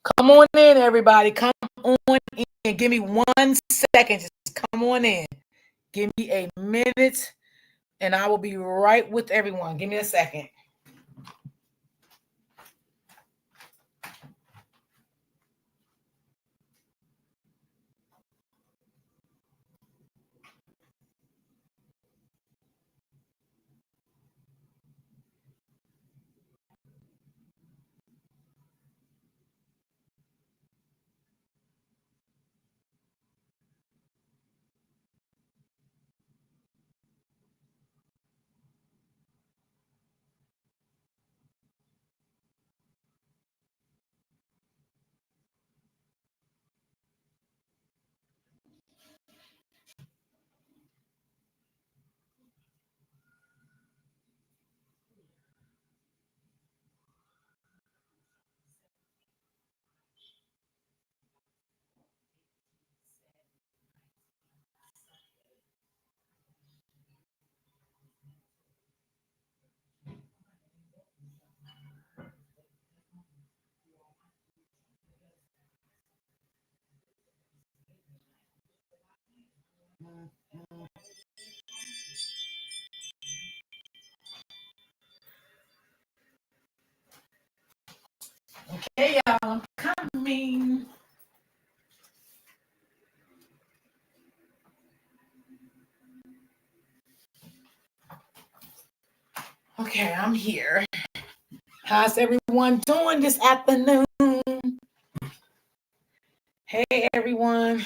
Come on in, everybody. Come on in. Give me 1 second. Just come on in. Give me a minute, and I will be right with everyone. Give me a second. Okay, y'all, I'm coming. Okay, I'm here. How's everyone doing this afternoon? Hey, everyone.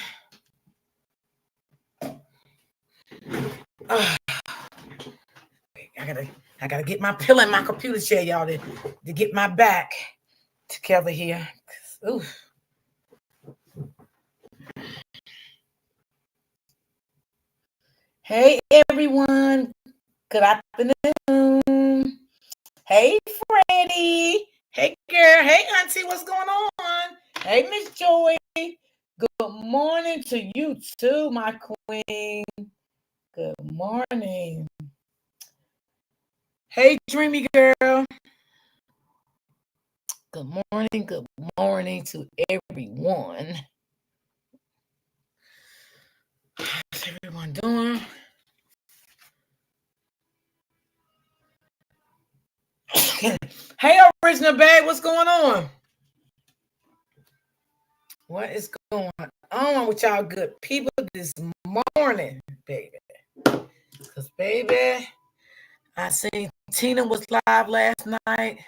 I gotta get my pillow in my computer chair, y'all, to get my back together here. Ooh. Hey, everyone. Good afternoon. Hey, Freddie. Hey, girl. Hey, Auntie. What's going on? Hey, Miss Joy. Good morning to you too, my queen. Good morning. Hey, Dreamy girl. Good morning. Good morning to everyone. How's everyone doing? Hey, Original Babe. What's going on? What is going on with y'all good people this morning, baby? Because, baby, I seen Tina was live last night.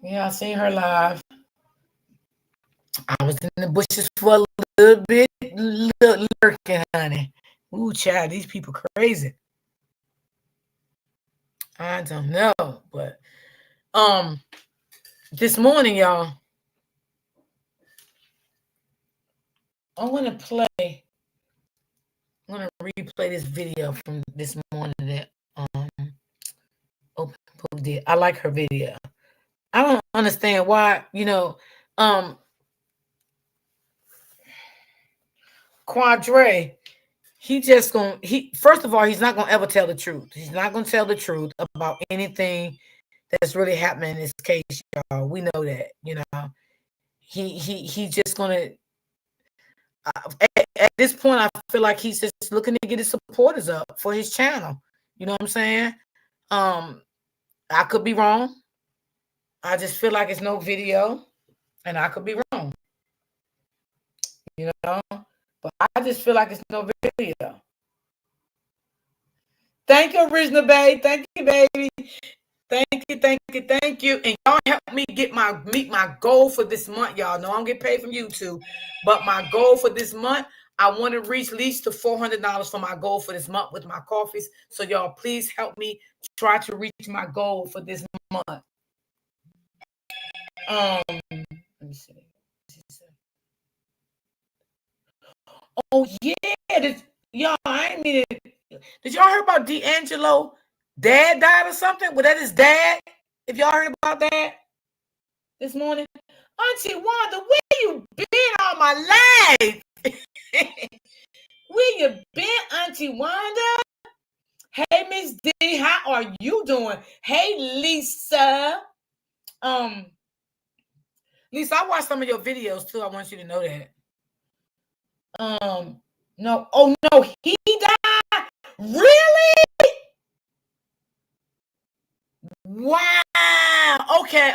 Yeah, I seen her live. I was in the bushes for a little bit, lurking, honey. Ooh, child, these people crazy. I don't know, but this morning, y'all, I want to play. I'm gonna replay this video from this morning that Open Book did. I like her video. I don't understand why, Quadre, first of all, he's not gonna ever tell the truth. He's not gonna tell the truth about anything that's really happening in this case, y'all. We know that, he just gonna at this point, I feel like he's just looking to get his supporters up for his channel. You know what I'm saying? I could be wrong. I just feel like it's no video, and I could be wrong. But I just feel like it's no video. Thank you, Original Babe. Thank you, baby. Thank you. And y'all help me meet my goal for this month, y'all. No, I don't get paid from YouTube, but my goal for this month, I want to reach at least to $400 for my goal for this month with my coffees. So y'all, please help me try to reach my goal for this month. Let me see. Oh yeah, y'all. I ain't mean it. Did y'all hear about D'Angelo? Dad died or something? Was that his dad? If y'all heard about that this morning, Auntie Wanda, where you been all my life? Where you been, Auntie Wanda? Hey, Miss D, how are you doing? Hey, Lisa. Lisa, I watched some of your videos too. I want you to know that. No, oh no, he died. Really? Wow. Okay.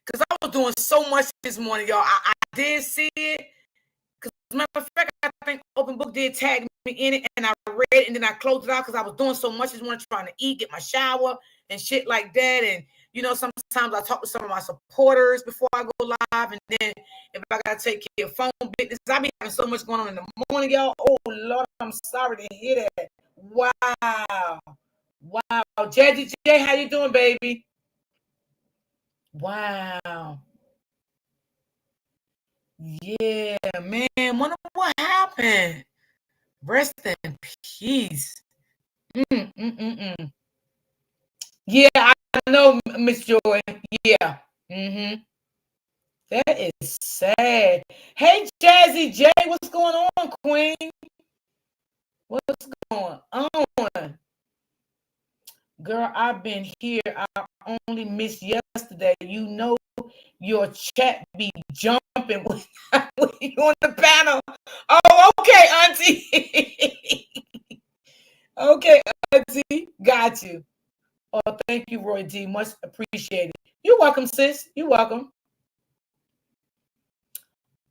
Because I was doing so much this morning, y'all. I did see it. Because, matter of fact, I think Open Book did tag me in it, and I read it, and then I closed it out because I was doing so much this morning, trying to eat, get my shower, and shit like that. And, you know, sometimes I talk to some of my supporters before I go live, and then if I got to take care of phone business, I be having so much going on in the morning, y'all. Oh, Lord, I'm sorry to hear that. Wow. Wow. Jazzy J, how you doing, baby? Wow. Yeah, man. Wonder what happened. Rest in peace. Yeah, I know, Miss Joy. Yeah. That is sad. Hey, Jazzy J, what's going on, Queen? What's going on? Girl, I've been here. I only missed yesterday. You know your chat be jumping when you on the panel. Oh, okay, Auntie. Okay, Auntie. Got you. Oh, thank you, Roy D. Much appreciated. You're welcome, sis. You're welcome.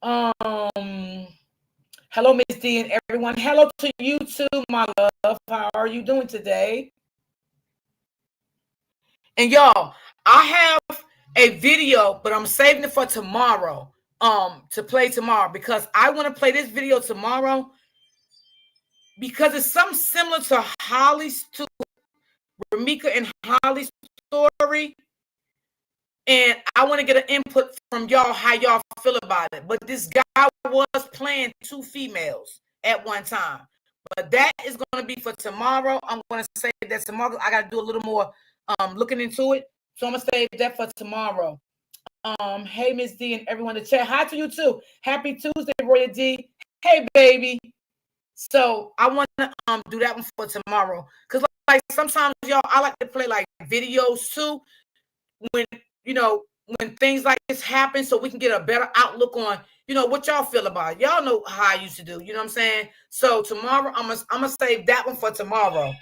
Hello, Miss D and everyone. Hello to you too, my love. How are you doing today? And y'all, I have a video, but I'm saving it for tomorrow. To play tomorrow because I want to play this video tomorrow because it's something similar to Holly's, to Ramika and Holly's story. And I want to get an input from y'all how y'all feel about it. But this guy was playing two females at one time. But that is going to be for tomorrow. I'm going to say that tomorrow. I got to do a little more looking into it. So I'm going to save that for tomorrow. Hey, Miss D and everyone in the chat. Hi to you too. Happy Tuesday, Roy D. Hey, baby. So I want to do that one for tomorrow. Because like sometimes, y'all, I like to play like videos too. When, you know, when things like this happen, so we can get a better outlook on, you know, what y'all feel about it. Y'all know how I used to do, you know what I'm saying? So tomorrow, I'm gonna save that one for tomorrow.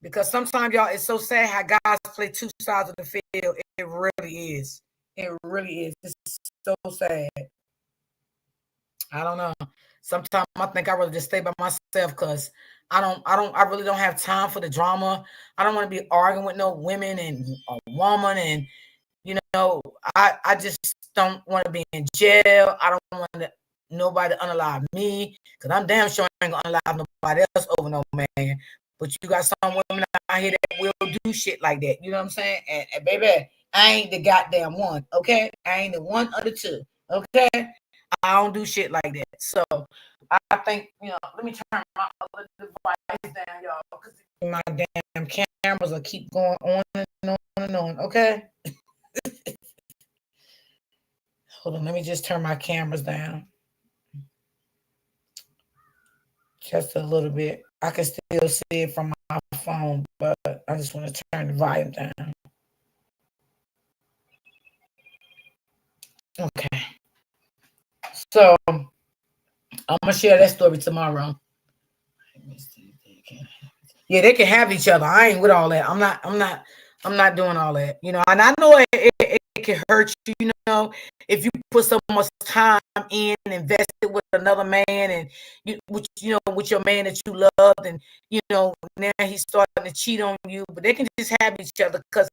Because sometimes, y'all, it's so sad how guys play two sides of the field. It really is. It really is. It's so sad. I don't know. Sometimes I think I rather just stay by myself because I really don't have time for the drama. I don't want to be arguing with no women and a woman, and you know, I just don't want to be in jail. I don't want nobody to unalive me because I'm damn sure I ain't gonna unalive nobody else over no man. But you got some women out here that will do shit like that. You know what I'm saying? And baby, I ain't the goddamn one. Okay, I ain't the one of the two. Okay, I don't do shit like that. So I think, you know, let me turn my other device down, y'all, because my damn cameras will keep going on and on and on. Okay. Hold on, let me just turn my cameras down. Just a little bit. I can still see it from my phone, but I just want to turn the volume down. Okay. So I'm gonna share that story tomorrow. Yeah, they can have each other. I ain't with all that. I'm not doing all that. You know, and I know it can hurt you, you know, if you put so much time in and invested with another man, and with your man that you loved, and you know, now he's starting to cheat on you. But they can just have each other because,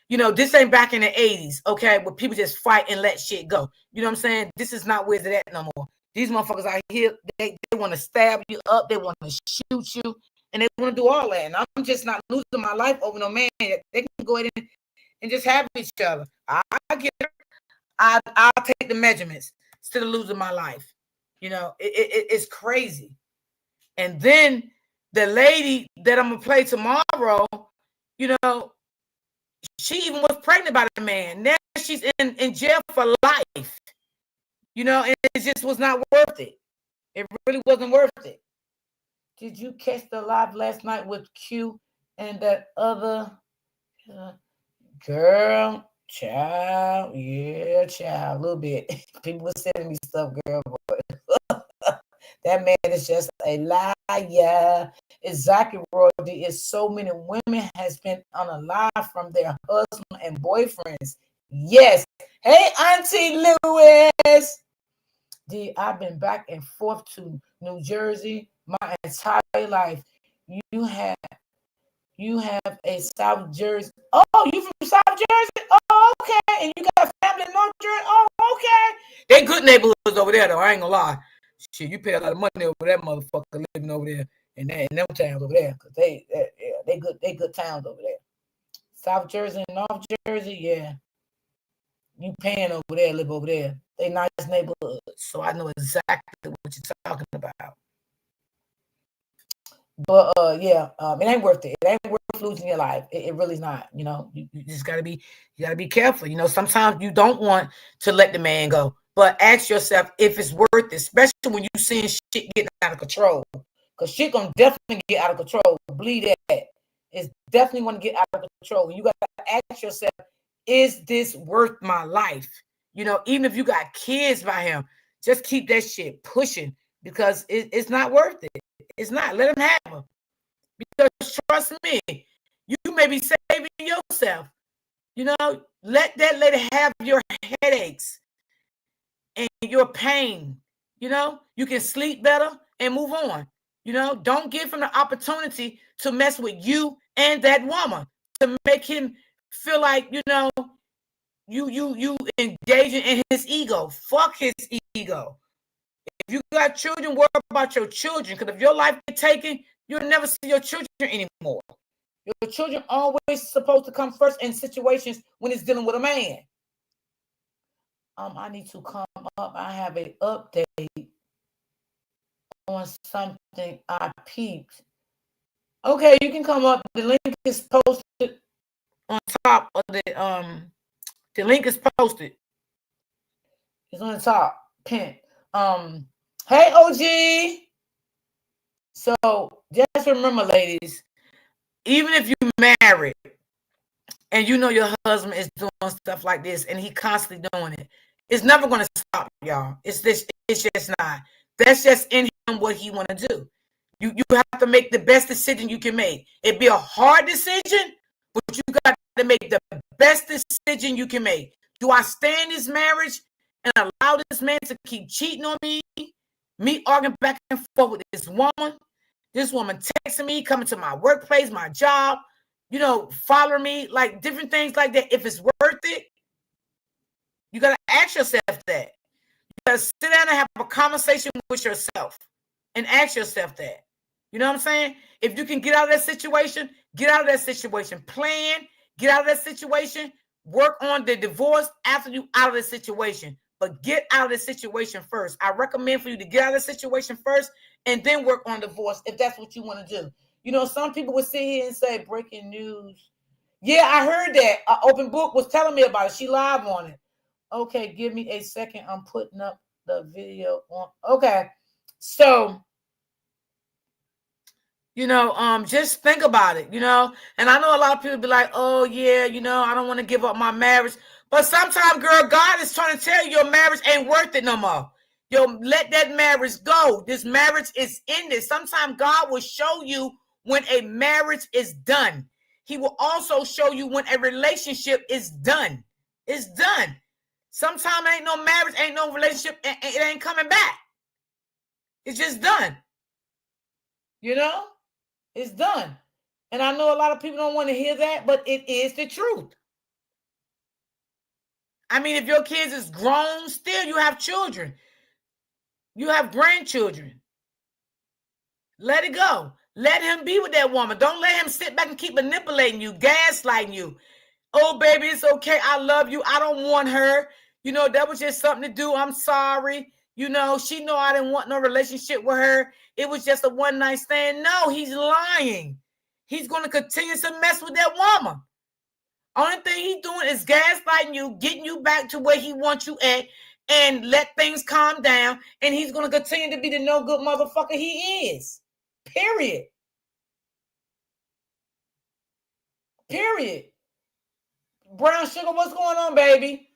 you know, this ain't back in the 80s, okay, where people just fight and let shit go. You know what I'm saying? This is not where it's at no more. These motherfuckers out here, they want to stab you up, they want to shoot you, and they want to do all that. And I'm just not losing my life over no man. They can go ahead and just have each other. I get it. I'll take the measurements instead of losing my life. You know, it's crazy. And then the lady that I'm gonna play tomorrow, you know, she even was pregnant by the man. Now she's in jail for life. You know, and it just was not worth it. It really wasn't worth it. Did you catch the live last night with Q and that other Girl, child, yeah, child, a little bit. People were sending me stuff, girl, but that man is just a liar. Exactly, Royalty. Is so many women has been unalive from their husband and boyfriends. Yes. Hey, Auntie Lewis. I've been back and forth to New Jersey my entire life. You have you have a South Jersey. Oh, you from South Jersey? Oh, okay. And you got family in North Jersey? Oh, okay. They good neighborhoods over there, though. I ain't gonna lie. Shit, you pay a lot of money over that motherfucker living over there in them towns over there, cause they good towns over there. South Jersey and North Jersey, yeah. You paying over there, live over there. They nice neighborhoods, so I know exactly what you're talking about. But it ain't worth it. It ain't worth losing your life. It really's not. You just gotta be careful. Sometimes you don't want to let the man go, but ask yourself if it's worth it, especially when you seeing shit getting out of control. Cause shit gonna definitely get out of control. Believe that. It's definitely gonna get out of control. And you gotta ask yourself, is this worth my life? Even if you got kids by him, just keep that shit pushing because it's not worth it. It's not. Let him have them. Because trust me, you may be saving yourself. Let that lady have your headaches and your pain. You can sleep better and move on. Don't give him the opportunity to mess with you and that woman to make him feel like, you engaging in his ego. Fuck his ego. If you got children, worry about your children. Because if your life get taken, you'll never see your children anymore. Your children always supposed to come first in situations when it's dealing with a man. I need to come up. I have an update on something I peeped. Okay, you can come up. The link is posted on top of the link is posted. It's on the top. Pin. Hey OG. So just remember, ladies, even if you married and you know your husband is doing stuff like this and he constantly doing it, it's never going to stop, y'all. It's just not. That's just in him what he want to do. You have to make the best decision you can make. It'd be a hard decision, but you got to make the best decision you can make. Do I stay in this marriage and allow this man to keep cheating on me arguing back and forth with this woman texting me, coming to my workplace, my job, following me, like different things like that. If it's worth it, you got to ask yourself that. You got to sit down and have a conversation with yourself and ask yourself that. You know what I'm saying? If you can get out of that situation, get out of that situation. Plan, get out of that situation, work on the divorce after you out of the situation. But get out of the situation first. I recommend for you to get out of the situation first and then work on divorce if that's what you want to do. Some people would sit here and say, breaking news. Yeah, I heard that. Open Book was telling me about it. She live on it. Okay, give me a second. I'm putting up the video on. Okay. So, just think about it, and I know a lot of people be like, oh yeah, I don't want to give up my marriage. But sometimes, girl, God is trying to tell you your marriage ain't worth it no more. Let that marriage go. This marriage is ended. Sometimes God will show you when a marriage is done. He will also show you when a relationship is done. It's done. Sometimes ain't no marriage, ain't no relationship, and it ain't coming back. It's just done. It's done. And I know a lot of people don't want to hear that, but it is the truth. I mean, if your kids is grown, still you have children. You have grandchildren. Let it go. Let him be with that woman. Don't let him sit back and keep manipulating you, gaslighting you. Oh, baby, it's okay. I love you. I don't want her. That was just something to do. I'm sorry. She know I didn't want no relationship with her. It was just a one night stand. No, he's lying. He's going to continue to mess with that woman. Only thing he's doing is gaslighting you, getting you back to where he wants you at, and let things calm down. And he's going to continue to be the no good motherfucker he is. Period. Brown sugar, what's going on, baby?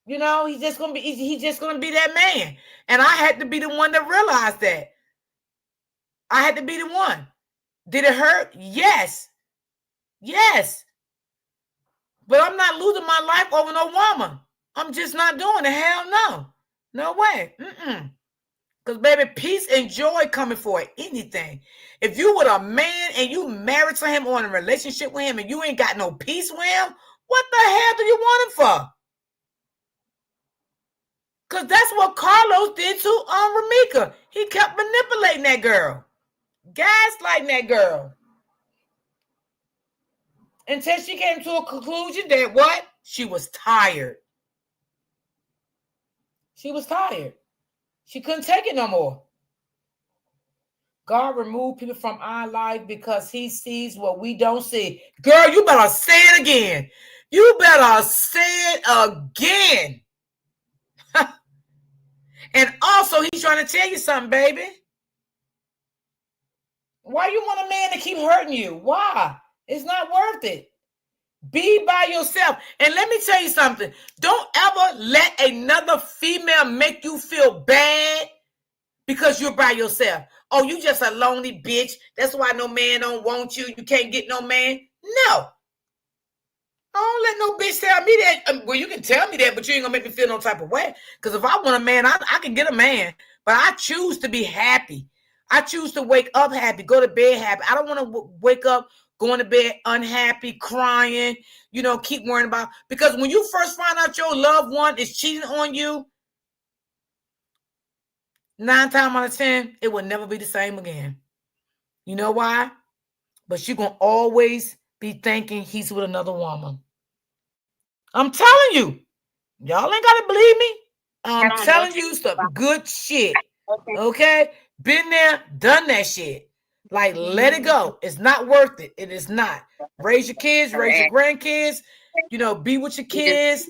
You know, he's just gonna be that man. And I had to be the one to realize that. I had to be the one. Did it hurt? Yes. Yes. But I'm not losing my life over no woman. I'm just not doing it. Hell no. No way. Because, baby, peace and joy coming for anything. If you were a man and you married to him or in a relationship with him and you ain't got no peace with him, what the hell do you want him for? Because that's what Carlos did to Ramika. He kept manipulating that girl. Gaslighting that girl. Until she came to a conclusion that what? She was tired. She was tired. She couldn't take it no more. God removed people from our life because he sees what we don't see. Girl, you better say it again. You better say it again. And also, he's trying to tell you something, baby. Why you want a man to keep hurting you? Why? It's not worth it. Be by yourself. And let me tell you something. Don't ever let another female make you feel bad because you're by yourself. Oh, you just a lonely bitch. That's why no man don't want you. You can't get no man. No. Don't let no bitch tell me that. Well, you can tell me that, but you ain't gonna make me feel no type of way. Because if I want a man, I can get a man. But I choose to be happy. I choose to wake up happy, go to bed happy. I don't want to wake up going to bed unhappy, crying, keep worrying about. Because when you first find out your loved one is cheating on you, 9 times out of 10, it will never be the same again. You know why? But you're going to always be thinking he's with another woman. I'm telling you. Y'all ain't got to believe me. I'm telling you some good shit. Okay? Been there, done that shit. Like, let it go. It's not worth it. It is not. Raise your kids, raise your grandkids. Be with your kids.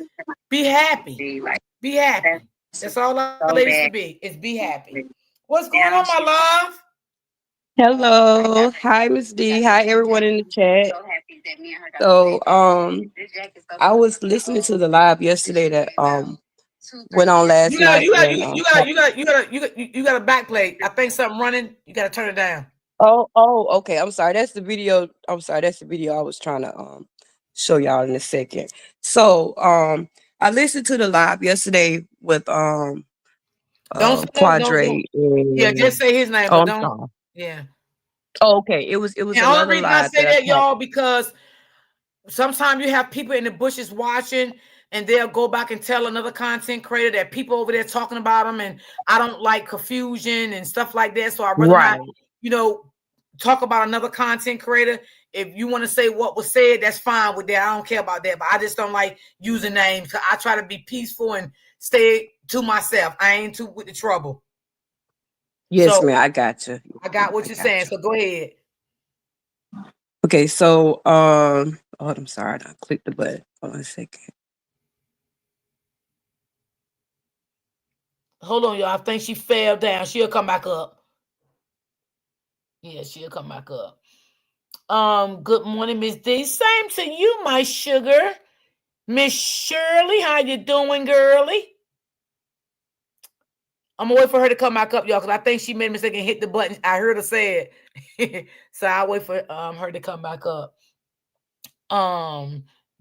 Be happy. Be happy. That's all our ladies to be, is be happy. What's going on, my love? Hello. Hi, Miss D. Hi, everyone in the chat. So, I was listening to the live yesterday that went on last night. You got a backplate. I think something running. You got to turn it down. Okay. I'm sorry. That's the video. I was trying to show y'all in a second. So, I listened to the live yesterday with don't say Quadre. Yeah, just say his name, but don't. Sorry. Yeah. Oh, okay. It was and another only reason live I say that y'all, because sometimes you have people in the bushes watching, and they'll go back and tell another content creator that people over there talking about them, and I don't like confusion and stuff like that. So I'd rather not, talk about another content creator. If you want to say what was said, that's fine with that. I don't care about that. But I just don't like using names. I try to be peaceful and stay to myself. I ain't too with the trouble. Yes, ma'am. I got you. I got what you're saying. So go ahead. Okay, so I'm sorry, I clicked the button. Hold on a second. Hold on, y'all. I think she fell down. She'll come back up. Yeah, she'll come back up. Good morning, Miss D. Same to you, my sugar. Miss Shirley, how you doing, girly? I'm gonna wait for her to come back up, y'all, because I think she made a mistake and hit the button. I heard her say it. So I'll wait for her to come back up.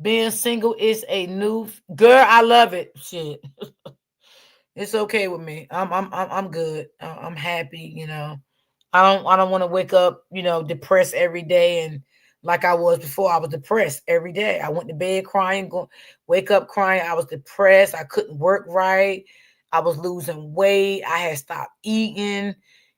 Being single is a new girl. I love it. Shit. It's okay with me. I'm good. I'm happy, I don't want to wake up, depressed every day, and like I was before. I was depressed every day. I went to bed crying, wake up crying. I was depressed. I couldn't work right. I was losing weight. I had stopped eating.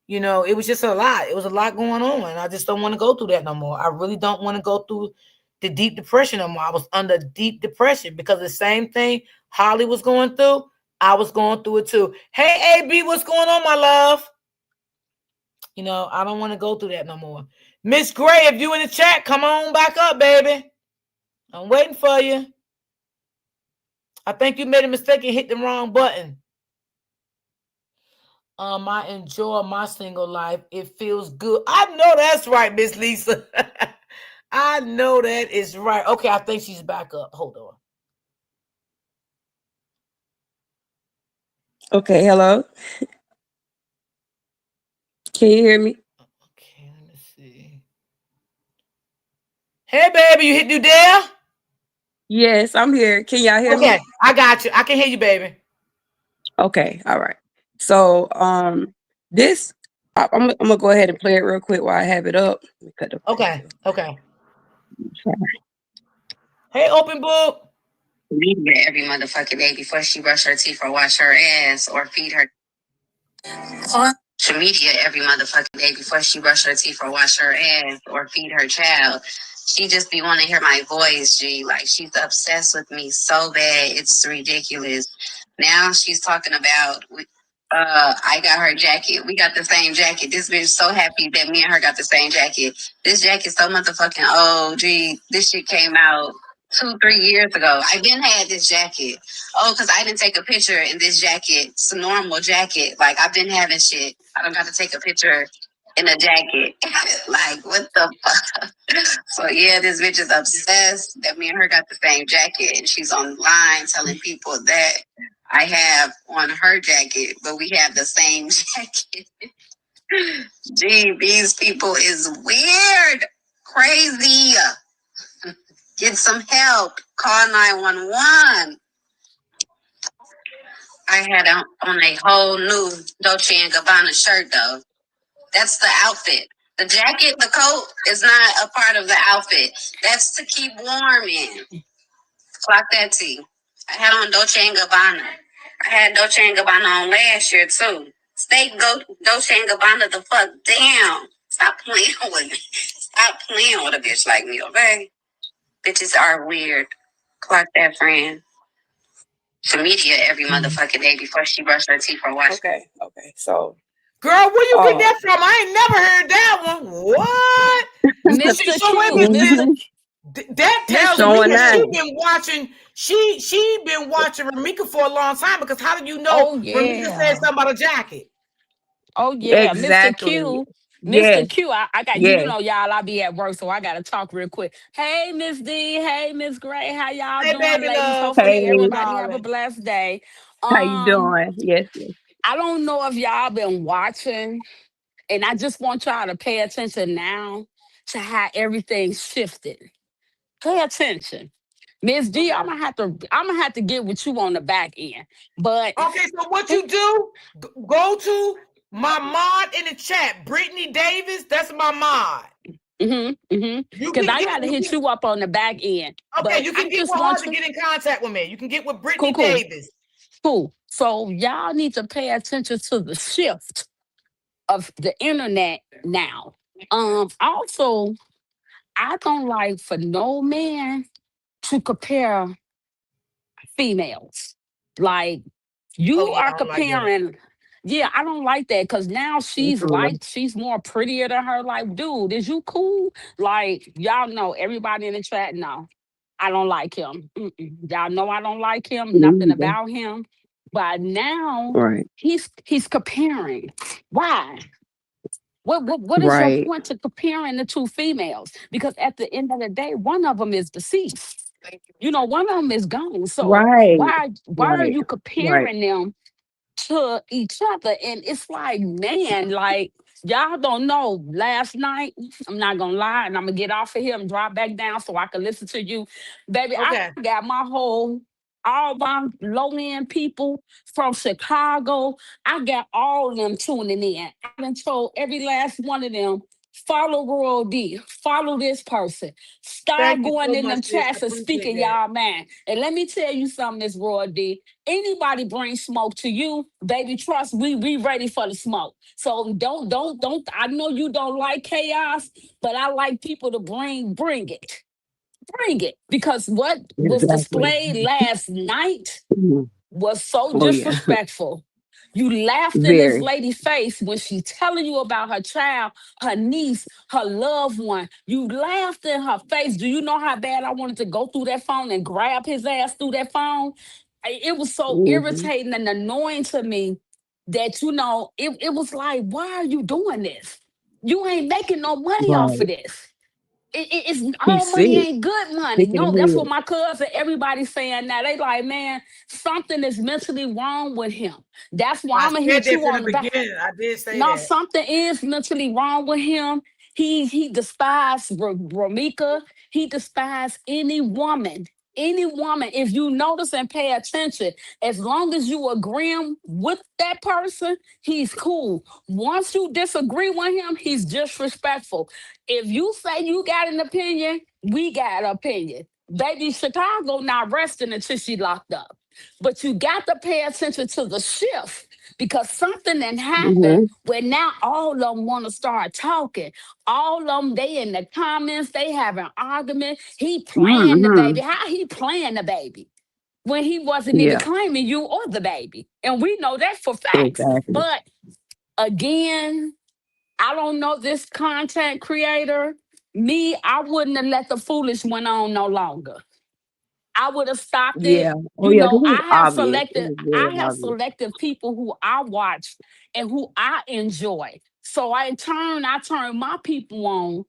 It was just a lot. It was a lot going on, and I just don't want to go through that no more. I really don't want to go through the deep depression no more. I was under deep depression because the same thing Holly was going through, I was going through it too. Hey, AB, what's going on, my love? I don't want to go through that no more. Miss Gray, if you in the chat, come on back up, baby. I'm waiting for you. I think you made a mistake and hit the wrong button. I enjoy my single life. It feels good. I know that's right, Miss Lisa. I know that is right. Okay, I think she's back up. Hold on. Okay, hello. Can you hear me? Okay, let me see. Hey, baby, you there? Yes, I'm here. Can y'all hear Okay, me? I got you. I can hear you, baby. Okay, all right. So, this I'm gonna go ahead and play it real quick while I have it up. Let me cut the Okay, video. okay. Hey, open book. Media every motherfucking day before she brush her teeth or wash her ass or feed her. Social media every motherfucking day before she brush her teeth or wash her ass or feed her child. She just be wanting to hear my voice, G. Like she's obsessed with me so bad, it's ridiculous. Now she's talking about I got her jacket. We got the same jacket. This bitch so happy that me and her got the same jacket. This jacket so motherfucking old, G. This shit came out 2, 3 years ago. I been had this jacket. Oh, because I didn't take a picture in this jacket. It's a normal jacket. Like I've been having shit. I don't got to take a picture in a jacket. Like what the fuck? So yeah, this bitch is obsessed that me and her got the same jacket, and she's online telling people that I have on her jacket, but we have the same jacket. Gee, these people is weird, crazy. Get some help. Call 911. I had on a whole new Dolce and Gabbana shirt though. That's the outfit. The jacket, the coat is not a part of the outfit. That's to keep warm in. Clock that T. I had on Dolce and Gabbana. I had Dolce and Gabbana on last year too. Stay go Dolce and Gabbana the fuck down. Stop playing with me. Stop playing with a bitch like me, okay? Bitches are weird. Clock that friend. To media every motherfucking day before she brushed her teeth or wash. Okay, okay. So, Girl, where you get that from? I ain't never heard that one. What? So, Mr. so wait a Q, minute, sis. Mr. That tells Mr. me showing that that. she Q. been watching. She been watching Ramika for a long time. Because how did you know Oh Ramika said yeah. something about a jacket? Oh yeah. Mr. Exactly. Q. Yes, Mr. Q. I got yes. y'all, I be at work, so I gotta talk real quick. Hey, Miss D. Hey, Miss Gray. How y'all Hey, doing, baby ladies? love. Hopefully Hey, Hey, everybody have a darling. blessed day. how you Um, doing? Yes, yes. I don't know if y'all been watching, and I just want y'all to pay attention now to how everything shifted. Pay attention. Miss D, Okay. I'm gonna have to get with you on the back end. But Okay. So what you do? Go to my mod in the chat, Brittany Davis. That's my mod. You Because can I get. gotta You hit can. you up on the back end. Okay. But You I can get just with her want to to get in contact with me. You can get with cool, Brittany cool, Davis. cool. So y'all need to pay attention to the shift of the internet now. Also, I don't like for no man to compare females. Like Oh you yeah, are I don't like that. comparing. Yeah, I don't like that because now Mhm. she's more prettier than her. Like, dude, is you cool? Like, y'all know everybody in the chat now. I don't like him. Y'all know I don't like him. Me Nothing either. about him. But now Right, he's comparing. Why? What is your right, point to comparing the two females? Because at the end of the day, one of them is deceased. One of them is gone. So right, why are right, you right. comparing them to each other? And it's like, man, like y'all don't know. Last night, I'm not gonna lie, and I'm gonna get off of here and drop back down so I can listen to you. Baby, I Okay. got all my low end people from Chicago. I got all of them tuning in. I done told every last one of them, follow Royal D, follow this person. Start Thank you going so in much, them sis. I chats and appreciate speaking that. y'all man. And let me tell you something, this Royal D. Anybody bring smoke to you, baby, trust we ready for the smoke. So don't I know you don't like chaos, but I like people to bring it. Bring it. Because what was Exactly. displayed last night Mhm. was so Oh yeah, disrespectful. You laughed in this very. lady's face when she telling you about her child, her niece, her loved one. You laughed in her face. Do you know how bad I wanted to go through that phone and grab his ass through that phone? It was so Hmm. irritating and annoying to me that it was like, why are you doing this? You ain't making no money off Right, of this. It's He's all money sick. ain't good money. Sick in No, that's the what head. my cousin, everybody's saying now. They like, man, something is mentally wrong with him. That's why I I'm gonna said hit that you from the on the back. beginning. I did say No, that. something is mentally wrong with him. He despised Ramika. He despised any woman. Any woman, if you notice and pay attention, as long as you agreeing with that person, he's cool. Once you disagree with him, he's disrespectful. If you say you got an opinion, we got an opinion. Baby, Chicago not resting until she locked up. But you got to pay attention to the shift because something then happened Mm-hmm. where now all of them want to start talking. All of them, they in the comments, they having argument. He playing the baby. Mm-hmm. How he playing the baby when he wasn't even Yeah, claiming you or the baby? And we know that for facts. exactly. But again, I don't know this content creator. Me, I wouldn't have let the foolish went on no longer. I would have stopped it. Yeah. Oh yeah, because it was I have obvious. It selected, was I very have obvious. selected people who I watch and who I enjoy. So I turn my people on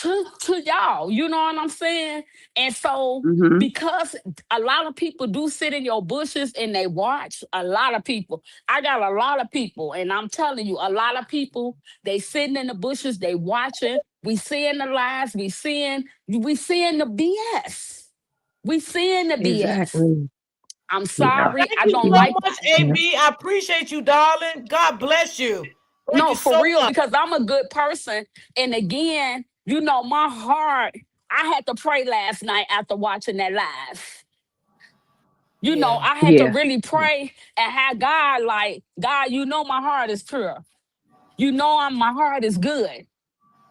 to y'all. You know what I'm saying? And so Mm-hmm. because a lot of people do sit in your bushes and they watch, a lot of people. I got a lot of people, and I'm telling you, a lot of people, they sitting in the bushes, they watching. We seeing the lies, we seeing the BS. We seeing the BS. Exactly. I'm Yeah. sorry. Thank I you don't so Yeah. like much, Yeah. AB. I appreciate you, darling. God bless you. Thank no you for so real much. because I'm a good person. And again, my heart. I had to pray last night after watching that live. Yeah. I had to Yeah. really pray and have God like, God, my heart is pure. My heart is good.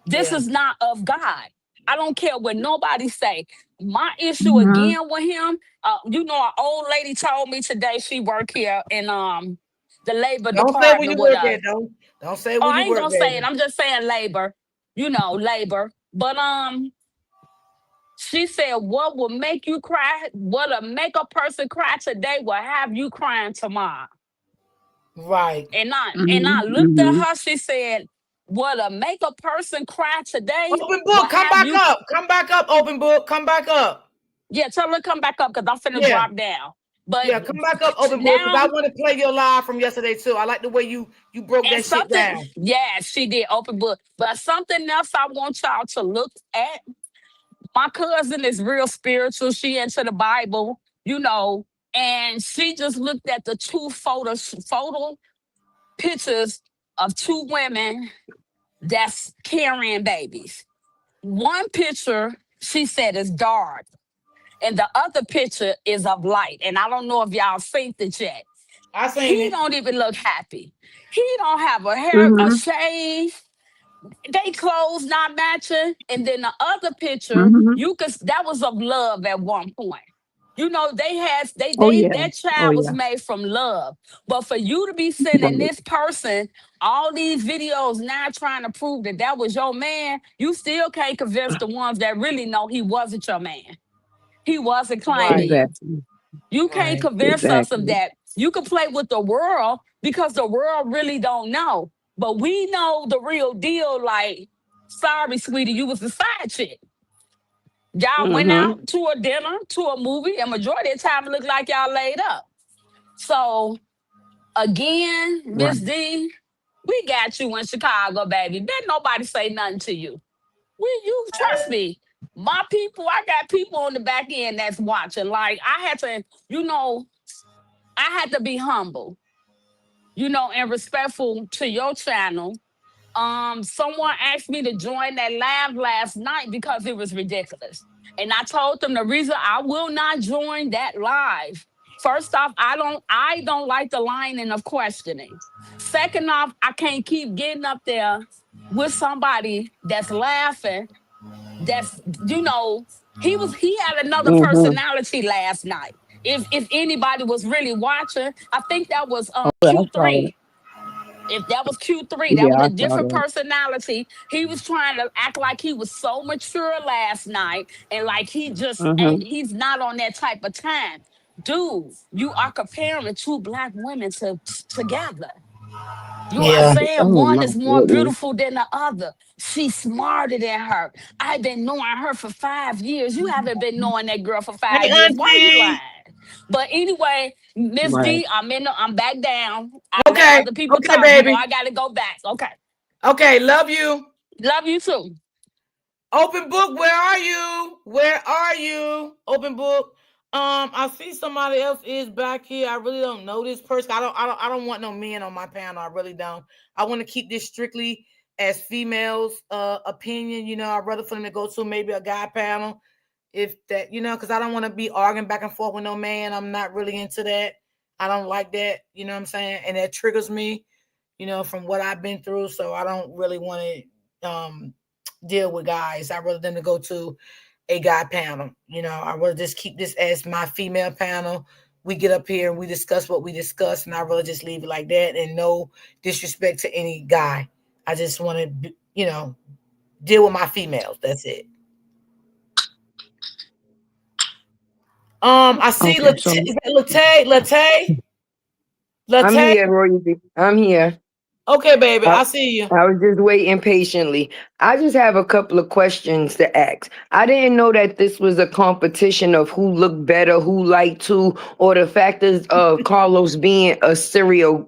This Yeah. is not of God. I don't care what nobody say. My issue Mm-hmm. again with him, an old lady told me today she work here in the labor Don't say where department you with work us. at, though. Don't say Oh, where I you ain't work, gonna say it. baby. I'm just saying labor. Labor. But she said, "What will make you cry? What'll make a person cry today will have you crying tomorrow." Right. And I Mm-hmm. looked at Mm-hmm. her. She said, "What'll make a person cry today Open will book. Come have back you." up. Come back up, open book. Come back up. Yeah, tell her to come back up because I'm finna Yeah. drop down. But Yeah. Come back up, open book, because now, I want to play your live from yesterday, too. I like the way you broke and that shit something, down. yeah, she did open book. But something else I want y'all to look at. My cousin is real spiritual. She into the Bible, and she just looked at the two photo pictures of two women that's carrying babies. One picture, she said, is dark, and the other picture is of light. And I don't know if y'all seen it yet. I seen He it. don't even look happy. He don't have a Mm-hmm. shave. They clothes not matching. And then the other picture, Mm-hmm. that was of love at one point. They had Oh yeah. that Oh child was yeah. made from love. But for you to be sending Right. this person all these videos now trying to prove that was your man, you still can't convince the ones that really know he wasn't your man. He wasn't claiming Right. you. Exactly. You can't Right. convince us of Exactly. that. You can play with the world because the world really don't know. But we know the real deal. Like, sorry, sweetie, you was the side chick. Y'all went Mm-hmm. out to a dinner, to a movie, and majority of the time it looked like y'all laid up. So again, Miss Right. D, we got you in Chicago, baby. Didn't nobody say nothing to you. You trust me. My people, I got people on the back end that's watching. Like I had to, you know, I had to be humble, and respectful to your channel. Someone asked me to join that live last night because it was ridiculous. And I told them the reason I will not join that live. First off, I don't like the lining of questioning. Second off, I can't keep getting up there with somebody that's laughing. That's he had another Mm-hmm. personality last night. If anybody was really watching, I think that was Oh, I saw that. Q3. If that was Q3, that Yeah, was I a saw different that. personality. He was trying to act like he was so mature last night and like he just ain't, Mm-hmm. he's not on that type of time. Dude, you are comparing two black women together. You Yeah. understand? Oh One my is more goodness. beautiful than the other. She's smarter than her. I've been knowing her for 5 years. You haven't been knowing that girl for Hey, 5 years. Why you Auntie. lying? But anyway, Miss Right. D, I'm back down. I let Okay. other people Okay, talk. baby. I gotta go back. Okay. Okay, love you. Love you too. Open book, where are you? Where are you? Open book. I see somebody else is back here. I really don't know this person. I don't want no men on my panel. I really don't. I want to keep this strictly as females opinion. I'd rather for them to go to maybe a guy panel. If that, because I don't want to be arguing back and forth with no man. I'm not really into that. I don't like that, you know what I'm saying? And that triggers me, from what I've been through. So I don't really want to deal with guys. I rather than to go to a guy panel. I rather just keep this as my female panel. We get up here and we discuss what we discuss, and I really just leave it like that. And no disrespect to any guy. I just want to, deal with my females. That's it. I see Okay, Latte. so Is that Latte? Latte? I'm Latte? here, Roy. I'm here. Okay, baby. I, I see you. I was just waiting patiently. I just have a couple of questions to ask. I didn't know that this was a competition of who looked better, who liked who, or the factors of Carlos being a serial,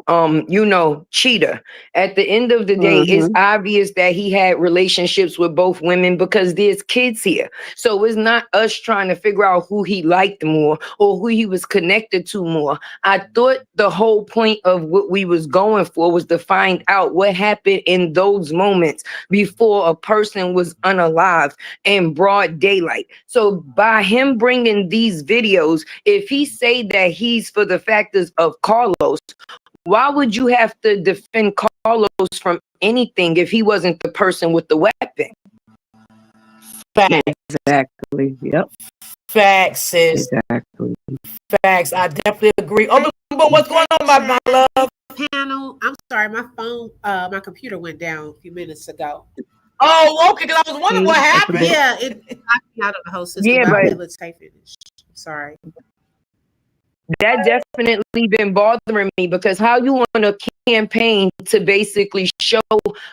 cheater. At the end of the day, it's Mm-hmm. obvious that he had relationships with both women because there's kids here. So it's not us trying to figure out who he liked more or who he was connected to more. I thought the whole point of what we was going for was to find out what happened in those moments before a person was unalive in broad daylight. So by him bringing these videos, if he say that he's for the factors of Carlos, why would you have to defend Carlos from anything if he wasn't the person with the weapon? Facts. Exactly. Yep. Facts, sis. Exactly. Facts. I definitely agree. Oh, but what's going on, my love? Panel. I'm sorry, my phone, my computer went down a few minutes ago. Oh, okay. Because I was wondering what happened. Yeah, it knocked me out of the whole system. Yeah, But I'll but let Latae finish. I'm sorry. that definitely been bothering me because how you want a campaign to basically show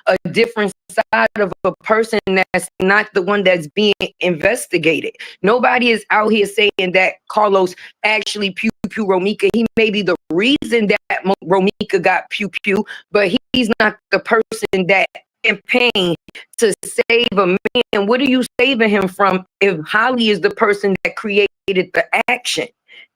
a different side of a person that's not the one that's being investigated. Nobody is out here saying that Carlos actually pew pew Romika. He may be the reason that Romika got pew pew, but he's not the person that campaign to save a man. What are you saving him from if Holly is the person that created the action?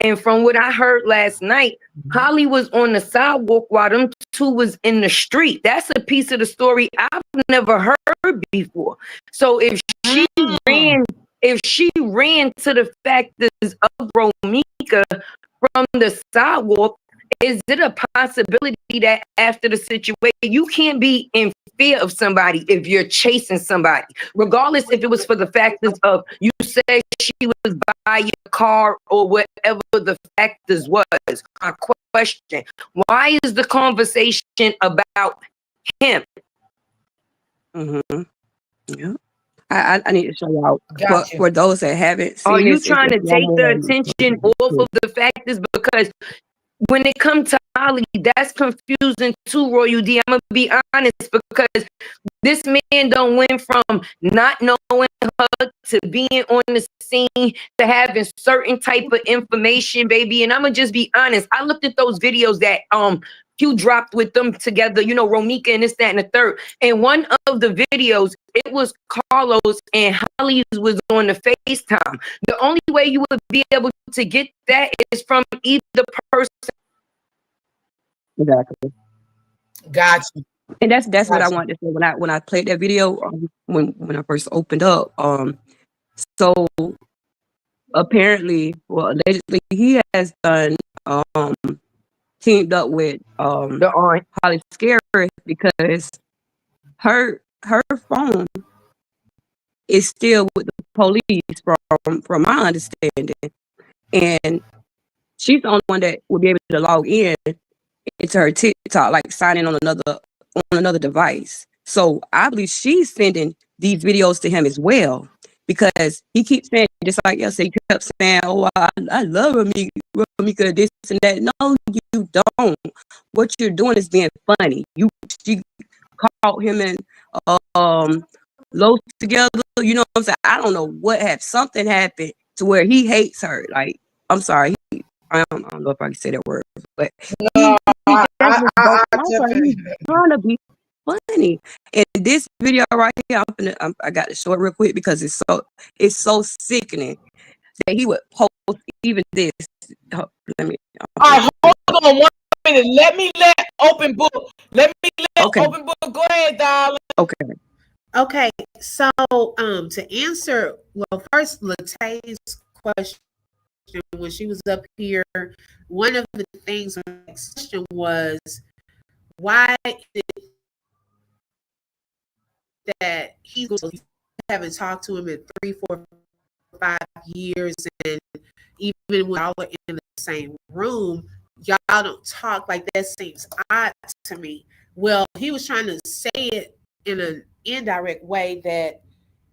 And from what I heard last night, Holly was on the sidewalk while them two was in the street. That's a piece of the story I've never heard before. So if she ran to the factors of Romika from the sidewalk, is it a possibility that after the situation, you can't be in fear of somebody if you're chasing somebody, regardless if it was for the factors of you said she was by your car or whatever the factors was. My question, why is the conversation about him? Mm-hmm. Yeah. I need to show y'all for those that haven't Are seen you this. trying to take the attention off of the factors? Because when it comes to Holly, that's confusing too, Royal D. I'm gonna be honest because this man don't went from not knowing her to being on the scene to having certain type of information, baby. And I'm gonna just be honest. I looked at those videos that Q dropped with them together, Romika and this, that, and the third. And one of the videos, it was Carlos and Holly was on the FaceTime. The only way you would be able to get that is from either person. Exactly. Gotcha. And that's what I wanted to say when I played that video when I first opened up. So apparently, well, allegedly, he has done teamed up with The aunt. Holly Scary because her phone is still with the police from my understanding, and she's the only one that will be able to log in into her TikTok, like signing on another device. So I believe she's sending these videos to him as well because he keeps saying, just like yesterday, he kept saying, "Oh, I love Ramika, this and that." No, you you don't. What you're doing is being funny. She caught him and Low together. You know what I'm saying? I don't know what happened. Something happened to where he hates her. Like, I'm sorry. I don't know if I can say that word, but he definitely don't like her. He's trying to be funny. And this video right here, I got to show it real quick because it's so sickening that he would post even this. Let me. All right, hold on 1 minute. Let me let open book. Open book. Go ahead, darling. Okay. So to answer, well, first Latay's question when she was up here, one of the things on the question was why is it that he haven't talked to him in 3, 4, 5 years, and even when y'all are in the same room, y'all don't talk. Like, that seems odd to me. Well, he was trying to say it in an indirect way that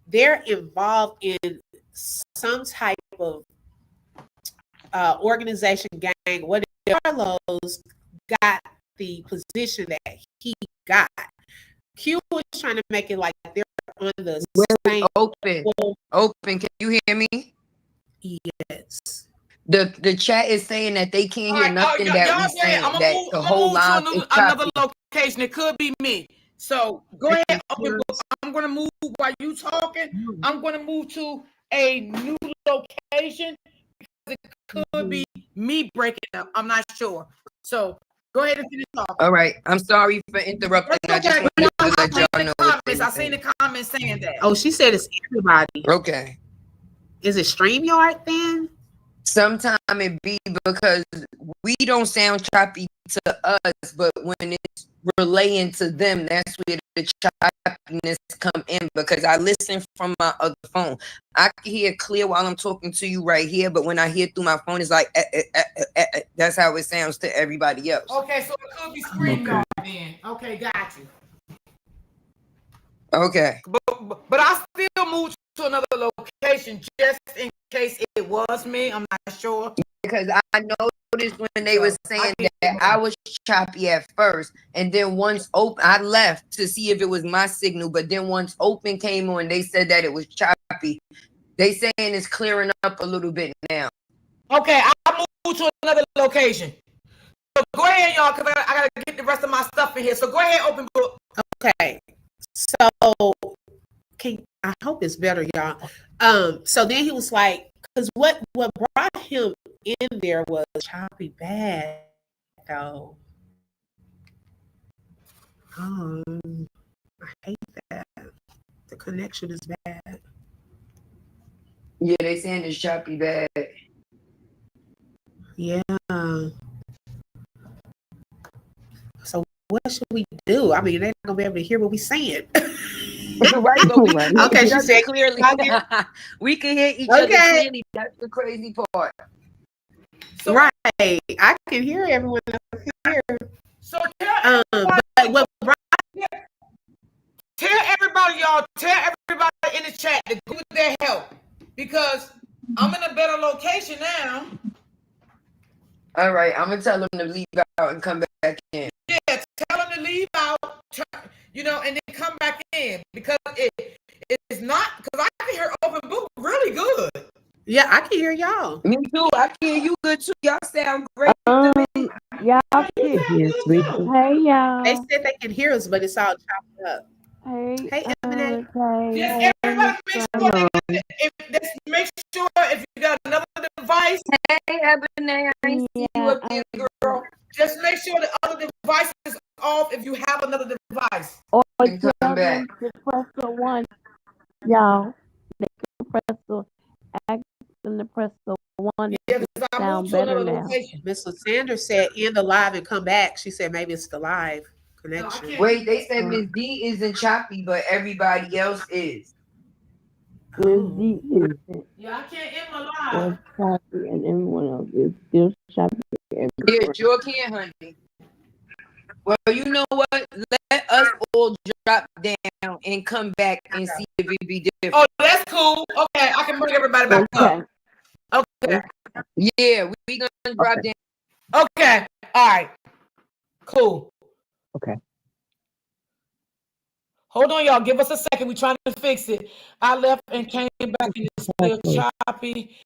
they're involved in some type of organization, gang, whatever. Carlos got the position that he got. Q was trying to make it like they're on the same open. Can you hear me? Yes. The chat is saying that they can't hear nothing that we saying. That the whole live is another location. It could be me. So go ahead, open book. I'm gonna move while you talking. I'm gonna move to a new location because it could be me breaking up. I'm not sure. So go ahead and finish talking. All right. I'm sorry for interrupting. I just wanted to let y'all know. I seen the comments saying that. Oh, she said it's everybody. Okay. Is it StreamYard then? Sometimes it be because we don't sound choppy to us, but when it's relaying to them, that's where the choppiness come in, because I listen from my other phone. I can hear clear while I'm talking to you right here, but when I hear through my phone, it's like, that's how it sounds to everybody else. Okay, so it could be StreamYard then. Okay, got you. Okay. But I still moved to another location just in case it was me. I'm not sure. Because I noticed when they were saying that I was choppy at first, and then once open, I left to see if it was my signal. But then once open came on, they said that it was choppy. They saying it's clearing up a little bit now. Okay, I moved to another location. So go ahead, y'all, because I gotta get the rest of my stuff in here. So go ahead, open book. Okay. So I hope it's better, y'all. So then he was like, because what brought him in there was choppy bad, though. I hate that. The connection is bad. Yeah, they saying it's choppy bad. Yeah. So what should we do? I mean, they're not gonna be able to hear what we're saying. Right, but we okay, she said clearly. We can hear each other clearly. That's the crazy part. So, right, I can hear everyone up here. So tell everybody, y'all. Tell everybody in the chat to go with their help, because I'm in a better location now. All right, I'm gonna tell them to leave out and come back in. Yeah, tell them to leave out, and then come back in, because it's not, because I can hear open book really good. Yeah, I can hear y'all. Me too. I can hear you good too. Y'all sound great to me. Y'all can hear me. Hey, y'all. They said they can hear us, but it's all chopped up. Hey, Eminem. Yes, everybody make sure if you got another device. Hey, Ebony, I see you up here, girl. Just make sure the other device is off if you have another device. Or come back. To press the one, y'all. They can press the ask them to press the one. Yeah, sound better now. Miss Lasandra said end the live and come back. She said maybe it's the live connection. No, wait, they said Miss D isn't choppy, but everybody else is. Miss D isn't. Yeah, I can't end my live. Choppy, and everyone else is still choppy. Yeah, sure can, honey. Well, you know what? Let us all drop down and come back and see if it be different. Oh, that's cool. Okay, I can bring everybody back up. Okay. Yeah, we gonna drop down. Okay. All right. Cool. Okay. Hold on, y'all. Give us a second. We're trying to fix it. I left and came back and it's still choppy.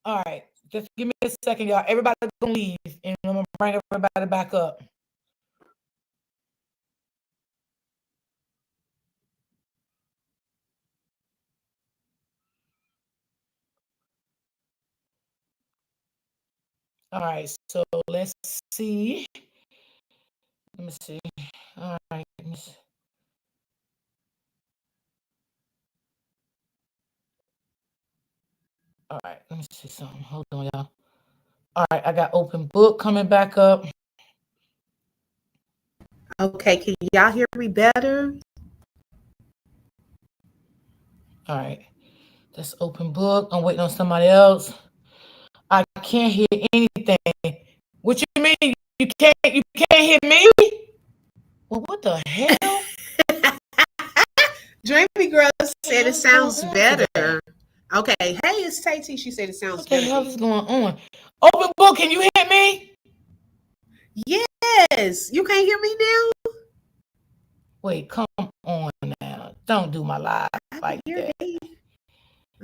All right. Just give me a second, y'all. Everybody's gonna leave and I'm gonna bring everybody back up. All right, so let's see. Let me see. All right. All right, let me see something. Hold on, y'all. All right, I got open book coming back up. Okay, can y'all hear me better? All right, that's open book. I'm waiting on somebody else. I can't hear anything. What you mean? You can't hear me? Well, what the hell? Dreamy Girl said it sounds Today? better. Okay, hey, it's Tay-T. She said it sounds What the better. hell is going on? Open book, can you hear me? Yes, you can't hear me now? Wait, come on now. Don't do my live like that. Let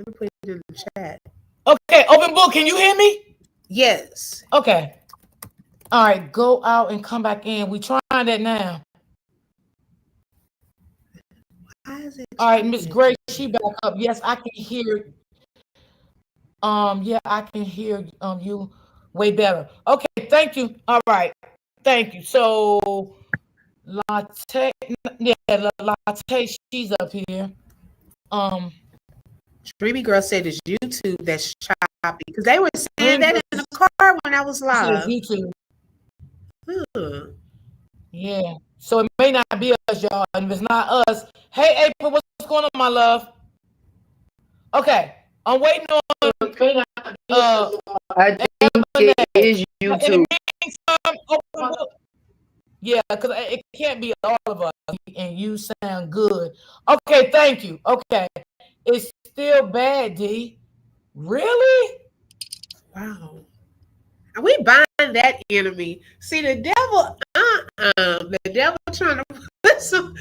me put it in the chat. Okay, open book, can you hear me? Yes. Okay. All right, go out and come back in. We trying that now. Why is it All right, Miss Grace, she back up. Yes, I can hear. Yeah, I can hear you way better. Okay, thank you. All right, thank you. So Latte, yeah, Latte, she's up here. Dreamy Girl said it's YouTube that's choppy because they were saying that in the car when I was live. YouTube. Ugh. Yeah. So it may not be us, y'all. And if it's not us, hey April, what's going on, my love? Okay, I'm waiting on. I think it is YouTube. In the meantime, open book. Yeah, because it can't be all of us, and you sound good. Okay, thank you. Okay, it's still bad, D. Really? Wow. And we bind that enemy. See, the devil, the devil trying to put some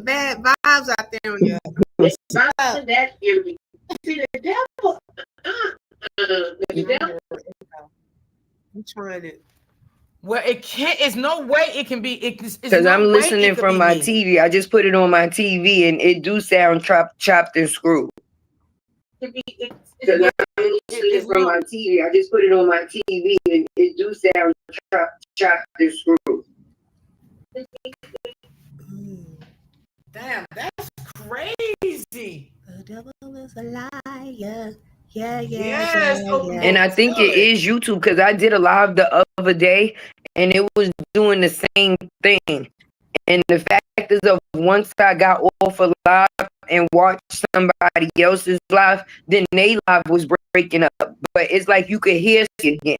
bad vibes out there on you. We bind that enemy. See, the devil, the devil. I'm trying it. Well, it can't. It's no way it can be. Because I'm listening from my TV. I just put it on my TV and it do sound chopped and screwed. Because I'm listening from my TV. I just put it on my TV and it do sound chopped and screwed. Damn, that's crazy. The devil is a liar. Yeah. And I think it is YouTube because I did a live the other day and it was doing the same thing. And the fact is, of once I got off a live and watched somebody else's live, then they live was breaking up. But it's like you could hear it again.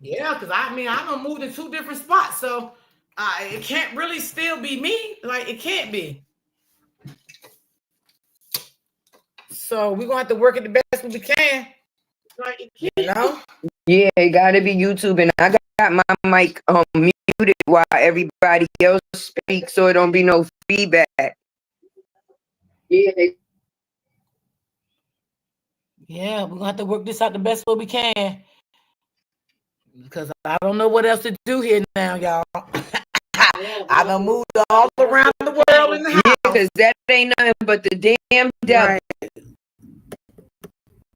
Yeah, because I done moved to 2 different spots, so it can't really still be me. Like, it can't be. So we're gonna have to work it the best we can. Like, you know? Yeah, it gotta be YouTube, and I got my mic muted while everybody else speaks, so it don't be no feedback. Yeah, we're gonna have to work this out the best way we can. Because I don't know what else to do here now, y'all. I done moved all around the world in the house. Yeah, because that ain't nothing but the damn devil. Right.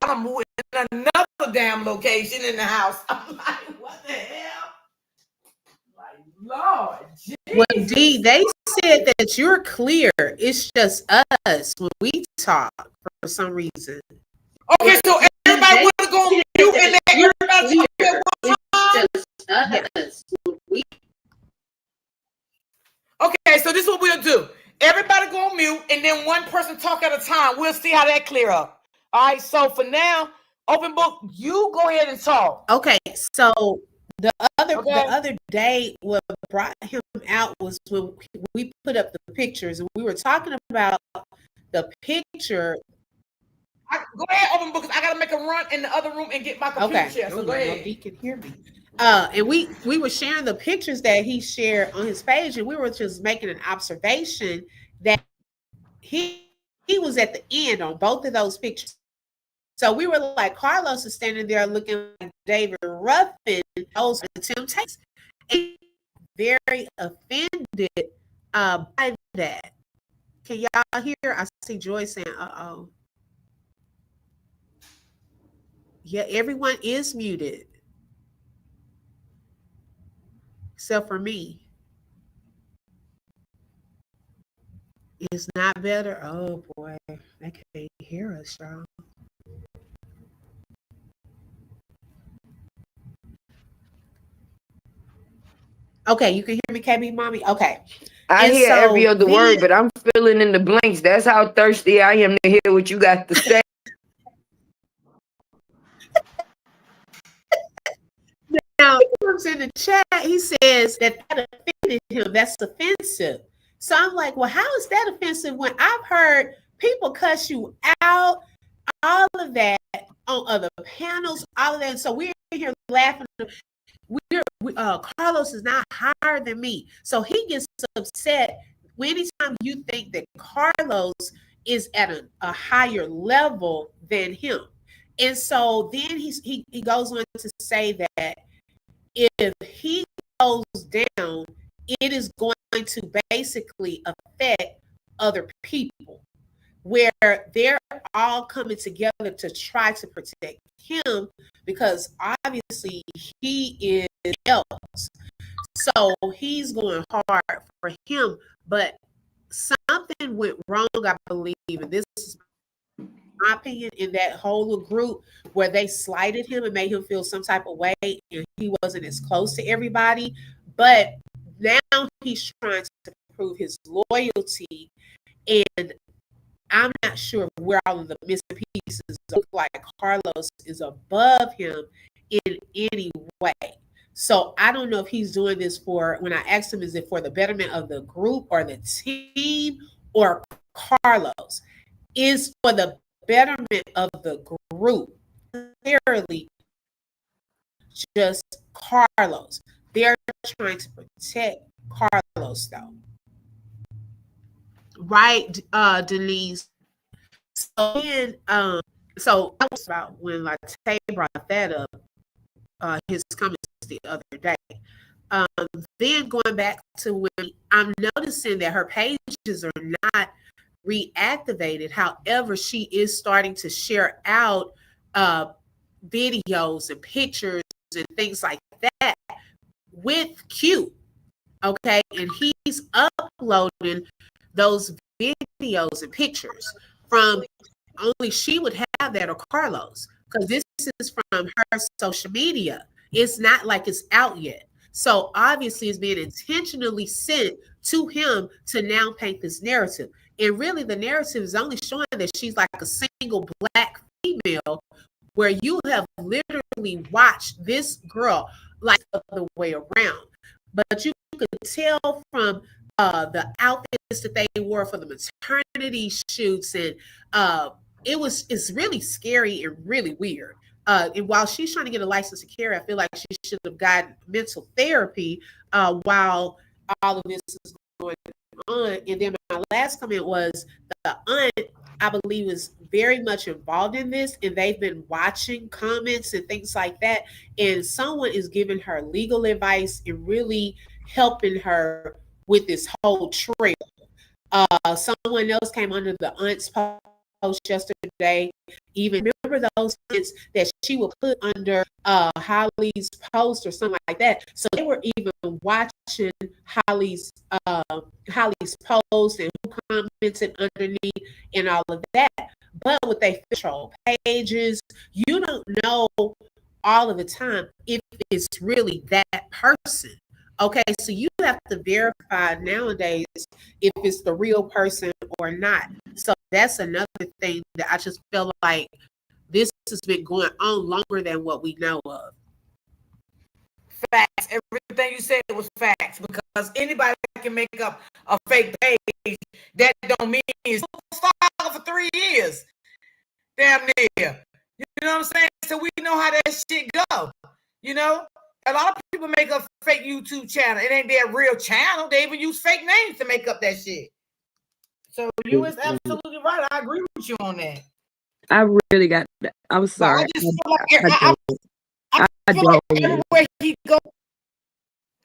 I done moved in another damn location in the house. I'm like, what the hell? Like, Lord, Jesus. Well, D, they said that you're clear. It's just us when we talk for some reason. Okay, so everybody want to go mute and let everybody talk at one time? Yes. Okay, so this is what we'll do. Everybody go on mute, and then one person talk at a time. We'll see how that clear up. All right, so for now, open book, you go ahead and talk. Okay, so the other day, what brought him out was when we put up the pictures, and we were talking about the picture. Go ahead, open because I gotta make a run in the other room and get my computer chair. So go ahead. He can hear me. And we were sharing the pictures that he shared on his page, and we were just making an observation that he was at the end on both of those pictures. So we were like, Carlos is standing there looking like David Ruffin, those are the Temptations. And very offended by that. Can y'all hear? I see Joy saying, uh-oh. Yeah, everyone is muted. Except for me. It's not better. Oh boy, they can't hear us, y'all. Okay, you can hear me, KB Mommy? Okay. I hear every other word, but I'm filling in the blanks. That's how thirsty I am to hear what you got to say. Now, he comes in the chat, he says that offended him. That's offensive. So I'm like, well, how is that offensive when I've heard people cuss you out, all of that on other panels, all of that. And so we're here laughing. Carlos is not higher than me. So he gets upset anytime you think that Carlos is at a higher level than him. And so then he goes on to say that if he goes down, it is going to basically affect other people, where they're all coming together to try to protect him because obviously he is else. So he's going hard for him, but something went wrong, I believe, and this is my opinion, in that whole group where they slighted him and made him feel some type of way, and he wasn't as close to everybody. But now he's trying to prove his loyalty, and I'm not sure where all of the missing pieces look like Carlos is above him in any way. So I don't know if he's doing this for, when I asked him, is it for the betterment of the group or the team or Carlos? Is for the betterment of the group. Clearly, just Carlos. They're trying to protect Carlos, though. Right, Denise? So then, so I was about when Latte brought that up, his comments the other day. Then going back to when I'm noticing that her pages are not reactivated. However, she is starting to share out videos and pictures and things like that with Q. Okay, and he's uploading those videos and pictures from, only she would have that, or Carlos, because this is from her social media. It's not like it's out yet. So obviously it's being intentionally sent to him to now paint this narrative. And really the narrative is only showing that she's like a single Black female, where you have literally watched this girl like the other way around. But you could tell from the outfits that they wore for the maternity shoots, and it's really scary and really weird. And while she's trying to get a license to carry, I feel like she should have gotten mental therapy while all of this is going on. And then my last comment was the aunt, I believe, is very much involved in this, and they've been watching comments and things like that. And someone is giving her legal advice and really helping her with this whole trail. Someone else came under the aunt's post yesterday. Even remember those things that she would put under Holly's post or something like that. So they were even watching Holly's post and who commented underneath and all of that. But with their control pages, you don't know all of the time if it's really that person. Okay, so you have to verify nowadays if it's the real person or not. So that's another thing that I just feel like this has been going on longer than what we know of. Facts. Everything you said was facts, because anybody can make up a fake page. That don't mean it's stalker for 3 years. damn near. You know what I'm saying? So we know how that shit go. You know, a lot of people make a fake YouTube channel. It ain't their real channel. They even use fake names to make up that shit. So you is absolutely right. I agree with you on that. I really got that. I'm sorry. I just feel like I feel like everywhere he goes.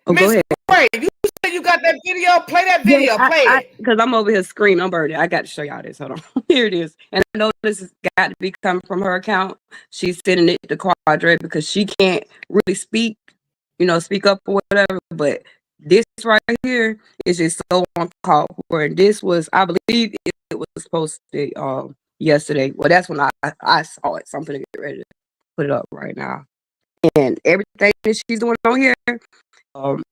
Oh, go ahead. Wait, you said you got that video. Play that video. Play it. Because I'm over here screaming. I'm burning. I got to show y'all this. Hold on. Here it is. And I know this has got to be coming from her account. She's sending it to Quadre because she can't really speak, speak up or whatever. But this right here is just so uncalled for. And this was, I believe it was posted yesterday. Well, that's when I saw it. So I'm going to get ready to put it up right now. And everything that she's doing on here, following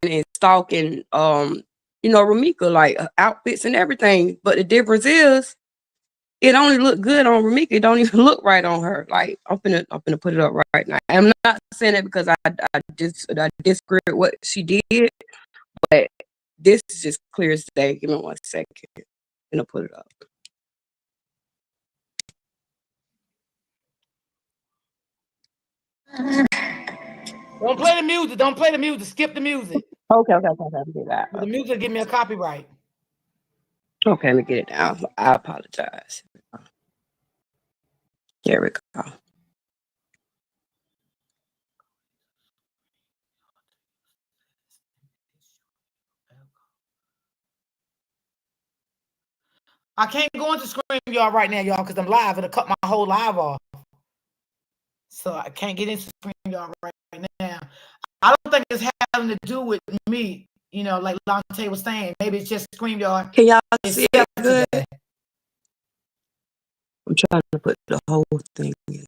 and stalking, Ramika, like outfits and everything. But the difference is, it only look good on Ramika. It don't even look right on her. Like I'm gonna put it up right now. I'm not saying it because I disagree with what she did, but this is just clear as day. Give me 1 second. I'm gonna put it up. Don't play the music. Don't play the music. Skip the music. Okay. Do that. The music give me a copyright. Okay, let me get it down. I apologize. Here we go. I can't go into StreamYard right now, y'all, because I'm live. It'll cut my whole live off. So I can't get into StreamYard right now. I don't think it's having to do with me, like Lante was saying. Maybe it's just StreamYard. Can y'all see it good? I'm trying to put the whole thing in.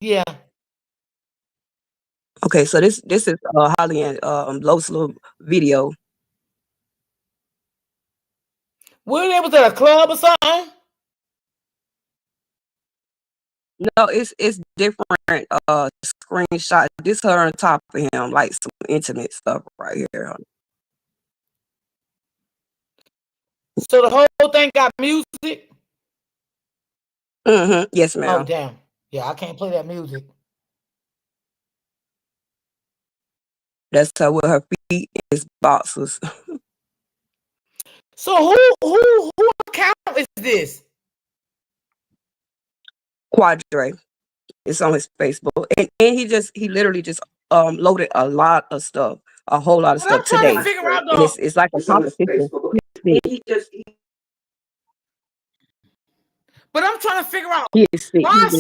Yeah. Okay, so this is Holly and Lowe's little video. Were they was at a club or something? No, it's different screenshot. This her on top of him, like some intimate stuff right here. So the whole thing got music? Mm-hmm. Yes, ma'am. Oh, damn. Yeah, I can't play that music. That's her with her feet and his boxers. So who account is this? Quadre. It's on his Facebook. And he literally just loaded a lot of stuff, a whole lot of stuff today. To figure out, and it's like a competition. But I'm trying to figure out why is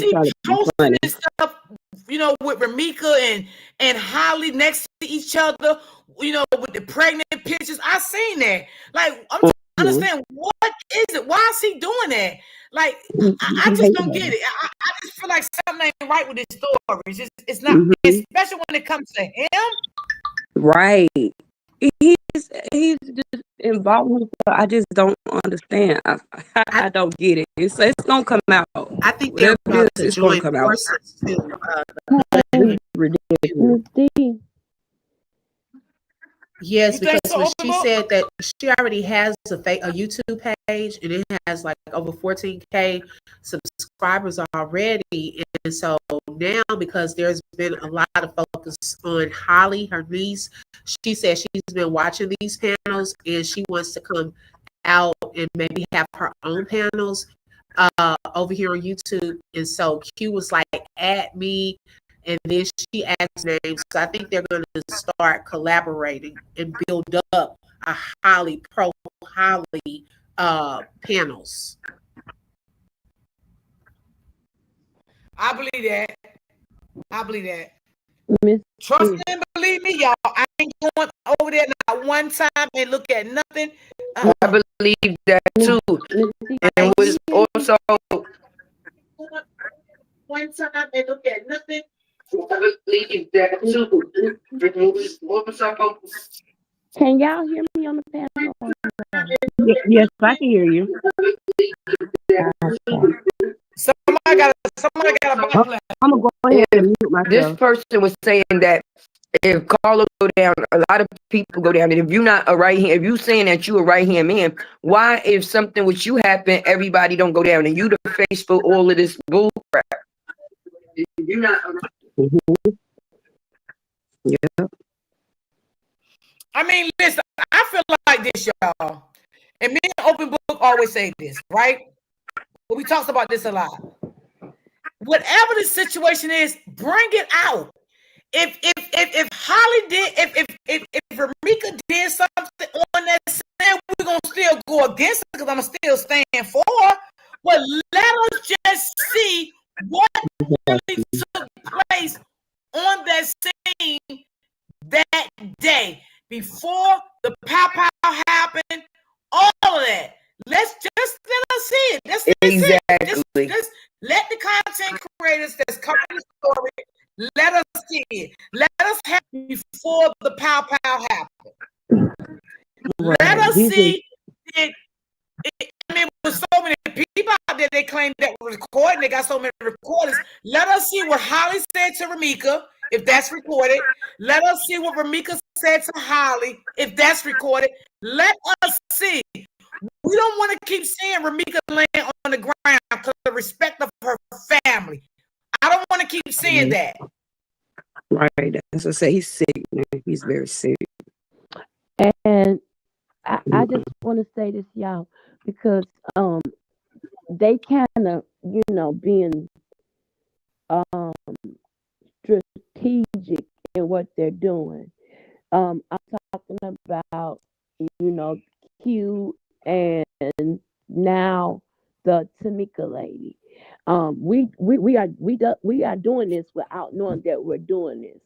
he posting this stuff, with Ramika and Holly next to each other, with the pregnant pictures. I seen that. Like, I'm trying to understand, what is it? Why is he doing that? Like, I just don't get it. I just feel like something ain't right with this story. It's not, especially when it comes to him. Right. He's just involved. I just don't understand. I don't get it. It's gonna come out. I think they're about to join forces too. Ridiculous. Yes, because when she said that she already has a YouTube page and it has like over 14K subscribers already, and so now because there's been a lot of focus on Holly, her niece, she said she's been watching these panels and she wants to come out and maybe have her own panels over here on YouTube. And so Q was like, add me. And then she asked names. So I think they're going to start collaborating and build up a Holly panels. I believe that. Trust me and believe me, y'all. I ain't going over there not one time and look at nothing. I believe that too. And was also one time and look at nothing. Can y'all hear me on the panel? Yes, I can hear you. Somebody got a button. I'm gonna go ahead and mute myself. This person was saying that if Carla go down, a lot of people go down. And if you're not a right hand, if you saying that you a right hand man, why if something with you happen, everybody don't go down and you the face for all of this bull crap? You're not. Yeah. I mean, listen, I feel like this, y'all. And me and Open Book always say this, right? But we talk about this a lot. Whatever the situation is, bring it out. If Holly did, if Ramika did something on that stand, we're gonna still go against it because I'm still stand for her. But let us just see what really took place on that scene that day before the pow pow happened. All of that. Let's just let us see it. Let's Exactly. just let the content creators that's covering the story. Let us see it. Let us have it before the pow pow happened. Right. Let us These see it. I mean, with so many people out there, they claim that we're recording. They got so many recordings. Let us see what Holly said to Ramika, if that's recorded. Let us see what Ramika said to Holly, if that's recorded. Let us see. We don't want to keep seeing Ramika laying on the ground because of the respect of her family. I don't want to keep seeing that. right. As I say, he's sick, man. He's very sick. And I just want to say this, y'all, because they kind of, being um strategic in what they're doing. I'm talking about, you know, Q and now the Tamika lady. We are doing this without knowing that we're doing this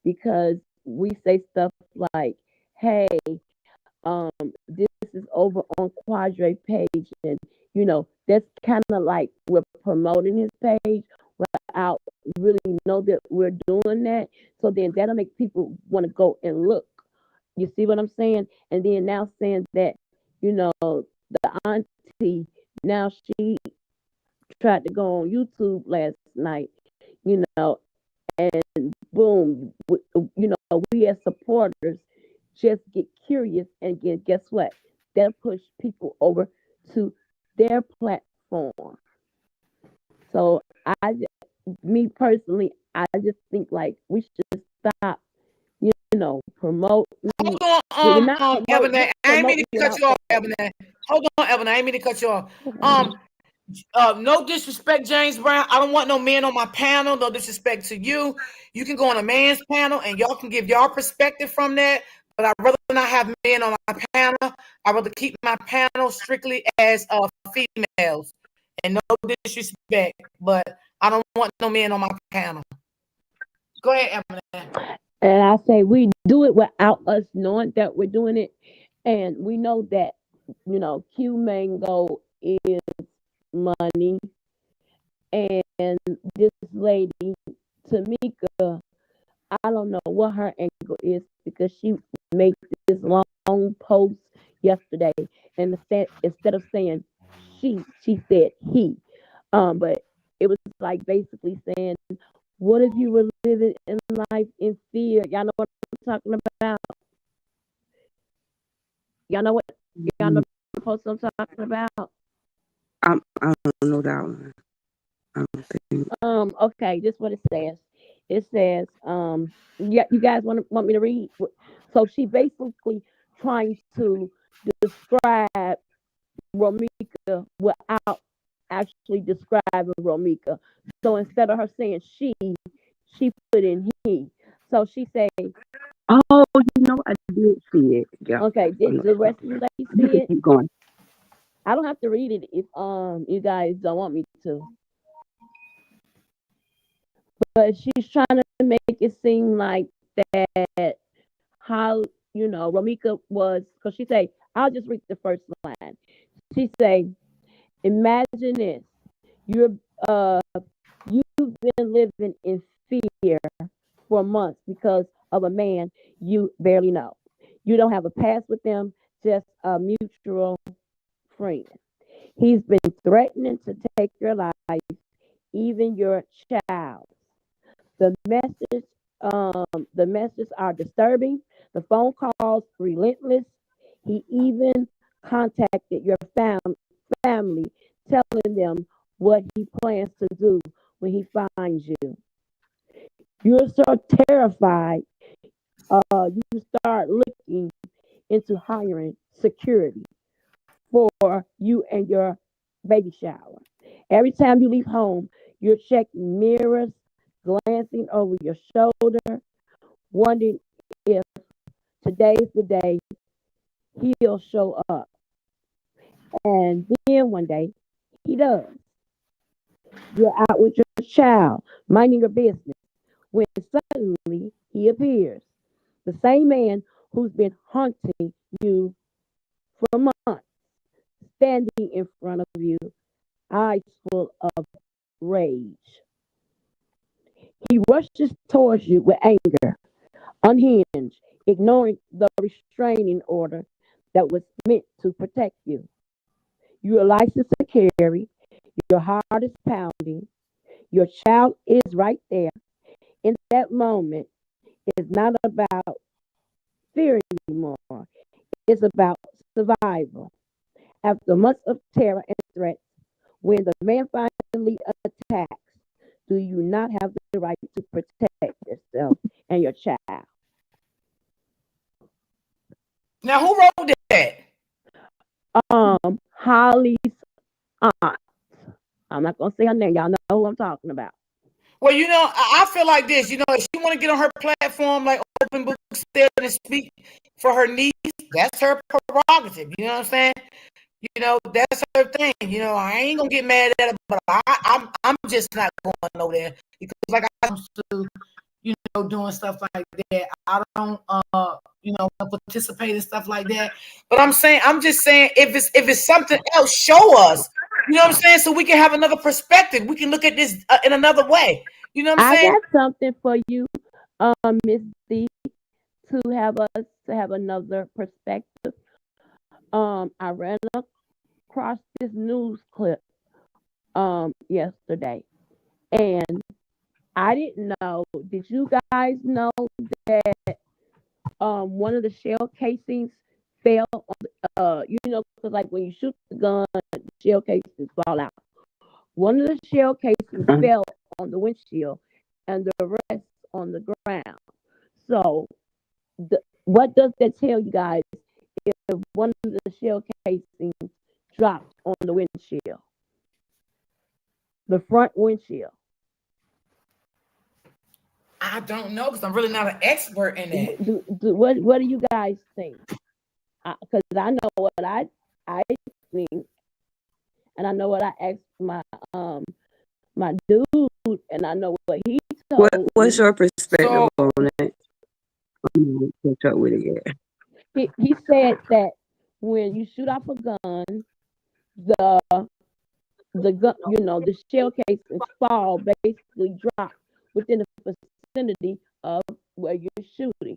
because we say stuff like, "Hey, this is over on Quadre page," and that's kind of like we're promoting his page without really know that we're doing that. So then that'll make people want to go and look. You see what I'm saying? And then now saying that, the auntie, now she tried to go on YouTube last night, you know, and boom, we as supporters just get curious and again, guess what? They'll push people over to their platform. So me personally, I just think like we should stop, promoting. Hold We're on, not promoting. Ebony. We're I ain't mean to promoting cut without you off, promoting. Ebony. Hold on, Ebony. I ain't mean to cut you off. No disrespect, James Brown. I don't want no men on my panel. No disrespect to you. You can go on a man's panel and y'all can give y'all perspective from that. But I'd rather not have men on my panel. I'd rather keep my panel strictly as females. And no disrespect, but I don't want no men on my panel. Go ahead, Emily. And I say we do it without us knowing that we're doing it. And we know that, Q Mango is money. And this lady, Tamika, I don't know what her angle is because she made this long post yesterday. And instead of saying she said he. But it was like basically saying, what if you were living in life in fear? Y'all know what I'm talking about? Y'all know what? Y'all know the post I'm talking about? I don't know that one. I don't think. Okay, this is what it says. It says, yeah, you guys want me to read? So she basically trying to describe Romika without actually describing Romika. So instead of her saying she put in he. So she say, Oh, I did see it. Yeah. okay, did the rest of you ladies You see can it? keep going. I don't have to read it if you guys don't want me to. But she's trying to make it seem like that how Romika was because she say, I'll just read the first line. She say, imagine this. You're uh you've been living in fear for months because of a man you barely know. You don't have a past with them, just a mutual friend. He's been threatening to take your life, even your child. The message The messages are disturbing. The phone calls relentless. He even contacted your family, telling them what he plans to do when he finds you. You're so terrified. You start looking into hiring security for you and your baby shower. Every time you leave home, you're checking mirrors, glancing over your shoulder, wondering if today's the day he'll show up. And then one day, he does. You're out with your child, minding your business, when suddenly he appears. The same man who's been haunting you for months, standing in front of you, eyes full of rage. He rushes towards you with anger, unhinged, ignoring the restraining order that was meant to protect you. You are licensed to carry, your heart is pounding, your child is right there. In that moment, it's not about fear anymore, it's about survival. After months of terror and threats, when the man finally attacks, do you not have the right to protect yourself and your child? Now, who wrote that? Holly's aunt. I'm not gonna say her name. Y'all know who I'm talking about. Well, I feel like this. If she want to get on her platform, like open book there and speak for her niece, that's her prerogative. You know what I'm saying? That's her thing. I ain't gonna get mad at her, but I'm just not going over there because, like I used to, doing stuff like that. I don't, participate in stuff like that. But I'm just saying, if it's something else, show us. You know what I'm saying? So we can have another perspective. We can look at this in another way. You know what I'm I saying? got something for you, Miss D, to have another perspective. I ran across this news clip yesterday, and I didn't know. Did you guys know that one of the shell casings fell on because like when you shoot the gun, the shell casings fall out. One of the shell casings fell on the windshield, and the rest on the ground. So, what does that tell you guys? If one of the shell casings dropped on the windshield, the front windshield. I don't know because I'm really not an expert in that. What do you guys think? Because I know what I think, and I know what I asked my dude, and I know what he told What's me. your perspective on it? Catch up with it yet. He said that when you shoot off a gun, the gun, the shell casings fall, basically drop within the vicinity of where you're shooting.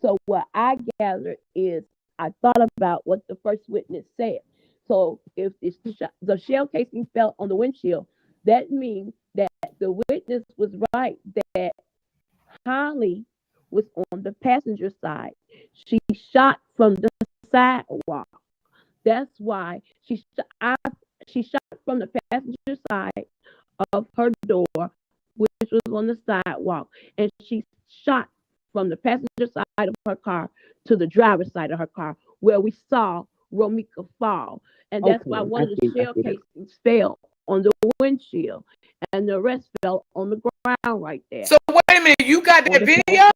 So what I gathered is I thought about what the first witness said. So if the shell casing fell on the windshield, that means that the witness was right that Holly was on the passenger side. She shot from the sidewalk. That's why she shot from the passenger side of her door, which was on the sidewalk, and she shot from the passenger side of her car to the driver's side of her car, where we saw Romika fall, and that's why one of the shell casings fell on the windshield, and the rest fell on the ground right there. So wait a minute, you got that video?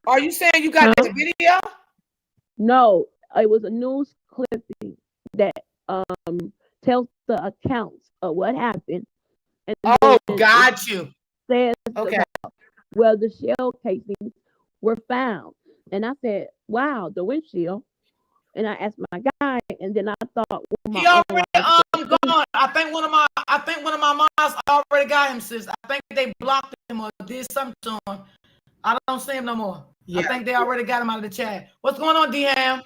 Are you saying you got that video? No, it was a news clipping that tells the accounts of what happened. And got you. Says about where the shell casings were found. And I said, wow, the windshield. And I asked my guy, and then I thought, well, he already gone. I think one of my moms already got him, sis. I think they blocked him or did something to him. I don't see him no more. Yeah. I think they already got him out of the chat. What's going on, D-Ham?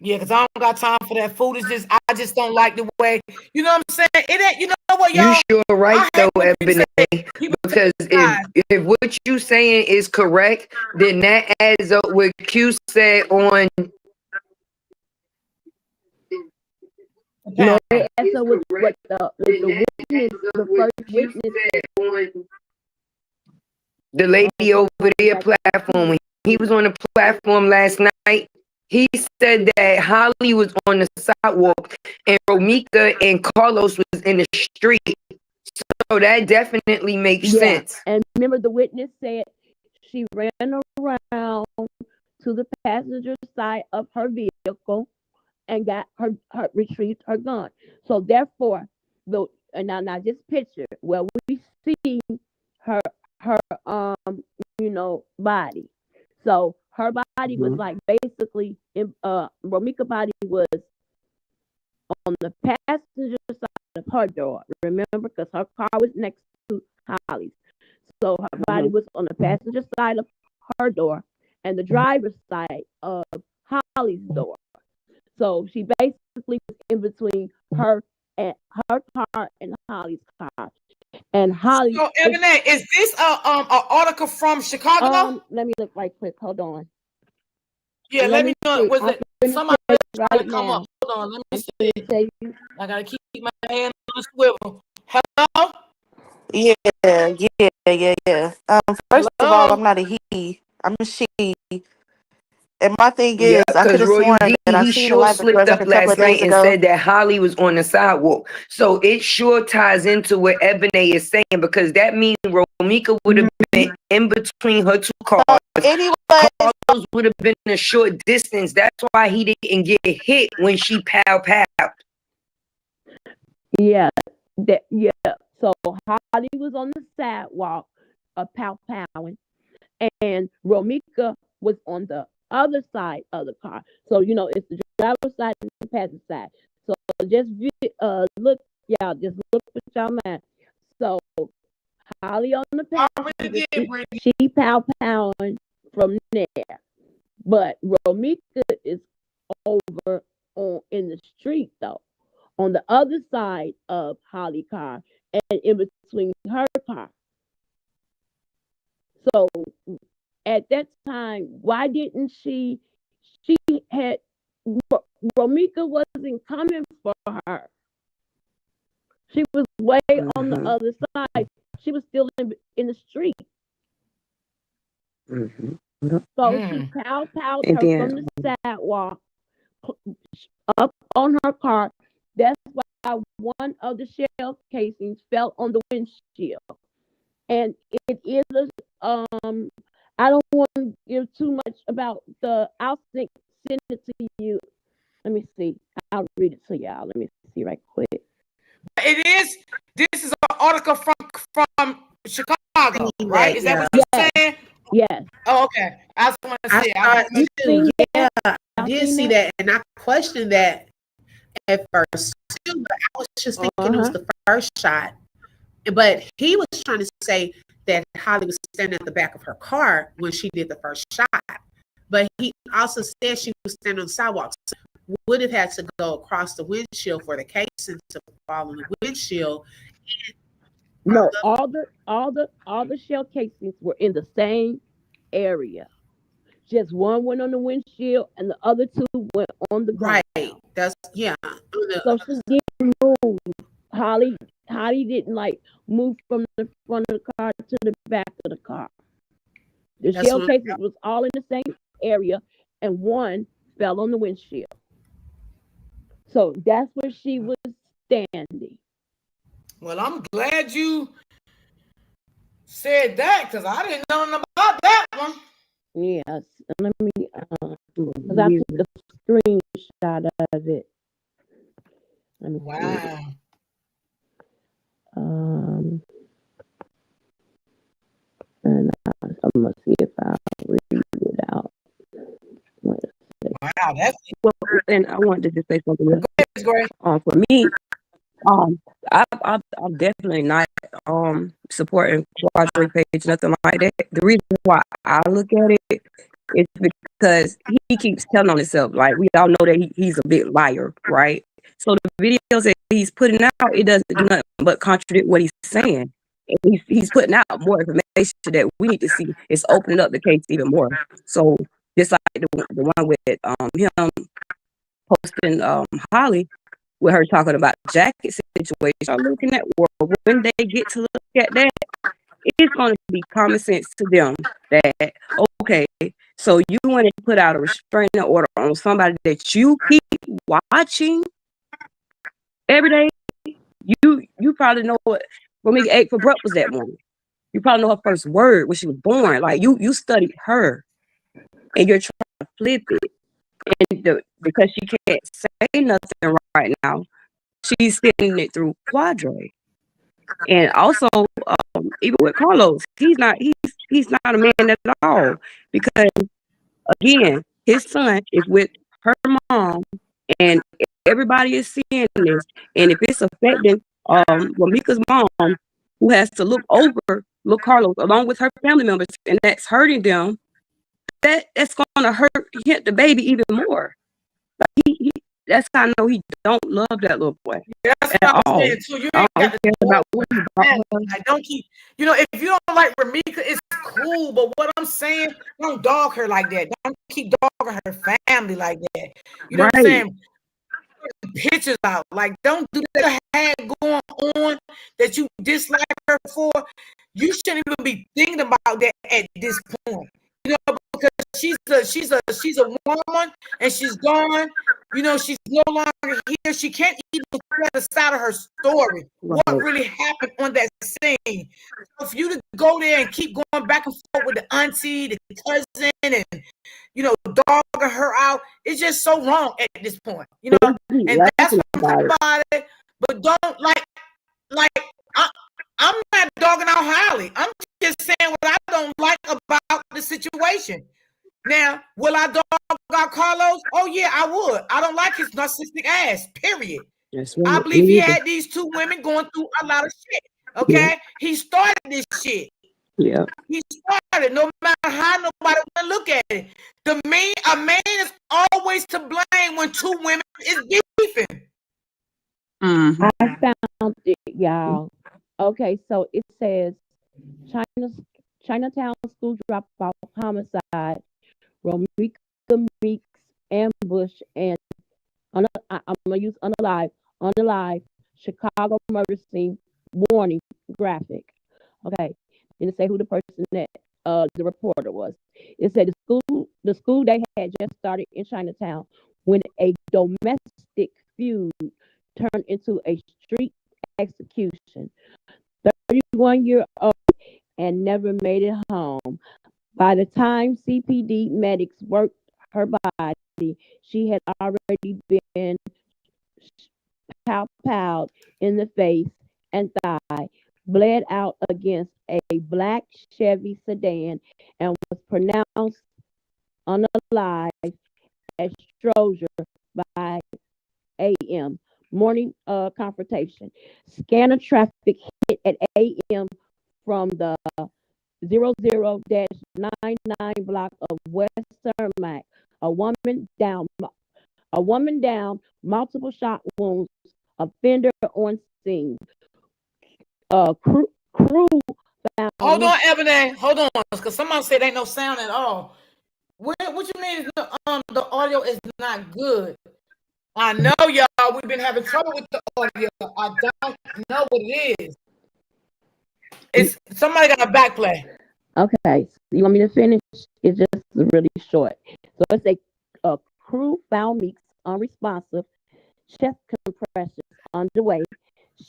Yeah, because I don't got time for that foolishness. I just don't like the way, you know what I'm saying? It ain't, you know what, You y'all? sure right I though, hate when people say Ebony, people take because sides. if what you saying is correct, then that adds up with Q said on The No, pound. it adds up with what the witness, the first witness said. the lady Hold over on, their like, platform. When he was on the platform last night, he said that Holly was on the sidewalk and Romika and Carlos was in the street. So that definitely makes yeah. sense. And remember, the witness said she ran around to the passenger side of her vehicle and got retrieved her gun. So therefore, the and now just picture where we see her her body. So her body was like basically Romika body was on the passenger side of her door. Remember, because her car was next to Holly's. So her body was on the passenger side of her door and the driver's side of Holly's door. So she basically was in between her and her car and Holly's car. And Holly, So, Ebony, is this a article from Chicago? let me look right quick. Hold on. Yeah, Let let me me know. see. Was I'm it gonna somebody tell else you trying right to come up? now. Hold on, let me I'm see. gonna tell you. I gotta keep my hand on the swivel. Hello? Yeah, yeah. First of all, I'm Hello? not a he. I'm a she. And my thing Yeah, is, I could because have Royal sworn D, that I he seen a sure live of yours slipped like up a couple last of days night and ago. said that Holly was on the sidewalk. So it sure ties into what Ebony is saying, because that means Romika would have been in between her two cars. Anyway, Carlos would have been a short distance. That's why he didn't get hit when she pow. Yeah, yeah. So Holly was on the sidewalk, pow powing, and Romika was on the other side of the car. So it's the driver's side and the passenger side. So just look, y'all. Just look with y'all mind. So Holly on the I really passenger did, seat, Brittany. she pow powing from there, but Romika is over in the street though, on the other side of Holly car and in between her car. So at that time, why didn't she had Romika wasn't coming for her. She was way on the other side. She was still in the street. So she Mm. powed And her then from the sidewalk up on her car. That's why one of the shell casings fell on the windshield. And it is I don't want to give too much about I'll send it to you. Let me see. I'll read it to y'all. Let me see right quick. It is. This is an article from Chicago, Seen right? that, Is that yeah. what you're Yes, saying? yes. Oh, okay. I just want to I say. I saw want it to make You sure. too. seen Yeah, that? I Y'all did seen see that? that, and I questioned that at first too. But I was just thinking it was Uh-huh. the first shot. But he was trying to say that Holly was standing at the back of her car when she did the first shot. But he also said she was standing on the sidewalk. So would have had to go across the windshield for the casing to fall on the windshield. No, all the shell casings were in the same area. Just one went on the windshield and the other two went on the ground. Right. That's yeah. So she didn't move. Holly Holly didn't like move from the front of the car to the back of the car. The That's shell what cases was all in the same area and one fell on the windshield. So that's where she was standing. Well, I'm glad you said that because I didn't know nothing about that one. Yes. Let me because I took the screenshot of it. Let me see. Wow. Um and I'm gonna see if I read it out. Wait a second. Wow. That's well, and I wanted to just say something real quick. great. For me, um, I'm definitely not supporting Quadre page, nothing like that. The reason why I look at it It's because he keeps telling on himself. Like, we all know that he's a big liar, right? So the videos that he's putting out, it doesn't do nothing but contradict what he's saying. And he's putting out more information that we need to see. It's opening up the case even more. So just like the one with him posting Holly, with her talking about jacket situation, I'm looking at world when they get to look at that, it's going to be common sense to them that, okay, so you want to put out a restraining order on somebody that you keep watching every day. You probably know what Meek ate for breakfast that morning. You probably know her first word when she was born. Like, you studied her, and you're trying to flip it, and because she can't say nothing right now, she's sitting it through Quadre. And also, even with Carlos, he's not a man at all, because again, his son is with her mom, and everybody is seeing this. And if it's affecting Mika's mom, who has to look Carlos along with her family members, and that's hurting them, that's going to hit the baby even more. Like that's how I know he don't love that little boy. That's what I'm saying too. You ain't got to care about what you like. Don't keep, if you don't like Ramika, it's cool. But what I'm saying, don't dog her like that. Don't keep dogging her family like that. You know what I'm saying? Pictures out. Like, don't do that had going on that you dislike her for. You shouldn't even be thinking about that at this point. Because she's a woman and she's gone. She's no longer here. She can't even tell the side of her story. What really happened on that scene? So for you to go there and keep going back and forth with the auntie, the cousin, and dogging her out, it's just so wrong at this point. And that's what I'm talking about it. But don't like I'm not dogging out Holly. I'm just saying what I don't like about the situation. Now, will I dog out Carlos? Oh yeah, I would. I don't like his narcissistic ass. Period. I believe he had these two women going through a lot of shit. Okay, yeah. He started this shit. Yeah, he started. No matter how nobody want to look at it, a man is always to blame when two women is beefing. Mm-hmm. I found it, y'all. Okay, so it says Chinatown school dropout homicide, Romika Meeks ambush, and I'm gonna use unalive Chicago murder scene warning graphic. Okay, didn't say who the person that the reporter was. It said the school day had just started in Chinatown when a domestic feud turned into a street execution. 31-year-old and never made it home. By the time CPD medics worked her body, she had already been powed in the face and thigh, bled out against a black Chevy sedan, and was pronounced unalive at Stroger by a.m. Morning confrontation. Scanner traffic hit at a.m. from the 00-99 block of West Cermak. A woman down, multiple shot wounds, offender on scene. Crew found. Hold on, Ebony. Hold on, because somebody said ain't no sound at all. What you mean the audio is not good? I know, y'all. We've been having trouble with the audio. I don't know what it is. It's somebody got a backplay. Okay, so you want me to finish? It's just really short. So it's a crew found Meeks unresponsive, chest compressions underway,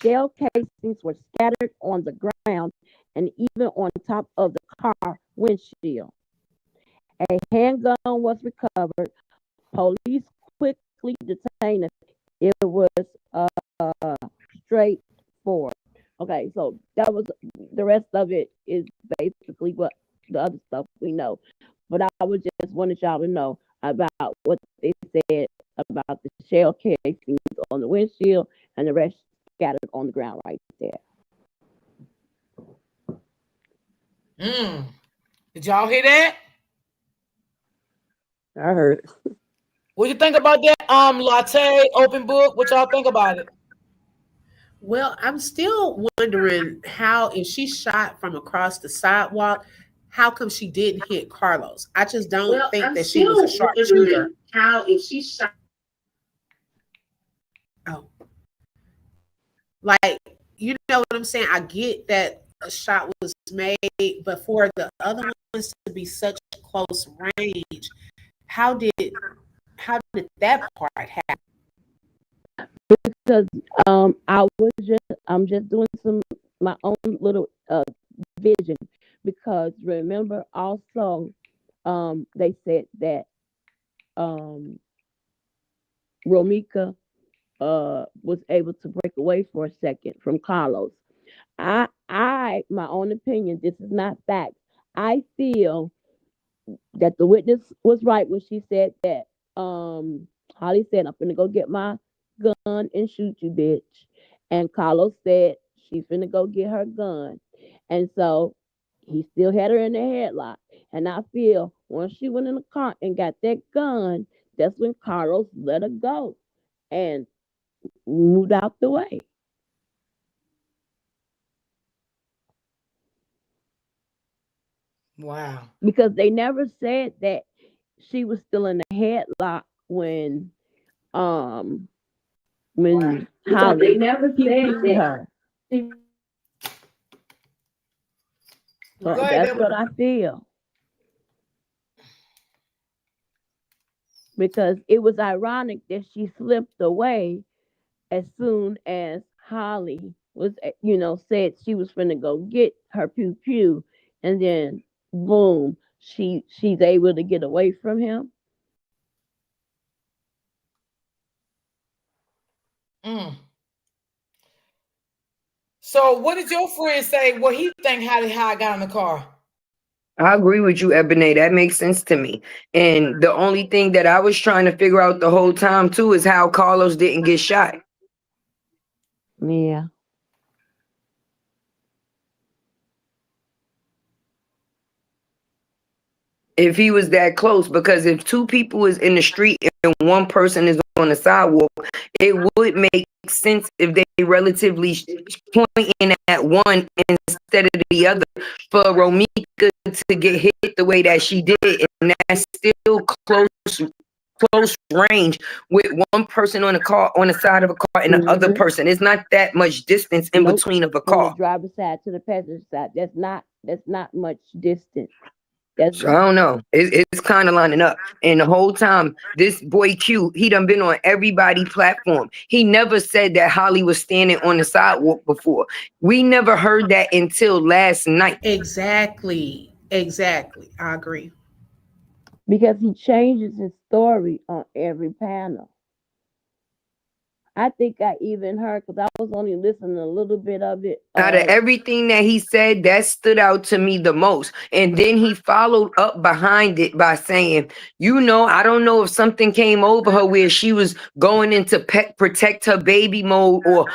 shell casings were scattered on the ground and even on top of the car windshield. A handgun was recovered. Police quickly detained it. It was straightforward. Okay, so that was the rest of it is basically what the other stuff we know. But I would just wanted y'all to know about what they said about the shell casings on the windshield and the rest scattered on the ground right there. Did y'all hear that? I heard. What you think about that? Latte, open book. What y'all think about it? Well, I'm still wondering how, if she shot from across the sidewalk, how come she didn't hit Carlos? I just don't Well, think I'm that she was a still sharpshooter. wondering how if she shot. Oh, like, you know what I'm saying? I get that a shot was made, but for the other ones to be such close range, how did how did that part happen? Because I'm just doing some my own little vision, because remember also they said that um Romika was able to break away for a second from Carlos. My own opinion, this is not fact. I feel that the witness was right when she said that Holly said, I'm finna go get my gun and shoot you, bitch. And Carlos said she's finna go get her gun. And so he still had her in the headlock. And I feel once she went in the car and got that gun, that's when Carlos let her go and moved out the way. Wow. Because they never said that she was still in the headlock um when Because they Holly never said hit that. her. So Go ahead, that's Deborah. what I feel. Because it was ironic that she slipped away as soon as Holly was, said she was finna go get her pew pew, and then boom, she's able to get away from him. Mm. So, what did your friend say? What he think? How I got in the car? I agree with you, Ebony. That makes sense to me. And the only thing that I was trying to figure out the whole time too is how Carlos didn't get shot. Yeah. If he was that close, because if two people is in the street and one person is on the sidewalk, it would make sense if they relatively pointing at one instead of the other for Romika to get hit the way that she did, and that's still close range with one person on the car on the side of a car and the other Hmm. person. It's not that much distance in Nope. between of a From the car. driver's side to the passenger side, that's not much distance. That's So I don't know. It's kind of lining up. And the whole time, this boy Q, he done been on everybody platform. He never said that Holly was standing on the sidewalk before. We never heard that until last night. Exactly. Exactly. I agree. because he changes his story on every panel. I think I even heard, because I was only listening a little bit of it. Out of everything that he said, that stood out to me the most. And then he followed up behind it by saying, I don't know if something came over her where she was going into protect her baby mode, or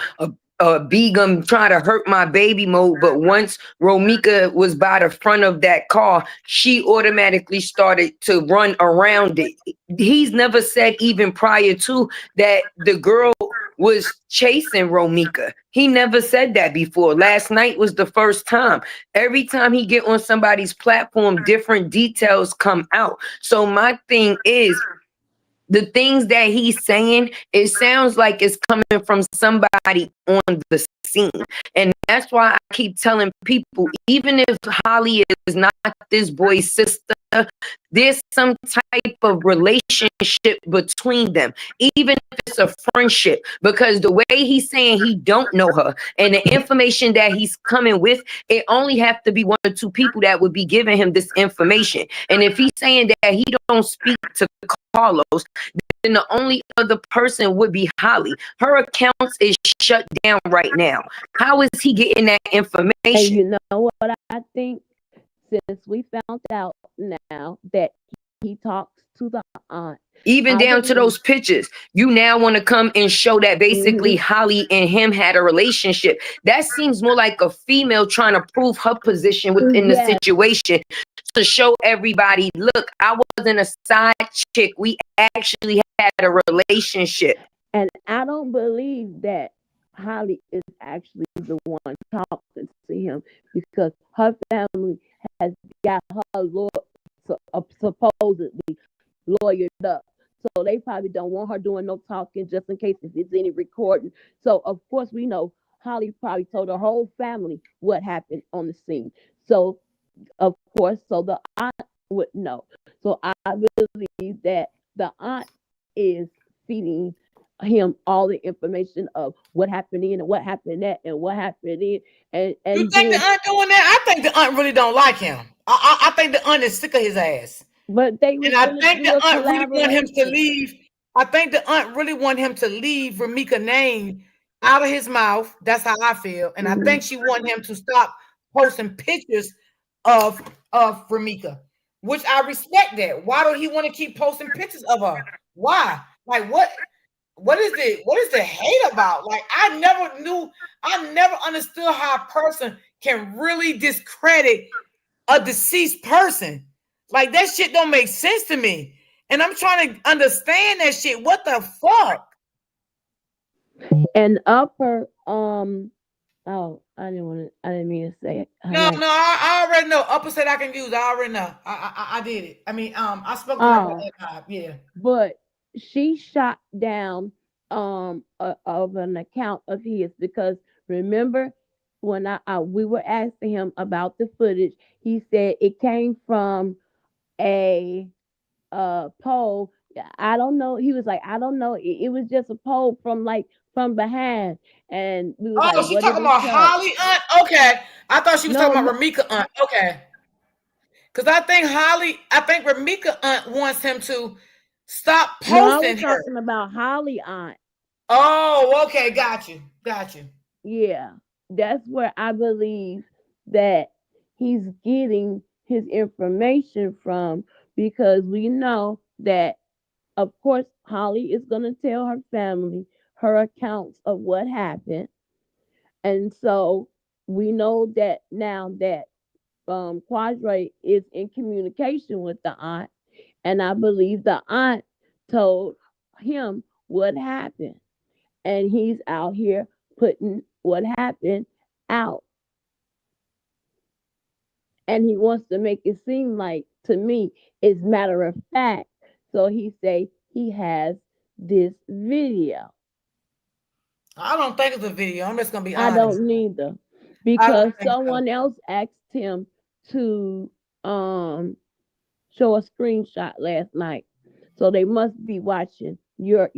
a Begum trying to hurt my baby mode. But once Romika was by the front of that car, she automatically started to run around it. He's never said, even prior to that, the girl was chasing Romika. He never said that before. Last night was the first time. Every time he get on somebody's platform, different details come out. So my thing is, the things that he's saying, it sounds like it's coming from somebody on the scene. And that's why I keep telling people, even if Holly is not this boy's sister, there's some type of relationship between them, even if it's a friendship, because the way he's saying he don't know her and the information that he's coming with, it only have to be one or two people that would be giving him this information. And if he's saying that he don't speak to Carlos, then the only other person would be Holly. Her accounts is shut down right now. How is he getting that And information? you know what I think? Since we found out now that he talks to the aunt, Even I down to believe. those pictures. You now want to come and show that basically Mhm. Holly and him had a relationship. That seems more like a female trying to prove her position within the Yes, situation to show everybody, look, I wasn't a side chick. We actually had a relationship. and I don't believe that Holly is actually the one talking to him because her family has got her supposedly lawyered up. So they probably don't want her doing no talking just in case if there's any recording. So of course we know Holly probably told her whole family what happened on the scene. So of course, so the aunt would know. So I believe that the aunt is feeding him all the information of what happened in and what happened at and what happened in You and think the then aunt doing that? I think the aunt really don't like him. I think the aunt is sick of his ass. but they And was I in a think the good aunt really want him to collaboration. leave. I think the aunt really want him to leave Ramika name out of his mouth. That's how I feel. And I Mhm. think she want him to stop posting pictures of Ramika, which I respect that. Why do he want to keep posting pictures of her? Why? Like what is the hate about? Like I never understood how a person can really discredit a deceased person. Like that shit don't make sense to me. And I'm trying to understand that shit. What the fuck? And upper oh I didn't mean to say it her No, name. no, I already know. Upper said I can use. I already know. I did it. I mean, I spoke to her about Oh, that. Yeah. but she shot down of an account of his because remember when we were asking him about the footage, he said it came from a poll. I don't know. He was like, I don't know. It was just a poll from like from behind, and we was like, Oh, she what did talking it about show? Holly aunt? Okay. I thought she was No, talking no, about Ramika aunt. Okay. Because I think Ramika aunt wants him to stop no. I was posting her. talking about Holly aunt. Oh, okay. Got you. Got you. Yeah, that's where I believe that he's getting his information from because we know that, of course, Holly is going to tell her family her accounts of what happened. And so we know that now that Quadre is in communication with the aunt, and I believe the aunt told him what happened, and he's out here putting what happened out, and he wants to make it seem like to me it's matter of fact. So he say he has this video. I don't think it's a video. I'm just gonna be I honest. don't neither I don't because think so. someone else asked him to show a screenshot last night. So they must be watching your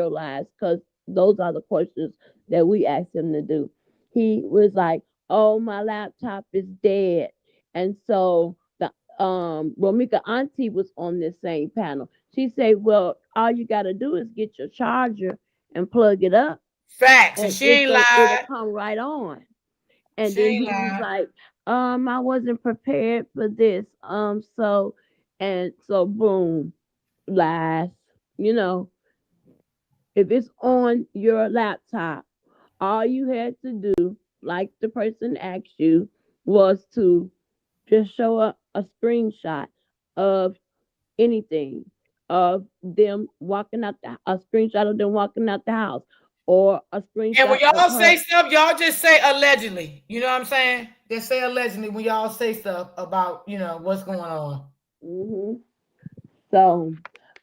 lives because those are the questions that we asked him to do. He was like, "Oh, my laptop is dead," and so the Romika Auntie was on this same panel. She said, "Well, all you got to do is get your charger and plug it up, Facts, and and she ain't it'll lied. come right on." And She then ain't he was lied. like, I wasn't prepared for this. So boom, lies. You know, if it's on your laptop, all you had to do, like the person asked you, was to just show a screenshot of anything, of them walking out a screenshot of them walking out the house, or a And when screenshot of y'all say her. stuff, y'all just say allegedly. You know what I'm saying? Just say allegedly when y'all say stuff about what's going on. Mhm. So,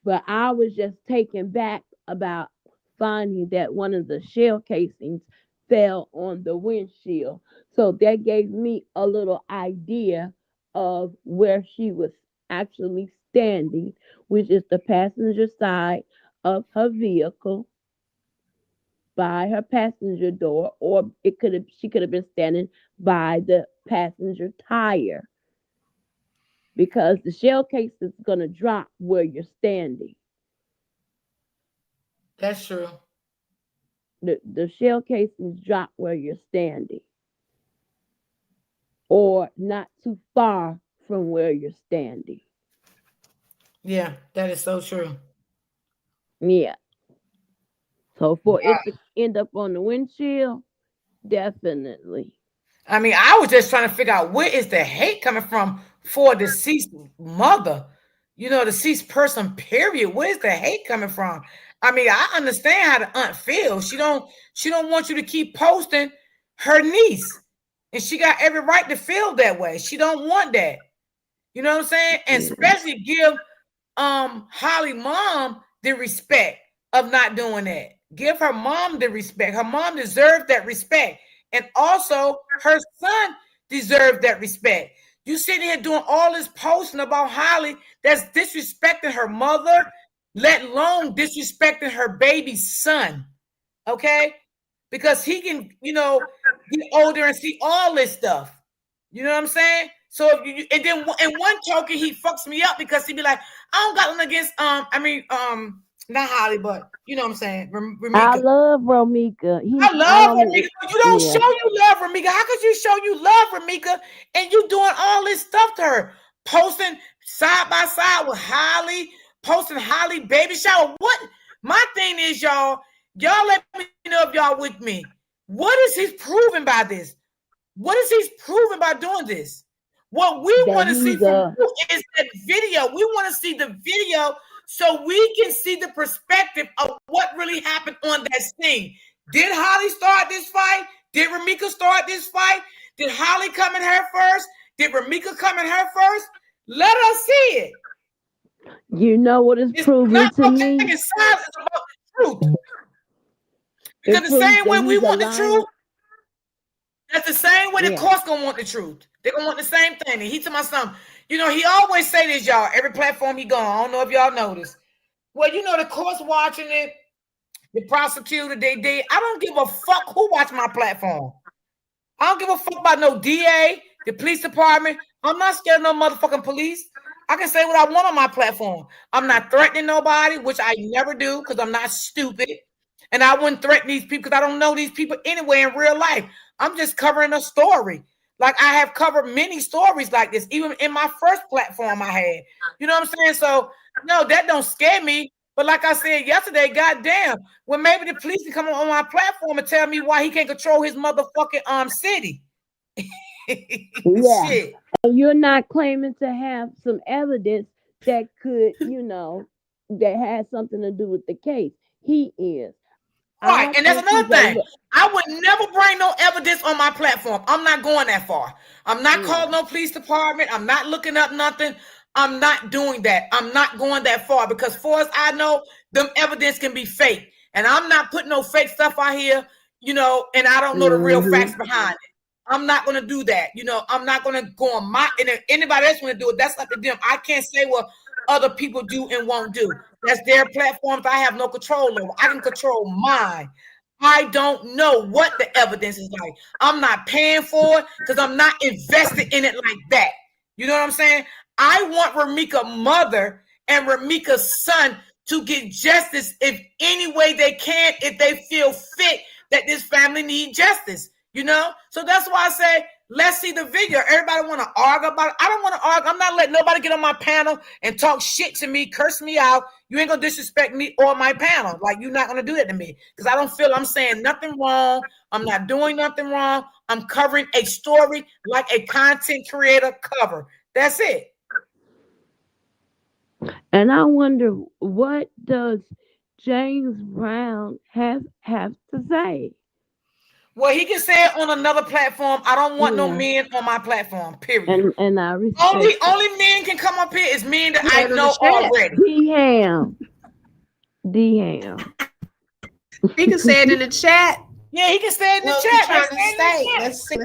but I was just taken back about finding that one of the shell casings fell on the windshield. So that gave me a little idea of where she was actually standing, which is the passenger side of her vehicle by her passenger door, or she could have been standing by the passenger tire because the shell case is going to drop where you're standing. That's true. The shell casings drop where you're standing or not too far from where you're standing. Yeah, that is so true. Yeah. So for it to end up on the windshield, definitely. I mean, I was just trying to figure out where is the hate coming from for a deceased mother, deceased person, period. Where is the hate coming from? I mean, I understand how the aunt feels. She don't want you to keep posting her niece. And she got every right to feel that way. She don't want that. You know what I'm saying? And especially give Holly mom the respect of not doing that. Give her mom the respect. Her mom deserves that respect. And also her son deserves that respect. You sitting here doing all this posting about Holly that's disrespecting her mother, let alone disrespecting her baby son. Okay? Because he can, get older and see all this stuff. You know what I'm saying? So and then in one token, he fucks me up because he be like, I don't got nothing against not Holly, but you know what I'm saying, I Ramika. love Romika. I I love don't. Ramika, but you don't Yeah. show you love Ramika. How could you show you love Ramika and you doing all this stuff to her, posting side by side with Holly, posting Holly baby shower? What? My thing is, y'all let me know if y'all with me. What is he proving by this? What is he proving by doing this? What we That want to see he's from you is that video. We want to see the video so we can see the perspective of what really happened on that scene. Did Holly start this fight? Did Ramika start this fight? Did Holly come in her first? Did Ramika come in her first? Let us see it. You know what it's It's proving not to about me? taking sides, it's about the truth. Because It the proves same that way we he's a want the liar. truth, that's the same way the Yeah. court's gonna want the truth. They're gonna want the same thing. And he told my son, he always say this, y'all. Every platform he go on. I don't know if y'all notice. Well, the court's watching it, the prosecutor, they did. I don't give a fuck who watch my platform. I don't give a fuck about no DA, the police department. I'm not scared of no motherfucking police. I can say what I want on my platform. I'm not threatening nobody, which I never do because I'm not stupid. And I wouldn't threaten these people because I don't know these people anyway in real life. I'm just covering a story. Like I have covered many stories like this, even in my first platform I had. You know what I'm saying? So no, that don't scare me. But like I said yesterday, goddamn, when maybe the police can come on my platform and tell me why he can't control his motherfucking city. Yeah. Shit. And you're not claiming to have some evidence that could, that has something to do with the case. He is. Right. I And that's think he's another a thing. I would never bring no evidence on my platform. I'm not going that far. I'm not yeah. calling no police department. I'm not looking up nothing. I'm not doing that. I'm not going that far because far as I know, them evidence can be fake. And I'm not putting no fake stuff out here, and I don't know the real Mm-hmm. facts behind it. I'm not going to do that. I'm not going to go on and if anybody else want to do it, that's up to them. I can't say what other people do and won't do. That's their platforms. I have no control over. I can control mine. I don't know what the evidence is like. I'm not paying for it because I'm not invested in it like that. You know what I'm saying? I want Ramika's mother and Ramika's son to get justice if any way they can, if they feel fit that this family needs justice. So that's why I say let's see the video. Everybody want to argue about it. I don't want to argue. I'm not letting nobody get on my panel and talk shit to me, curse me out. You ain't gonna disrespect me or my panel. Like you're not gonna do that to me because I don't feel I'm saying nothing wrong. I'm not doing nothing wrong. I'm covering a story like a content creator cover. That's it. And I wonder what does James Brown have to say? Well, he can say it on another platform. I don't want no Yeah. men on my platform. Period. And I Only respect it. only men can come up here is men that I Said in the know chat. already. D Ham. D Ham. He can say it in the chat. Yeah, he can say it in the What we chat. trying Let's to say it say? in the chat. Let's see.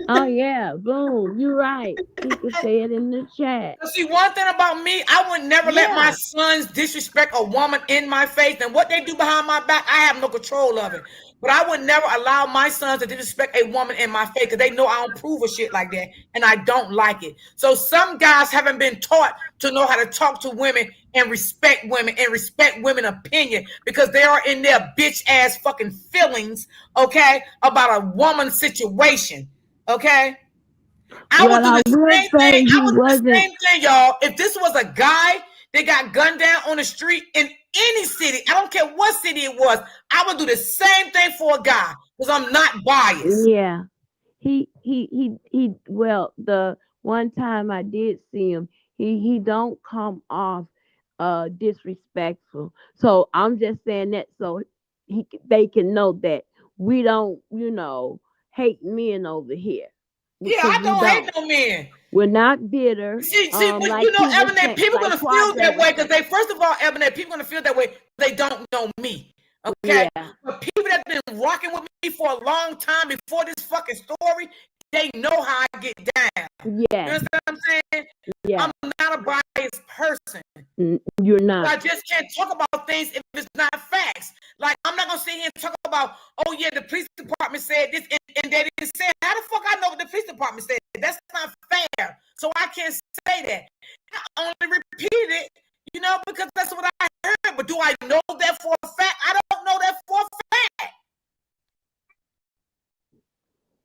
Oh yeah, boom. You're right. He could say it in the chat. But see, one thing about me, I would never let my Yeah. sons disrespect a woman in my face. And what they do behind my back, I have no control of it. But I would never allow my sons to disrespect a woman in my face because they know I don't approve of shit like that. And I don't like it. So some guys haven't been taught to know how to talk to women and respect women's opinion because they are in their bitch ass fucking feelings, okay, about a woman's situation, okay? I would do I the will same say thing. he I would do the wasn't. same thing, y'all. If this was a guy that got gunned down on the street in any city, I don't care what city it was, I would do the same thing for a guy because I'm not biased. Yeah, he. Well, the one time I did see him, he don't come off disrespectful. So I'm just saying that so they can know that we don't, hate men over here Yeah, because I we don't hate don't. no men. We're not bitter. See, but Like you know, he was Ebony, saying, people like gonna feel Quadre that was way because saying. they, first of all, Ebony, people gonna feel that way. They don't know me. Okay, Yeah, but people that been rocking with me for a long time before this fucking story, they know how I get down. You yes, understand what I'm saying? yeah. I'm not a biased person. You're I not. just can't talk about things if it's not facts. Like, I'm not gonna sit here and talk about, oh yeah, the police department said this and they didn't say it. How the fuck I know what the police department said? That's not fair. So I can't say that. I only repeated it, because that's what I heard. But do I know that for a fact? I don't know that for a fact.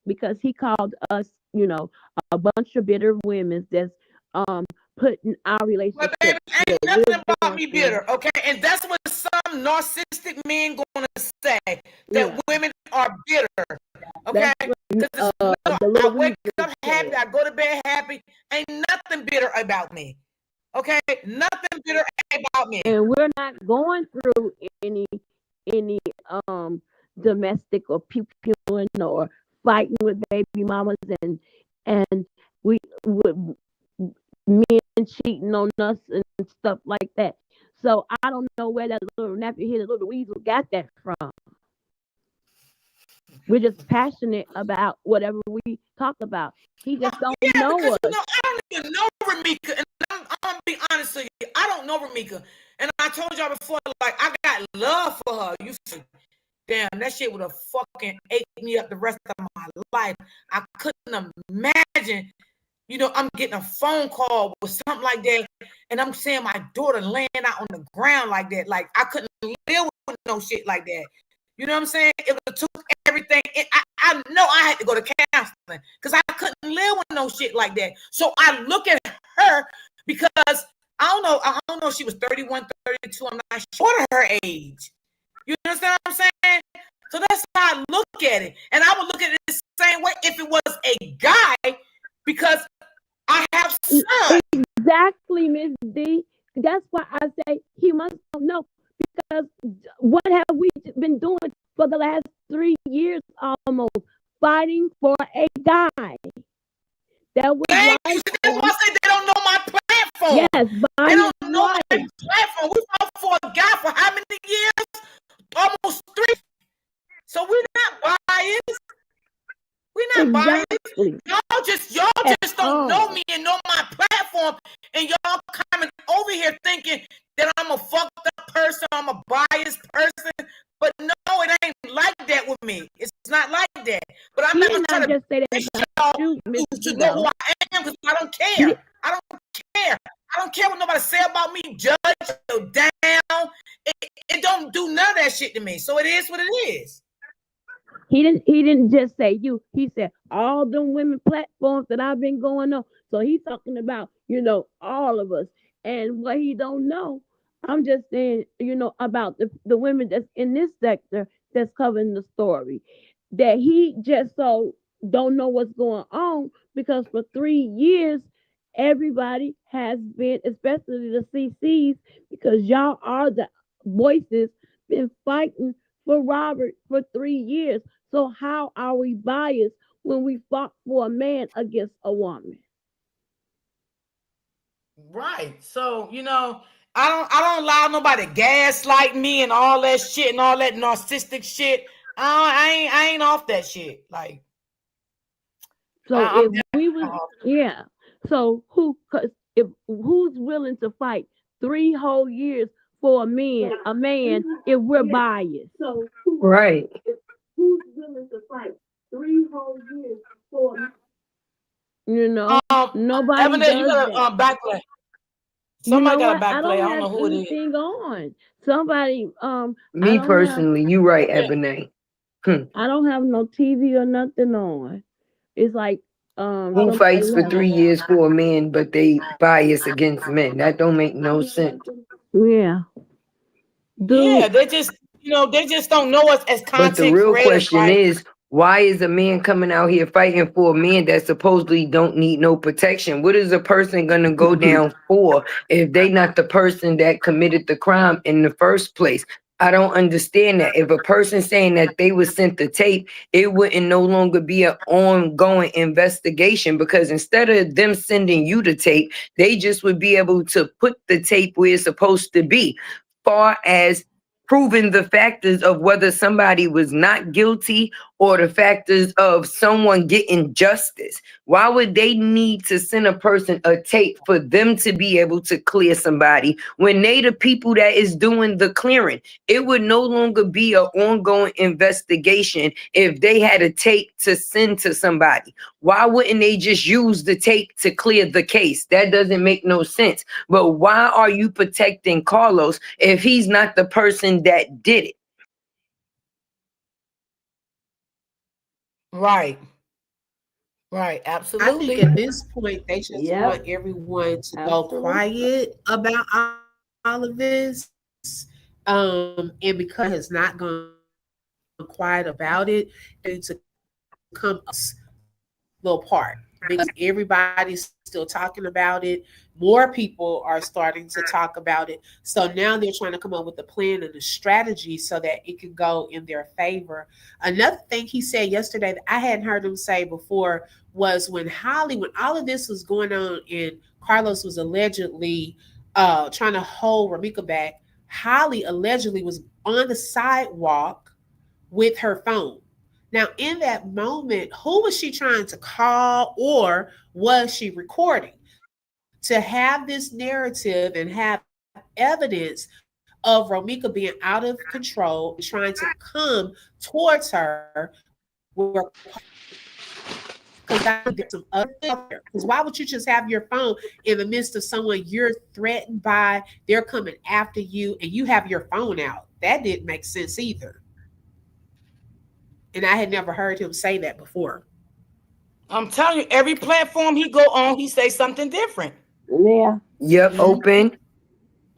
Because he called us, a bunch of bitter women that's putting our But relationship baby, ain't that nothing we're about going me through. bitter, okay? And that's what some narcissistic men gonna say, that Yeah, women are bitter, okay? that's what Because the I little wake Weaver up happy, said. I go to bed happy. Ain't nothing bitter about me, okay? Nothing bitter about me. And we're not going through any domestic or pew pewing or fighting with baby mamas and we with men cheating on us and stuff like that. So I don't know where that little nappy headed little weasel got that from. We're just passionate about whatever we talk about. He just don't Yeah, know because us. I don't even know Ramika, and I'm gonna be honest with you, I don't know Ramika, and I told y'all before, like, I got love for her. You see, damn, that shit would have fucking ate me up the rest of my life. I couldn't imagine, I'm getting a phone call with something like that, and I'm seeing my daughter laying out on the ground like that. Like, I couldn't live with no shit like that. You know what I'm saying? It took everything. I know I had to go to counseling because I couldn't live with no shit like that. So I look at her because I don't know if she was 31, 32. I'm not sure of her age. You understand what I'm saying? So that's how I look at it. And I would look at it the same way if it was a guy, because I have sons. Exactly, Miss D. That's why I say he must know because what have we been doing for the last 3 years almost? Fighting for a guy that was Thank you. right See, that's why on. I say they don't know my platform. Yes, by They his don't know my wife. platform. We fought for a guy for how many years? Almost 3. So we're not biased. We're not biased. Exactly. Y'all just don't know me and know my platform, and y'all coming over here thinking that I'm a fucked up person, I'm a biased person. But no, it ain't like that with me. It's not like that. But I'm He not did gonna try not to just say that push about y'all you, Miss to D, know who though. I am, because I don't He care. did, I don't care. I don't care what nobody say about me, judge or down. It don't do none of that shit to me. So it is what it is. he didn't just say you. He said all them women platforms that I've been going on. So he's talking about, all of us. And what he don't know, I'm just saying, about the women that's in this sector that's covering the story. That he just so don't know what's going on because for 3 years everybody has been, especially the CCs, because y'all are the voices, been fighting for Robert for 3 years. So how are we biased when we fought for a man against a woman? Right. So, I don't allow nobody to gaslight me and all that shit and all that narcissistic shit. I ain't off that shit. Like, So I'm if we was, off. yeah. So who's willing to fight 3 whole years for a man if we're biased? So Right. who's willing to fight 3 whole years for, you know, nobody Ebony, you does got that. a backplay. You Somebody know got a what? I backplay. don't I don't have know who it is. anything on. Somebody, I Me don't have, personally, you right, Yeah. Ebony. I don't have no TV or nothing on. It's like Who fights Somebody for have 3 years for a man, but they bias against men? That don't make no sense. yeah, Yeah, dude. they just, they just don't know us as But the content real creators, question right? is, why is a man coming out here fighting for a man that supposedly don't need no protection? What is a person gonna go down for if they not the person that committed the crime in the first place? I don't understand that. If a person saying that they was sent the tape, it wouldn't no longer be an ongoing investigation, because instead of them sending you the tape, they just would be able to put the tape where it's supposed to be. Far as proving the factors of whether somebody was not guilty or the factors of someone getting justice. Why would they need to send a person a tape for them to be able to clear somebody when they the people that is doing the clearing? It would no longer be an ongoing investigation if they had a tape to send to somebody. Why wouldn't they just use the tape to clear the case? That doesn't make no sense. But why are you protecting Carlos if he's not the person that did it? Right. Right. I think Absolutely. at this point they just Yep, want everyone to go absolutely. quiet about all of this. And because everybody has not gone quiet about it, they need to come little part, because everybody's still talking about it. More people are starting to talk about it. So now they're trying to come up with a plan and a strategy so that it can go in their favor. Another thing he said yesterday that I hadn't heard him say before was when all of this was going on and Carlos was allegedly trying to hold Ramika back, Holly allegedly was on the sidewalk with her phone. Now, in that moment, who was she trying to call, or was she recording? To have this narrative and have evidence of Romika being out of control and trying to come towards her where Carlos was at, because that means there's some other things out there. Because why would you just have your phone in the midst of someone you're threatened by? They're coming after you, and you have your phone out. That didn't make sense either. And I had never heard him say that before. I'm telling you, every platform he go on, he say something different. Yeah. Yep, Mhm. open.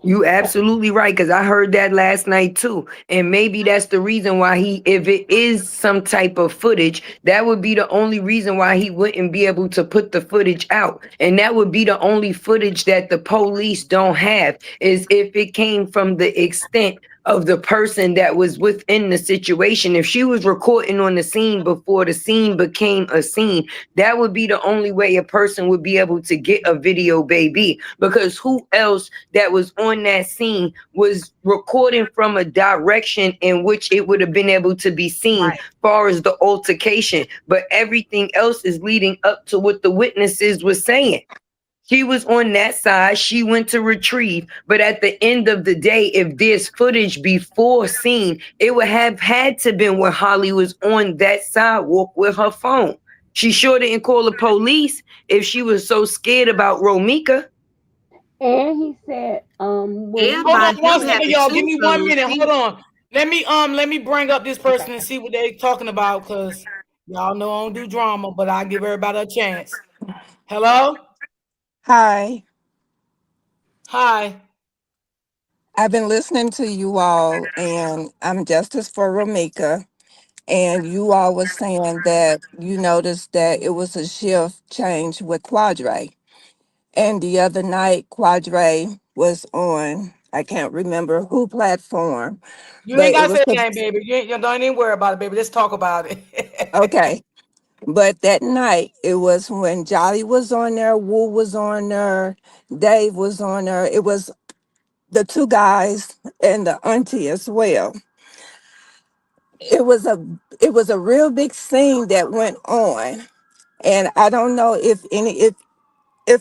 You absolutely right, because I heard that last night too. And maybe that's the reason why he, if it is some type of footage, that would be the only reason why he wouldn't be able to put the footage out. And that would be the only footage that the police don't have, is if it came from the extent of the person that was within the situation. If she was recording on the scene before the scene became a scene, that would be the only way a person would be able to get a video, baby. Because who else that was on that scene was recording from a direction in which it would have been able to be seen, Right. far as the altercation? But everything else is leading up to what the witnesses were saying. She was on that side. She went to retrieve. But at the end of the day, if there's footage before scene, it would have had to been when Holly was on that sidewalk with her phone. She sure didn't call the police if she was so scared about Romika. And he said, when we And Hold was on by one him second, having y'all. Give two me 1 minute. phones, Hold on. Let me bring up this okay. person and see what they talking about, because y'all know I don't do drama, but I give everybody a chance. Hello? Hi. Hi. I've been listening to you all, and I'm Justice for Ramika. And you all was saying that you noticed that it was a shift change with Quadre. And the other night, Quadre was on, I can't remember who platform, You ain't but it gotta was say that name, baby. You don't even worry about it, baby. Let's talk about it. okay. But that night, it was when Jolly was on there, Wu was on there, Dave was on there. It was the two guys and the auntie as well. It was a it was a real big scene that went on, and I don't know if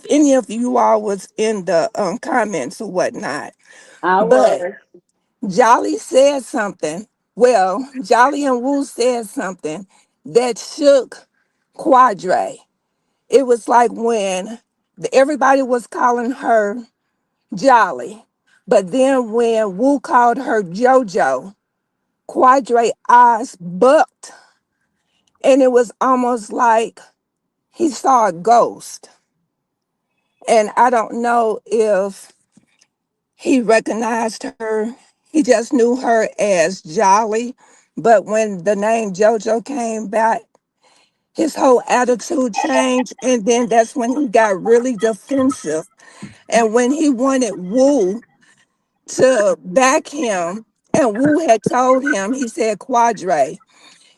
any of you all was in the comments or whatnot, I but was. Jolly said something. Well, Jolly and Wu said something that shook Quadre. It was like when everybody was calling her Jolly, but then when Wu called her JoJo, Quadre eyes bucked, and it was almost like he saw a ghost. And I don't know if he recognized her. He just knew her as Jolly. But when the name JoJo came back, his whole attitude changed. And then that's when he got really defensive. And when he wanted Wu to back him, and Wu had told him, he said, Quadre,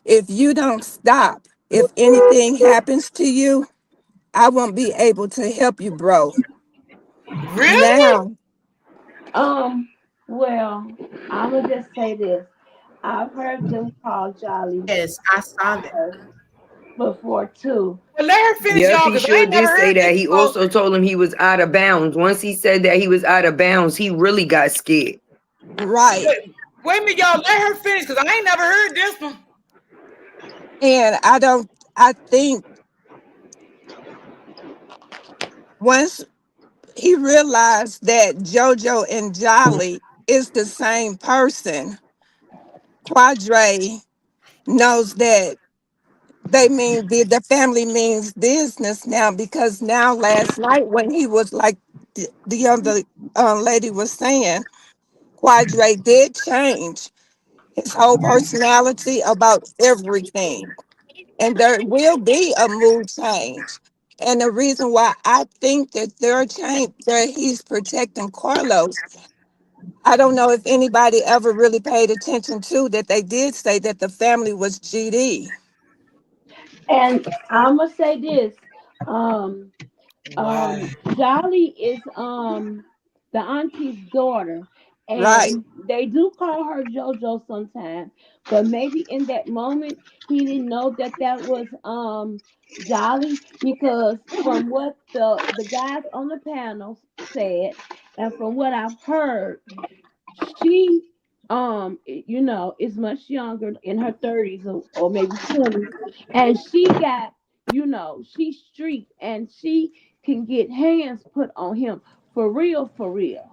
if you don't stop, if anything happens to you, I won't be able to help you, bro. Really? Now, Well, I'm gonna just say this. I've heard them call Jolly Yes, I saw that. before too. Well, let her finish, Yep, y'all, he because I sure ain't never did say heard this that. He before. also told him he was out of bounds. Once he said that he was out of bounds, he really got scared. right. Wait a minute, y'all. Let her finish, because I ain't never heard this one. And I think once he realized that JoJo and Jolly is the same person, Quadre knows that the family means business now, because now last night when he was like the other lady was saying, Quadre did change his whole personality about everything. And there will be a mood change. And the reason why I think that that he's protecting Carlos, I don't know if anybody ever really paid attention to that. They did say that the family was GD, And I'm gonna say this. Um, Wow. Jolly is the auntie's daughter, right? and they do call her JoJo sometimes. But maybe in that moment he didn't know that that was Jolly, because from what the guys on the panel said, and from what I've heard, she is much younger, in her 30s, or maybe 20s, and she got, she's street, and she can get hands put on him for real, for real.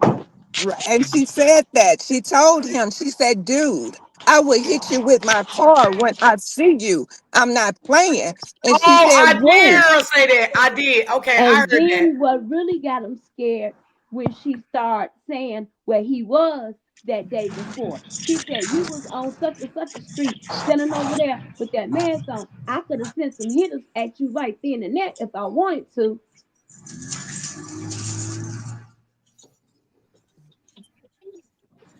And she said that. She told him, she said, dude, I will hit you with my car when I see you. I'm not playing. And she Oh, said, I did woo. hear her say that. I did. Okay, I And heard that. then what really got him scared, when she started saying where he was that day before. He said, you was on such and such a street, standing over there with that mask on. I could have sent some hitters at you right then and there if I wanted to.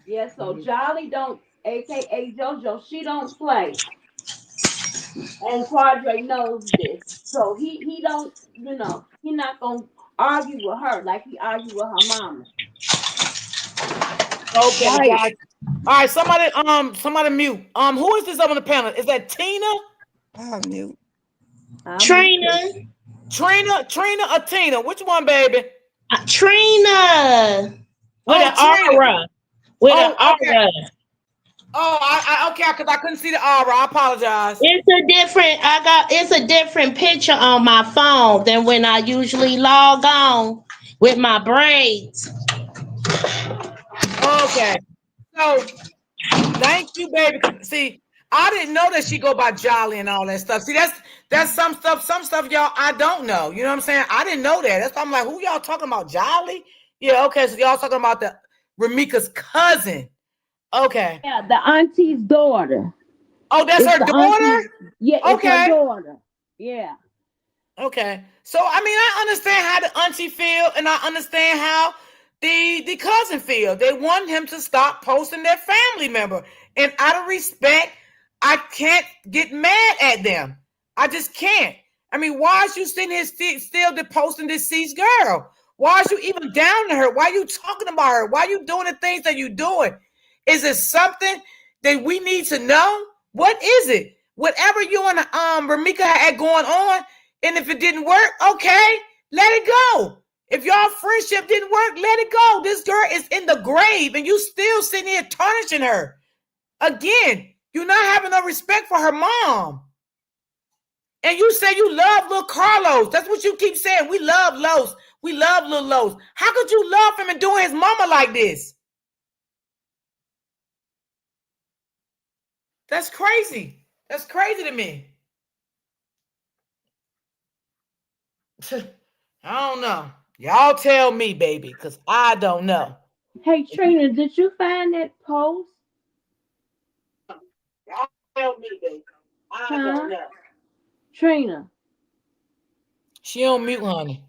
Yeah, so Jolly don't, aka JoJo, she don't play. And Quadre knows this. So he don't, he not gonna argue with her like he argued with her mama. Okay, Right. got you. All right, somebody mute. Who is this up on the panel? Is that Tina? Oh, mute. I'm mute too. Trina, Trina, or Tina? Which one, baby? Trina, with Oh, an Trina. aura, with an Oh, okay. aura. Oh, okay, because I couldn't see the aura. I apologize. It's a different picture on my phone than when I usually log on with my braids. Okay. So thank you, baby. Because see, I didn't know that she go by Jolly and all that stuff. See, that's some stuff y'all I don't know. You know what I'm saying? I didn't know that. That's why I'm like, who y'all talking about? Jolly? Yeah, okay. So y'all talking about the Ramika's cousin. Okay. Yeah, the auntie's daughter. Oh, that's It's her the auntie's. daughter? Yeah, it's her Okay. daughter. Yeah. Okay. So I mean, I understand how the auntie feel, and I understand how the cousin feel. They want him to stop posting their family member. And out of respect, I can't get mad at them. I just can't. I mean, why is you sitting here still posting this deceased girl? Why is you even down to her? Why are you talking about her? Why are you doing the things that you're doing? Is it something that we need to know? What is it? Whatever you and Ramika had going on, and if it didn't work, okay, let it go. If y'all friendship didn't work, let it go. This girl is in the grave and you still sitting here tarnishing her. Again, you're not having no respect for her mom. And you say you love little Carlos. That's what you keep saying. We love Los. We love little Los. How could you love him and doing his mama like this? That's crazy. That's crazy to me. I don't know. Y'all tell me, baby, because I don't know. Hey Trina, did you find that post? Y'all tell me, baby. I don't Huh? know. Trina. She on mute, honey.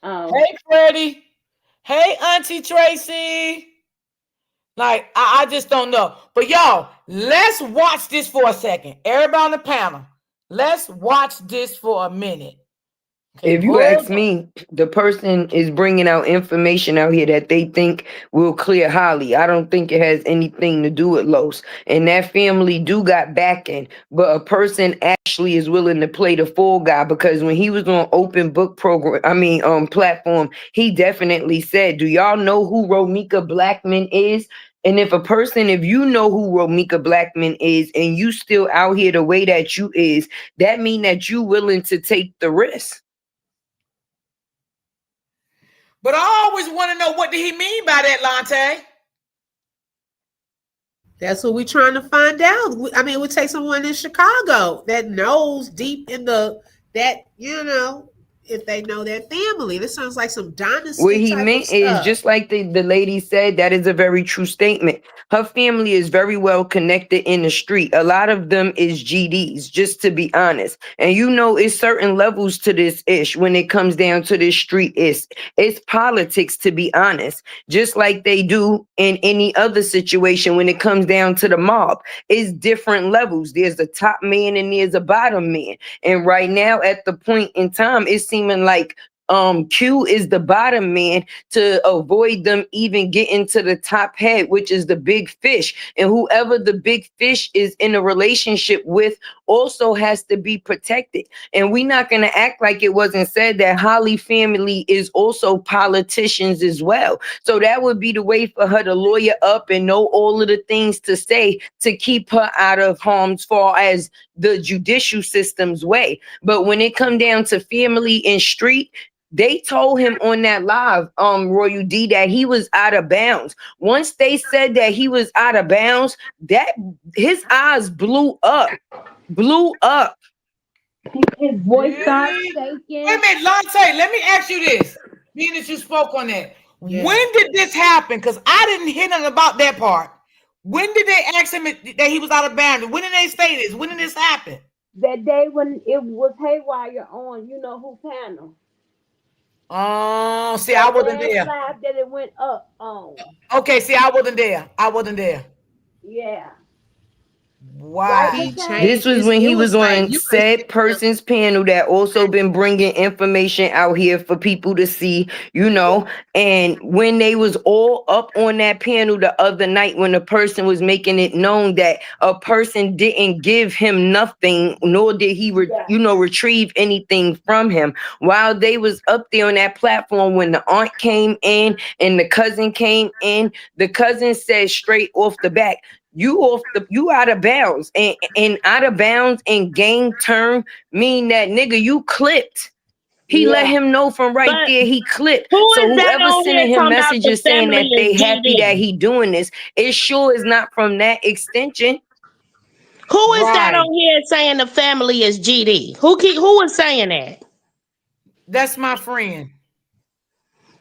Oh. Hey, Freddie. Hey, Auntie Tracy. Like, I just don't know. But y'all, let's watch this for a second. Everybody on the panel, let's watch this for a minute. Okay, If you hold ask on. me, the person is bringing out information out here that they think will clear Holly. I don't think it has anything to do with Los. And that family do got backing, but a person actually is willing to play the fall guy because when he was on open book program, platform, he definitely said, "Do y'all know who Romika Blackman is?" And if you know who Romika Blackman is and you still out here the way that you is, that mean that you willing to take the risk. But I always want to know, what did he mean by that, Lante? That's what we're trying to find out. I mean, it would take someone in Chicago that knows deep in that, if they know their family. This sounds like some What dynasty he type of meant is stuff. just like the lady said, that is a very true statement. Her family is very well connected in the street. A lot of them is GDs, just to be honest. And it's certain levels to this ish when it comes down to this street is. It's politics, to be honest. Just like they do in any other situation when it comes down to the mob. It's different levels. There's a top man and there's a bottom man. And right now at the point in time, it's seeming like Q is the bottom man to avoid them even getting to the top head, which is the big fish. And whoever the big fish is in a relationship with also has to be protected. And we're not going to act like it wasn't said that Holly family is also politicians as well. So that would be the way for her to lawyer up and know all of the things to say to keep her out of harm's far as the judicial system's way. But when it come down to family and street, they told him on that live, Royal D, that he was out of bounds. Once they said that he was out of bounds, that his eyes blew up. His voice started Really? Wait a shaking. minute, Lante, let me ask you this. Being that you spoke on that. Yeah. When did this happen? Because I didn't hear nothing about that part. When did they ask him that he was out of bounds? When did they say this? When did this happen? That day when it was haywire on you know who panel. Oh, see, I That wasn't last there. live that it went up on. Okay, see, I wasn't there. I wasn't there. Yeah. Right, Wow. He Lachey? This changed. was when It he was was like on said person's panel that also been bringing information out here for people to see, and when they was all up on that panel the other night when the person was making it known that a person didn't give him nothing, nor did he, Yeah. retrieve anything from him. While they was up there on that platform, when the aunt came in and the cousin came in, the cousin said straight off the back, you out of bounds, and out of bounds in gang term mean that nigga you clipped. He let Yeah. him know from right But there he clipped. who So is that whoever on here sending him talking about the messages saying family that is they happy that GD? he doing this, it sure is not from that extension. Who is that Right. on here saying the family is GD? Who is saying that? That's my friend.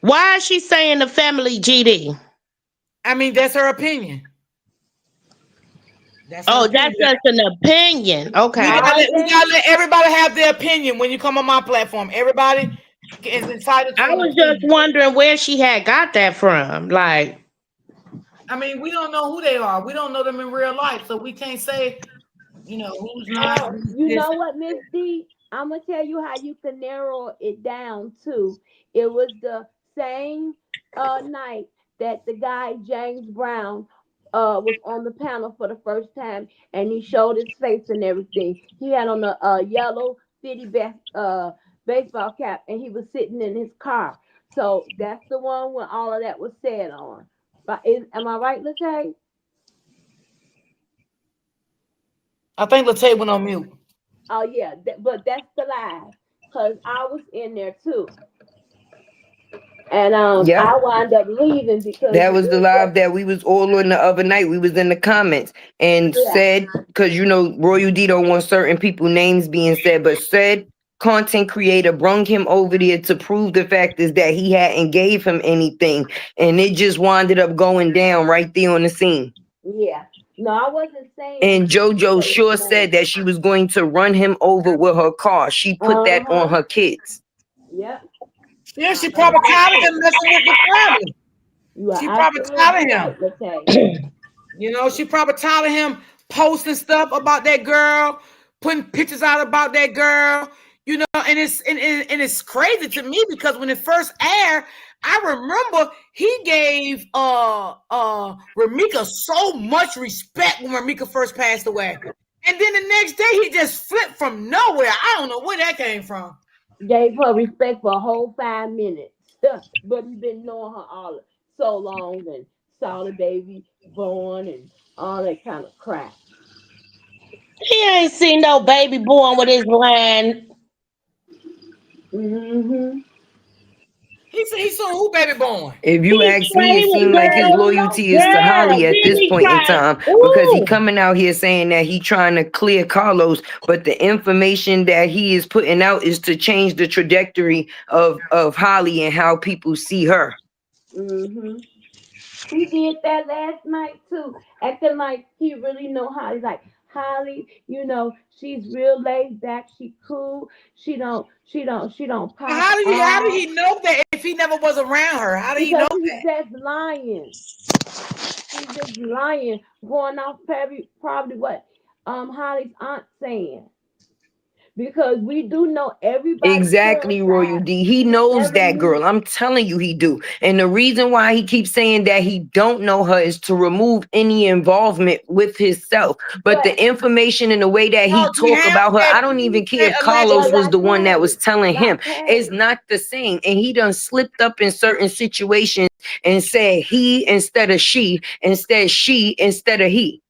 Why is she saying the family GD? I mean, that's her opinion. That's her Oh, that's opinion. just an opinion. We Okay. gotta All let we that gotta let everybody have their opinion when you come on my platform. Everybody is entitled I to an was just opinion. wondering where she had got that from. Like, I mean, we don't know who they are. We don't know them in real life, so we can't say, who's not, oh, who's you this. know what, Miss D? I'm gonna tell you how you can narrow it down to. It was the same night that the guy James Brown was on the panel for the first time, and he showed his face and everything. He had on a yellow fitty baseball cap, and he was sitting in his car. So that's the one when all of that was said on. But am I right, Lachey? I think Latae went on mute. Oh yeah, but that's the live, cause I was in there too, and Yep. I wound up leaving because That was the it was live that we was all on the other night. We was in the comments and yeah. said, because Royal D don't want certain people names being said, but said content creator brung him over there to prove the fact is that he hadn't gave him anything, and it just winded up going down right there on the scene. Yeah. No, I wasn't saying. And JoJo sure said that she was going to run him over with her car. She put that on her kids. Yep. Yeah, she probably tired of him messing with the family. She probably tired of him. You know, she probably tired of him posting stuff about that girl, putting pictures out about that girl. You know, and it's crazy to me because when it first aired, I remember he gave Ramika so much respect when Ramika first passed away. And then the next day he just flipped from nowhere. I don't know where that came from. Gave her respect for a whole 5 minutes. But he been knowing her all so long and saw the baby born and all that kind of crap. He ain't seen no baby born with his land. Mm-hmm. He saw who baby born. If you ask me, it seemed like his loyalty is to Holly at this point in time, because he coming out here saying that he trying to clear Carlos, but the information that he is putting out is to change the trajectory of Holly and how people see her. Mm-hmm. He did that last night too, acting like he really know Holly. Like Holly, you know, she's real laid back. She cool. She don't pop. How did he know that if he never was around her? How did he know He's that? just lying. He's just lying, going off probably what Holly's aunt saying. Because we do know everybody. Exactly, Royal D. He knows that girl. I'm telling you, he do. And the reason why he keeps saying that he don't know her is to remove any involvement with himself. But the information and the way that he talk about her, I don't even care if Carlos was the one that was telling him. It's not the same. And he done slipped up in certain situations and said he instead of she, instead she instead of he.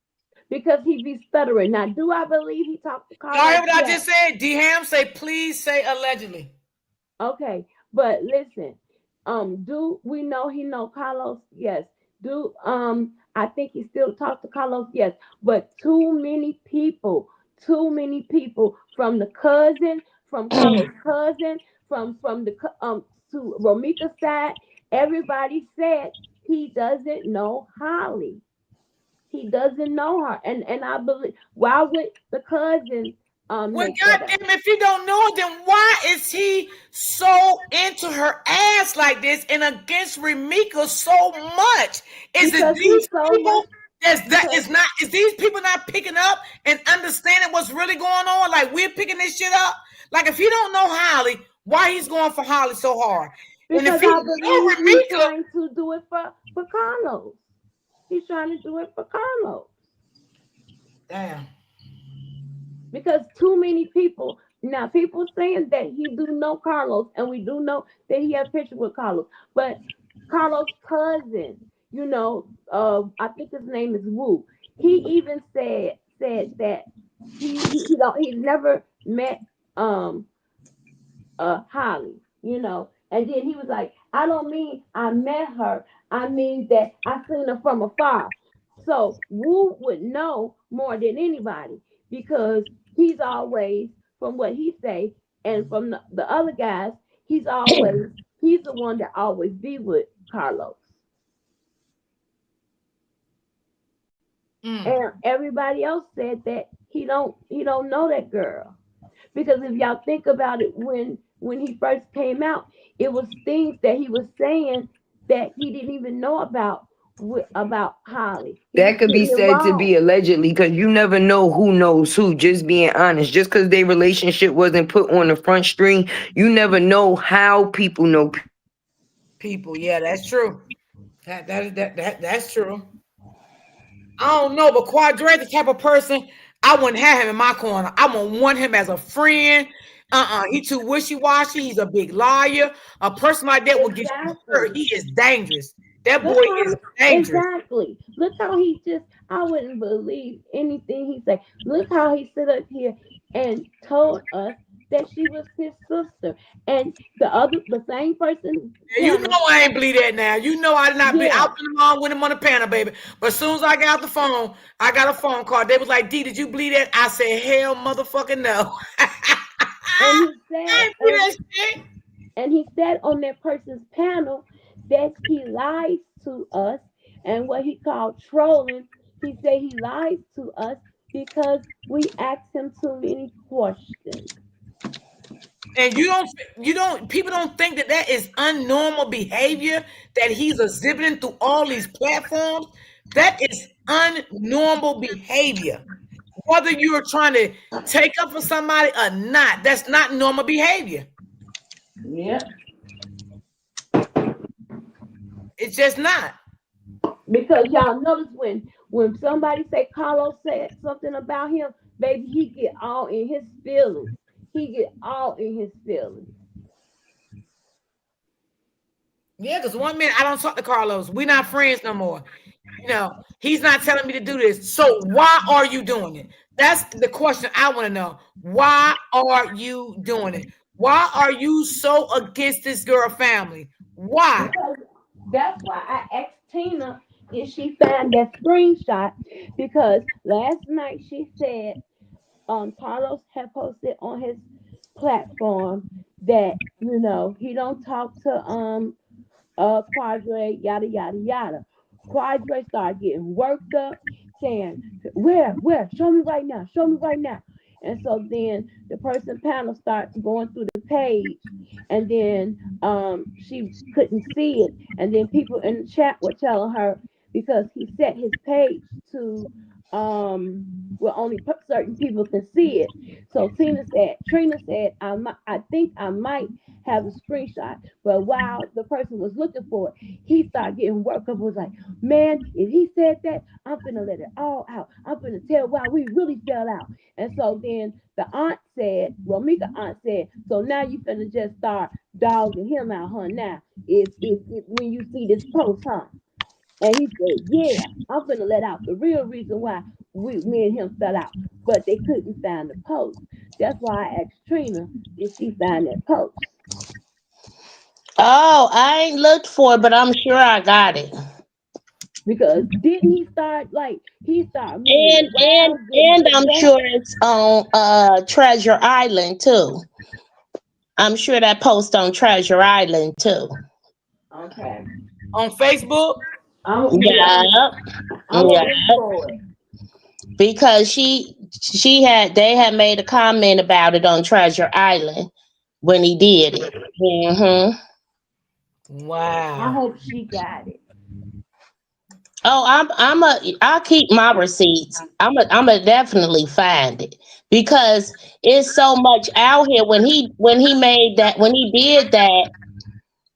Because he be stuttering. Now, do I believe he talked to Carlos? Y'all hear what I just said? D Ham say, please say allegedly. Okay, but listen, do we know he know Carlos? Yes. Do I think he still talked to Carlos? Yes. But too many people from the cousin, from Carlos' cousin, from the to Romika's side, everybody said he doesn't know Holly. He doesn't know her, and I believe. Why would the cousin? Well, goddamn, if he don't know her, then why is he so into her ass like this and against Ramika so much? Is it these people? Is these people not picking up and understanding what's really going on? Like we're picking this shit up. Like if he don't know Holly, why he's going for Holly so hard? Because and if he know Ramika, he's trying to do it for Carlos. He's trying to do it for Carlos. Damn. Because too many people now, people saying that he do know Carlos, and we do know that he has pictures with Carlos. But Carlos' cousin, you know, I think his name is Wu. He even said that he's never met Holly, you know. And then he was like, I don't mean I met her. I mean that I seen her from afar. So Wu would know more than anybody because he's always, from what he say, and from the other guys, he's the one that always be with Carlos. And everybody else said that he don't know that girl. Because if y'all think about it, when he first came out, it was things that he was saying that he didn't even know about Holly. That could be said to be allegedly, because you never know who knows who. Just being honest, just because their relationship wasn't put on the front string, you never know how people know people. Yeah, that's true. That's true. I don't know, but Quadre, the type of person, I wouldn't have him in my corner. I wouldn't want him as a friend. He too wishy-washy. He's a big liar. A person like that will get you hurt. He is dangerous. That boy is dangerous. Exactly. Look how he I wouldn't believe anything he said. Look how he stood up here and told us that she was his sister. And the same person. You know I ain't believe that now. You know I did not be out in the mall with him on the panel, baby. But as soon as I got the phone, I got a phone call. They was like, D, did you believe that? I said, hell motherfucking no. And he I said ain't do on that shit. and he said on that person's panel that he lies to us, and what he called trolling. He said he lies to us because we asked him too many questions. And people don't think that that is unnormal behavior that he's exhibiting through all these platforms. That is unnormal behavior. Whether you're trying to take up for somebody or not, that's not normal behavior. Yeah. It's just not. Because y'all notice when somebody say Carlos said something about him, baby, he get all in his feelings. He get all in his feelings. Yeah, because one minute I don't talk to Carlos. We're not friends no more. He's not telling me to do this. So why are you doing it? That's the question I want to know. Why are you doing it? Why are you so against this girl family? Why? Because that's why I asked Tina if she found that screenshot, because last night she said Carlos had posted on his platform that he don't talk to Quadre, yada yada yada. Quadre started getting worked up, saying, where? Show me right now, show me right now. And so then the person panel started going through the page, and then she couldn't see it. And then people in the chat were telling her because he set his page to where only certain people can see it. So Trina said, I think I might have a screenshot. But while the person was looking for it, he started getting worked up. Was like, man, if he said that, I'm finna let it all out. I'm finna tell why we really fell out. And so then the aunt said, well, Mika aunt said, so now you finna just start dogging him out, huh? Now, if when you see this post, huh? And he said, yeah, I'm finna let out the real reason why me and him fell out. But they couldn't find the post. That's why I asked Trina if she found that post. Oh, I ain't looked for it, but I'm sure I got it. Because didn't he start moving And and around, getting and I'm upset? sure it's on Treasure Island too. I'm sure that post on Treasure Island too. Okay. On Facebook? Yeah, I'm gonna yeah. look for it. Because they had made a comment about it on Treasure Island when he did it. I Wow. hope she got it. Oh, I'll keep my receipts. I'm a definitely find it because it's so much out here. When he did that,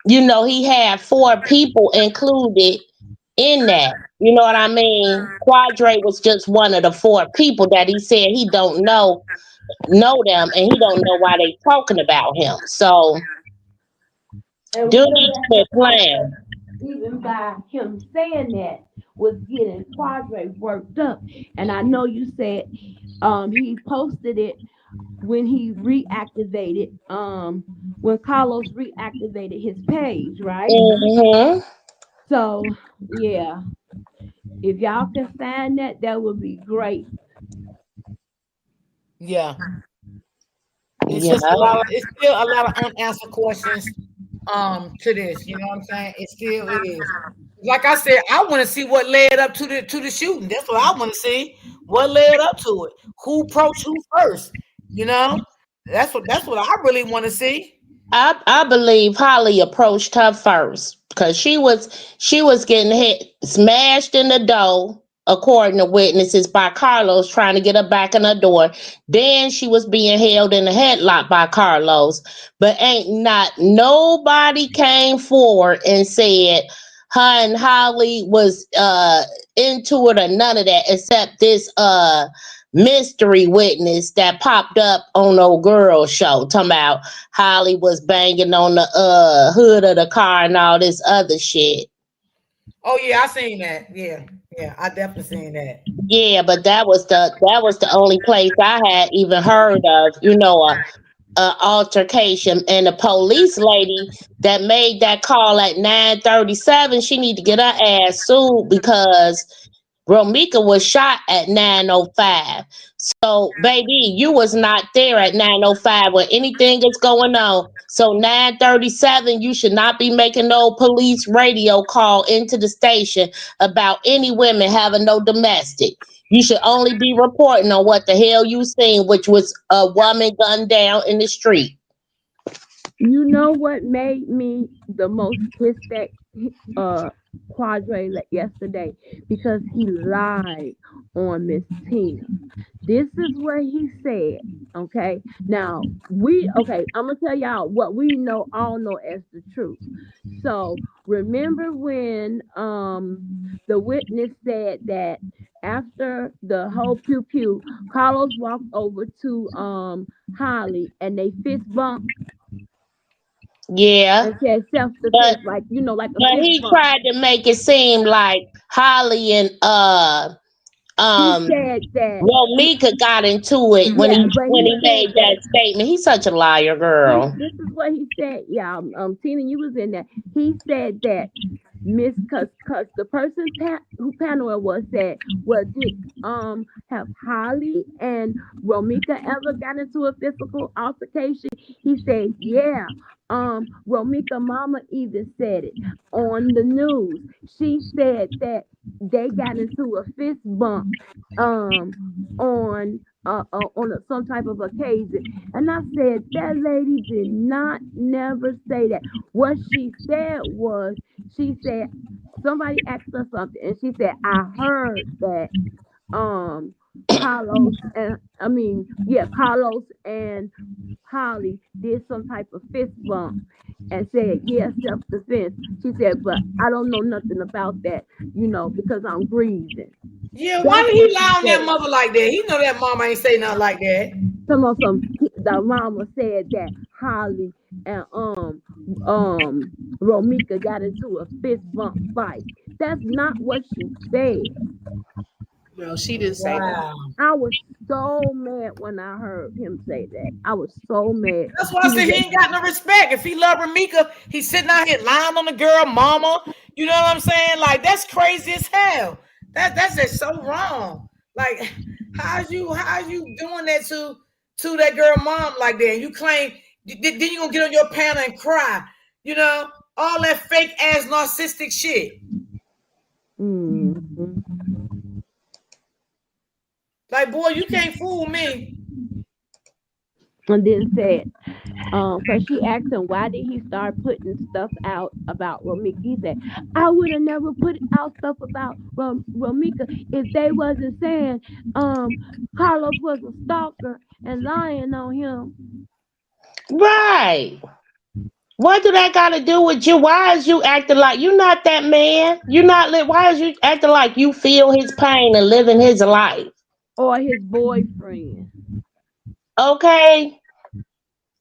he had four people included in that. You know what I mean? Quadre was just one of the four people that he said he don't know them, and he don't know why they talking about him. So And do we know need to that's the quit part that playing. even by him saying that was getting Quadre worked up. And I know you said he posted it when he reactivated when Carlos reactivated his page, right? Hmm. So yeah, if y'all can find that, that would be great. Yeah. It's Yeah. just it's still a lot of unanswered questions to this. You know what I'm saying? It still is. Like I said, I want to see what led up to the shooting. That's what I want to see. What led up to it? Who approached who first? You know? That's what I really want to see. I believe Holly approached her first because she was getting hit smashed in the door according to witnesses by Carlos trying to get her back in her door. Then she was being held in a headlock by Carlos, but ain't not nobody came forward and said her and Holly was into it or none of that except this mystery witness that popped up on old girl show talking about Holly was banging on the hood of the car and all this other shit. Oh yeah, I seen that. Yeah, yeah, I definitely seen that. Yeah, but that was the only place I had even heard of, a altercation. And the police lady that made that call at 9:37, she need to get her ass sued because Romika was shot at 9:05. So, baby, you was not there at 9:05 when anything is going on. So 9:37, you should not be making no police radio call into the station about any women having no domestic. You should only be reporting on what the hell you seen, which was a woman gunned down in the street. You know what made me the most pissed at Quadre yesterday? Because he lied on Miss Tina. This is what he said. Okay. Now I'm gonna tell y'all what we all know as the truth. So remember when the witness said that after the whole pew pew, Carlos walked over to Holly and they fist bumped Yeah. and said self But defense, like like a but fist he bump. tried to make it seem like Holly and He um said that Mika got into it when yeah, but he he said made that that statement. He's such a liar, girl. this is what he said. Yeah, Tina, you was in there. He said that cause the person who panel it was said, well, did have Holly and Romika ever got into a physical altercation? He said, yeah. Romika mama even said it on the news. She said that they got into a fist bump um on some type of occasion. And I said, that lady did not never say that. What she said was, she said, somebody asked her something, and she said, I heard that um Carlos and Carlos and Holly did some type of fist bump and said, yeah, self-defense. She said, but I don't know nothing about that, because I'm grieving. Yeah, why That's did what he she lie on that said. mother like that? He know that mama ain't say nothing like that. The mama said that Holly and Romika got into a fist bump fight. That's not what she said. No, she didn't say that. Wow. I was so mad when I heard him say that. I was so mad. That's why I He was said he ain't got no respect. If he love Ramika, he's sitting out here lying on the girl mama. You know what I'm saying? Like, that's crazy as hell. That's just so wrong. Like, how's you doing that to that girl mom like that? And you claim then you gonna get on your panel and cry. You know, all that fake ass narcissistic shit. mm-hmm. Like, boy, you can't fool me. And then said, because she asked him why did he start putting stuff out about Romika. He said, I would have never put out stuff about Romika if they wasn't saying Carlos was a stalker and lying on him. Right. What do that got to do with you? Why is you acting like you not that man? You not why is you acting like you feel his pain and living his life? Or his boyfriend. Okay.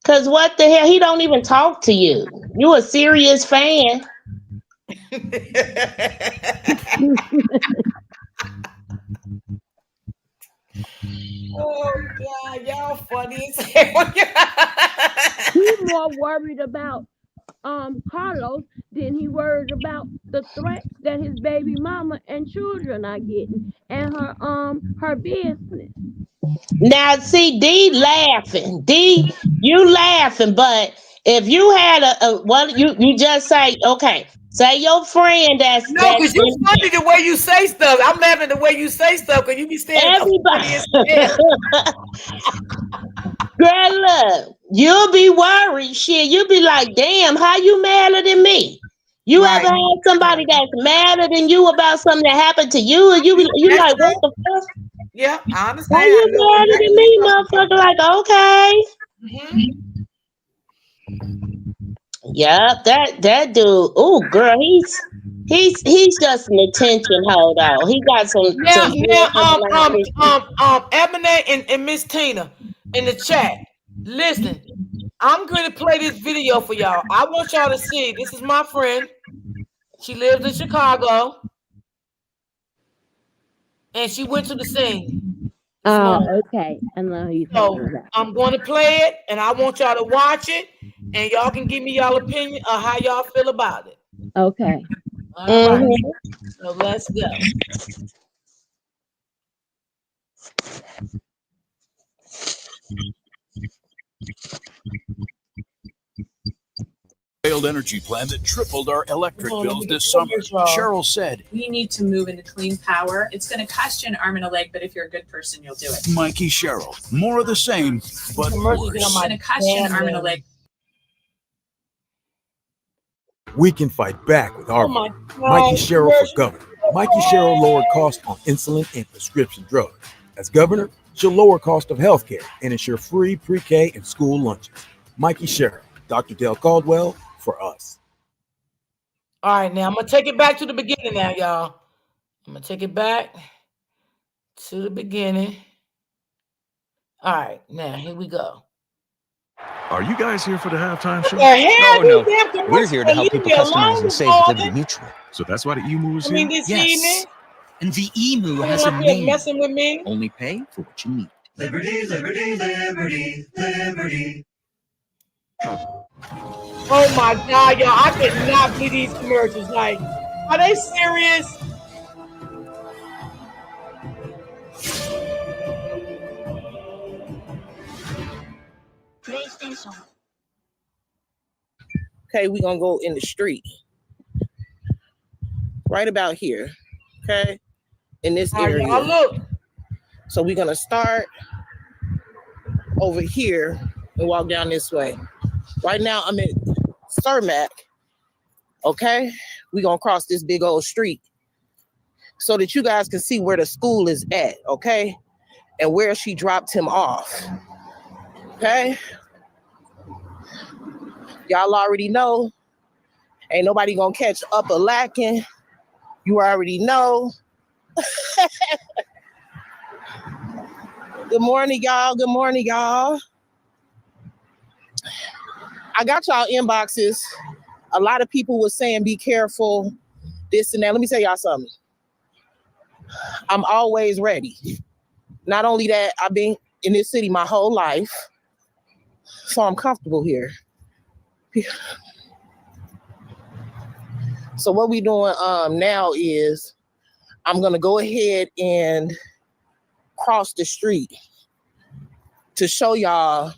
Cause what the hell? He don't even talk to you. You a serious fan. Oh God, y'all funny as hell. He more worried about Carlos than he worried about the threats that his baby mama and children are getting and her business. Now see, D laughing. D, you laughing, but if you had a what you just say, okay, say your friend that's No, because you in funny the way you say stuff. I'm laughing the way you say stuff because you be saying funny as everybody. hell. Girl, look, you'll be worried. Shit, you'll be like, damn, how you madder than me? You ever Right. had somebody that's madder than you about something that happened to you, and you That's like, what true. the fuck? Yeah, I Why understand. I you know madder exactly than what me, you're talking about. motherfucker? Like, okay. Mm-hmm. Yep, that dude. Oh, girl, he's just an attention holder. He got Now, some now, real underlying issues. Ebony and Miss Tina in the chat. Listen, I'm going to play this video for y'all. I want y'all to see. This is my friend. She lives in Chicago, and she went to the scene this Oh, morning. okay. I know who you're talking So about. I'm going to play it, and I want y'all to watch it, and y'all can give me y'all opinion of how y'all feel about it. Okay. All right. Mm-hmm. So let's go. Failed energy plan that tripled our electric bills this summer. Cheryl said, we need to move into clean power. It's going to cost you an arm and a leg, but if you're a good person, you'll do it. Mikey Cheryl, more of the same, but worse. It's going to cost you an arm and a leg. We can fight back with our Mikey Cheryl for governor. Mikey Cheryl lowered costs on insulin and prescription drugs. As governor, she'll lower cost of health care and ensure free pre-K and school lunches. Mikey Cheryl, Dr. Dale Caldwell, for us. All right, now I'm gonna take it back to the beginning now, y'all. I'm gonna take it back to the beginning. All right, now here we go. Are you guys here for the halftime show? No. We're here to help people customize and save with Liberty Mutual. So that's why the emu was here? This Yes. evening, And the emu you has a up here name. messing with me. Only pay for what you need. Liberty, liberty, liberty, liberty. Oh my God, y'all! I could not believe these commercials. Like, are they serious? PlayStation. Okay, we're gonna go in the street. Right about here. Okay? In this area. Y'all look. So we're gonna start over here and walk down this way. Right now I'm in Cermak. Okay? We're gonna cross this big old street so that you guys can see where the school is at, okay? And where she dropped him off. Okay? Y'all already know. Ain't nobody gonna catch up or lacking. You already know. Good morning, y'all. Good morning, y'all. I got y'all inboxes. A lot of people were saying, be careful, this and that. Let me tell y'all something. I'm always ready. Not only that, I've been in this city my whole life, so I'm comfortable here. So what we doing now is I'm gonna go ahead and cross the street to show y'all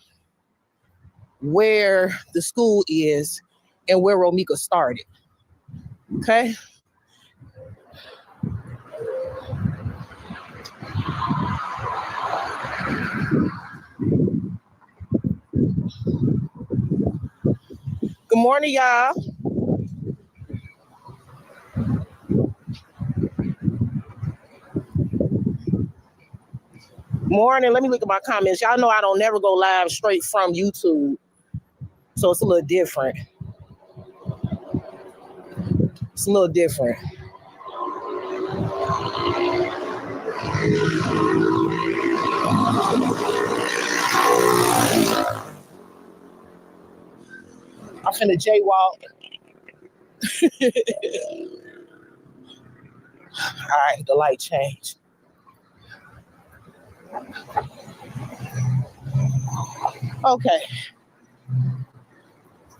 where the school is and where Romika started. Okay? Good morning, y'all. Morning. Let me look at my comments. Y'all know I don't never go live straight from YouTube, so it's a little different. It's a little different. I'm finna jaywalk. All right, the light changed. Okay.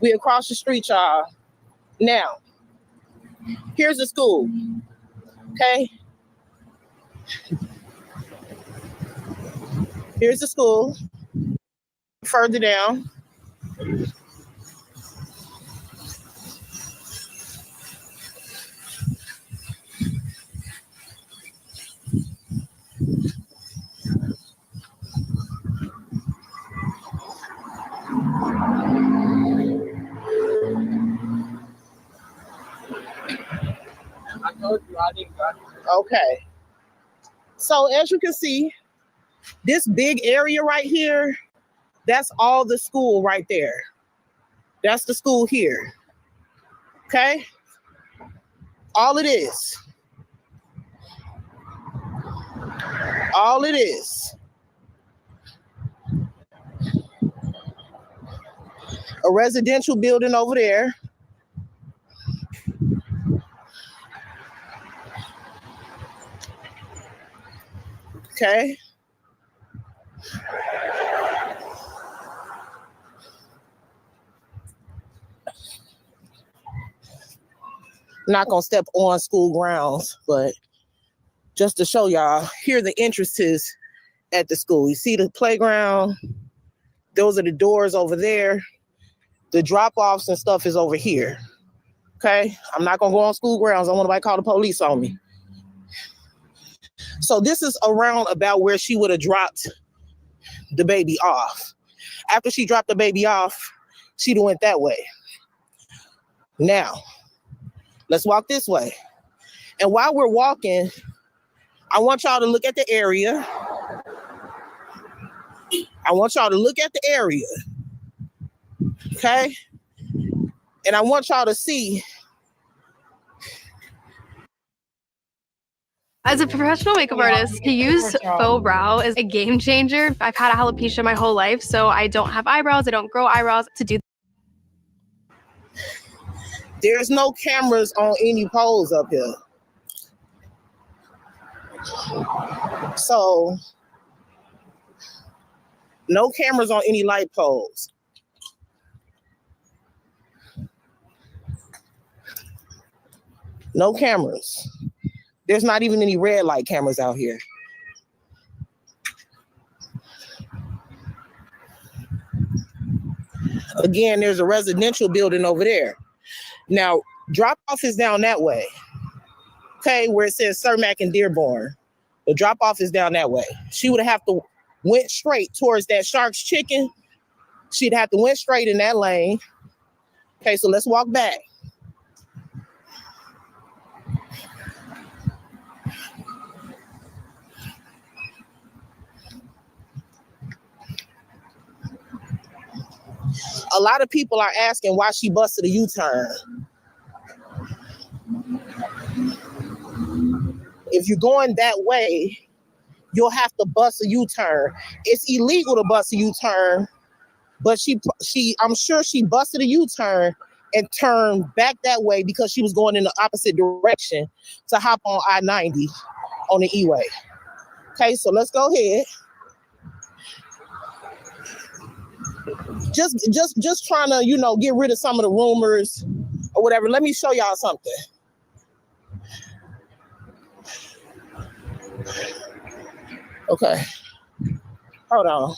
We across the street, y'all. Now, here's the school. Okay? Here's the school. Further down. Okay. So as you can see, this big area right here, that's all the school right there. That's the school here. Okay? All it is. All it is. A residential building over there. Okay. Not gonna step on school grounds, but just to show y'all, here are the entrances at the school. You see the playground, Those are the doors over there. The drop-offs and stuff is over here. Okay? I'm not going to go on school grounds. I don't want nobody to call the police on me. So this is around about where she would have dropped the baby off. After she dropped the baby off, she'd have went that way. Now, let's walk this way. And while we're walking, I want y'all to look at the area. I want y'all to look at the area. Okay? And I want y'all to see. As a professional makeup artist, to use faux brow is a game changer. I've had alopecia my whole life, so I don't have eyebrows. I don't grow eyebrows to do. There's no cameras on any poles up here. So, no cameras on any light poles. No cameras. There's not even any red light cameras out here. Again, there's a residential building over there. Now, drop-off is down that way. Okay, where it says Cermak and Dearborn. The drop-off is down that way. She would have to went straight towards that Shark's Chicken. She'd have to went straight in that lane. Okay, so let's walk back. A lot of people are asking why she busted a U-turn. If you're going that way, you'll have to bust a U-turn. It's illegal to bust a U-turn, but I'm sure she busted a U-turn and turned back that way because she was going in the opposite direction to hop on I-90 on the E-way. Okay, so let's go ahead. Just trying to, get rid of some of the rumors or whatever. Let me show y'all something. Okay. Hold on.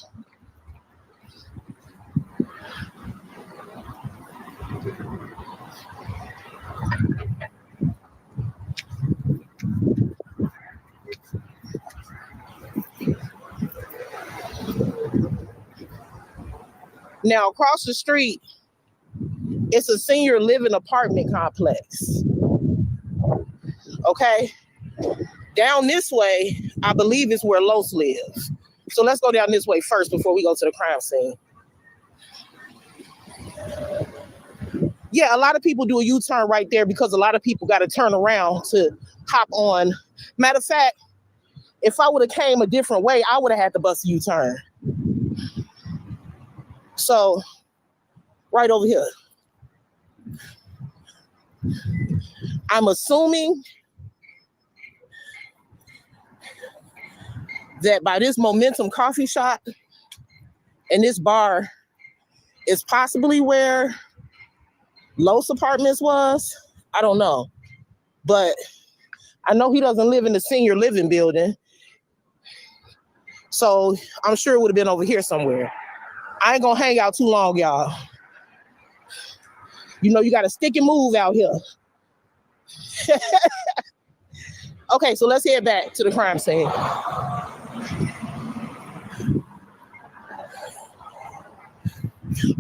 Now, across the street, it's a senior living apartment complex. Okay? Down this way, I believe is where Los lives. So let's go down this way first before we go to the crime scene. Yeah, a lot of people do a U-turn right there because a lot of people got to turn around to hop on. Matter of fact, if I would have came a different way, I would have had to bust a U-turn. So, right over here. I'm assuming that by this Momentum coffee shop and this bar is possibly where Los Apartments was. I don't know. But I know he doesn't live in the senior living building. So I'm sure it would have been over here somewhere. I ain't gonna hang out too long, y'all. You got to stick and move out here. Okay, so let's head back to the crime scene.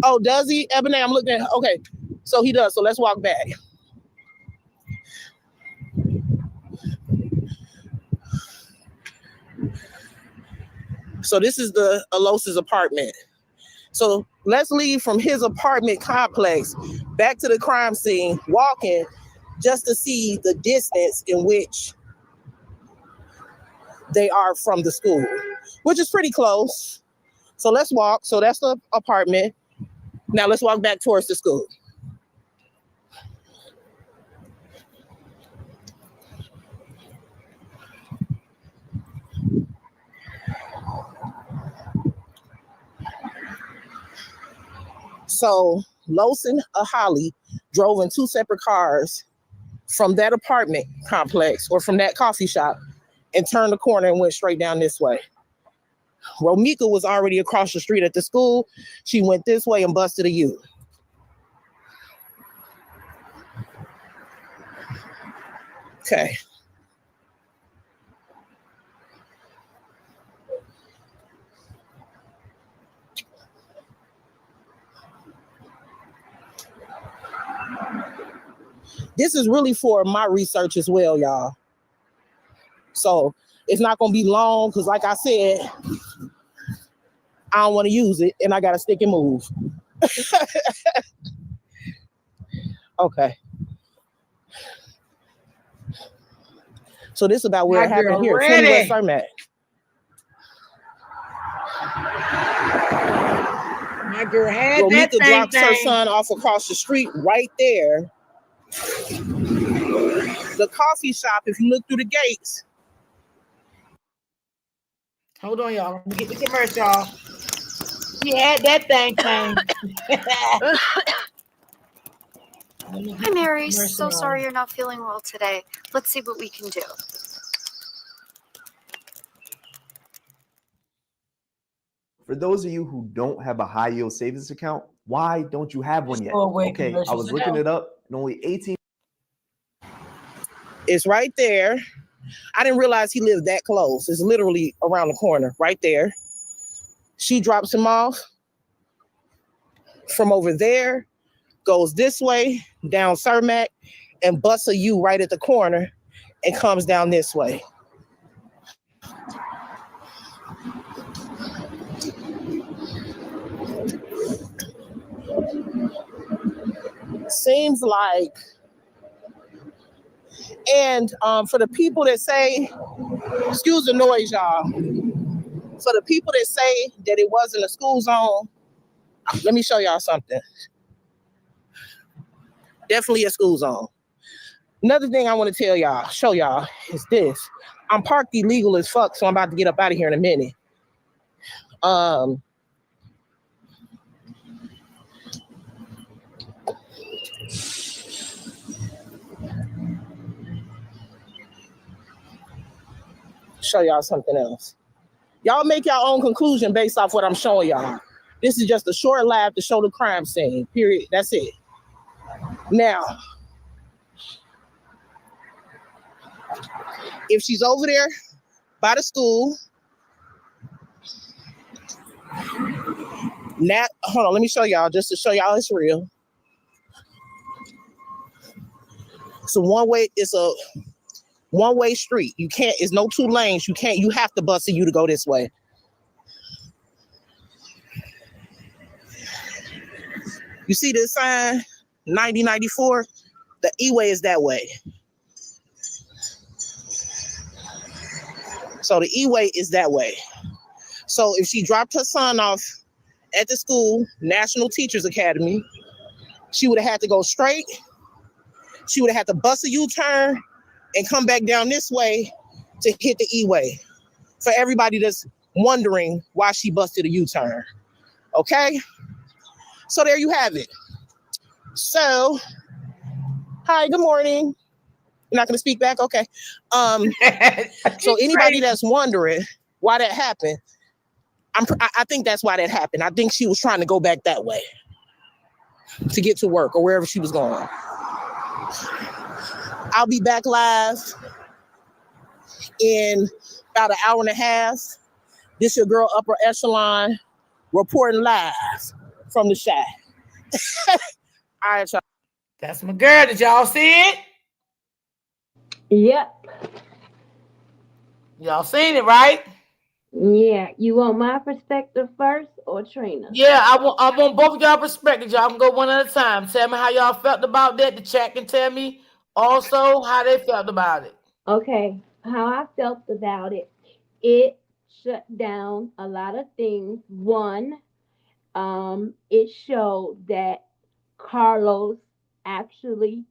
Oh, does he? Ebony, I'm looking at, okay. So he does, so let's walk back. So this is the Alos's apartment. So let's leave from his apartment complex back to the crime scene, walking just to see the distance in which they are from the school, which is pretty close. So let's walk. So that's the apartment. Now let's walk back towards the school. So Los and Holly drove in two separate cars from that apartment complex or from that coffee shop and turned the corner and went straight down this way. Romika was already across the street at the school. She went this way and busted a U. Okay. This is really for my research as well, y'all. So it's not going to be long because, like I said, I don't want to use it and I got to stick and move. Okay. So this is about where it happened here. 20 West Cermak. My girl had Romika that drops her thing. son off across the street right there. The coffee shop, if you look through the gates. Hold on, y'all. Let me get the commercial, y'all. She had that thing. Hi, Mary. So sorry you're not feeling well today. Let's see what we can do. For those of you who don't have a high yield savings account, why don't you have one yet? Okay, I was looking it up and only 18. It's right there. I didn't realize he lived that close. It's literally around the corner, right there. She drops him off from over there, goes this way, down Cermak, and busts a U right at the corner and comes down this way. Seems like, and for the people that say, excuse the noise, y'all. For the people that say that it wasn't a school zone, let me show y'all something. Definitely a school zone. Another thing I want to tell y'all, show y'all, is this. I'm parked illegal as fuck, so I'm about to get up out of here in a minute. Show y'all something else. Y'all make your own conclusion based off what I'm showing y'all. This is just a short lab to show the crime scene, period. That's it. Now, if she's over there by the school, now, hold on, let me show y'all, just to show y'all it's real. It's a one-way street. You can't, it's no two lanes. You have to bust a U to go this way. You see this sign, 9094? The E-way is that way. So the E-way is that way. So if she dropped her son off at the school, National Teachers Academy, she would have had to go straight. She would have had to bust a U-turn and come back down this way to hit the E-way. For everybody that's wondering why she busted a U-turn. Okay? So there you have it. So, hi, good morning. You're not going to speak back? Okay. So anybody that's wondering why that happened, I think that's why that happened. I think she was trying to go back that way to get to work or wherever she was going. I'll be back live in about an hour and a half. This your girl Upper Echelon reporting live from the shack. All right, y'all. That's my girl. Did y'all see it? Yep. Y'all seen it, right? Yeah. You want my perspective first or Trina? Yeah, I want both of y'all perspectives. Y'all can go one at a time. Tell me how y'all felt about that. The chat can tell me also how they felt about it. Okay. How I felt about it. It shut down a lot of things. One, it showed that Carlos actually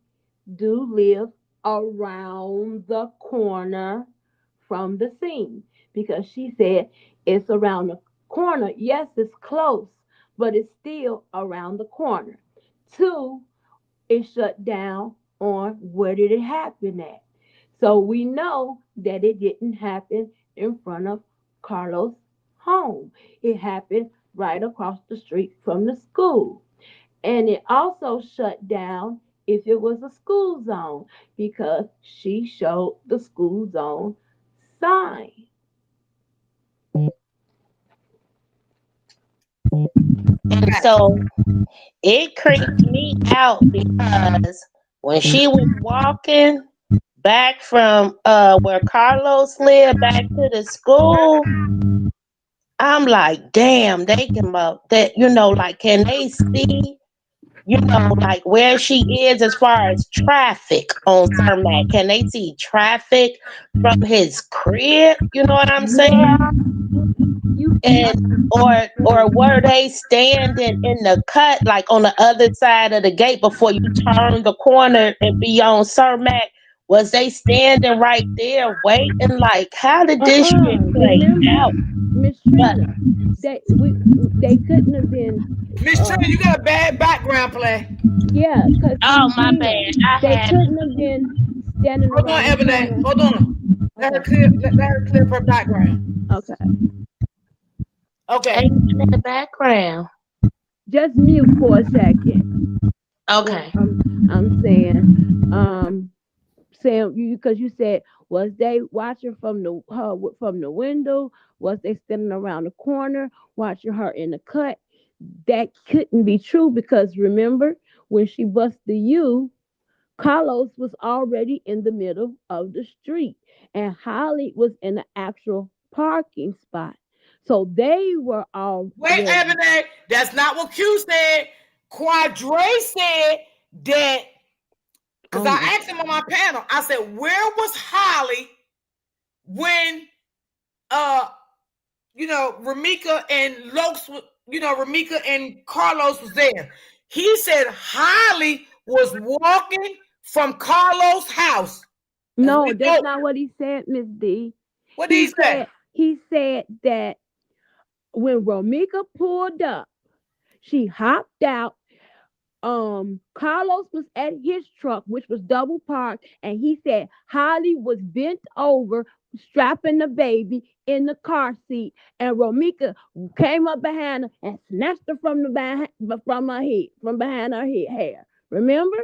do live around the corner from the scene, because she said it's around the corner. Yes, it's close, but it's still around the corner. Two, it shut down on where did it happen at. So we know that it didn't happen in front of Carlos' home. It happened right across the street from the school. And it also shut down if it was a school zone because she showed the school zone sign. And so it creeped me out because when she was walking back from where Carlos lived back to the school, I'm like, damn, they can that like can they see like where she is as far as traffic on Cermak? Can they see traffic from his crib? You know what I'm saying? Yeah, you And or were they standing in the cut like on the other side of the gate before you turn the corner and be on Cermak? Was they standing right there waiting? Like, how did this shit play remember, out? Miss But Trina, they couldn't have been. Miss Trina, you got a bad background play. Yeah, because oh Miss my Gina, bad, I they had couldn't have been standing Hold on, around the Ebony. corner. Hold on. Let her Okay, clear. Let her clear her background. okay. Okay. in the background. Just mute for a second. Well, Okay. I'm saying you because you said was they watching from from the window? Was they standing around the corner watching her in the cut? That couldn't be true because remember when she busted you, Carlos was already in the middle of the street, and Holly was in the actual parking spot. So they were Wait, already. Ebony. That's not what Q said. Quadre said that because Oh I my asked him on my panel. I said, "Where was Holly when Ramika and Lokes, Ramika and Carlos was there?" He said Holly was walking from Carlos' house. No, that's not what he said, Miss D. What did he say? He said that when Romika pulled up, she hopped out. Carlos was at his truck, which was double parked, and he said Holly was bent over, strapping the baby in the car seat, and Romika came up behind her and snatched her from from behind her hair. Remember?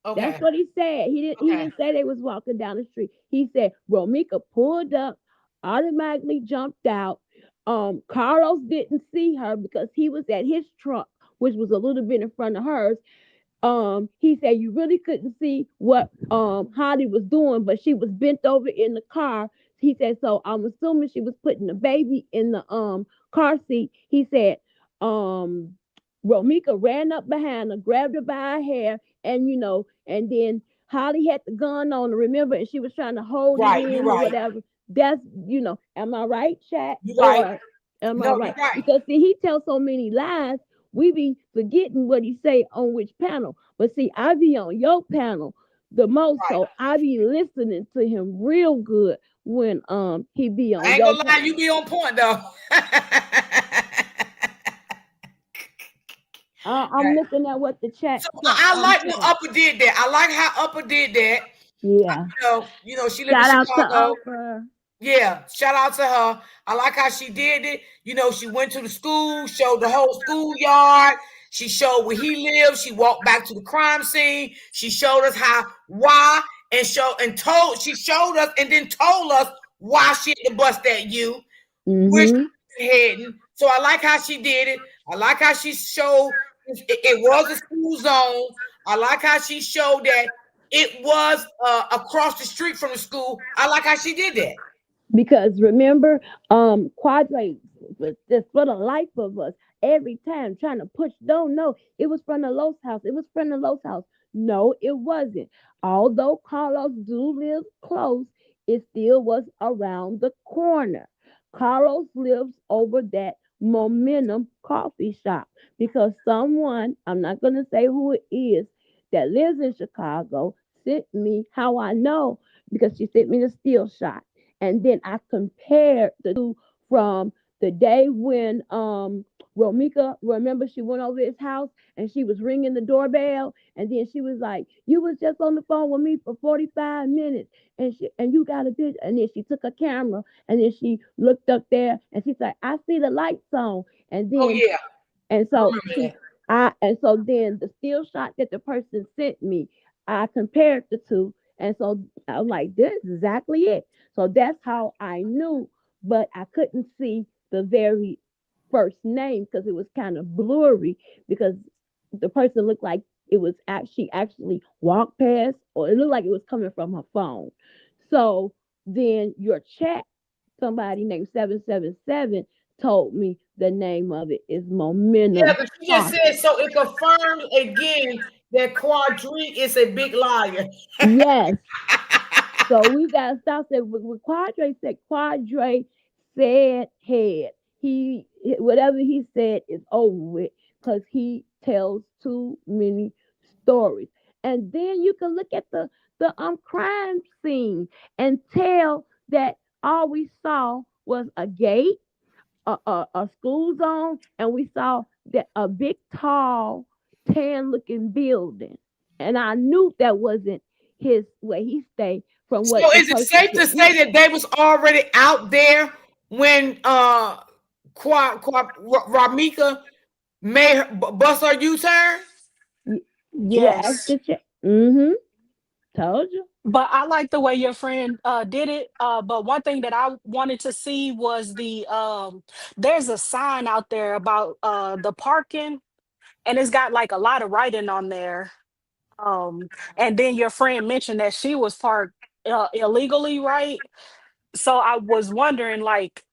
Okay. That's what he said. He didn't say they was walking down the street. He said Romika pulled up, automatically jumped out. Carlos didn't see her because he was at his truck, which was a little bit in front of hers. He said you really couldn't see what Holly was doing, but she was bent over in the car. He said, so I'm assuming she was putting the baby in the car seat. He said, Romika ran up behind her, grabbed her by her hair, and and then Holly had the gun on her, remember, and she was trying to hold it Right, you're in or right. whatever. That's am I right, chat? You're right. Or am I No, right? you're right. Because see, he tells so many lies, we be forgetting what he say on which panel. But see, I be on your panel the most, Right. so I be listening to him real good when he be on I ain't your gonna lie, panel. you be on point though. I'm looking at what the chat. So I like what Upper did that. I like how Upper did that. Yeah. She live in Shout out to Chicago. Upper. Yeah, shout out to her. I like how she did it. She went to the school, showed the whole schoolyard. She showed where he lived. She walked back to the crime scene. She showed us why, and she showed us and then told us why she had to bust at you, where she was heading. So I like how she did it. I like how she showed it was a school zone. I like how she showed that it was across the street from the school. I like how she did that. Because remember, Quadre was just for the life of us every time trying to push. Don't know it was from the Los house. It was from the Los house. No, it wasn't. Although Carlos do live close, it still was around the corner. Carlos lives over that Momentum coffee shop because someone, I'm not gonna say who it is, that lives in Chicago sent me how I know because she sent me the steel shot. And then I compared the two from the day when Romika, remember she went over his house and she was ringing the doorbell, and then she was like, "You was just on the phone with me for 45 minutes, and you got a bitch." And then she took a camera and then she looked up there and she said, "I see the lights on." And Oh then yeah, and I so remember she, that. and so then the still shot that the person sent me, I compared the two, and so I'm like, this is exactly it. So that's how I knew, but I couldn't see the very first name because it was kind of blurry because the person looked like it was she actually walked past, or it looked like it was coming from her phone. So then your chat, somebody named 777 told me the name of it is Yeah, Momentum but she just Park. said so. It confirms again that Quadrique is a big liar. Yes. So we gotta stop saying what Quadre said. Quadre said head. He whatever he said is over with because he tells too many stories. And then you can look at the crime scene and tell that all we saw was a gate, a school zone, and we saw that a big, tall, tan-looking building. And I knew that wasn't his where he stayed from So what the is it person safe said. to say that they was already out there when Ramika made her bust her U-turn? Yeah, ask Yes. the check. Mm-hmm. Told you. But I like the way your friend did it. But one thing that I wanted to see was there's a sign out there about the parking, and it's got like a lot of writing on there. And then your friend mentioned that she was parked illegally, right? So I was wondering, like,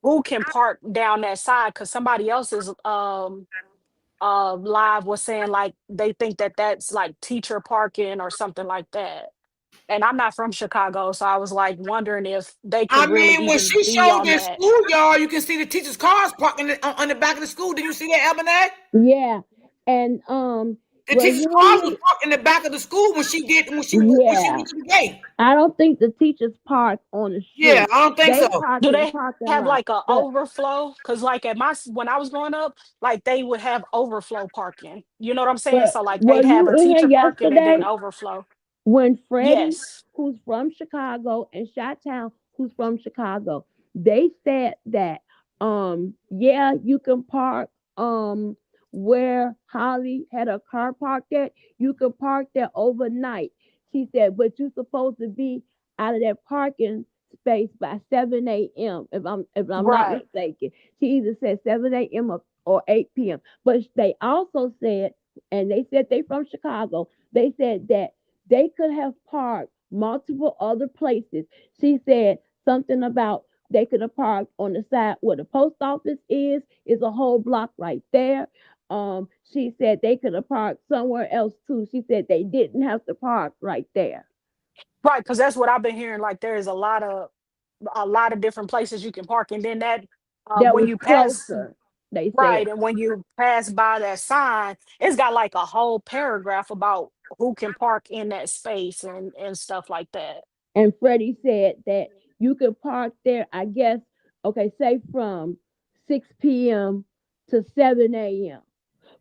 who can park down that side? Because somebody else's live was saying like they think that that's like teacher parking or something like that. And I'm not from Chicago, so I was like wondering if they I could really mean, when even she be showed on that that. schoolyard, you can see the teachers' cars parked on the back of the school. Did you see that, Ebony? Yeah. And The well, teachers' you cars was only parked in the back of the school when she yeah. went to the gate. I don't think the teachers park on the Yeah, street. I don't think They so. park Do in they parking have lot. like a But overflow? Because like when I was growing up, like they would have overflow parking. You know what I'm saying? So like were they'd have you a in here teacher parking and then yesterday overflow. when Freddie, Yes. who's from Chicago, and Chi-Town, who's from Chicago, they said that yeah, you can park where Holly had a car parked at, you can park there overnight. She said, but you're supposed to be out of that parking space by 7 a.m. If I'm not Right. mistaken. She either said 7 a.m. or 8 p.m. But they also said, and they said they from Chicago, they said that they could have parked multiple other places. She said something about they could have parked on the side where the post office is a whole block right there. She said they could have parked somewhere else too. She said they didn't have to park right there. Right, because that's what I've been hearing. Like there's a lot of different places you can park, and then that That when was you pass closer, they said. right, and when you pass by that sign, it's got like a whole paragraph about who can park in that space and stuff like that. And Freddie said that you could park there, I guess, okay, say from 6 p.m. to 7 a.m.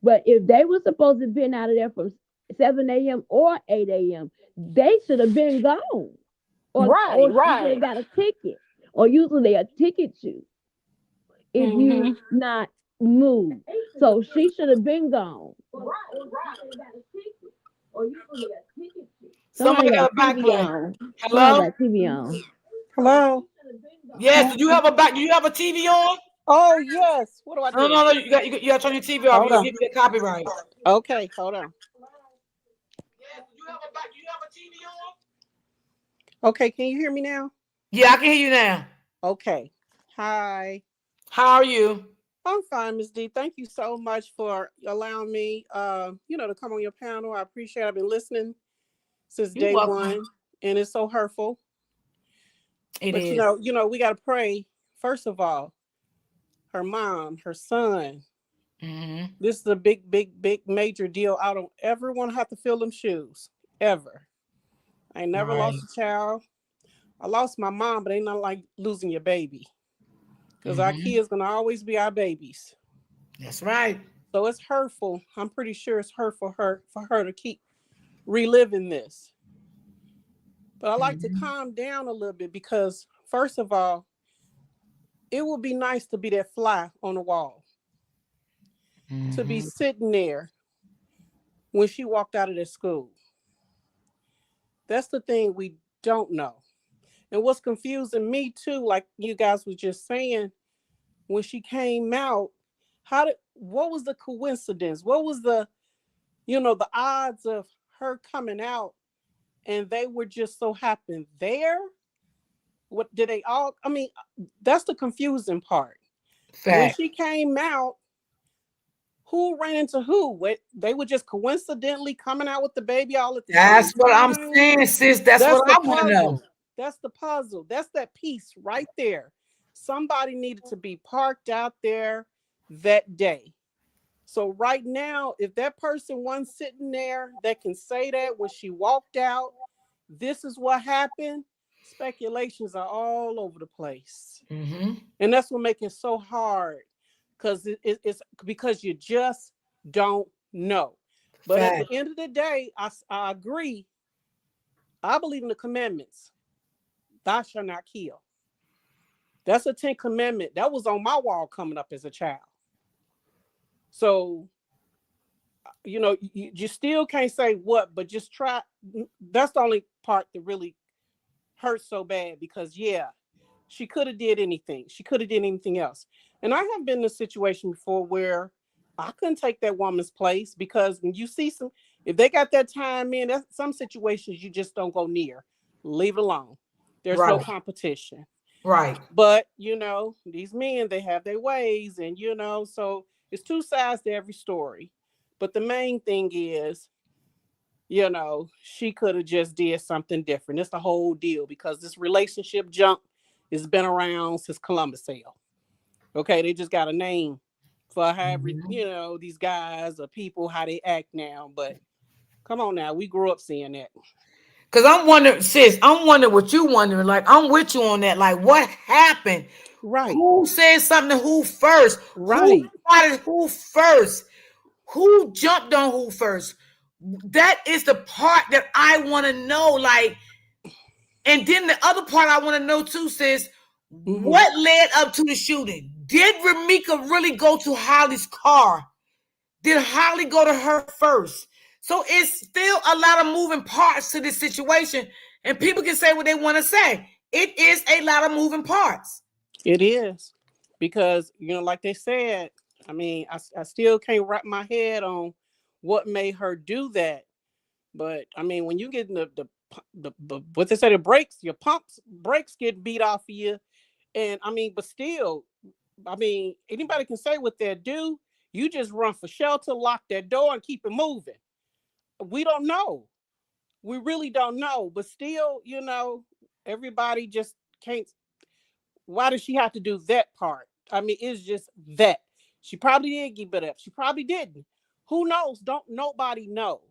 But if they were supposed to have been out of there from 7 a.m. or 8 a.m., they should have been gone. Right, Or you should have right. got a ticket. Or usually they'll ticket you if Hmm. you not moved. So she should have been gone. Somebody Somebody got got a back TV play. on. Somebody Hello? got TV on. Hello. Yes, do you have a back? Do you have a TV on? Oh yes. What do I No, do? no, no. You got to turn your TV off. Hold You'll on. give me the copyright. Okay, hold on. Okay, can you hear me now? Yeah, I can hear you now. Okay. Hi. How are you? I'm fine, Ms. D. Thank you so much for allowing me to come on your panel. I appreciate it. I've been listening since You're day welcome. one, and it's so hurtful. It But is. we gotta pray, first of all, her mom, her son. Mm-hmm. This is a big, big, big major deal. I don't ever want to have to fill them shoes. Ever. I never lost a child. I lost my mom, but ain't nothing like losing your baby. Because our kids gonna always be our babies. That's right. So it's hurtful. I'm pretty sure it's hurtful for her to keep reliving this. But I like to calm down a little bit because, first of all, it would be nice to be that fly on the wall, to be sitting there when she walked out of the school. That's the thing we don't know. And what's confusing me too, like you guys were just saying, when she came out, what was the coincidence? What was the odds of her coming out and they were just so happened there? What did they all? I mean, that's the confusing part. When Fact. she came out, who ran into who? They were just coincidentally coming out with the baby all at the That's same what I'm time. saying, sis. That's what the I want to know. puzzle. That's the puzzle. That's that piece right there. Somebody needed to be parked out there that day. So right now, if that person wasn't sitting there that can say that when she walked out, this is what happened, speculations are all over the place. And that's what makes it so hard, because it's because you just don't know. But at the end of the day, I agree. I believe in the commandments. Thou shalt not kill. That's a 10th commandment. That was on my wall coming up as a child. So, you still can't say what, but just try. That's the only part that really hurts so bad, because she could have did anything. She could have did anything else. And I have been in a situation before where I couldn't take that woman's place, because when you see if they got that time in, that's some situations you just don't go near. Leave it alone. There's no competition. Right. But, these men, they have their ways, and, so it's two sides to every story. But the main thing is, she could have just did something different. It's the whole deal, because this relationship junk has been around since Columbus hell. Okay, they just got a name for however, these guys or people, how they act now. But come on now, we grew up seeing that. Because I'm wondering, sis, I'm wondering what you wondering. Like, I'm with you on that. Like, what happened? Right. Who said something to who first? Right. Who started who first? Who jumped on who first? That is the part that I want to know. Like, and then the other part I want to know too, sis, what led up to the shooting? Did Ramika really go to Holly's car? Did Holly go to her first? So it's still a lot of moving parts to this situation, and people can say what they want to say. It is a lot of moving parts. It is, because, like they said, I mean, I still can't wrap my head on what made her do that. But I mean, when you get in the what they say, the brakes, your brakes get beat off of you. And I mean, but still, I mean, anybody can say what they do. You just run for shelter, lock that door, and keep it moving. We don't know. We really don't know. But still, everybody just can't. Why does she have to do that part? I mean, it's just that. She probably did give it up. She probably didn't. Who knows? Don't nobody know.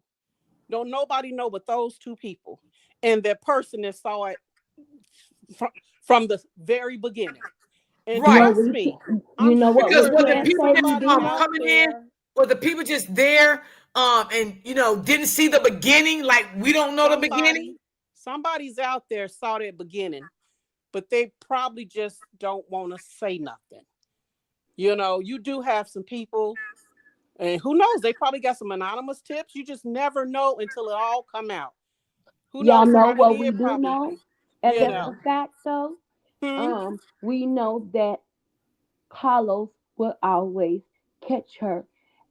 Don't nobody know but those two people and that person that saw it from the very beginning. And trust me, I'm sure because were the people somebody just coming in, were the people just there, and didn't see the beginning? Like, we don't know the beginning. Somebody's out there saw that beginning, but they probably just don't want to say nothing. You do have some people, and who knows? They probably got some anonymous tips. You just never know until it all come out. Who Y'all knows? know Somebody what we did do probably, know, and that's a fact though. We know that Carlos will always catch her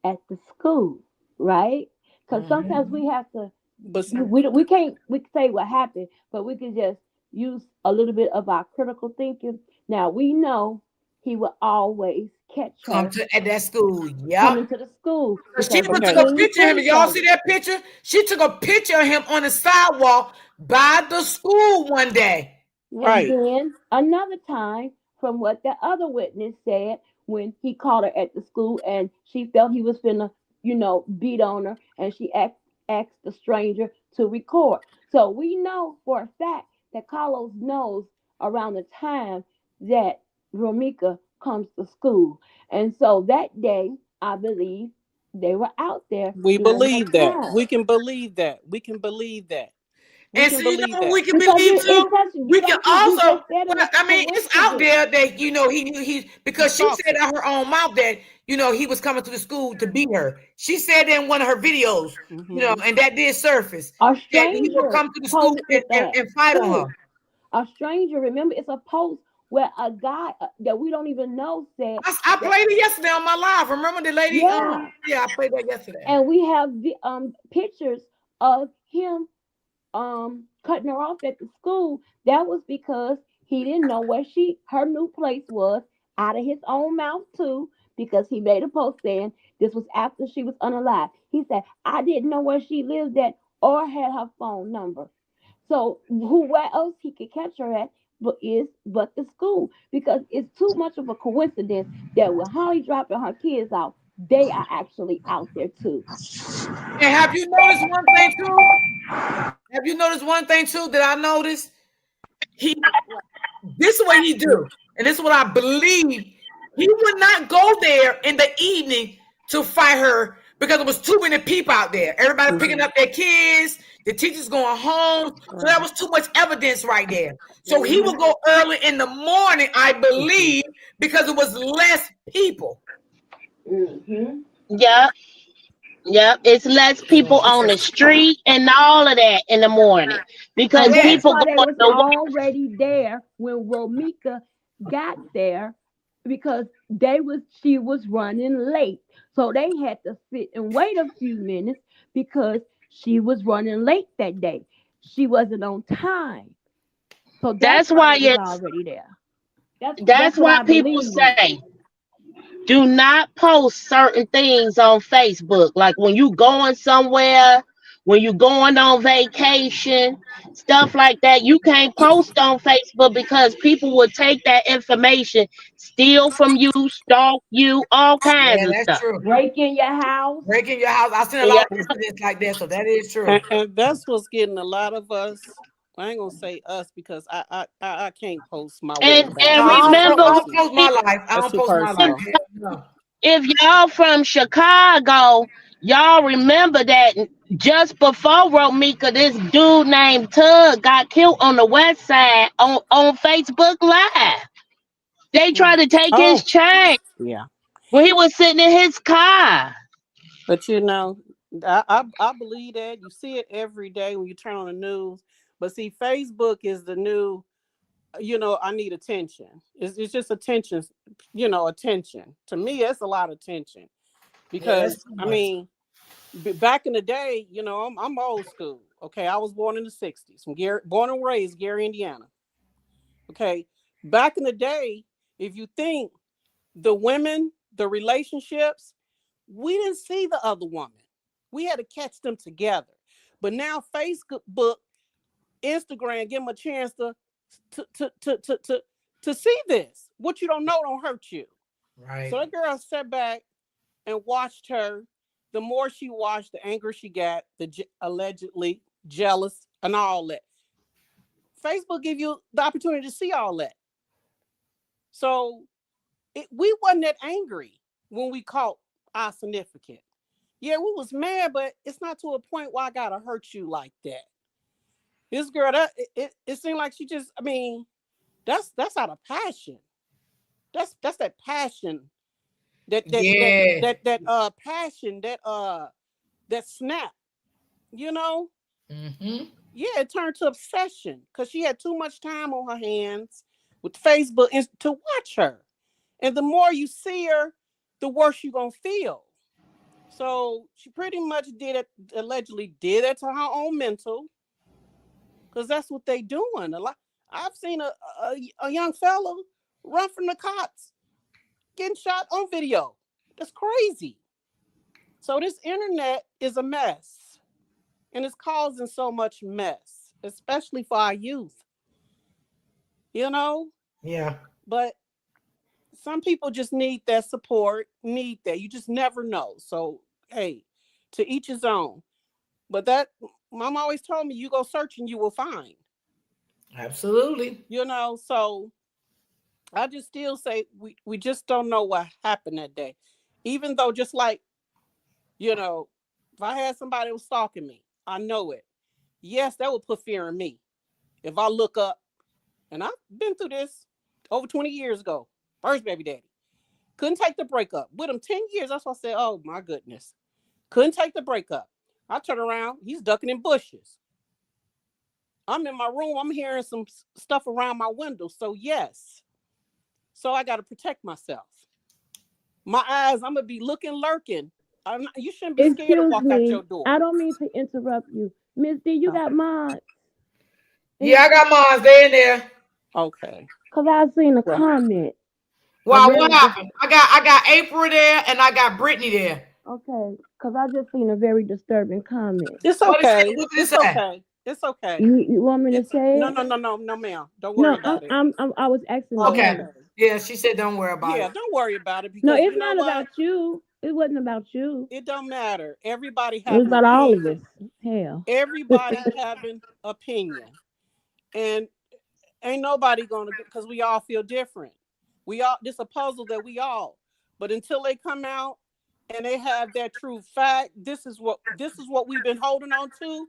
at the school, right? Because sometimes we have to, we can't say what happened, but we can just use a little bit of our critical thinking. Now we know he will always catch her at that school. coming to the school. She even took a picture of him. Y'all see that picture? She took a picture of him on the sidewalk by the school one day. Right. And then another time, from what the other witness said, when he called her at the school and she felt he was finna, beat on her, and she asked the stranger to record. So we know for a fact that Carlos knows around the time that Ramika comes to school. And so that day, I believe they were out there. We during believe that that. time. We can believe that. We can believe that. We And can so you know believe what that. we can Because believe it's too? such, you We can like you also, just said it, well, it's a I mean, it's out coincidence. there that he He because she stalks said her. out her own mouth that he was coming to the school to beat her. She said in one of her videos, Mm-hmm. and that did surface A that he would stranger come to the school posted that and fight on too. her. A stranger, remember, it's a post where a guy that we don't even know said I that, played it yesterday on my live. Remember the lady? yeah. Yeah, I played that yesterday. And we have the pictures of him cutting her off at the school. That was because he didn't know where her new place was, out of his own mouth too, because he made a post saying this was after she was unalive. He said, I didn't know where she lived at or had her phone number. So where else he could catch her at but the school, because it's too much of a coincidence that with Holly dropping her kids out, they are actually out there too. And have you noticed one thing too? Have you noticed one thing too that I noticed? This is what he do, and this is what I believe. He would not go there in the evening to fight her because there was too many people out there. Everybody picking up their kids, the teachers going home. So that was too much evidence right there. So he would go early in the morning, I believe, because it was less people. Mm-hmm. Yeah, yeah. It's less people on the street and all of that in the morning because And that's Yes. people why going they was to work. already there when Romika got there, because she was running late. So they had to sit and wait a few minutes because she was running late that day. She wasn't on time. So that's That's why why they was it's already there. That's that's what why I people believe. say do not post certain things on Facebook. Like when you going somewhere, when you going on vacation, stuff like that, you can't post on Facebook because people will take that information, steal from you, stalk you, all kinds Yeah, of that's stuff. true. Break in your house. Breaking your house. I've seen a Yeah. lot of incidents like that, so that is true. And that's what's getting a lot of us. I ain't gonna say us because I can't post my No, And whereabouts. That's too remember, I don't personal. post my life. I That's don't too post my if, life. personal. Hell no. if y'all from Chicago, y'all remember that just before Romika, this dude named Tug got killed on the west side on Facebook Live. They tried to take his Oh, chain yeah. when he was sitting in his car. But I believe that you see it every day when you turn on the news. But see, Facebook is the new. I need attention. It's just attention. Attention. To me, it's a lot of attention Yeah, that's because too I much. mean, back in the day, I'm old school. Okay, I was born in the '60s, born and raised Gary, Indiana. Okay, back in the day, if you think the women, the relationships, we didn't see the other woman. We had to catch them together. But now Facebook, Instagram, give them a chance to see this. What you don't know don't hurt you. So Right. that girl sat back and watched her. The more she watched, the angrier she got, allegedly jealous and all that. Facebook give you the opportunity to see all that. So we wasn't that angry when we caught our significant. Yeah, we was mad, but it's not to a point where I gotta hurt you like that. This girl, it seemed like she just, I mean, that's out of passion. That's that passion, that that that Yeah. that that passion, that snap, you know? Mm-hmm. Yeah, it turned to obsession because she had too much time on her hands with Facebook to watch her. And the more you see her, the worse you're gonna feel. So she pretty much allegedly did it to her own mental, because that's what they doing. A lot. I've seen a young fellow run from the cops, getting shot on video. That's crazy. So this internet is a mess, and it's causing so much mess, especially for our youth. You know, Yeah. but some people just need that support. Need that. You just never know. So hey, to each his own. But that mom always told me, you go searching, you will find. Absolutely. So I just still say we just don't know what happened that day. Even though, just like, if I had somebody that was stalking me, I know it. Yes, that would put fear in me. If I look up, and I've been through this over 20 years ago, first baby daddy. Couldn't take the breakup. With him 10 years, that's why I said, oh my goodness. Couldn't take the breakup. I turn around, he's ducking in bushes. I'm in my room, I'm hearing some stuff around my window. So yes. So I got to protect myself. My eyes, I'm going to be looking, lurking. You shouldn't be scared to walk out your door. I don't mean to interrupt you. Miss D, you got mods? Yeah, I got mods. They in there. Okay. Because I seen a comment. Wow, what happened? I got April there and I got Brittany there. Okay, because I just seen a very disturbing comment. It's okay. It's okay. It's okay. You want me to say No, it? no, ma'am. Don't worry about it. I was asking. Okay. Yeah, she said don't worry about it. Yeah, don't worry about it. Because No, it's not about you. It wasn't about you. It don't matter. Everybody It was having about all of us. opinion. Hell. Everybody having opinion. And ain't nobody gonna, because we all feel different. This a puzzle that we all. But until they come out and they have that true fact, this is what we've been holding on to.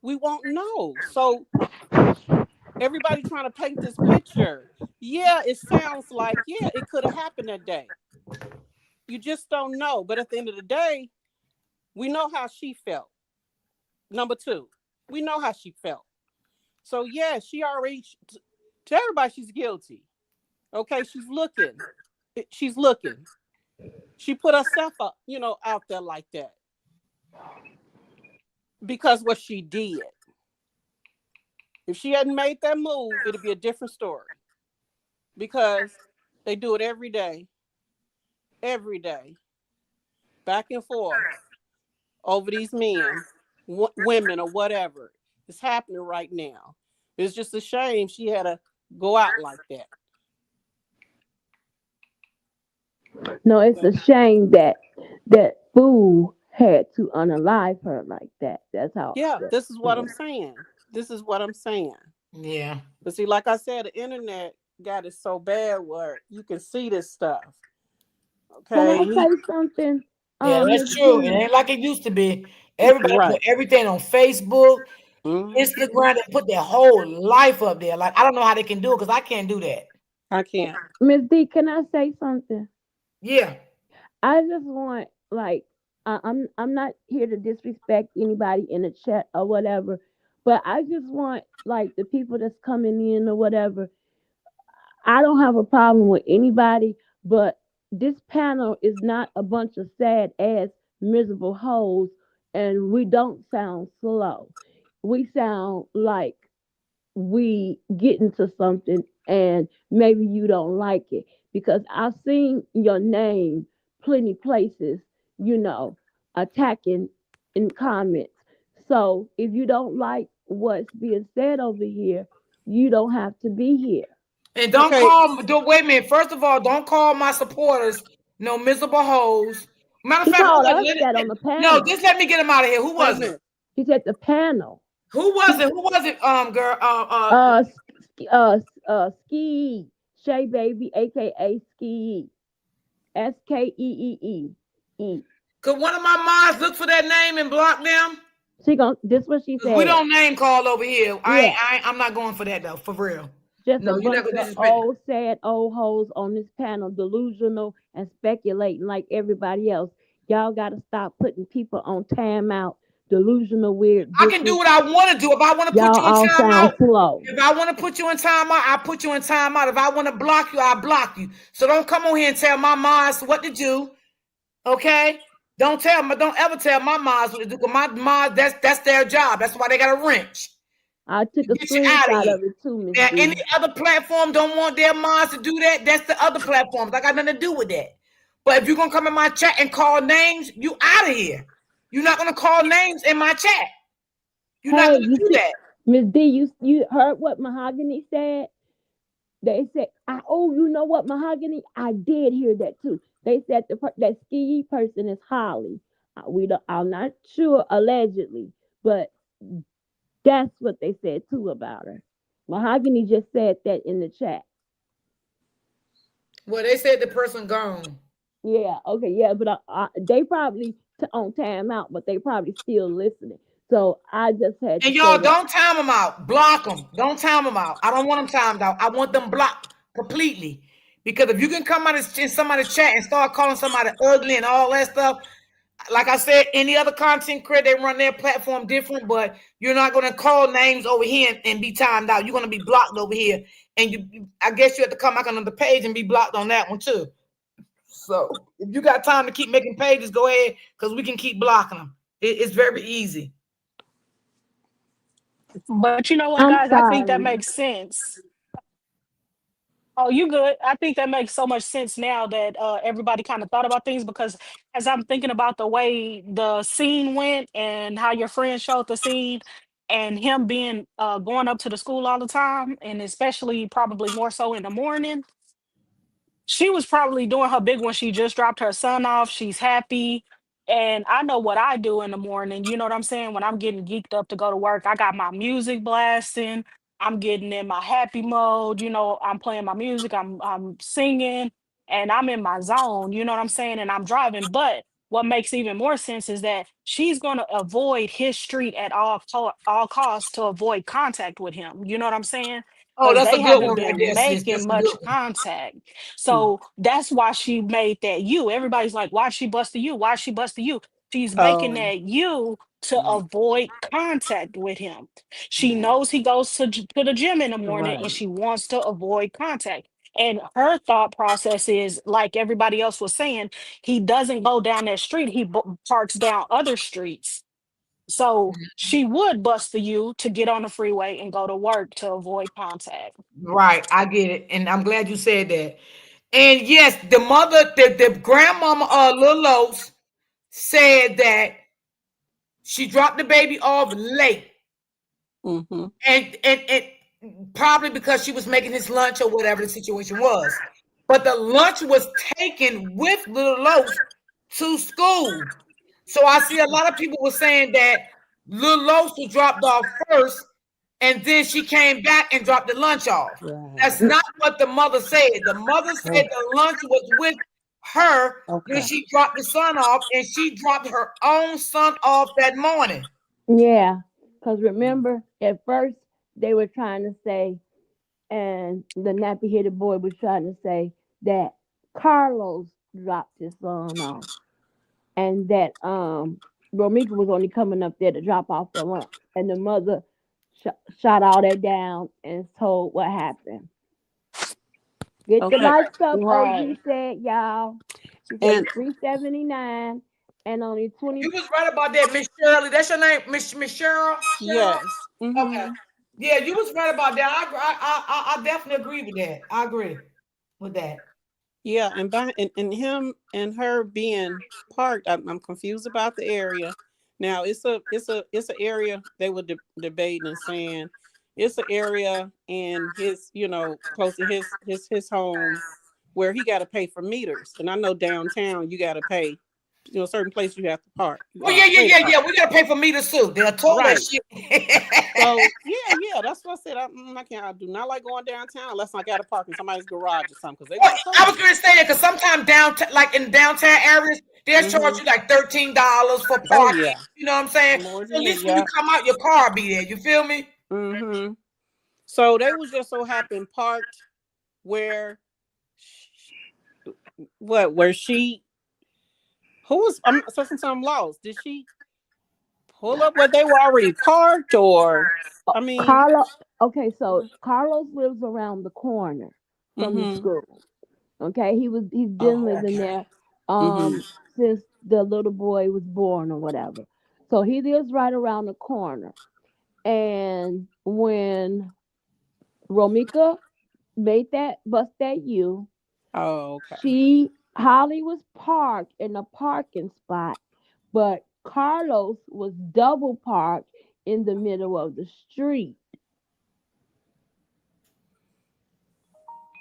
We won't know. So everybody trying to paint this picture. Yeah, it sounds like, yeah, it could have happened that day. You just don't know. But at the end of the day, we know how she felt. Number two, we know how she felt. So yeah, she already, to everybody, she's guilty. Okay, she's looking. She put herself up, out there like that. Because what she did. If she hadn't made that move, it'd be a different story. Because they do it every day. Every day. Back and forth. Over these men, women, or whatever. It's happening right now. It's just a shame she had to go out like that. No, it's a shame that fool had to unalive her like that. That's how. Yeah, this is what I'm saying. Yeah. But see, like I said, the internet got it so bad where you can see this stuff. Okay. Can I say something? Yeah, that's true. It ain't like it used to be. Everybody put everything on Facebook, Instagram, they put their whole life up there. Like, I don't know how they can do it because I can't do that. I can't. Miss D, can I say something? Yeah. I just want, like, I'm not here to disrespect anybody in the chat or whatever, but I just want, like, the people that's coming in or whatever. I don't have a problem with anybody, but this panel is not a bunch of sad ass miserable hoes, and we don't sound slow. We sound like we get into something and maybe you don't like it, because I've seen your name plenty places, attacking in comments. So if you don't like what's being said over here, you don't have to be here. And wait a minute. First of all, don't call my supporters no miserable hoes. Matter of He fact, called us that on the panel. No, just let me get him out of here. Who was it? He said the panel. Who was it, girl? Ski Shay Baby, aka Ski, SKEEE. Could one of my moms look for that name and block them? This what she said. We don't name call over here. I'm not going for that though, for real. Just a bunch of old sad old hoes on this panel, delusional and speculating like everybody else. Y'all gotta stop putting people on timeout. Delusional, weird. I can do what I want to do. If I want to put you in timeout, if I want to put you in timeout, I put you in timeout. If I want to block you, I block you. So don't come on here and tell my moms what to do. Okay? Don't ever tell my moms what to do. Because my moms, that's their job. That's why they got a wrench. I took a screenshot of it too, Miss. Now, any other platform don't want their moms to do that. That's the other platforms. I got nothing to do with that. But if you're gonna come in my chat and call names, you out of here. You're not gonna call names in my chat. You're not gonna do that. Miss D, you heard what Mahogany said? They said, you know what, Mahogany? I did hear that too. They said that ski person is Holly. I'm not sure, allegedly, but that's what they said too about her. Mahogany just said that in the chat. Well, they said the person gone. Yeah, okay, yeah, but they probably on time out, but they probably still listening. So I just had to And say y'all that. don't time them out. Block them. Don't time them out. I don't want them timed out. I want them blocked completely. Because if you can come out in somebody's chat and start calling somebody ugly and all that stuff, like I said, any other content creator, they run their platform different, but you're not going to call names over here and be timed out. You're going to be blocked over here. And I guess you have to come back on the page and be blocked on that one too. So if you got time to keep making pages, go ahead, because we can keep blocking them. It's very easy. But you know what, I'm guys? I think that sorry. makes sense. Oh, you good? I think that makes so much sense now that everybody kind of thought about things, because as I'm thinking about the way the scene went and how your friend showed the scene and him being going up to the school all the time, and especially probably more so in the morning, she was probably doing her big one. She just dropped her son off. She's happy. And I know what I do in the morning. You know what I'm saying? When I'm getting geeked up to go to work, I got my music blasting. I'm getting in my happy mode. You know, I'm playing my music. I'm singing and I'm in my zone. You know what I'm saying? And I'm driving. But what makes even more sense is that she's going to avoid his street at all costs to avoid contact with him. You know what I'm saying? Oh, Because that's a they good haven't one right been there, sis. making That's a good much one. contact. So that's why she made that you. Everybody's like, why she busted you? Why she busted you? She's making Oh, that you to mm, avoid contact with him. She knows he goes to the gym in the morning and right. she wants to avoid contact. And her thought process is like everybody else was saying, he doesn't go down that street, he parks down other streets. So she would bust the U to get on the freeway and go to work to avoid contact. Right, I get it, and I'm glad you said that. And yes, the mother, the grandmama of Lil Los said that she dropped the baby off late, Mm-hmm. and probably because she was making his lunch or whatever the situation was. But the lunch was taken with Lil Los to school. So I see a lot of people were saying that Lil Los was dropped off first, and then she came back and dropped the lunch off. That's Right. not what the mother said. The mother said the lunch was with her when Okay. she dropped the son off, and she dropped her own son off that morning. Yeah, because remember, at first they were trying to say, and the nappy headed boy was trying to say that Carlos dropped his son off, and that Romika was only coming up there to drop off the lunch, and the mother shot all that down and told what happened. Get the Okay. likes up, OG Right. said, y'all. She said And it's 379 and only 20. You was right about that, Miss Shirley. That's your name, Miss Cheryl. Cheryl. yes. Okay. Mm-hmm. Yeah, you was right about that. I definitely agree with that. I agree with that. Yeah, and him and her being parked, I'm confused about the area. Now it's a area they were debating and saying it's an area in his, close to his home where he got to pay for meters. And I know downtown you got to pay, certain places you have to park. Oh yeah, yeah, Pay to yeah, park. yeah. We gotta pay for meters too. They're told that Right. shit. So yeah, that's what I said. I can't. I do not like going downtown unless I got to park in somebody's garage or something because they Well, will I charge was gonna say that because sometimes downtown, like in downtown areas, they'll you. charge you like $13 for Oh parking. yeah, You know what I'm saying? more So than at that. least when you Yeah. come out, your car be there. You feel me? Mm-hmm. So they was just so happened parked where where she who was so since I'm lost. Did she pull up where they were already parked or I mean Carlos, okay, so Carlos lives around the corner from the mm-hmm. school. Okay, he's been Oh, living okay. there Mm-hmm. since the little boy was born or whatever. So he lives right around the corner. And when Romika made that bust that U, Oh, okay. Holly was parked in a parking spot, but Carlos was double parked in the middle of the street.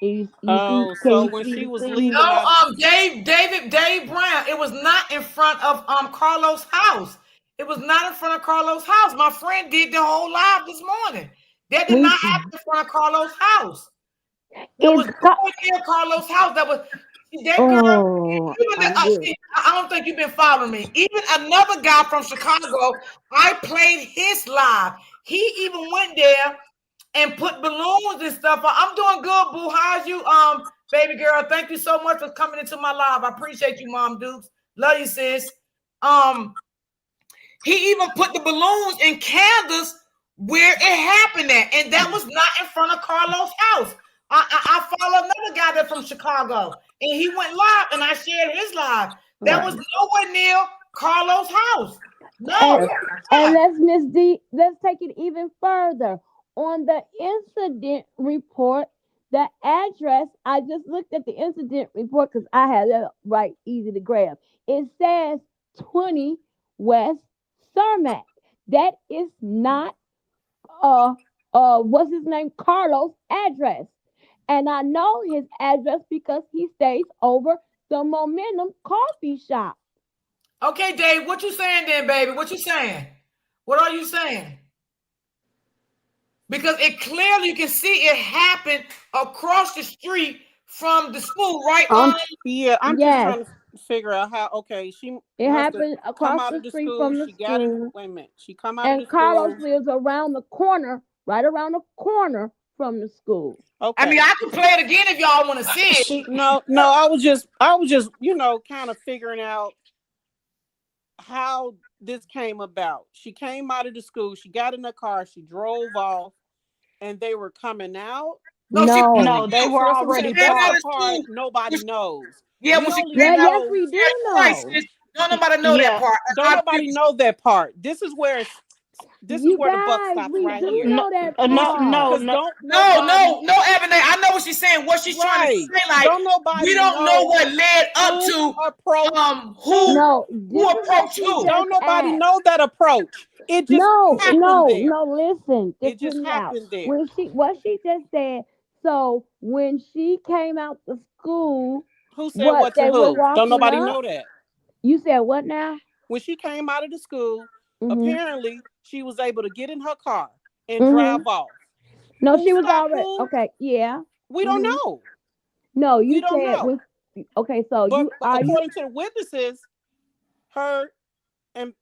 You see, Oh, can so you when see she the was scene? leaving No, out Dave Brown. It was not in front of Carlos' house. It was not in front of Carlos' house. My friend did the whole live this morning. That did Me, not happen in front of Carlos' house. That is was nowhere near Carlos' house. That was That girl, I'm good. I don't think you've been following me. Even another guy from Chicago, I played his live. He even went there and put balloons and stuff on. I'm doing good, boo. How's you, baby girl? Thank you so much for coming into my live. I appreciate you, Mom Dukes. Love you, sis. He even put the balloons and candles where it happened at, and that was not in front of Carlos' house. I follow another guy that's from Chicago, and he went live, and I shared his live. That was nowhere near Carlos' house. No. And let's Miss D, let's take it even further. On the incident report, the address, I just looked at the incident report because I had it right easy to grab. It says 20 West Cermak. That is not what's his name? Carlos' address. And I know his address because he stays over the Momentum Coffee Shop. Okay, Dave, what you saying then, baby? What you saying? What are you saying? Because it clearly, you can see it happened across the street from the school, right? Yeah, I'm just trying to figure out how. Okay, it happened across the street from the school. Wait a minute, she come out of the Carlos school. lives around the corner, right around the corner from the school. Okay. I mean, I can play it again if y'all want to see it. No, I was just, kind of figuring out how this came about. She came out of the school, she got in the car, she drove off, and they were coming out. No, they were already that part nobody knows. Yeah, yes, we do know. Don't nobody know that part. Don't nobody know that part. This is where the buck stops right here. Know that part. No, Ebony. I know what she's saying. What she's trying to say, like, we don't know what led up to who approached who. Don't nobody know that approach. It just happened there. No, listen. It just happened there. What she just said. So when she came out the school, who said what to who? Don't nobody know that. You said what now? When she came out of the school, apparently she was able to get in her car and drive off. No, she was already okay. Yeah, we don't know. No, you don't said know. Okay, so but according to the witnesses, her and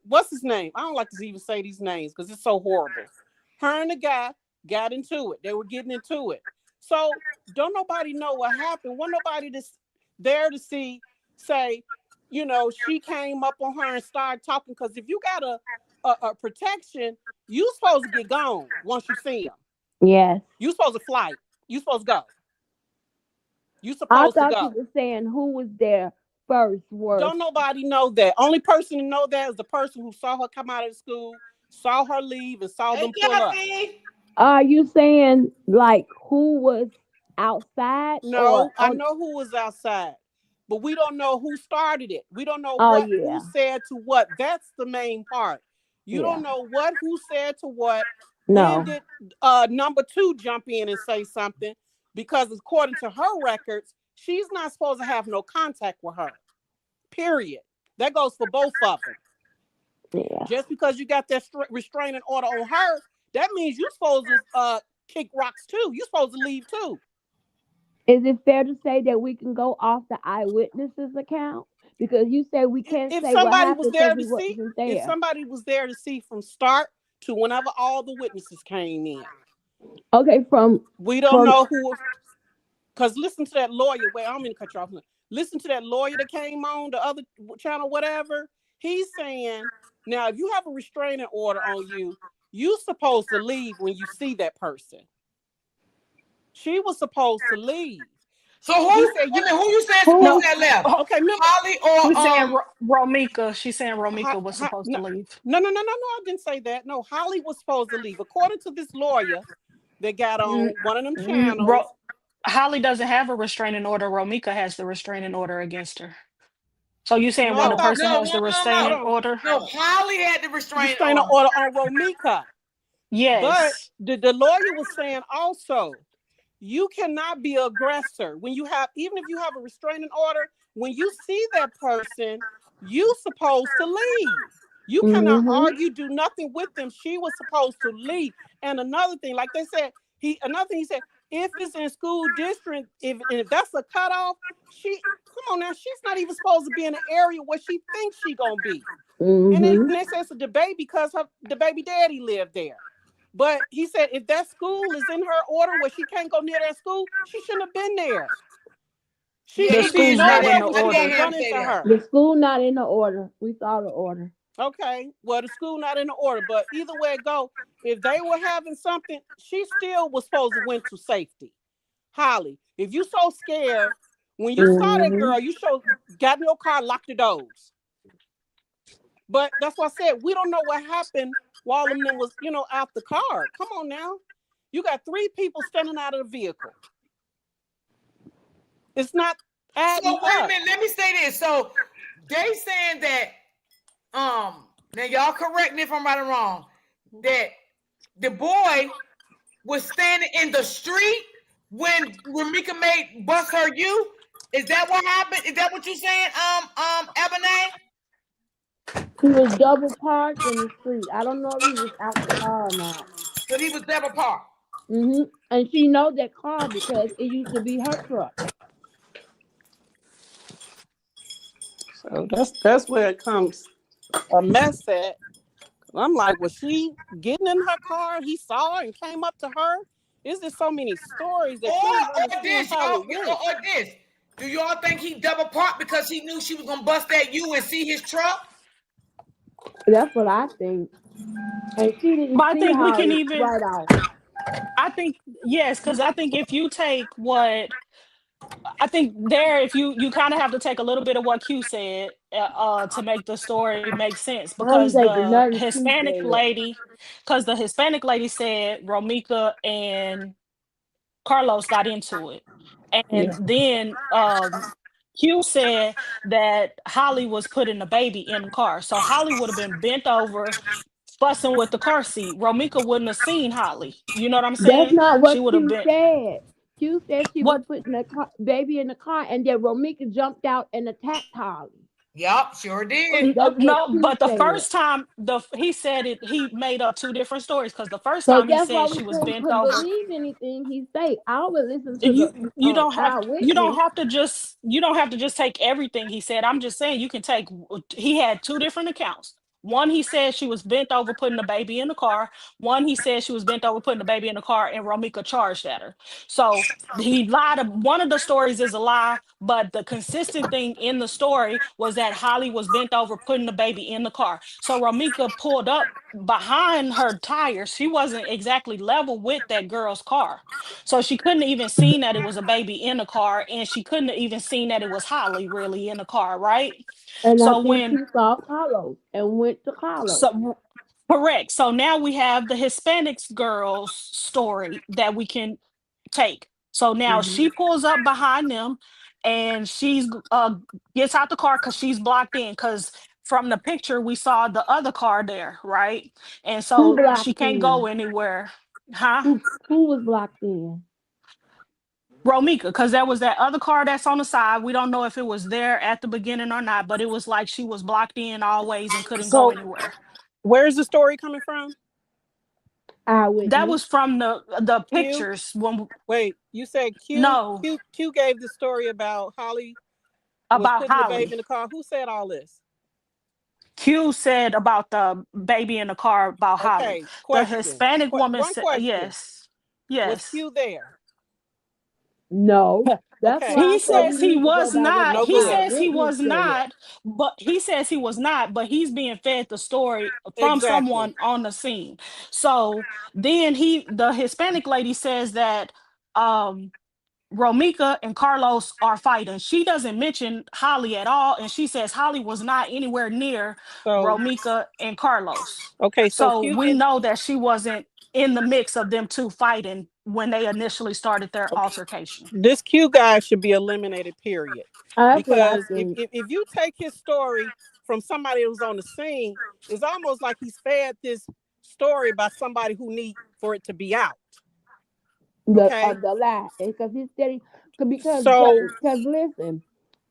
what's his name? I don't like to even say these names because it's so horrible. Her and the guy got into it. They were getting into it. So don't nobody know what happened. Wasn't nobody there to say, she came up on her and started talking. Because if you got a protection, you supposed to get gone once you see him. Yes. You supposed to fly. You supposed to go. You supposed to go. I thought you were saying who was there first. Don't nobody know that. Only person to know that is the person who saw her come out of the school, saw her leave, and saw them pull up. Are you saying like who was outside? No, I know who was outside, but we don't know who started it. We don't know who said to what. That's the main part. You don't know who said to what. No. When did number 2 jump in and say something? Because according to her records, she's not supposed to have no contact with her. Period. That goes for both of them. Yeah. Just because you got that restraining order on her, that means you're supposed to kick rocks too. You're supposed to leave too. Is it fair to say that we can go off the eyewitnesses account? Because you say we can't say what happened because we wasn't there. If somebody was there to see from start to whenever all the witnesses came in. Okay, we don't know who. Because listen to that lawyer. Wait, I don't mean to cut you off. Listen to that lawyer that came on the other channel, whatever. He's saying, now, if you have a restraining order on you, you're supposed to leave when you see that person. She was supposed to leave. So who you saying supposed to left? Okay, Holly or She's saying Romika. She's saying Romika was supposed to leave. No, I didn't say that. No, Holly was supposed to leave. According to this lawyer that got on one of them channels. Holly doesn't have a restraining order. Romika has the restraining order against her. So you saying when the person has the restraining order? No, Holly had the restraining order on Romika. Yes. But the lawyer was saying also, you cannot be an aggressor when you have, even if you have a restraining order, when you see that person, you supposed to leave. You cannot argue, do nothing with them. She was supposed to leave. And another thing, like they said, he said, if it's in school district, if that's a cutoff, come on now, she's not even supposed to be in an area where she thinks she gonna be. And they say it's a debate because the baby daddy lived there. But he said if that school is in her order where she can't go near that school, she shouldn't have been there. She The should be school's not in nowhere the where she order. can run into her. The school not in the order. We saw the order. Okay, well, the school not in the order, but either way it go, if they were having something, she still was supposed to went to safety. Holly, if you so scared, when you saw that girl, you got in your car, locked the doors. But that's what I said. We don't know what happened while them was, out the car. Come on now. You got 3 people standing out of the vehicle. It's not adding So wait a up. minute, let me say this. So they saying that now y'all correct me if I'm right or wrong, that the boy was standing in the street when Mika made bust her you. Is that what happened? Is that what you're saying, Ebony? He was double parked in the street. I don't know if he was out the car or not. But he was double parked. And she knows that car because it used to be her truck. So that's where it comes a mess at. I'm like, was she getting in her car? He saw her and came up to her. Is there so many stories that or this? Do y'all think he double parked because he knew she was gonna bust at you and see his truck? That's what I think. And she didn't But I see think we can Holly even. right off. I think yes, because I think if you take what I think there, if you kind of have to take a little bit of what Q said to make the story make sense, I'm because taking nothing Q said. the Hispanic lady said Romika and Carlos got into it, and then Q said that Holly was putting the baby in the car, so Holly would have been bent over fussing with the car seat. Romika wouldn't have seen Holly. You know what I'm That's saying? not She what would have Q been. said. Q said she was What? putting the baby in the car, and then Romika jumped out and attacked Holly. Yup, sure did. That's what No, Q but the said. first time he said it, he made up 2 different stories, because the first So time he that's why said we she was couldn't bent over. believe anything he say. I would listen to the You don't have eyewitness. you don't have to just take everything he said. I'm just saying you can take. He had 2 different accounts. One, he said she was bent over putting the baby in the car. One, he said she was bent over putting the baby in the car, and Romika charged at her. So he lied. One of the stories is a lie, but the consistent thing in the story was that Holly was bent over putting the baby in the car. So Romika pulled up behind her tires. She wasn't exactly level with that girl's car. So she couldn't even seen that it was a baby in the car, and she couldn't have even seen that it was Holly really in the car, right? And I So think she saw Carlos and went to Carlos. Correct. So now we have the Hispanics girl's story that we can take. So now she pulls up behind them, and she's gets out the car because she's blocked in, because from the picture we saw the other car there, right? And Who so she blocked can't in? go anywhere. Huh? Who was blocked in? Romika, because there was that other car that's on the side. We don't know if it was there at the beginning or not, but it was like she was blocked in always and couldn't go So anywhere. where's the story coming from? That was from the Q? pictures. Wait, you said Q? No. Q gave the story about Holly was About putting the baby Holly. in the car. Who said all this? Q said about the baby in the car about Holly. Okay, The question. Hispanic woman One said question. yes. Was Q there? No. That's Okay. why I He said we says he need to go was by what not. the He good. says he eyewitness was said. not, but he's being fed the story from Exactly. someone on the scene. So then the Hispanic lady says that Romika and Carlos are fighting. She doesn't mention Holly at all, and she says Holly was not anywhere near So Romika and Carlos. okay, so So Q we did. know that she wasn't in the mix of them 2 fighting when they initially started their altercation. This Q guy should be eliminated, period. That's what I Because think. if you take his story from somebody who was on the scene, it's almost like he's fed this story by somebody who need for it to be out. Okay. The lie. Because he's steady. Because So listen,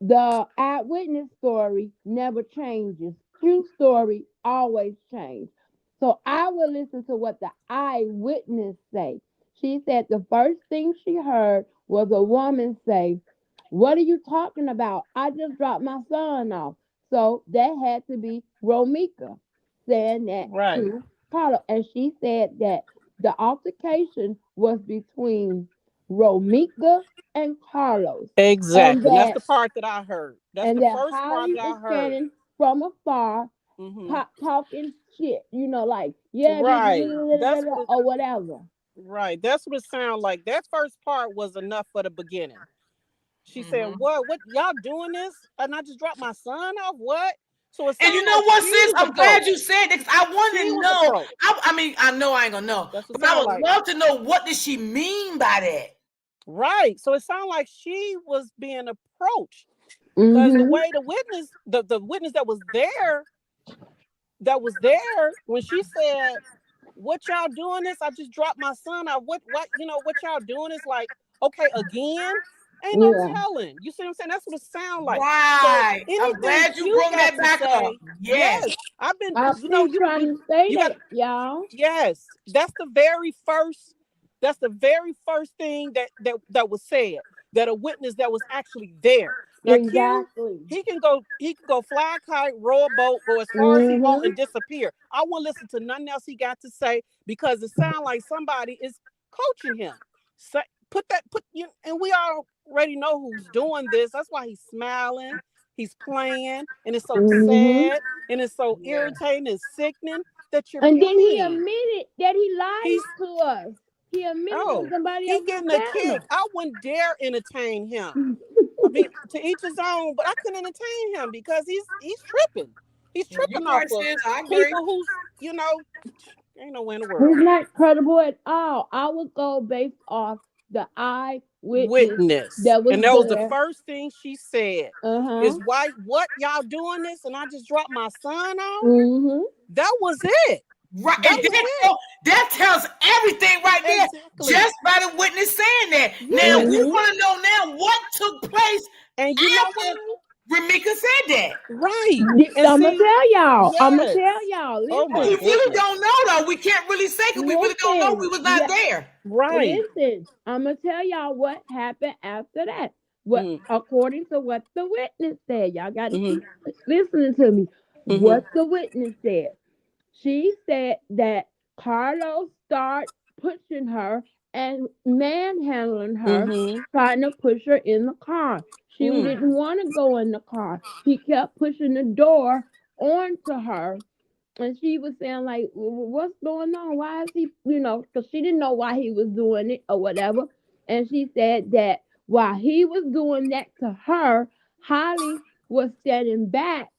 the eyewitness story never changes. True story always change. So I will listen to what the eyewitness say. She said the first thing she heard was a woman say, "What are you talking about? I just dropped my son off." So that had to be Romika saying that Right. to Carla. And she said that the altercation was between Romika and Carlos. And Exactly. And that's the that part that I heard. That's and the that first part Holly that was I heard. standing from afar Hmm. talking shit, like, yeah, Right. That's what it, or whatever. right. That's what it sounded like. That first part was enough for the beginning. She said, What y'all doing this? And I just dropped my son off. What? So it And you sounded know like what, she sis? was I'm glad you approached. said that, 'cause I want She to was know. approached. I mean, I know I ain't gonna know, That's what it but I sounded would like. love to know, what did she mean by that? Right. So it sounded like she was being approached. Because the Mm-hmm. way the witness that was there when she said, "What y'all doing this? I just dropped my son off. What y'all doing is like, okay, again, ain't no Yeah. telling." You see what I'm saying? That's what it sounds like. So Right. I'm anything glad you you brought got that to back up. say, Yes. yes, I've been, I keep trying to say you got, that, y'all. yes, that's the very first. That's the very first thing that was said. That a witness that was actually there. Now Q, Exactly. he can go fly a kite, row a boat, go as far as he want, Mm-hmm. and disappear. I won't listen to nothing else he got to say because it sounds like somebody is coaching him. So and we already know who's doing this. That's why he's smiling, he's playing, and it's so Mm-hmm. sad and it's so irritating and sickening that you're And then he playing. admitted that he lied He's to us. He admitted that somebody he else was getting a down kick. I wouldn't dare entertain him. I mean, to each his own, but I couldn't entertain him because he's tripping. He's You tripping off right, of sis. I agree. people who's ain't nowhere in the He's world. not credible at all. I would go based off the eyewitness Witness. that was And that was the there. first thing she said. Uh-huh. Is why what y'all doing this and I just dropped my son off? Mm-hmm. That was it. Right. That And was it. that tells everything right there. Exactly. Just by the witness saying that. Now Yes. we Mm-hmm. want to know now what took place And you know after what? Ramika said that. Right. And I'm gonna see, tell y'all. I'm gonna yes. tell y'all. Oh my We Listen. really goodness. don't know though. We can't really say because we really don't know. We Listen. was not Yeah. there. Right. Listen. I'm gonna tell y'all what happened after that. What Mm, according to what the witness said. Y'all gotta mm-hmm, keep listening to me. mm-hmm, What the witness said. She said that Carlos started pushing her and manhandling her, mm-hmm, trying to push her in the car. She mm. didn't want to go in the car. He kept pushing the door onto her. And she was saying, like, what's going on? Why is he, because she didn't know why he was doing it or whatever. And she said that while he was doing that to her, Holly was standing back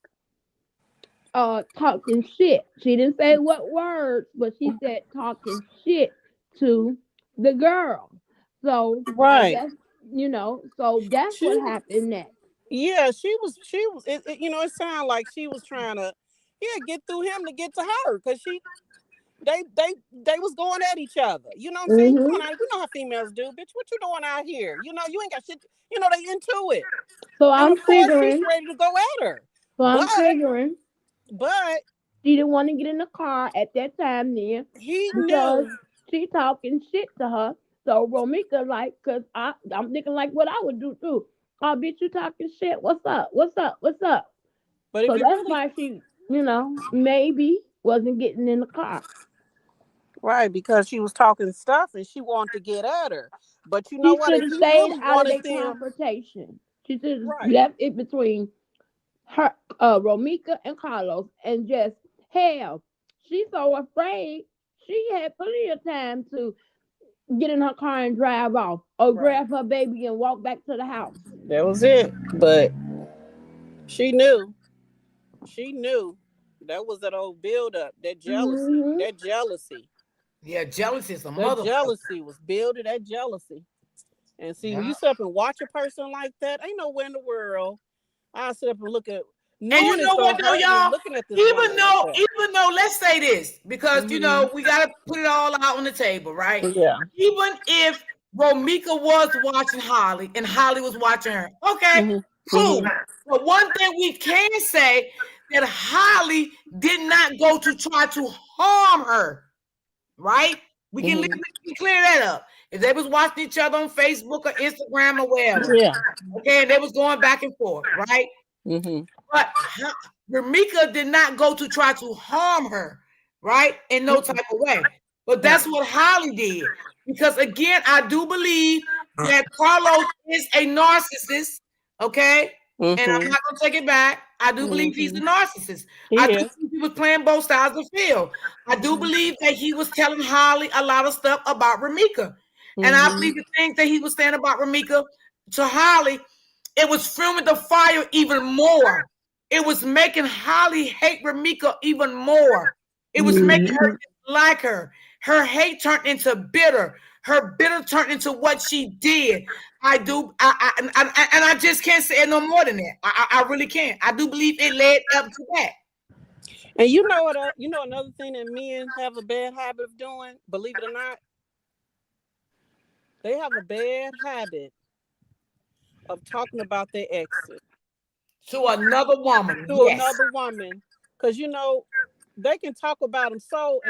talking shit. She didn't say what words, but she said talking shit to the girl. So I Right. guess so that's She what was, happened next. yeah, she was, it sounded like she was trying to, get through him to get to her because they was going at each other. You know what I'm saying? Mm-hmm. You know how females do, bitch. What you doing out here? You ain't got shit. They into it. So And I'm of course she's figuring. ready to go at her. So But I'm figuring but she didn't want to get in the car at that time then he because knew. she talking shit to her. So Romika like, cause I'm thinking like what I would do too. Oh, bitch, you talking shit. What's up? What's up? What's up? But if So you that's really why she, maybe wasn't getting in the car. right, because she was talking stuff and she wanted to get at her. But you know She what? should If have he stayed really out of wanted their them, confrontation. She should have right. left it between her, Romika and Carlos, and just hell. She's so afraid. She had plenty of time to get in her car and drive off, or Right. grab her baby and walk back to the house. That was it. But she knew. She knew. That was that old build up, that jealousy. Mm-hmm. That jealousy. Yeah, jealousy is a That motherfucker. jealousy was building that jealousy. And see, when Yeah. you sit up and watch a person like that, ain't nowhere in the world I sit up and look at, And you knowing it's know what gonna though, hurt me y'all? looking at this woman like that. Even though, let's say this, because Mm-hmm. we gotta put it all out on the table, right? Yeah. Even if Romika was watching Holly and Holly was watching her, okay, Mm-hmm. cool. Mm-hmm. But one thing we can say that Holly did not go to try to harm her, right? We can clear that up. If they was watching each other on Facebook or Instagram or wherever, Yeah. okay, and they was going back and forth, right? But Ramika did not go to try to harm her, right? In no type of way. But that's what Holly did. Because again, I do believe that Carlos is a narcissist, okay? And I'm not gonna take it back. I do believe he's a narcissist. I do think he was playing both sides of the field. I do believe that he was telling Holly a lot of stuff about Ramika. And I believe the things that he was saying about Ramika to Holly, it was fueling the fire even more. It was making Holly hate Ramika even more. It was making her like her. Her hate turned into bitter. Her bitter turned into what she did. I just can't say no more than that. I really can't. I do believe it led up to that. And you know what? You know another thing that men have a bad habit of doing. Believe it or not, they have a bad habit of talking about their exes to another woman. Another woman, because they can talk about them. So,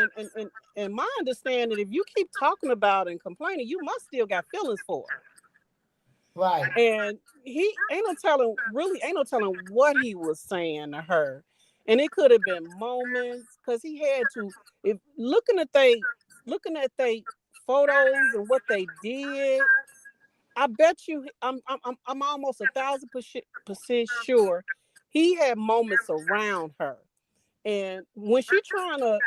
and my understanding, if you keep talking about and complaining, you must still got feelings for her. Right. And he ain't no telling what he was saying to her. And it could have been moments, because he had to. If looking at they photos and what they did, I bet you I'm almost 1,000% sure he had moments around her. And when she trying to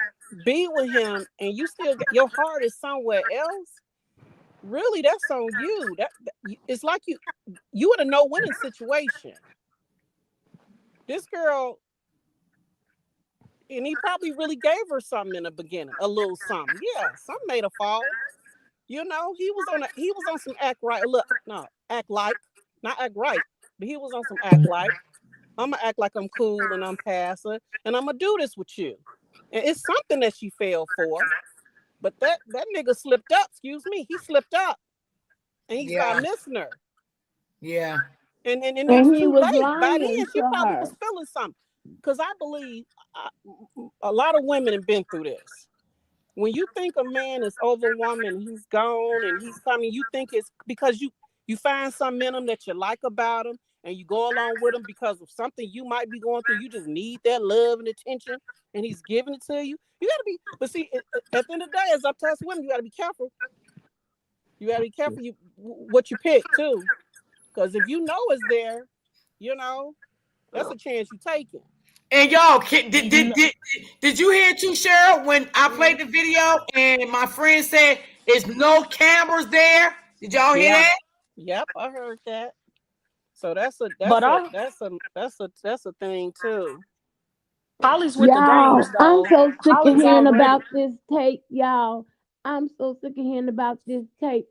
be with him and you still your heart is somewhere else, really that's on you. That it's like you in a no-winning situation. This girl, and he probably really gave her something in the beginning, a little something. Yeah, something made her fall. He was on some act right. Look, no, act like, not act right, but he was on some act like. I'm gonna act like I'm cool and I'm passive, and I'm gonna do this with you. And it's something that she fell for, but that nigga slipped up. Excuse me, he slipped up, and he started missing her. Yeah. And it was too late. By then, she probably was feeling something. Because I believe a lot of women have been through this. When you think a man is over a woman, he's gone and he's coming, you think it's because you find something in him that you like about him, and you go along with him because of something you might be going through. You just need that love and attention, and he's giving it to you. You got to be, but see, at the end of the day, as up to us women, you got to be careful. You got to be careful what you pick too. Because if you know it's there, that's a chance you're taking. And y'all, did you hear too, Cheryl, when I played the video and my friend said there's no cameras there? Did y'all hear that? Yep, I heard that. So that's a thing too. Holly's with the games, though. I'm so sick of hearing about this tape, y'all. I'm so sick of hearing about this tape.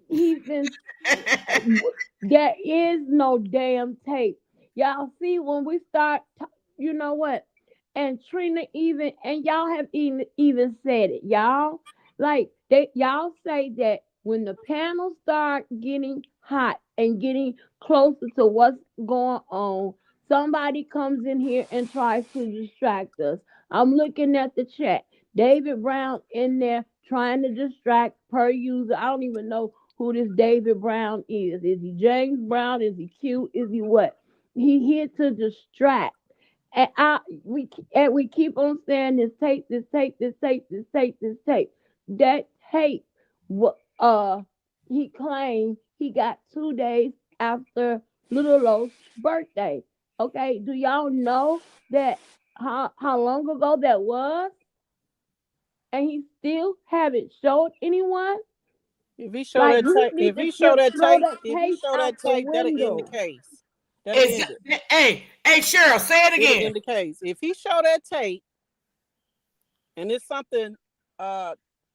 There is no damn tape. Y'all see when we start, you know what? And Trina and y'all have even said it, y'all. Like y'all say that when the panels start getting hot and getting closer to what's going on, somebody comes in here and tries to distract us. I'm looking at the chat. David Brown in there trying to distract per user. I don't even know who this David Brown is. Is he James Brown? Is he cute? Is he what? He here to distract. And we keep on saying this tape. That tape, he claimed he got 2 days after Little O's birthday. Okay, do y'all know that how long ago that was? And he still haven't showed anyone. If he show that tape, that'll end the case. Hey, Cheryl, say it again. It'll end the case. If he show that tape, and it's something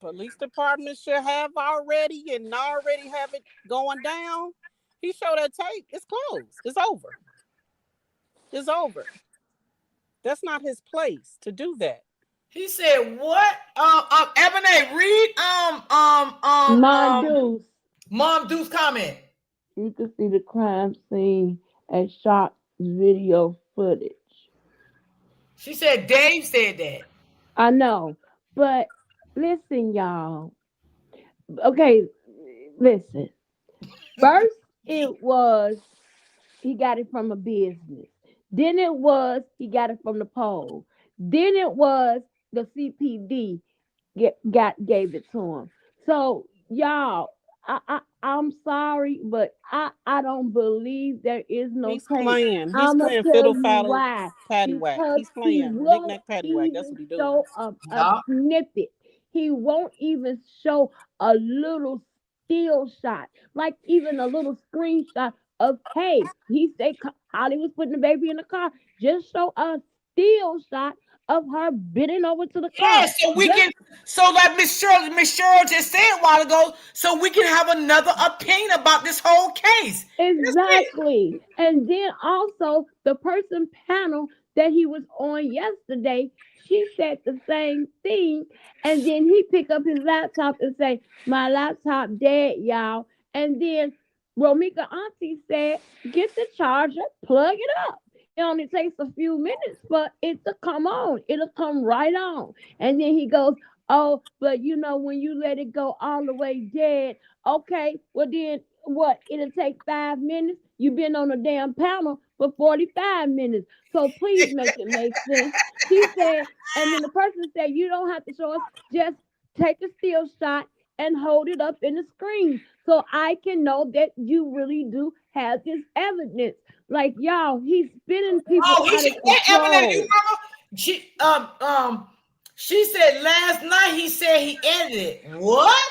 police department should have already and already have it going down, he show that tape, it's closed. It's over. It's over. That's not his place to do that. He said, "What? Ebony, read Mom Deuce comment. You can see the crime scene and shot video footage." She said Dave said that. I know, but listen, y'all. Okay, listen. First, it was he got it from a business. Then it was he got it from the poll. Then it was the CPD gave it to him. So y'all, I'm sorry, but I don't believe there is no He's tape. playing. He's I'ma playing tell fiddle you faddle why. paddywhack. Because He's he playing won't knick-knack paddywhack. That's even what he's doing. show a snippet. He won't even show a little still shot, like even a little screenshot of, hey, he said Holly was putting the baby in the car. Just show a still shot of her bending over to the Yeah, car. so we can, so like Miss Cheryl just said a while ago, so we can have another opinion about this whole case. That's it. Exactly. And then also the person panel that he was on yesterday, she said the same thing. And then he pick up his laptop and say, my laptop dead, y'all. And then Romika Auntie said, get the charger, plug it up. It only takes a few minutes for it to come on. It'll come right on. And then he goes, oh, but you know, when you let it go all the way dead, okay, well then what? It'll take 5 minutes. You've been on a damn panel for 45 minutes. So please make it make sense. He said, and then the person said, you don't have to show us, just take a still shot and hold it up in the screen so I can know that you really do have this evidence. Like y'all, he's spinning people Oh, out of what evidence you control. remember? She said last night he said he edited. What?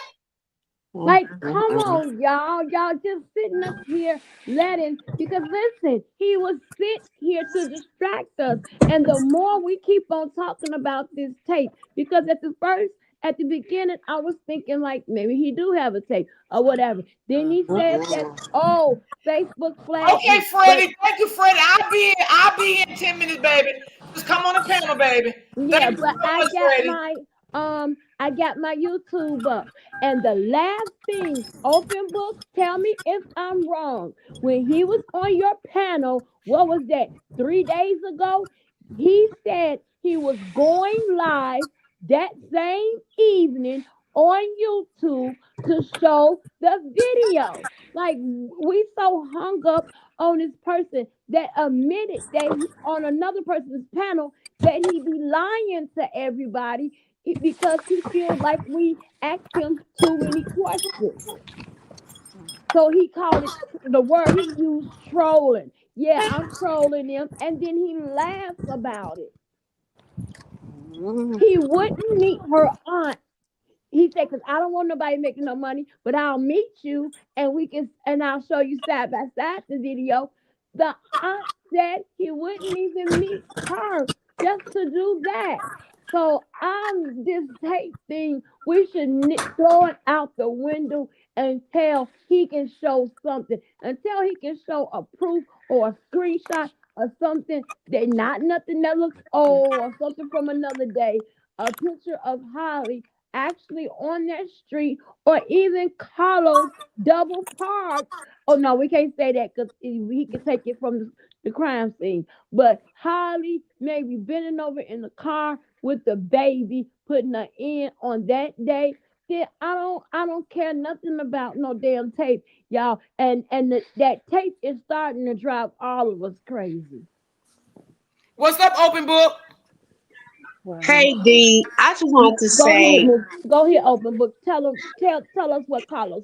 Like, come on, y'all. Y'all just sitting up here letting, because listen, he was sent here to distract us. And the more we keep on talking about this tape, because at the beginning, I was thinking like maybe he do have a tape or whatever. Then he said that, oh, Facebook flagged Okay, me. But Freddie. Thank you, Freddie. I'll be in 10 minutes, baby. Just come on the panel, baby. yeah, Thank you but so much, Freddie. I got my YouTube up. And the last thing, open book, tell me if I'm wrong. When he was on your panel, what was that? 3 days ago, he said he was going live that same evening on YouTube to show the video. Like we so hung up on this person that admitted that he on another person's panel that he be lying to everybody because he feels like we ask him too many questions. So he called it the word he used trolling. Yeah, I'm trolling him, and then he laughs about it. He wouldn't meet her aunt. He said, "Cause I don't want nobody making no money, but I'll meet you, and I'll show you side by side the video." The aunt said he wouldn't even meet her just to do that. So I'm this hate thing. We should throw it out the window until he can show something. Until he can show a proof or a screenshot or something that not nothing that looks old or something from another day. A picture of Holly actually on that street, or even Carlos double parked. Oh no, we can't say that because he can take it from the crime scene. But Holly maybe bending over in the car with the baby, putting her in on that day. Then I don't care nothing about no damn tape, y'all. That tape is starting to drive all of us crazy. What's up, open book? Wow. Hey D, I just wanted to Go ahead, say, Miss. Go ahead, open book. Tell us what Carlos.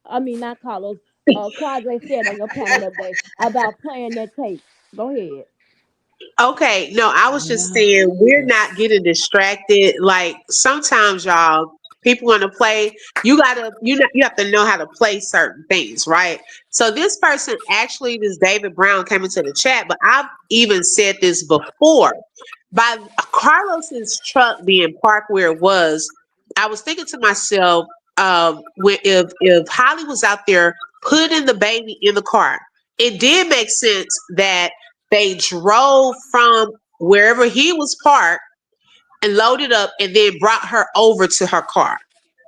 I mean, not Carlos. Quadre said on your panel that day about playing that tape. Go ahead. okay, no, I was just saying we're not getting distracted. Like sometimes, y'all, people want to play. You have to know how to play certain things, right? So this person actually, this David Brown came into the chat, but I've even said this before. By Carlos's truck being parked where it was, I was thinking to myself, if Holly was out there putting the baby in the car, it did make sense that they drove from wherever he was parked and loaded up and then brought her over to her car.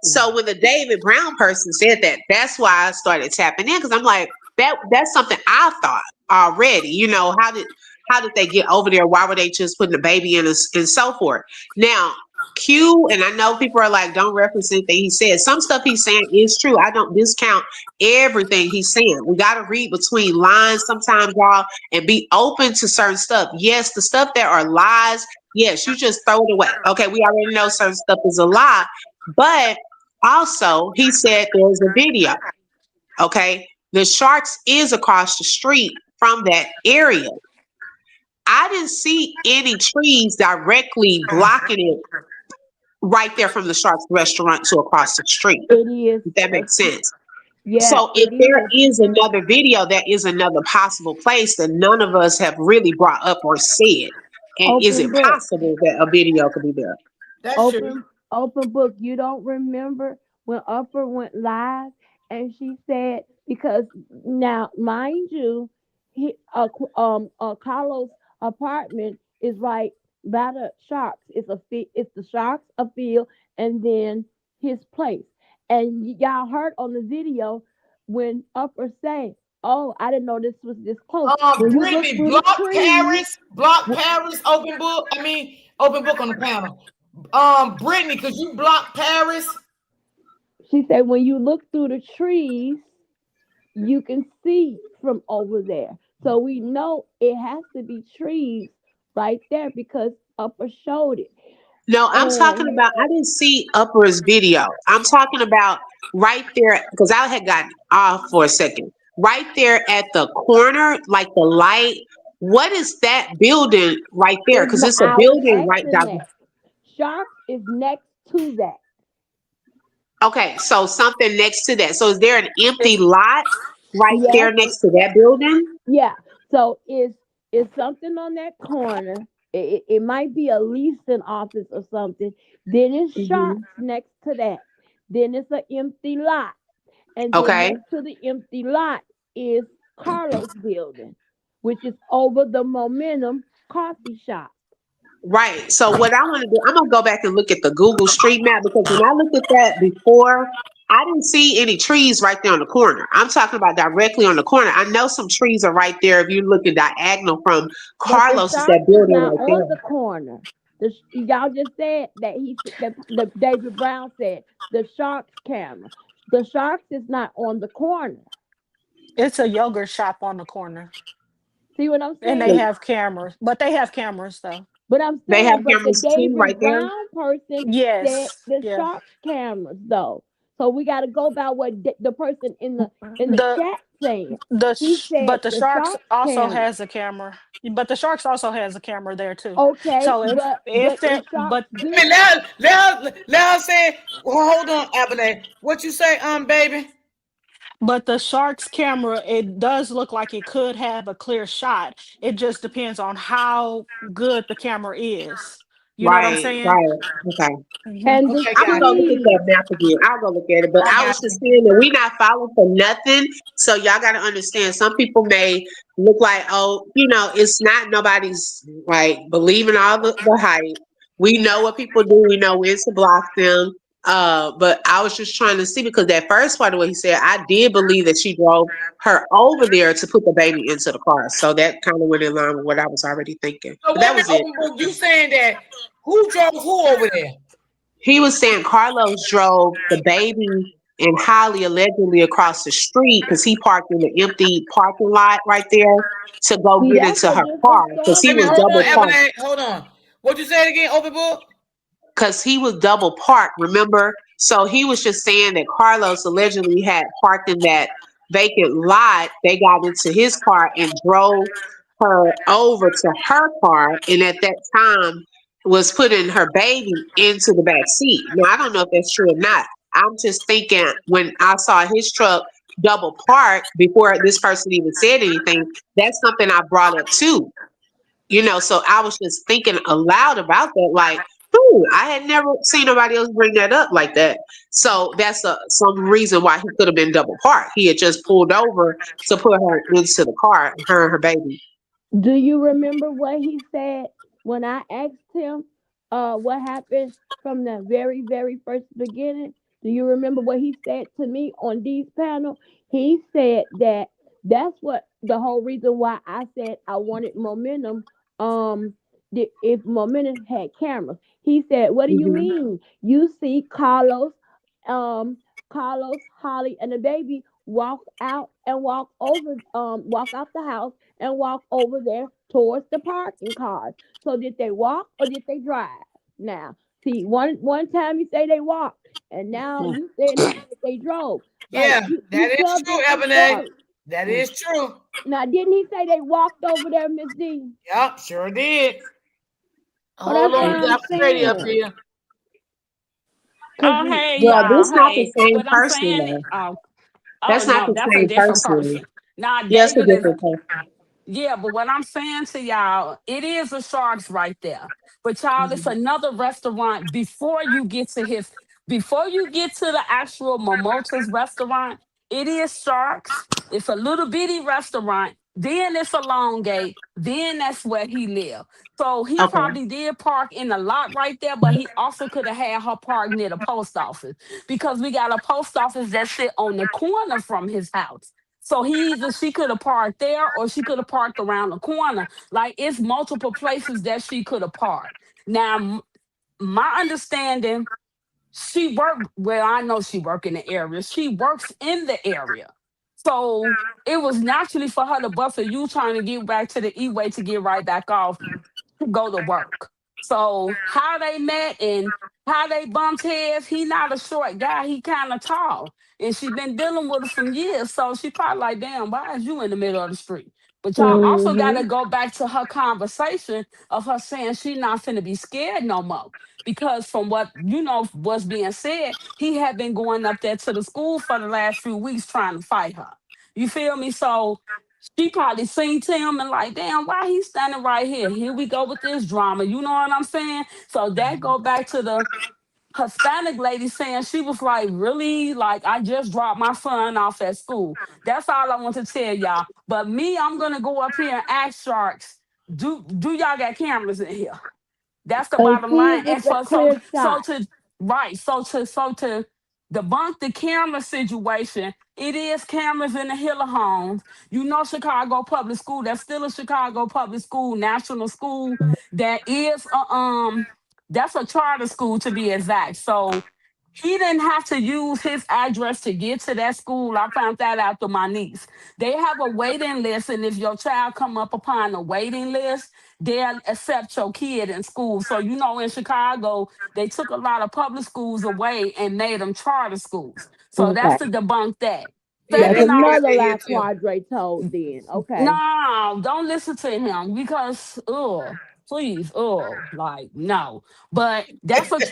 So when the David Brown person said that, that's why I started tapping in because I'm like, that's something I thought already. You know, how did they get over there? Why were they just putting the baby in and so forth? Now, Q, and I know people are like, don't reference anything he said. Some stuff he's saying is true. I don't discount everything he's saying. We got to read between lines sometimes, y'all, and be open to certain stuff. Yes, the stuff that are lies, yes, you just throw it away. Okay, we already know certain stuff is a lie, but also he said there's a video. Okay, the Sharks is across the street from that area. I didn't see any trees directly blocking it right there from the Sharks restaurant to across the street. It is. If that makes sense. Yeah, So if it there is. is another video, that is another possible place that none of us have really brought up or said. And is Open it book. possible that a video could be there? That's true. Open book. You don't remember when Upper went live and she said, because now mind you, Carlos' apartment is right by the Sharks. It's the Sharks a field, and then his place. And y'all heard on the video when Upper say, "Oh, I didn't know this was this close." When you look Brittany, through the trees, block Paris, open book. I mean, open book on the panel. Brittany, could you block Paris? she said, when you look through the trees, you can see from over there. So we know it has to be trees right there because Upper showed it. No, I'm talking And about, I didn't see Upper's video. I'm talking about right there, because I had gotten off for a second. Right there at the corner, like the light. What is that building right there? Because it's a I was building right asking down. that. Sharks is next to that. Okay, so something next to that. So is there an empty lot right Yes. there next to that building? Yeah. So it's something on that corner. It might be a leasing office or something. Then it's Sharks next to that. Then it's an empty lot. And then Okay. next to the empty lot is Carlos building, which is over the Momentum coffee shop. Right. So what I want to do, I'm gonna go back and look at the Google Street Map, because when I looked at that before, I didn't see any trees right there on the corner. I'm talking about directly on the corner. I know some trees are right there if you're looking diagonal from But the Carlos, is that Sharks is building not right on the there. corner. Y'all just said that the David Brown said the Sharks camera. The Sharks is not on the corner. It's a yogurt shop on the corner, See what I'm and they saying? have cameras. But they have cameras though. But I'm They have saying, but the cameras too right David there. Brown person said Yes, the yeah. Sharks cameras though. So we got to go by what the person in the The chat saying. He said but the the Sharks Sharks also camera. has a camera. But the Sharks also has a camera there too. Okay, So if but there is Sharks but I mean, let her say. Well, hold on, Abernay. What you say, baby? But the Sharks camera, it does look like it could have a clear shot. It just depends on how good the camera is. You know what I'm Right, saying? right. Okay. and the Okay, I'm gonna got go you. look at trees. that map again. I'll go look at it. But I I got was just you. saying that we not falling for nothing. So y'all gotta understand, some people may look like, oh, it's not nobody's like believing all the hype. We know what people do, we know when to block them. But I was just trying to see, because that first part of what he said, I did believe that she drove her over there to put the baby into the car. So that kind of went in line with what I was already thinking. So But that what was about it. open book? You saying that who drove who over there? He was saying Carlos drove the baby and Holly allegedly across the street because he parked in the empty parking lot right there to go See, get that's into a her different car, because Wait he a story minute, was hold right on, double there. parked. Abernay. Hold on. What you say again, open book? Because he was double parked, remember? So he was just saying that Carlos allegedly had parked in that vacant lot. They got into his car and drove her over to her car, and at that time was putting her baby into the back seat. Now I don't know if that's true or not. I'm just thinking, when I saw his truck double parked before this person even said anything, that's something I brought up too. So I was just thinking aloud about that, like, I had never seen nobody else bring that up like that. So that's some reason why he could have been double parked. He had just pulled over to put her into the car, her and her baby. Do you remember what he said when I asked him what happened from the very, very first beginning? Do you remember what he said to me on Dee's panel? He said that that's what the whole reason why I said I wanted momentum um if Momentum had cameras. He said, "What do you Mhm. mean? You see um, Carlos, Holly, and the baby walk out and walk out the house and walk over there towards the parking cars. So did they walk or did they drive? Now, see, one time you say they walked, and now you said they drove. Like Yeah, you that is true, subject to Ebony. story. That is true. Now, didn't he say they walked over there, Miss D? Yep, sure did. Oh, Hold that's what on, we I'm got Freddie up saying. here. Cause Oh, hey, Well, y'all. this not the Hey, same what I'm person saying, though. oh That's not no, the that's a same different person. person. Now, Yes, a David is, different person. yeah, but what I'm saying to y'all, it is a Sharks right there. But y'all, it's another restaurant before you get to the actual Mimosa's restaurant, it is Sharks. It's a little bitty restaurant. Then it's a long gate. Then that's where he lived. So he Okay. probably did park in the lot right there, but he also could have had her park near the post office because we got a post office that sit on the corner from his house. So she could have parked there or she could have parked around the corner. Like it's multiple places that she could have parked. Now, my understanding, she worked well, I know she worked in the area. She works in the area. So it was naturally for her to bust a U-turn to get back to the E-way to get right back off to go to work. So how they met and how they bumped heads, he not a short guy, he kind of tall. And she been dealing with him for years. So she probably like, damn, why is you in the middle of the street? But y'all also got to mm-hmm. go back to her conversation of her saying she not finna be scared no more. Because from what you know was being said, he had been going up there to the school for the last few weeks trying to fight her. You feel me? So she probably seen him and like, damn, why he standing right here? Here we go with this drama. You know what I'm saying? So that go back to the Hispanic lady saying she was like, really? Like, I just dropped my son off at school. That's all I want to tell y'all. But me, I'm gonna go up here and ask Sharks, do y'all got cameras in here? That's the Cause bottom see line. if And it's a for clear shot. to debunk the camera situation, it is cameras in the Hiller homes. You know Chicago Public School. That's still a Chicago Public School, national school. That is that's a charter school to be exact. So he didn't have to use his address to get to that school. I found that out through my niece. They have a waiting list, and if your child come up upon the waiting list, they'll accept your kid in school. So you know, in Chicago, they took a lot of public schools away and made them charter schools. So that's Okay. to debunk that. Yeah, That's they Second did off, that another here lie too. Quadre told then. Okay. no, don't listen to him because, please, like no. But that's a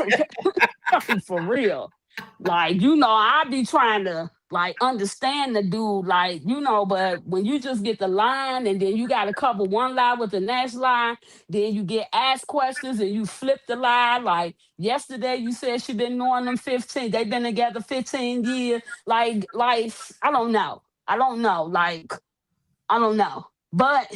for real. Like, you know, I be trying to like understand the dude, like, you know, but when you just get the line and then you got to cover one lie with the next lie, then you get asked questions and you flip the lie. Like yesterday, you said she been knowing them 15. They've been together 15 years. Like, I don't know. I don't know. Like, I don't know. But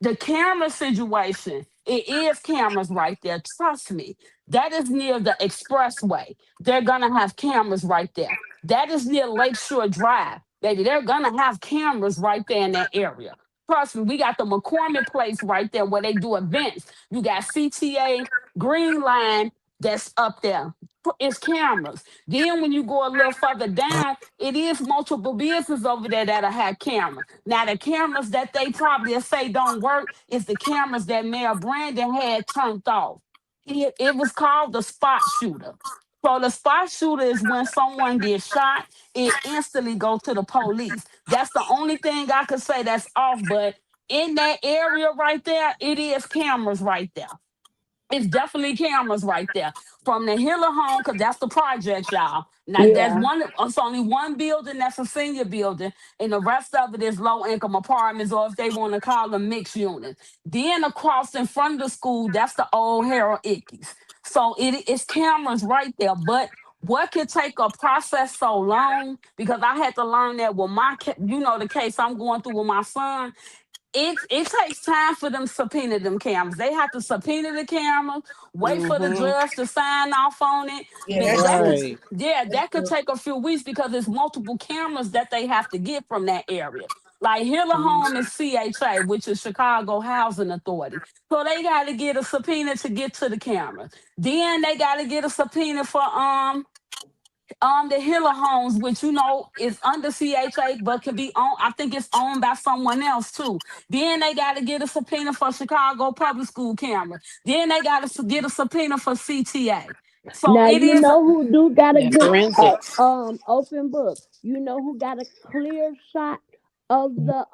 the camera situation, it is cameras right there. Trust me. That is near the expressway. They're gonna have cameras right there. That is near Lakeshore Drive. Baby, they're gonna have cameras right there in that area. Trust me, we got the McCormick place right there where they do events. You got CTA, Green Line that's up there. It's cameras. Then when you go a little further down, it is multiple businesses over there that'll have cameras. Now the cameras that they probably say don't work is the cameras that Mayor Brandon had turned off. It was called the spot shooter. So the spot shooter is when someone gets shot, it instantly goes to the police. That's the only thing I could say that's off. But in that area right there, it is cameras right there. It's definitely cameras right there from the Hiller home, because that's the project, y'all. Now there's Yeah. one, it's only one building that's a senior building, and the rest of it is low income apartments, or if they want to call them mixed units. Then across in front of the school, that's the old Harold Ickies. So it's cameras right there. But what could take a process so long? Because I had to learn that with you know, the case I'm going through with my son, it takes time for them subpoena them cameras. They have to subpoena the cameras, wait for the Mm-hmm. judge to sign off on it. Yeah, But that's that could, true. Right. yeah, that could take a few weeks because there's multiple cameras that they have to get from that area. Like Hiller Home is CHA, which is Chicago Housing Authority. So they got to get a subpoena to get to the cameras. Then they got to get a subpoena for the Hiller Homes, which is under CHA, but can be owned. I think it's owned by someone else too. Then they got to get a subpoena for Chicago Public School camera. Then they got to get a subpoena for CTA. So Now it you is. know who do got a Yeah, good forensics. open book. You know who got a clear shot of the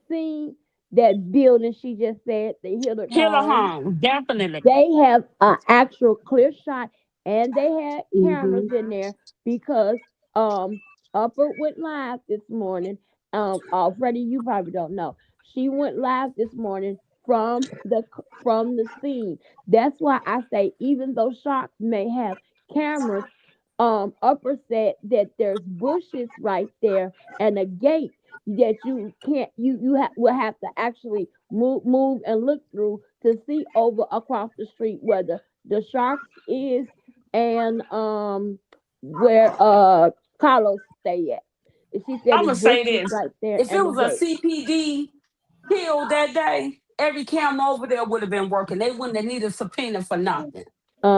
scene, that building she just said, the Hillard Hiller home. Home, definitely. They have an actual clear shot, and they had cameras Mm-hmm. in there because Upper went live this morning. Freddie, you probably don't know. She went live this morning from the scene. That's why I say, even though Sharks may have cameras, Upper said that there's bushes right there and a gate that you can't will have to actually move and look through to see over across the street where the Sharks is, and where Carlos stay at. And she said I'm it's gonna say bushes this: right there if it and the was a gate. CPD killed that day, every camera over there would have been working. They wouldn't have needed a subpoena for nothing.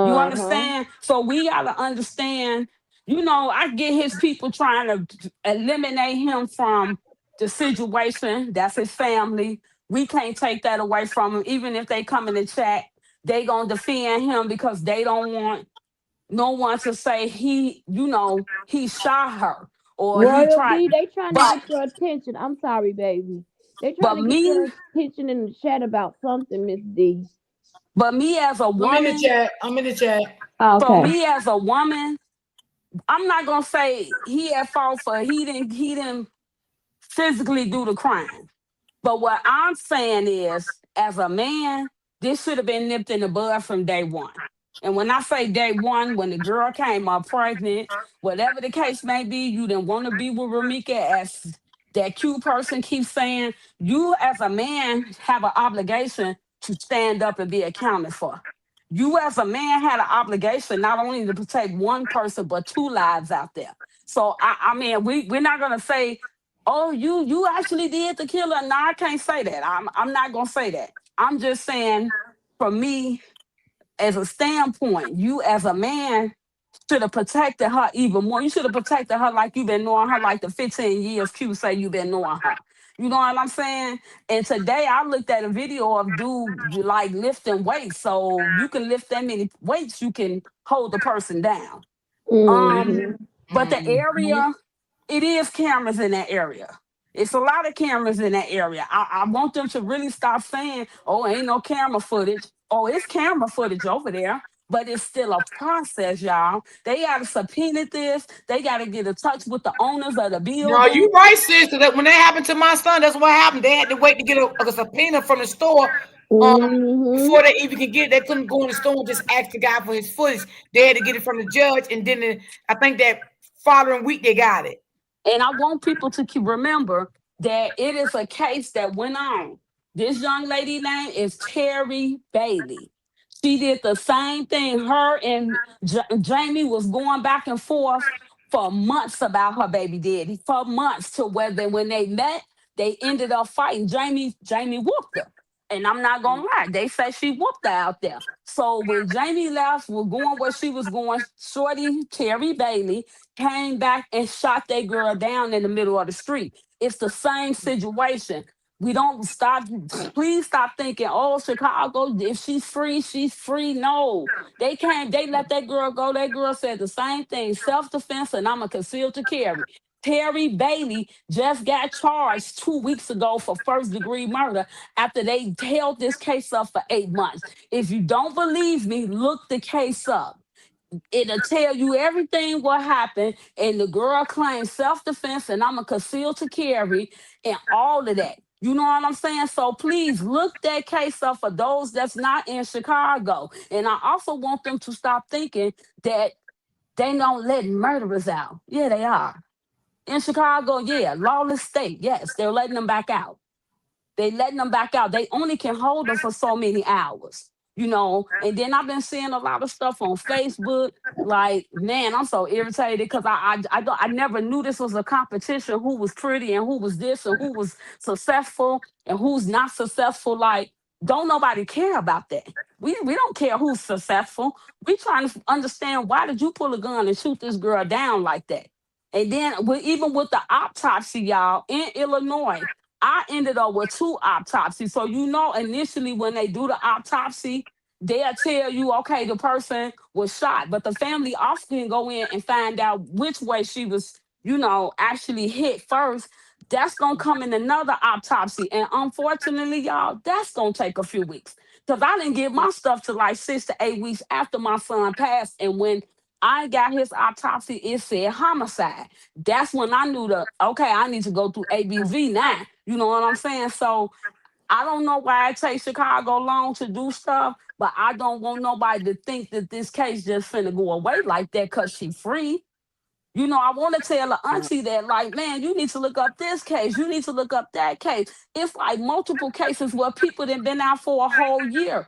You Uh-huh. understand? So we gotta understand. I get his people trying to eliminate him from the situation. That's his family. We can't take that away from him. Even if they come in the chat, they gonna defend him because they don't want no one to say he shot her or he Royal tried. B, they trying to But get your attention. I'm sorry, baby. They trying but to get me, your attention in the chat about something, Miss D. but me as a I'm in the woman, chat. I'm in the chat. so Okay. me as a woman, I'm not gonna say he at fault for he didn't physically do the crime. But what I'm saying is, as a man, this should have been nipped in the bud from day one. And when I say day one, when the girl came up pregnant, whatever the case may be, you didn't want to be with Ramika, as that cute person keeps saying. You, as a man, have an obligation to stand up and be accounted for. You, as a man, had an obligation not only to protect one person, but two lives out there. So, I mean, we're not going to say, oh, you actually did the killer. No, I can't say that. I'm not gonna say that. I'm just saying, for me, as a standpoint, you as a man should have protected her even more. You should have protected her like you've been knowing her, like the 15 years Q say you've been knowing her. You know what I'm saying? And today I looked at a video of dude like lifting weights. So you can lift that many weights, you can hold the person down. Mm-hmm. But the area, it is cameras in that area. It's a lot of cameras in that area. I want them to really stop saying, oh, ain't no camera footage. Oh, it's camera footage over there. But it's still a process, y'all. They got to subpoena this. They got to get in touch with the owners of the No, you building. right, sis. 'Cause when that happened to my son, that's what happened. They had to wait to get a subpoena from the store. Mm-hmm. Before they even could get it, they couldn't go in the store and just ask the guy for his footage. They had to get it from the judge, and then I think that following week they got it. And I want people to remember that it is a case that went on. This young lady name is Terry Bailey. She did the same thing. Her and Jamie was going back and forth for months about her baby daddy. For months, to where when they met, they ended up fighting. Jamie whooped her. And I'm not gonna lie, they say she whooped her out there. So when Jamie left, was going where she was going, Shorty Terry Bailey came back and shot that girl down in the middle of the street. It's the same situation. We don't stop. Please stop thinking, oh, Chicago, if she's free, she's free. No, they can't. They let that girl go. That girl said the same thing, self-defense, and I'm a concealed to carry. Terry Bailey just got charged 2 weeks ago for first-degree murder after they held this case up for 8 months. If you don't believe me, look the case up. It'll tell you everything what happened. And the girl claimed self-defense and I'm a concealed to carry and all of that. You know what I'm saying? So please look that case up for those that's not in Chicago. And I also want them to stop thinking that they don't let murderers out. Yeah, they are. In Chicago, yeah, lawless state. Yes, they're letting them back out. They letting them back out. They only can hold them for so many hours. you know. And then I've been seeing a lot of stuff on Facebook. Like, man, I'm so irritated because I never knew this was a competition. Who was pretty and who was this and who was successful and who's not successful. Like, don't nobody care about that. We don't care who's successful. We trying to understand, why did you pull a gun and shoot this girl down like that? And then even with the autopsy, y'all, in Illinois, I ended up with 2 autopsies. So, you know, initially when they do the autopsy, they'll tell you, okay, the person was shot, but the family often can go in and find out which way she was, you know, actually hit first. That's gonna come in another autopsy. And unfortunately, y'all, that's gonna take a few weeks. Because I didn't get my stuff to like 6 to 8 weeks after my son passed. And when I got his autopsy, it said homicide. That's when I knew okay, I need to go through ABV now. You know what I'm saying? So I don't know why it takes Chicago long to do stuff, but I don't want nobody to think that this case just finna go away like that because she free. You know, I want to tell the auntie that, like, man, you need to look up this case. You need to look up that case. It's like multiple cases where people that been out for a whole year,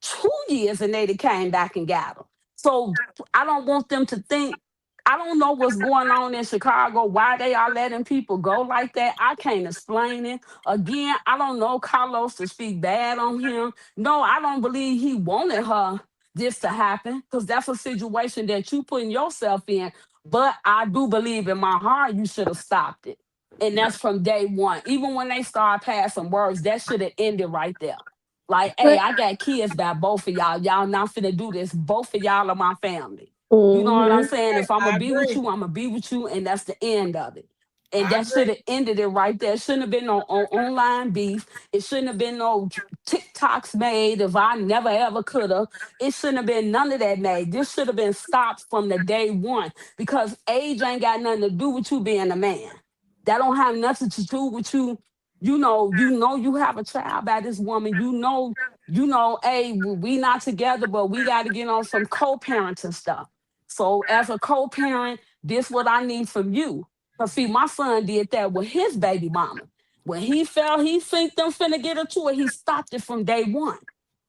2 years, and they done came back and got them. So I don't want them to think, I don't know what's going on in Chicago, why they are letting people go like that. I can't explain it. Again, I don't know Carlos to speak bad on him. No, I don't believe he wanted her this to happen, because that's a situation that you putting yourself in. But I do believe in my heart you should have stopped it. And that's from day one. Even when they start passing words, that should have ended right there. Like, hey, But I got kids by both of y'all. Y'all not finna do this. Both of y'all are my family. You know what I'm mhm. saying? If I'm I gonna be with agree. you, I'm gonna be with you, and that's the end of it. And I that should agree. have ended it right there. Shouldn't have been no online beef. It shouldn't have been no TikToks made if I never ever could have. It shouldn't have been none of that made. This should have been stopped from the day one, because age ain't got nothing to do with you being a man. That don't have nothing to do with you. You know you have a child by this woman. Hey, we not together, but we got to get on some co-parenting stuff. So as a co-parent, this what I need from you. Cause see, my son did that with his baby mama. When he felt he think them finna get into it, he stopped it from day one.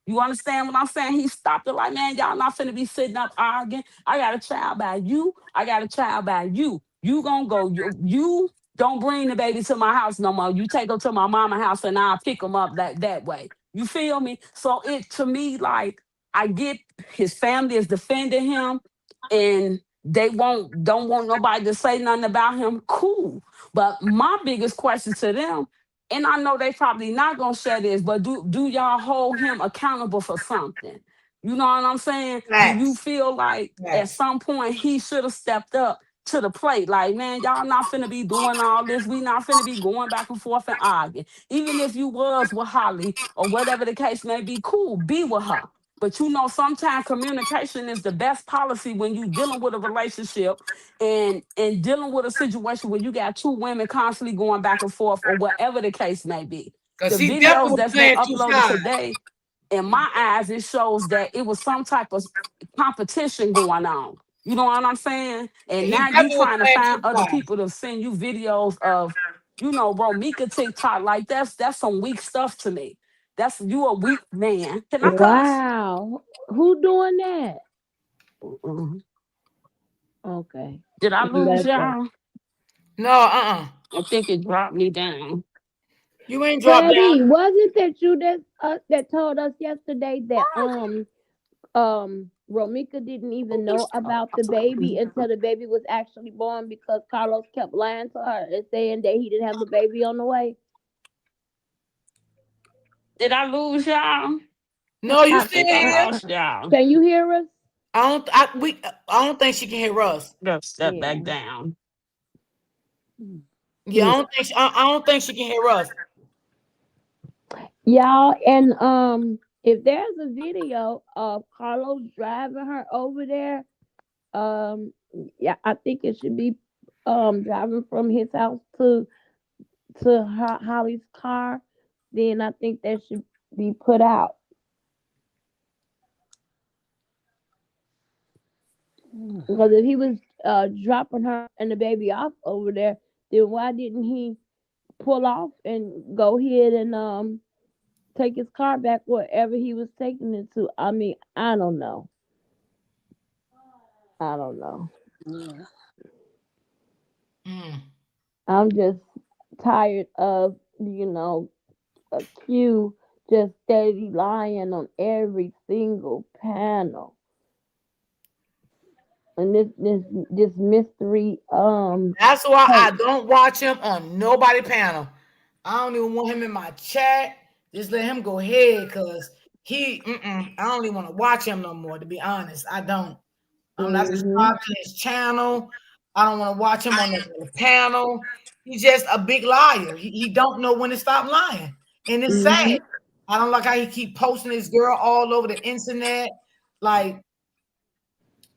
You understand what I'm saying? He stopped it like, man, y'all not finna be sitting up arguing. I got a child by you. I got a child by you. You gonna go. You don't bring the baby to my house no more. You take her to my mama house and I'll pick them up that way. You feel me? So it, to me, like, I get his family is defending him, and they don't want nobody to say nothing about him. Cool. But my biggest question to them, and I know they probably not gonna share this, but do y'all hold him accountable for something? You know what I'm saying? Do you Facts. feel like at Facts. some point he should have stepped up to the plate? Like, man, y'all not finna be doing all this. We not finna be going back and forth and arguing. Even if you was with Holly or whatever the case may be, cool, be with her. But you know, sometimes communication is the best policy when you dealing with a relationship and dealing with a situation where you got 2 women constantly going back and forth or whatever the case may be. Cause The he definitely videos was that's been playing two uploaded sides. today, in my eyes, it shows that it was some type of competition going on. You know what I'm saying? Yeah, And he now you definitely was trying to playing find two other sides. people to send you videos of, bro, Mika TikTok. Like, that's some weak stuff to me. That's, you a weak man. Can I cuss? Wow. Who doing that? Mm-mm. Okay. Did I lose Let that. y'all? No, I think it dropped me down. You ain't dropped down. Freddie, was it that you that told us yesterday that Romika didn't even know about the baby until the baby was actually born because Carlos kept lying to her and saying that he didn't have the baby on the way? Did I lose y'all? No, you I still think I here. lost y'all. Can you hear us? I don't think she can hear us. Go step Yeah. back down. Yeah, I don't think she can hear us. Y'all, and if there's a video of Carlos driving her over there, yeah, I think it should be driving from his house to Holly's car, then I think that should be put out. Because if he was dropping her and the baby off over there, then why didn't he pull off and go ahead and take his car back wherever he was taking it to. I mean, I don't know. I don't know. Yeah. I'm just tired of, a Q just steady lying on every single panel. And this mystery That's why I hey. don't watch him on nobody panel. I don't even want him in my chat. Just let him go ahead, because I don't even want to watch him no more, to be honest. I don't. I'm not Mm-hmm. subscribed to his channel. I don't want to watch him on the panel. He's just a big liar. He don't know when to stop lying. And it's sad. Mm-hmm. I don't like how he keep posting his girl all over the internet. Like,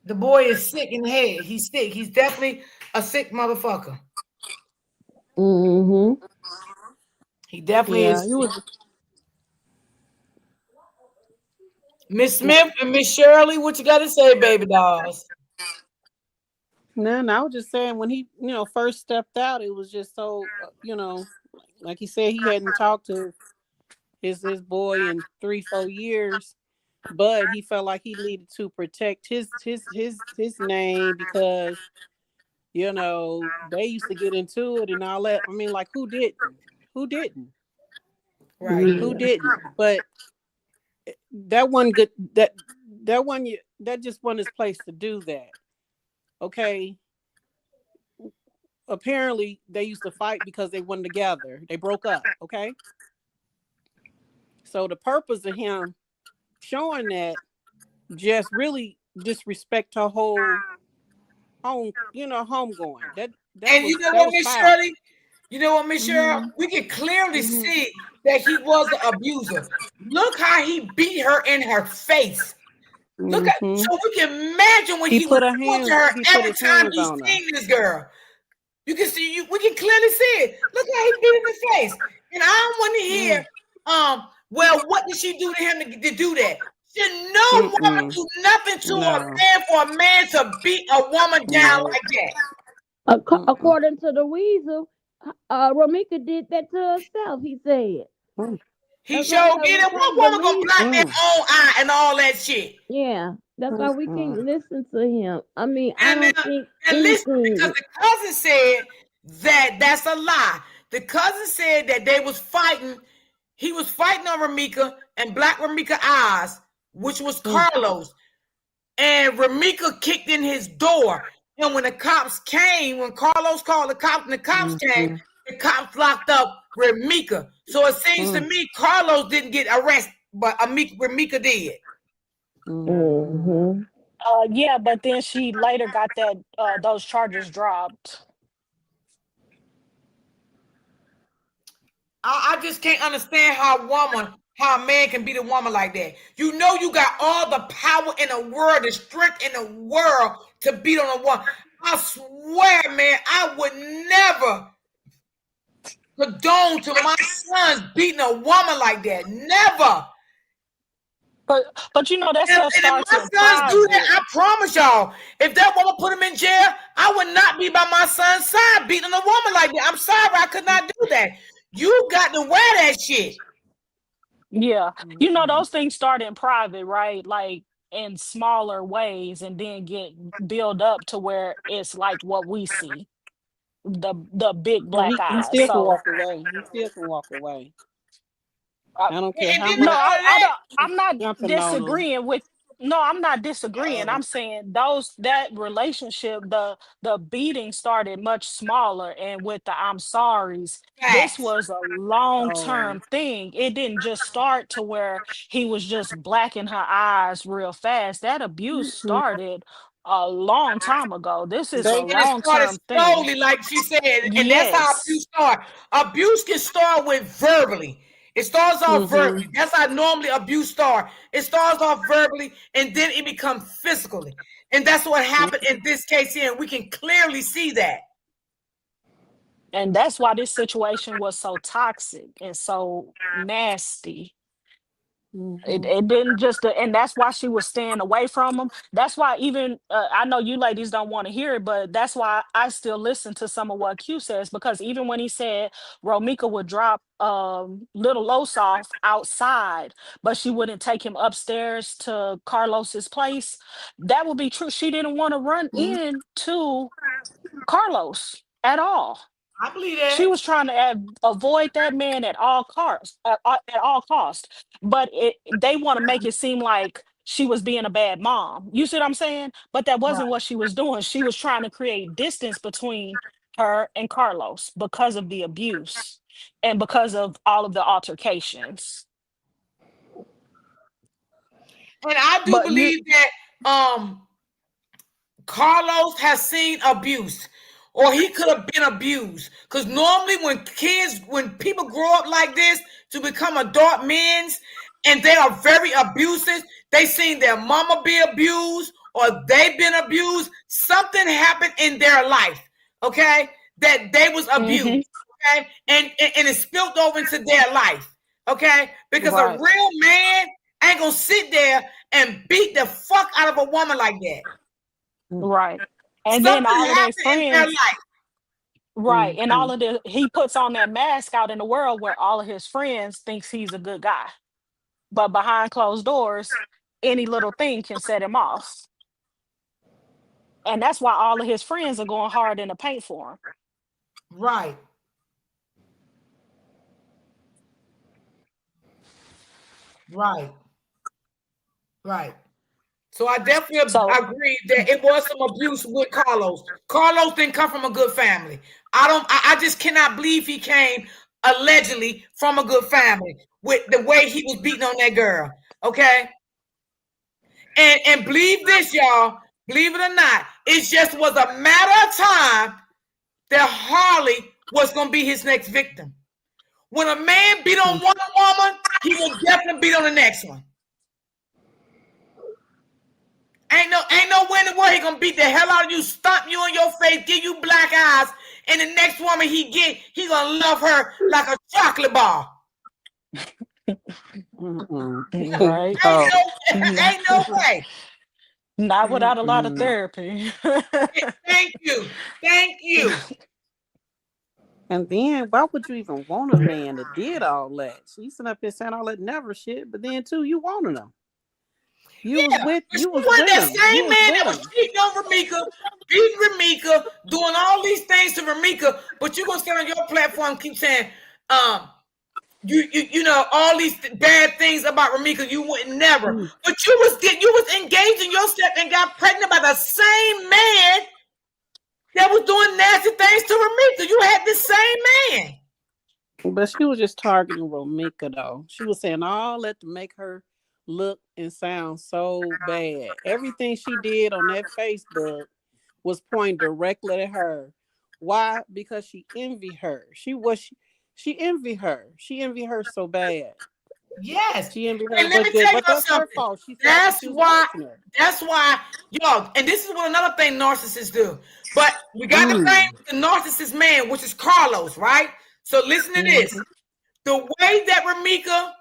the boy is sick in the head. He's sick. He's definitely a sick motherfucker. Mm-hmm. He definitely Yeah, is. he was. Miss Smith and Miss Shirley, what you got to say, baby dolls? No, I was just saying when he, first stepped out, it was just so, like he said, he hadn't talked to his boy in 3-4 years, but he felt like he needed to protect his name because they used to get into it and all that. I mean, like who didn't? Right. Who didn't? But that one good that just wasn't his place to do that. Okay. Apparently they used to fight because they weren't together. They broke up. Okay. So the purpose of him showing that just really disrespect her whole homegoing. That And was you know what, Miss foul. Shirley? You know what, Miss Shirley? We can clearly see that he was the abuser. Look how he beat her in her face. Look at, so we can imagine what he was doing to her every his time hands he on her. seen this girl. You can see, we can clearly see it. Look how he beat in the face. And I don't want to hear, well, what did she do to him to do that? Should no woman do nothing to a man for a man to beat a woman down like that? According to the Weasel, Ramika did that to herself, he said. He That's sure why did we it. What can't woman gonna believe. block their own eye and all that shit? Yeah, that's why we can't listen to him. I mean, I And don't think listen, because anything. the cousin said that that's a lie. The cousin said that they was fighting. He was fighting on Ramika and Black Ramika eyes, which was Carlos. And Ramika kicked in his door. And when the cops came, when Carlos called the cops and the cops came, the cops locked up Ramika. So it seems to me Carlos didn't get arrested, but Ramika did. Mm-hmm. Yeah, but then she later got that those charges dropped. I just can't understand how a man can beat a woman like that. You know you got all the power in the world, the strength in the world to beat on a woman. I swear, man, I would never condone to my sons beating a woman like that. Never. But that And stuff if starts my in sons do that, private. I promise y'all, if that woman put him in jail, I would not be by my son's side beating a woman like that. I'm sorry, I could not do that. You got to wear that shit. Yeah. Those things start in private, right? Like in smaller ways and then get build up to where it's like what we see. The big No, black he eyes. still can So walk away. He still can walk away. I, I don't care And how then no, much not only that, I'm not jumping on him. disagreeing with. No, I'm not disagreeing. I'm saying that relationship, the beating started much smaller, and with the I'm sorries, this facts. was a long Oh, term thing. It didn't just start to where he was just blacking her eyes real fast. That abuse started a long time ago. This is a they. And it long started term thing. slowly, like she said, and that's how abuse Yes. starts. Abuse can start with verbally. It starts off Mm-hmm. verbally. That's how normally abuse starts. It starts off verbally, and then it becomes physically. And that's what happened in this case here. And we can clearly see that. And that's why this situation was so toxic and so nasty. It didn't just, and that's why she was staying away from him. That's why even I know you ladies don't want to hear it, but that's why I still listen to some of what Q says, because even when he said Romika would drop little Losoff outside, but she wouldn't take him upstairs to Carlos's place, that would be true. She didn't want to run into Carlos at all. I believe She that. was trying to avoid that man at all costs, at all costs. But they want to make it seem like she was being a bad mom. You see what I'm saying? But that wasn't what she was doing. She was trying to create distance between her and Carlos because of the abuse and because of all of the altercations. And I do But believe that Carlos has seen abuse, or he could have been abused. Because normally when people grow up like this to become adult men and they are very abusive, they seen their mama be abused or they've been abused. Something happened in their life, okay, that they was abused, okay, and it spilled over into their life, okay, because a real man ain't gonna sit there and beat the fuck out of a woman like that. Right. And Something then all of their happened in their friends. life. Right. And all of he puts on that mask out in the world where all of his friends thinks he's a good guy. But behind closed doors, any little thing can set him off. And that's why all of his friends are going hard in the paint for him. Right. Right. Right. So I definitely agree that it was some abuse with Carlos. Carlos didn't come from a good family. I just cannot believe he came allegedly from a good family with the way he was beating on that girl. Okay. And believe this, y'all, believe it or not, it just was a matter of time that Harley was gonna be his next victim. When a man beat on one woman, he will definitely beat on the next one. Ain't no way in the world he gonna beat the hell out of you, stomp you in your face, give you black eyes, and the next woman he gonna love her like a chocolate bar. Right. Ain't no way. Not without a lot of therapy. Thank you. Thank you. And then why would you even want a man that did all that? She's sitting up here saying all that never shit, but then too, you wanted him. You was with that him. same man that was cheating on Romika, beating Romika, doing all these things to Romika, but you gonna stand on your platform and keep saying, you know all these bad things about Romika. You would never, but you was engaging yourself and got pregnant by the same man that was doing nasty things to Romika. You had the same man. But she was just targeting Romika though. She was saying all that to make her look and sound so bad. Everything she did on that Facebook was pointing directly at her. Why? Because she envied her. She envied her. She envied her so bad. Yes. She envied her. And let me tell you that's something. her fault. That's why, y'all, and this is what another thing narcissists do. But we got to blame the narcissist man, which is Carlos, right? So listen to this. The way that Romika,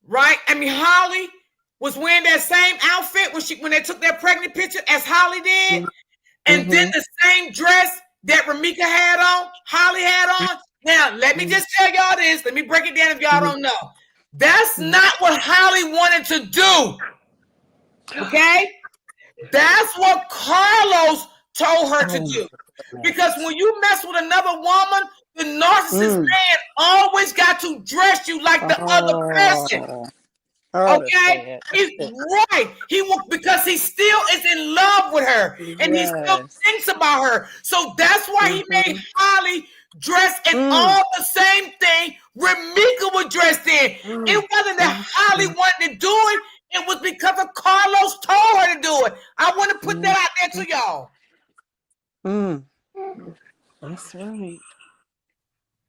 right? I mean, Holly was wearing that same outfit when they took that pregnant picture as Holly did. And then the same dress that Romika had on, Holly had on. Now, let me just tell y'all this. Let me break it down if y'all don't know. That's not what Holly wanted to do. Okay? That's what Carlos told her to do. Because when you mess with another woman, the narcissist man always got to dress you like the other person. Okay, he's right. Because he still is in love with her, and he still thinks about her. So that's why he made Holly dress in all the same thing Romika was dressed in. It wasn't that Holly wanted to do it; it was because of Carlos told her to do it. I want to put that out there to y'all. That's right.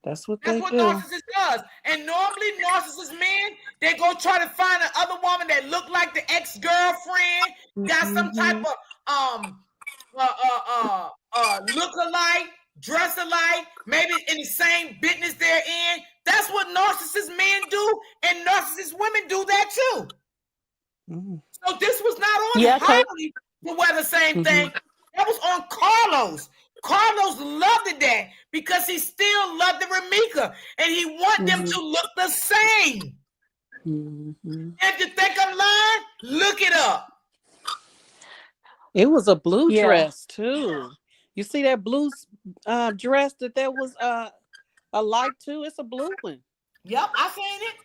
That's what narcissist does. And normally narcissist men, they go try to find another woman that look like the ex-girlfriend, got some type of look alike, dress alike, maybe in the same business they're in. That's what narcissist men do, and narcissist women do that too. So this was not on Holly to wear the same thing. That was on Carlos. Carlos loved that because he still loved the Ramika, and he want them to look the same. If you think I'm lying, look it up. It was a blue dress too. You see that blue dress that was a like too? It's a blue one. Yep, I seen it.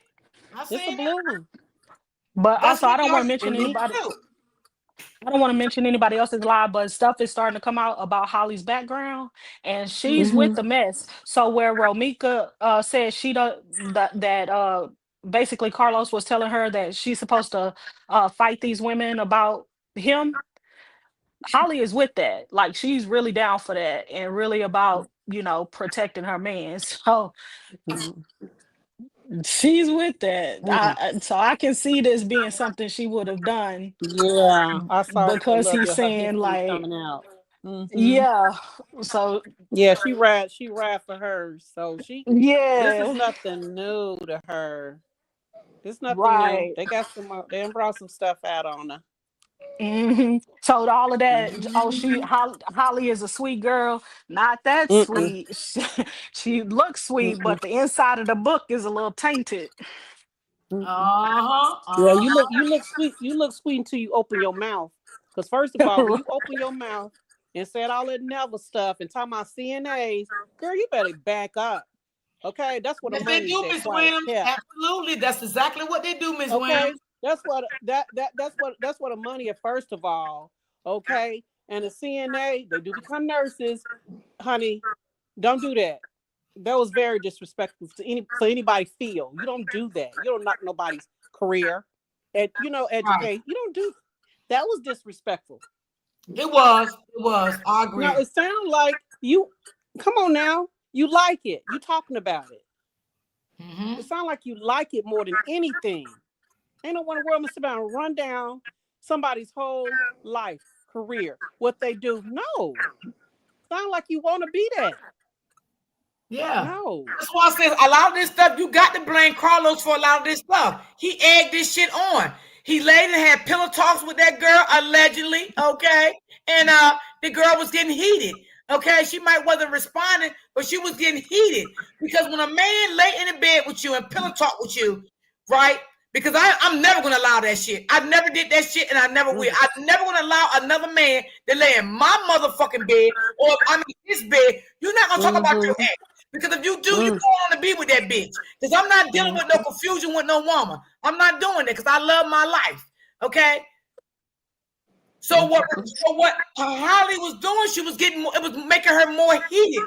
It's a blue one. But That's also, I what don't want to y'all mention do anybody. too. I don't want to mention anybody else's lie, but stuff is starting to come out about Holly's background, and she's with the mess. So where Romika said she that basically Carlos was telling her that she's supposed to fight these women about him. Holly is with that. Like, she's really down for that and really about, protecting her man. So she's with that. So I can see this being something she would have done. Yeah, I saw a Because little he's bit of her saying history like, coming out. yeah. So yeah, she ride for hers. So this is yeah, nothing new to her. It's nothing new. right. They got they brought some stuff out on her. So all of that. Oh, Holly is a sweet girl. Not that sweet. She looks sweet, but the inside of the book is a little tainted. Yeah, you look sweet. You look sweet until you open your mouth. Because first of all, when you open your mouth and said all that never stuff and talking about CNAs, girl, you better back up. Okay, that's what the money they do, Miss Williams. Absolutely, that's exactly what they do, Miss Williams. That's what that's what the money is. First of all, okay, and the CNA, they do become nurses, honey. Don't do that. That was very disrespectful to anybody feel. You don't do that. You don't knock nobody's career. And educate. You don't do that. Was disrespectful. It was. I agree. Now it sounds like you come on now. You like it. You talking about it. It sounds like you like it more than anything. Ain't no one in the world must about run down somebody's whole life, career, what they do. No. Sound like you want to be that. Yeah. No. That's why I said a lot of this stuff, you got to blame Carlos for a lot of this stuff. He egged this shit on. He later had pillow talks with that girl, allegedly, okay? And the girl was getting heated, okay? She wasn't responding, but she was getting heated. Because when a man lay in the bed with you and pillow talk with you, right? Because I'm never going to allow that shit. I never did that shit, and I never will. I'm never going to allow another man to lay in my motherfucking bed, or if I'm in his bed. You're not going to talk about your ex. Because if you do, you don't want to be with that bitch. Because I'm not dealing with no confusion with no woman. I'm not doing that because I love my life. Okay? So what Holly was doing, she was getting more, it was making her more heated.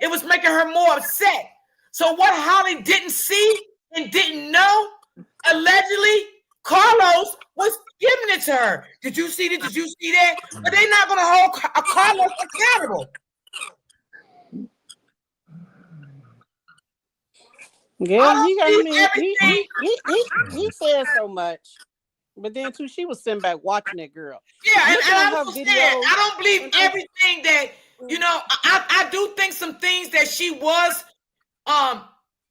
It was making her more upset. So what Holly didn't see and didn't know, allegedly, Carlos was giving it to her. Did you see that? Did you see that? But they're not going to hold Carlos accountable. Yeah, he said so much. But then too, she was sitting back watching that girl. Yeah, and I don't believe everything that, I do think some things that she was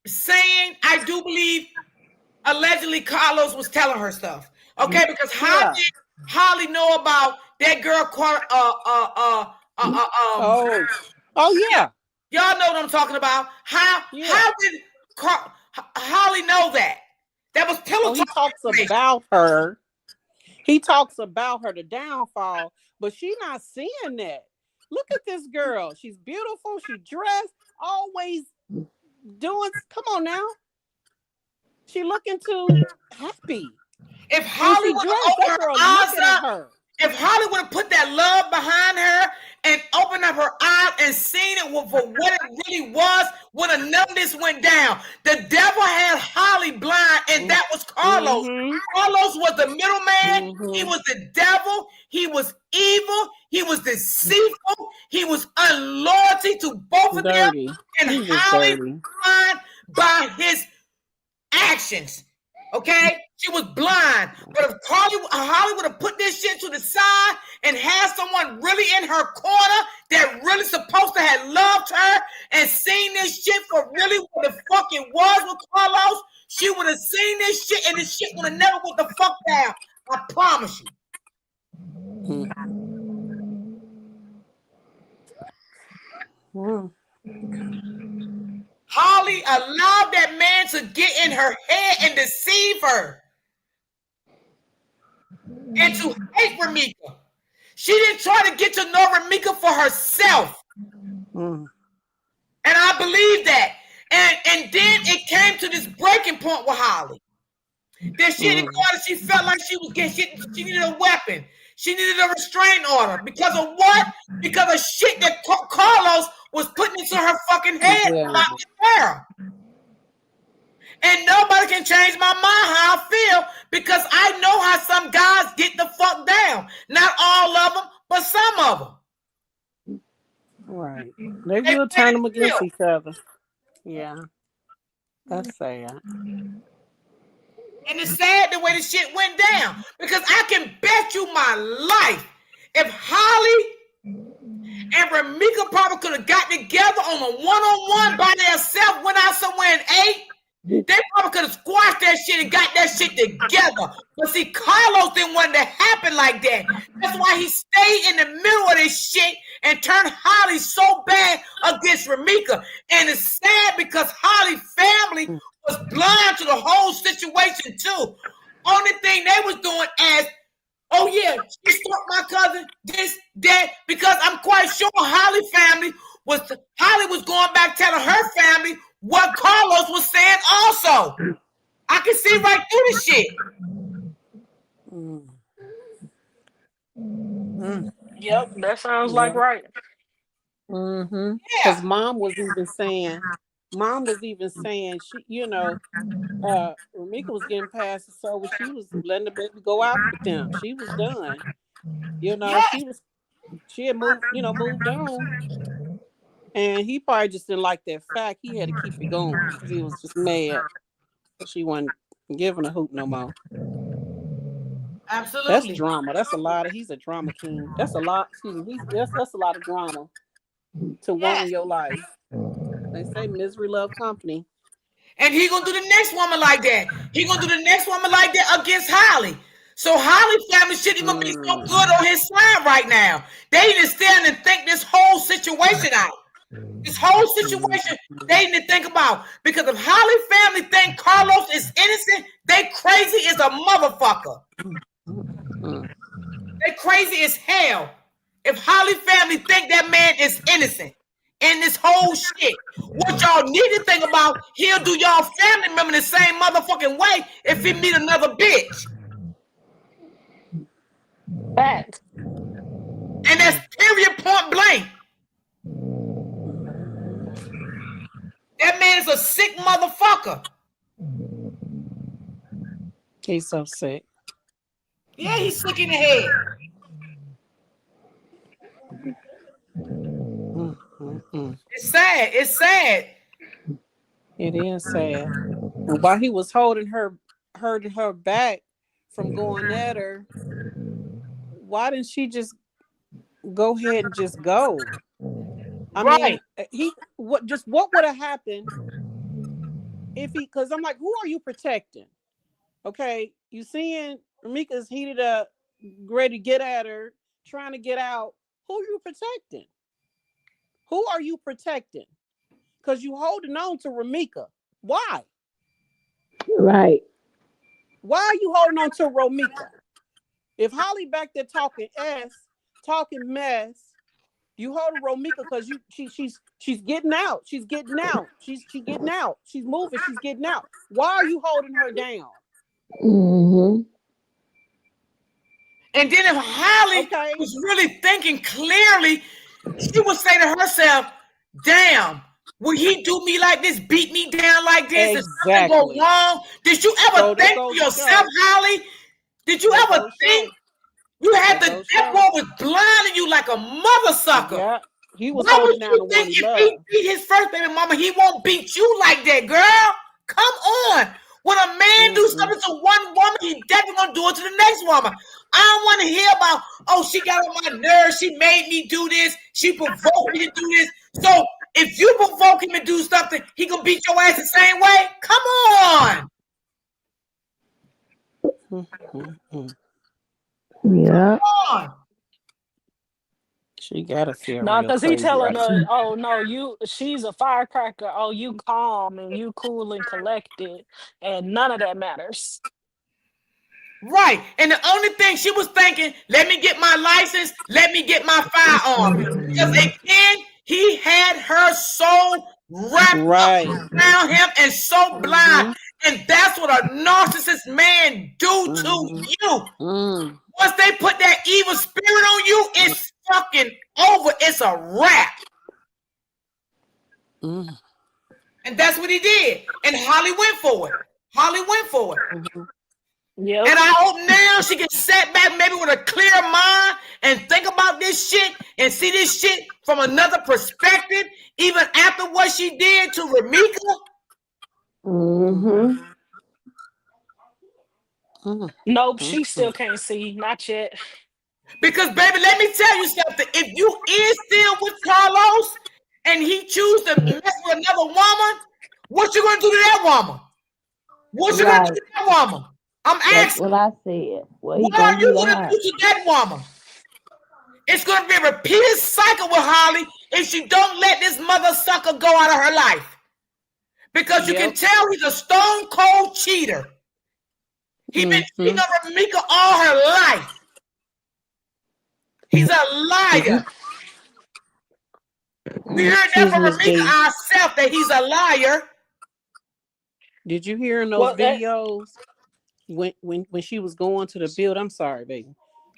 saying, I do believe allegedly Carlos was telling her stuff. Okay, because how did Holly know about that girl yeah. Y'all know what I'm talking about. How did Holly know that? That was pillow talk. He talks about her. He talks about her, the downfall, but she's not seeing that. Look at this girl. She's beautiful. She dressed, always doing. Come on now. She looking too happy. If Holly would have opened her eyes up, if Holly would have put that love behind her and opened up her eyes and seen it for what it really was, when a numbness went down, the devil had Holly blind, and that was Carlos. Carlos was the middleman. He was the devil. He was evil. He was deceitful. He was unloyalty to both of them. And Holly was blind by his actions. Okay? She was blind. But if Holly would have put this shit to the side and had someone really in her corner that really supposed to have loved her and seen this shit for really what the fuck it was with Carlos, she would have seen this shit and this shit would have never went the fuck down. I promise you. Holly allowed that man to get in her head and deceive her and to hate Ramika. She didn't try to get to know Ramika for herself. And I believe that. And then it came to this breaking point with Holly. That she didn't go out and she felt like she was getting she needed a weapon. She needed a restraining order. Because of what? Because of shit that Carlos was putting into her fucking head about this girl. And nobody can change my mind how I feel because I know how some guys get the fuck down. Not all of them, but some of them. Right. They will turn them against each other. Yeah. That's sad. And it's sad the way the shit went down. Because I can bet you my life if Holly and Ramika probably could have got together on a one-on-one by themselves, went out somewhere and ate, they probably could have squashed that shit and got that shit together. But see, Carlos didn't want it to happen like that. That's why he stayed in the middle of this shit and turned Holly so bad against Ramika. And it's sad because Holly's family was blind to the whole situation too. Only thing they was doing as, oh yeah, she struck my cousin, this, that, because I'm quite sure Holly was going back telling her family what Carlos was saying also. I can see right through the shit. Yep, that sounds like right. Because mom was even saying, she, Ramika was getting past it, so she was letting the baby go out with them. She was done. She had moved on. And he probably just didn't like that fact. He had to keep it going because he was just mad. She wasn't giving a hoot no more. Absolutely. That's drama. That's a lot. He's a drama king. That's a lot. Excuse me. That's a lot of drama to want in your life. They say misery love company. And he gonna do the next woman like that. He gonna do the next woman like that against Holly. So Holly's family shit is gonna be so good on his side right now. They need to stand and think this whole situation out. This whole situation they need to think about. Because if Holly family think Carlos is innocent, they crazy as a motherfucker. They crazy as hell. If Holly family think that man is innocent in this whole shit, what y'all need to think about, he'll do y'all family member the same motherfucking way if he meet another bitch. Fact. And that's period, point blank. That man is a sick motherfucker. He's so sick. Yeah, he's sick in the head. It's sad. It's sad. It is sad. And while he was holding her back from going at her, why didn't she just go ahead and just go? I mean, what would have happened if he? Because I'm like, who are you protecting? Okay, you seeing Ramika's heated up, ready to get at her, trying to get out. Who are you protecting? Who are you protecting? Because you holding on to Ramika. Why? Right. Why are you holding on to Ramika? If Holly back there talking mess, you hold Ramika because she's getting out. She's getting out. She's getting out. She's moving. She's getting out. Why are you holding her down? And then if Holly was really thinking clearly, she would say to herself, damn, will he do me like this, beat me down like this? Did something go wrong? Did you ever think to yourself, Holly? Did you ever think you had the devil was blinding you like a mother sucker? Yeah, he was Why holding would down you the think one he if loved. he beat his first baby mama, he won't beat you like that, girl? Come on. When a man do something to one woman, he definitely gonna do it to the next woman. I don't want to hear about, oh, she got on my nerves, she made me do this, she provoked me to do this. So If you provoke him to do something, he gonna beat your ass the same way. Come on. Yeah. Come on. She gotta feel No, real because he crazy telling right her, now. oh no, she's a firecracker. Oh, you calm and you cool and collected, and none of that matters. Right. And the only thing she was thinking, let me get my license, let me get my firearm. Because again, he had her so wrapped Right. up around him and so blind. And that's what a narcissist man do to you. Once they put that evil spirit on you, it's fucking over. It's a wrap. And that's what he did. And Holly went for it. Holly went for it. Yep. And I hope now she can sit back maybe with a clear mind and think about this shit and see this shit from another perspective, even after what she did to Ramika. Nope, she still can't see. Not yet. Because, baby, let me tell you something. If you is still with Carlos and he choose to mess with another woman, what you gonna do to that woman? What you gonna do to that woman? I'm That's asking. what I said. What he What are gonna do you to gonna her? do to that woman? It's gonna be a repeated cycle with Holly if she don't let this mother sucker go out of her life. Because you can tell he's a stone cold cheater. He's been cheating on Ramika all her life. He's a liar. We heard that from Ramika ourselves that he's a liar. Did you hear in those videos when she was going to the build? I'm sorry, baby.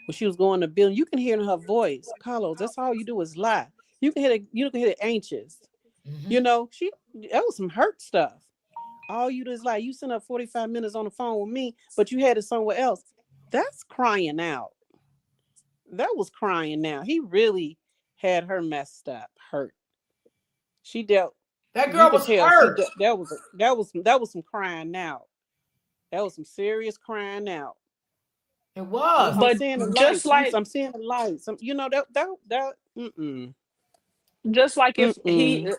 When she was going to build, you can hear in her voice, Carlos, that's all you do is lie. You can hear it anxious. You know, that was some hurt stuff. All you do is lie. You sent up 45 minutes on the phone with me, but you had it somewhere else. That's crying out. That was crying out. He really had her messed up, hurt. She dealt. That girl was hurt. That was some crying out. That was some serious crying out. It was. I'm seeing the lights. I'm seeing the lights. You know that. Just like if he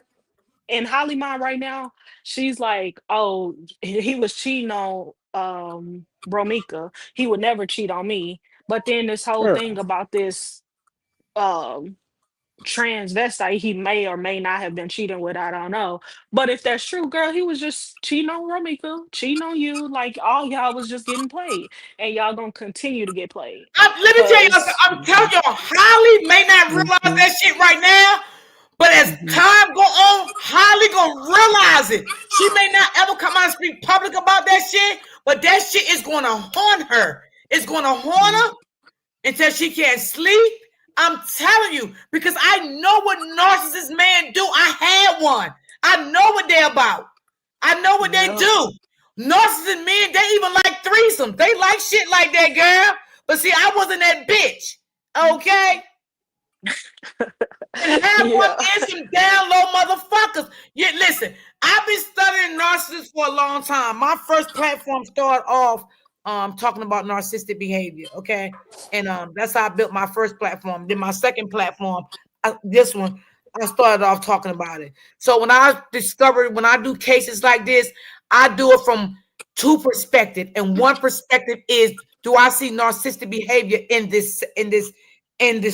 in Holly mind right now, she's like, oh, he was cheating on Bromika. He would never cheat on me. But then this whole thing about this transvestite he may or may not have been cheating with, I don't know. But if that's true, girl, he was just cheating on Ramika, cheating on you. Like all y'all was just getting played, and y'all gonna continue to get played. Let me tell you, I'm telling y'all, Holly may not realize that shit right now, but as time go on, Holly gonna realize it. She may not ever come out and speak public about that shit, but that shit is gonna haunt her. It's gonna haunt her until she can't sleep. I'm telling you, because I know what narcissist men do. I had one. I know what they're about. I know what they do. Narcissist men, they even like threesomes. They like shit like that, girl. But see, I wasn't that bitch. Okay? And half one is some down low motherfuckers. Yeah, listen, I've been studying narcissists for a long time. My first platform started off talking about narcissistic behavior, okay? And that's how I built my first platform. Then my second platform, this one, I started off talking about it. So when I do cases like this, I do it from two perspectives. And one perspective is, do I see narcissistic behavior in this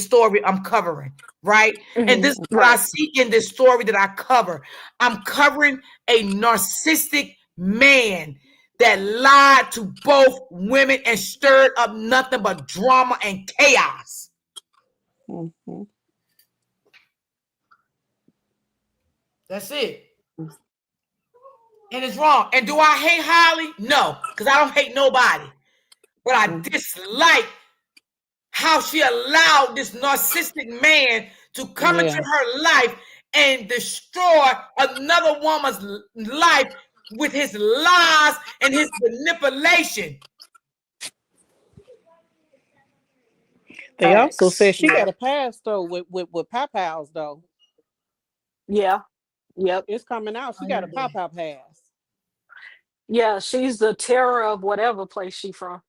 story I'm covering, right? And this is what I see in this story that I cover. I'm covering a narcissistic man that lied to both women and stirred up nothing but drama and chaos. That's it. And it's wrong. And do I hate Holly? No, because I don't hate nobody. But I dislike how she allowed this narcissistic man to come into her life and destroy another woman's life with his lies and his manipulation. They also said she got a pass though with pop-outs though. Yeah. Yep. It's coming out. She got a pop-out pass. Yeah, she's the terror of whatever place she from.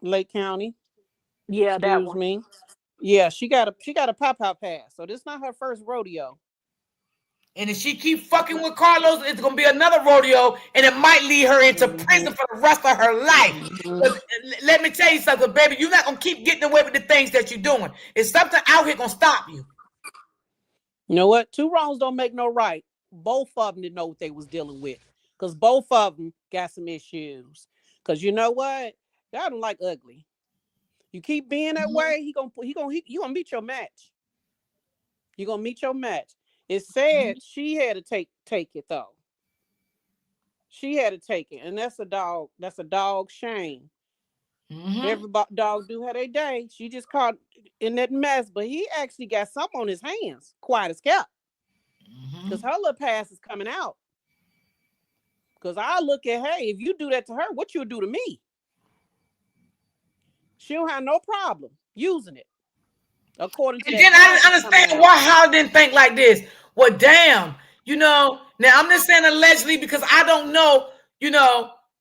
Lake County. Yeah, that Excuse one. me. Yeah, she got a pop-out pass. So this is not her first rodeo. And if she keep fucking with Carlos, it's gonna be another rodeo, and it might lead her into prison for the rest of her life. Let me tell you something, baby. You're not gonna keep getting away with the things that you're doing. It's something out here gonna stop you. You know what? Two wrongs don't make no right. Both of them didn't know what they was dealing with, because both of them got some issues. Because you know what? God don't like ugly. You keep being that way, you gonna meet your match. You gonna meet your match. It said she had to take it though. She had to take it, and that's a dog. That's a dog shame. Every dog do have their day. She just caught in that mess, but he actually got something on his hands. Quiet as kept, because her little pass is coming out. Because I look at, hey, if you do that to her, what you'll do to me? She don't have no problem using it. According to and that. then I didn't understand why Holly didn't think like this. Well, damn, now I'm just saying allegedly because I don't know,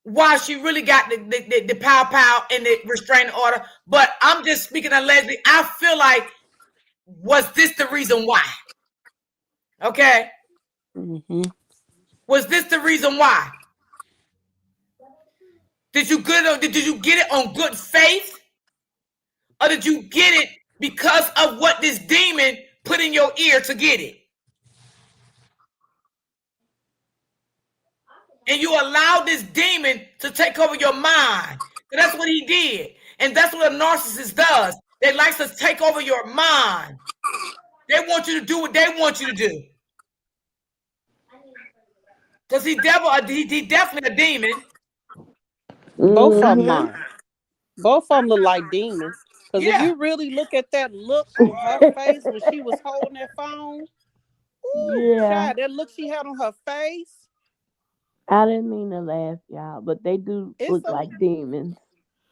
why she really got the pow and the restraining order. But I'm just speaking allegedly. I feel like, was this the reason why? Okay. Was this the reason why? Did you get it on good faith? Or did you get it because of what this demon put in your ear to get it? And you allowed this demon to take over your mind. And that's what he did. And that's what a narcissist does. They like to take over your mind. They want you to do what they want you to do. Because he definitely a demon. Both of them are. Both of them look like demons. Because if you really look at that look on her face when she was holding that phone, child, that look she had on her face. I didn't mean to laugh, y'all, but they do look like demons.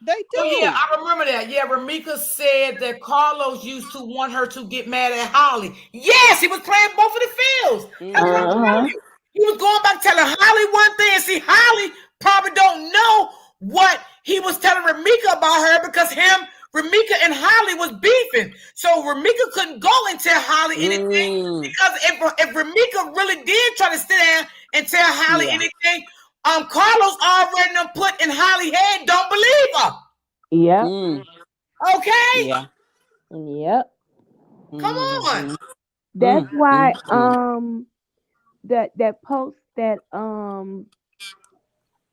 They do. Oh, yeah, I remember that. Yeah, Ramika said that Carlos used to want her to get mad at Holly. Yes, he was playing both of the fields. That's what I'm telling you. He was going back telling Holly one thing. And see, Holly probably don't know what he was telling Ramika about her because Ramika and Holly was beefing. So Ramika couldn't go and tell Holly anything because if Ramika really did try to sit down and tell Holly anything, Carlos already done put in Holly's head, don't believe her. Yep. Okay. Yeah. Yep. Come on. That's why that post that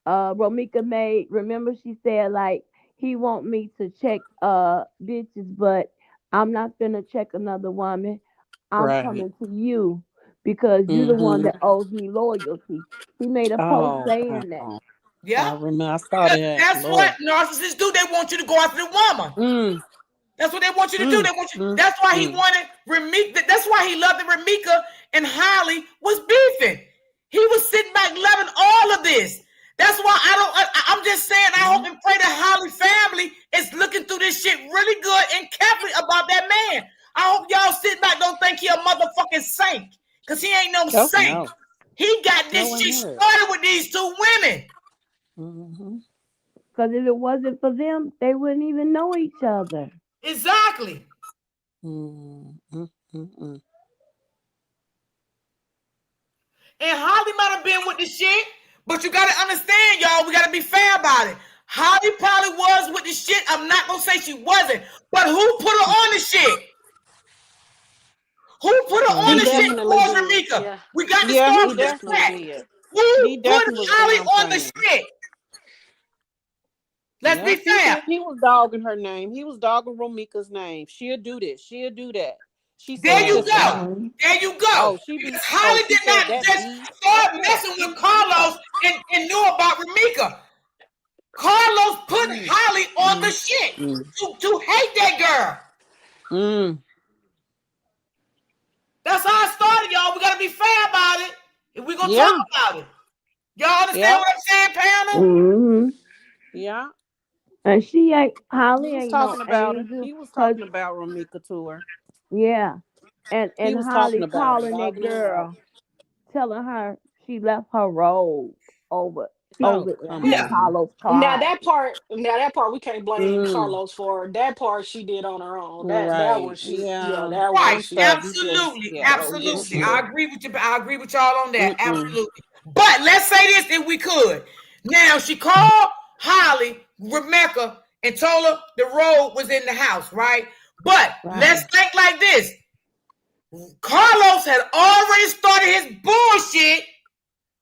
Romika made, remember she said like he want me to check bitches, but I'm not gonna check another woman. I'm coming to you because you're the one that owes me loyalty. He made a post saying that. Yeah. I remember I saw that. That's what narcissists do. They want you to go after the woman. That's what they want you to do. They want you. That's why he wanted Ramika. That's why he loved that Ramika and Holly was beefing. He was sitting back loving all of this. That's why I'm just saying, I hope and pray that Holly family is looking through this shit really good and carefully about that man. I hope y'all sit back, don't think he a motherfucking saint. Because he ain't no saint. No. He got this shit started with these two women. Because if it wasn't for them, they wouldn't even know each other. Exactly. And Holly might have been with the shit, but you got to understand, y'all, we got to be fair about it. Holly probably was with the shit. I'm not going to say she wasn't, but who put her on the shit? Who put her on the shit towards Ramika? Yeah. We got to start with that. Who put Holly on the shit? Let's be fair. He was dogging her name. He was dogging Romika's name. She'll do this. She'll do that. There you go. There you go. Oh, Holly did not just start messing with Carlos and knew about Ramika. Carlos put Holly on the shit to hate that girl. That's how it started, y'all. We got to be fair about it. If we're going to talk about it. Y'all understand what I'm saying, Pamela? Yeah. And Holly ain't no angel. He was talking about Ramika to her. Yeah. And Holly calling that girl, telling her she left her robe over over Yeah. Carlos Now car. that part we can't blame Carlos for. That part she did on her own. That one Right. she Yeah. that one Right. Some she stuff you just Absolutely. yeah. Absolutely. I agree with you. I agree with y'all on that. Mm-mm. Absolutely. But let's say this if we could. Now she called Holly, Rebecca, and told her the road was in the house, right? But let's think like this. Carlos had already started his bullshit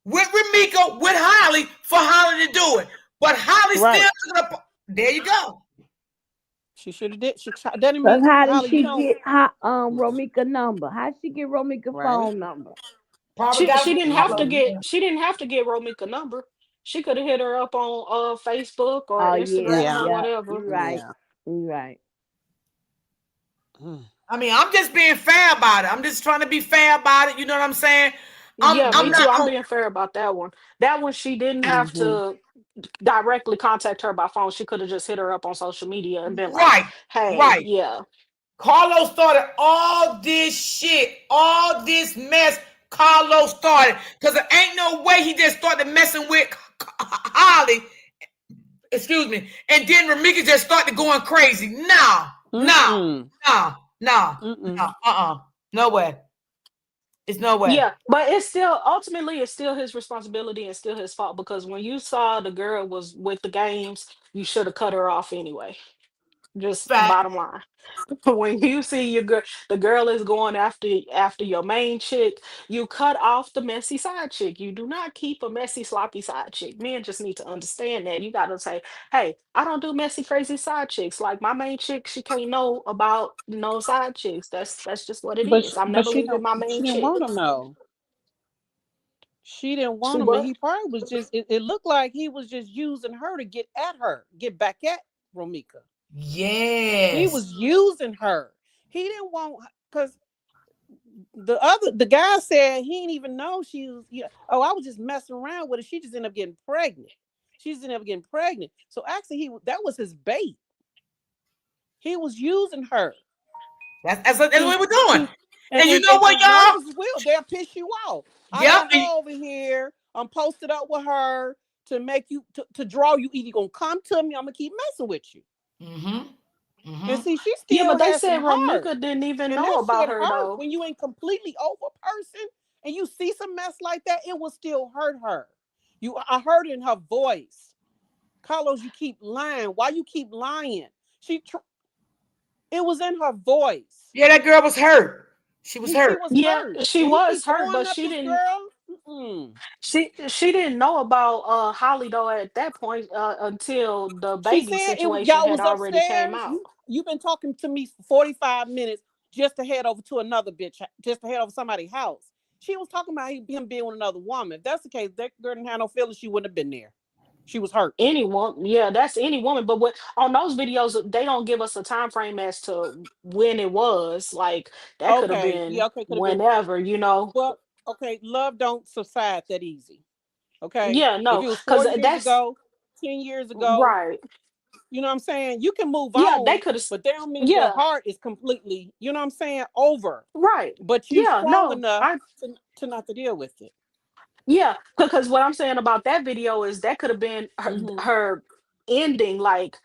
with Remika, with Holly, for Holly to do it. But Holly still took up. There you go. She should have did. That Cause means how did Holly, you she don't. get Romika number? How did she get Romika phone number? Probably got she it didn't from have to Carlos. get Romika number. She could have hit her up on Facebook or Oh yeah, Instagram or yeah. whatever. You're right. You're right. I mean, I'm just being fair about it. I'm just trying to be fair about it. You know what I'm saying? I'm Me too. not. I'm being fair about that one. That one she didn't have to directly contact her by phone. She could have just hit her up on social media and been like, Right. "Hey, Right. yeah." Carlos started all this shit, all this mess. Carlos started because there ain't no way he just started messing with Holly. Excuse me, and then Remika just started going crazy. No. No way. It's no way. Yeah, but it's still ultimately it's still his responsibility and still his fault because when you saw the girl was with the games, you should have cut her off anyway. Just Fact. bottom line. When you see your girl, the girl is going after your main chick, you cut off the messy side chick. You do not keep a messy, sloppy side chick. Men just need to understand that. You got to say, hey, I don't do messy, crazy side chicks. Like my main chick, she can't know about no side chicks. That's just what it is. I'm But never leaving my she main didn't chick. want him though. She didn't She want him, and what? he probably was just. It looked like he was just using her to get at her, get back at Romika. He Yes. was using her. He didn't want because the guy said he didn't even know she was. Yeah, oh, I was just messing around with her. She just ended up getting pregnant. She just ended up getting pregnant. So actually, that was his bait. He was using her. That's what we're doing. And you And know what, y'all? motherfuckers will. They'll piss you off. I Yep. got her over here. I'm posted up with her to make you to draw you. Either gonna come to me, I'm gonna keep messing with you. And see, she Yeah, still but they has some said heart. Romika didn't even And know that about shit her hurt though. when you ain't completely over a person and you see some mess like that, it will still hurt her. I heard it in her voice. Carlos, you keep lying. Why you keep lying? It was in her voice. Yeah, that girl was hurt. She was hurt. She was Yeah, hurt. she And he was keep hurt, going but up she this didn't. girl. Mm-mm. She didn't know about Holly though at that point until the She baby said situation y'all had was already came upstairs. out. You've been talking to me for 45 minutes just to head over to another bitch, just to head over somebody's house. She was talking about him being with another woman. If that's the case, that girl didn't have no feelings. She wouldn't have been there. She was hurt. Any woman, yeah, that's any woman. But what on those videos, they don't give us a time frame as to when it was. Like that could have Okay. been Yeah, okay, could have been. whenever, you know. Well, okay, love don't subside that easy. Okay. Yeah, If no, it was because 4 years that's ago, 10 years ago, right. you know what I'm saying? You can move Yeah, they on, could have. but that don't mean your Yeah, heart is completely, you know what I'm saying, over. right. But you Yeah, strong no, enough I to not to deal with it. yeah, because what I'm saying about that video is that could have been her ending. Like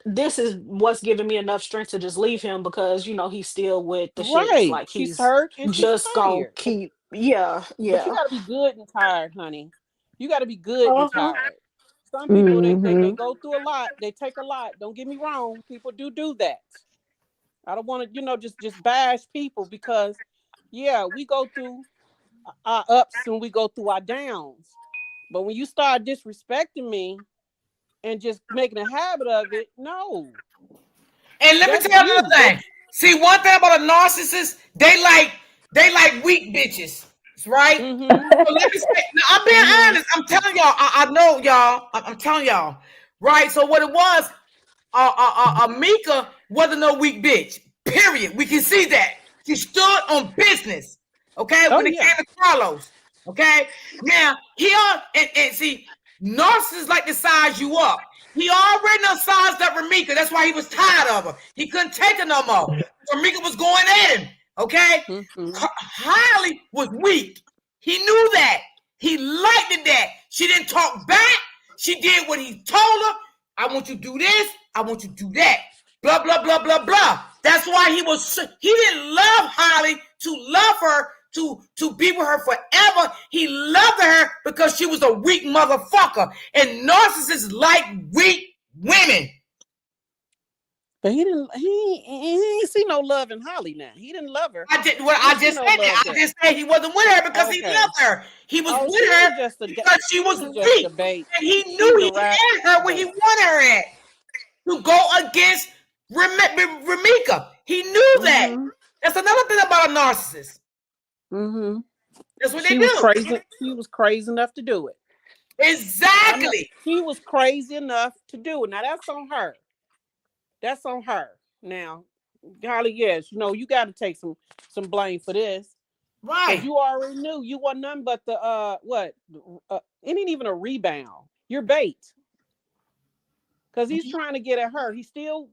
this is what's giving me enough strength to just leave him because he's still with the shits. Right. Like She's he's hurt and she's just gonna tired. keep. Yeah, But you yeah. gotta be good and tired, honey. You gotta be good and Uh-huh. tired. Some people they Mm-hmm. go through a lot, they take a lot. Don't get me wrong. People do that. I don't want to, just bash people because yeah, we go through our ups and we go through our downs. But when you start disrespecting me and just making a habit of it, no. And let me That's tell you you. another thing. See, one thing about a narcissist, they like weak bitches, right? So let me say, now, I'm being honest. I'm telling y'all. I know y'all. I'm telling y'all, right? So what it was, Mika wasn't no weak bitch. Period. We can see that she stood on business. Okay, when it came to Carlos. Okay, now and see, narcissists like to size you up. He already done sized up Remika. That's why he was tired of her. He couldn't take her no more. Remika was going at him. Okay, Holly was weak. He knew that. He liked that. She didn't talk back. She did what he told her. I want you to do this. I want you to do that. Blah, blah, blah, blah, blah. That's why he didn't love Holly to love her, to be with her forever. He loved her because she was a weak motherfucker. And narcissists like weak women. But he ain't see no love in Holly now. He didn't love her. I just said he wasn't with her because he loved her. He was with her because she was weak. And he knew he had her where he wanted her at. To go against Ramika. He knew that. That's another thing about a narcissist. Mm-hmm. That's what they do. She was crazy enough to do it. Exactly. She was crazy enough to do it. Now that's on her. That's on her. Now, Holly, yes, you got to take some blame for this. Right. You already knew you wasn't nothing but the it ain't even a rebound. You're bait. Because he's trying to get at her. He still.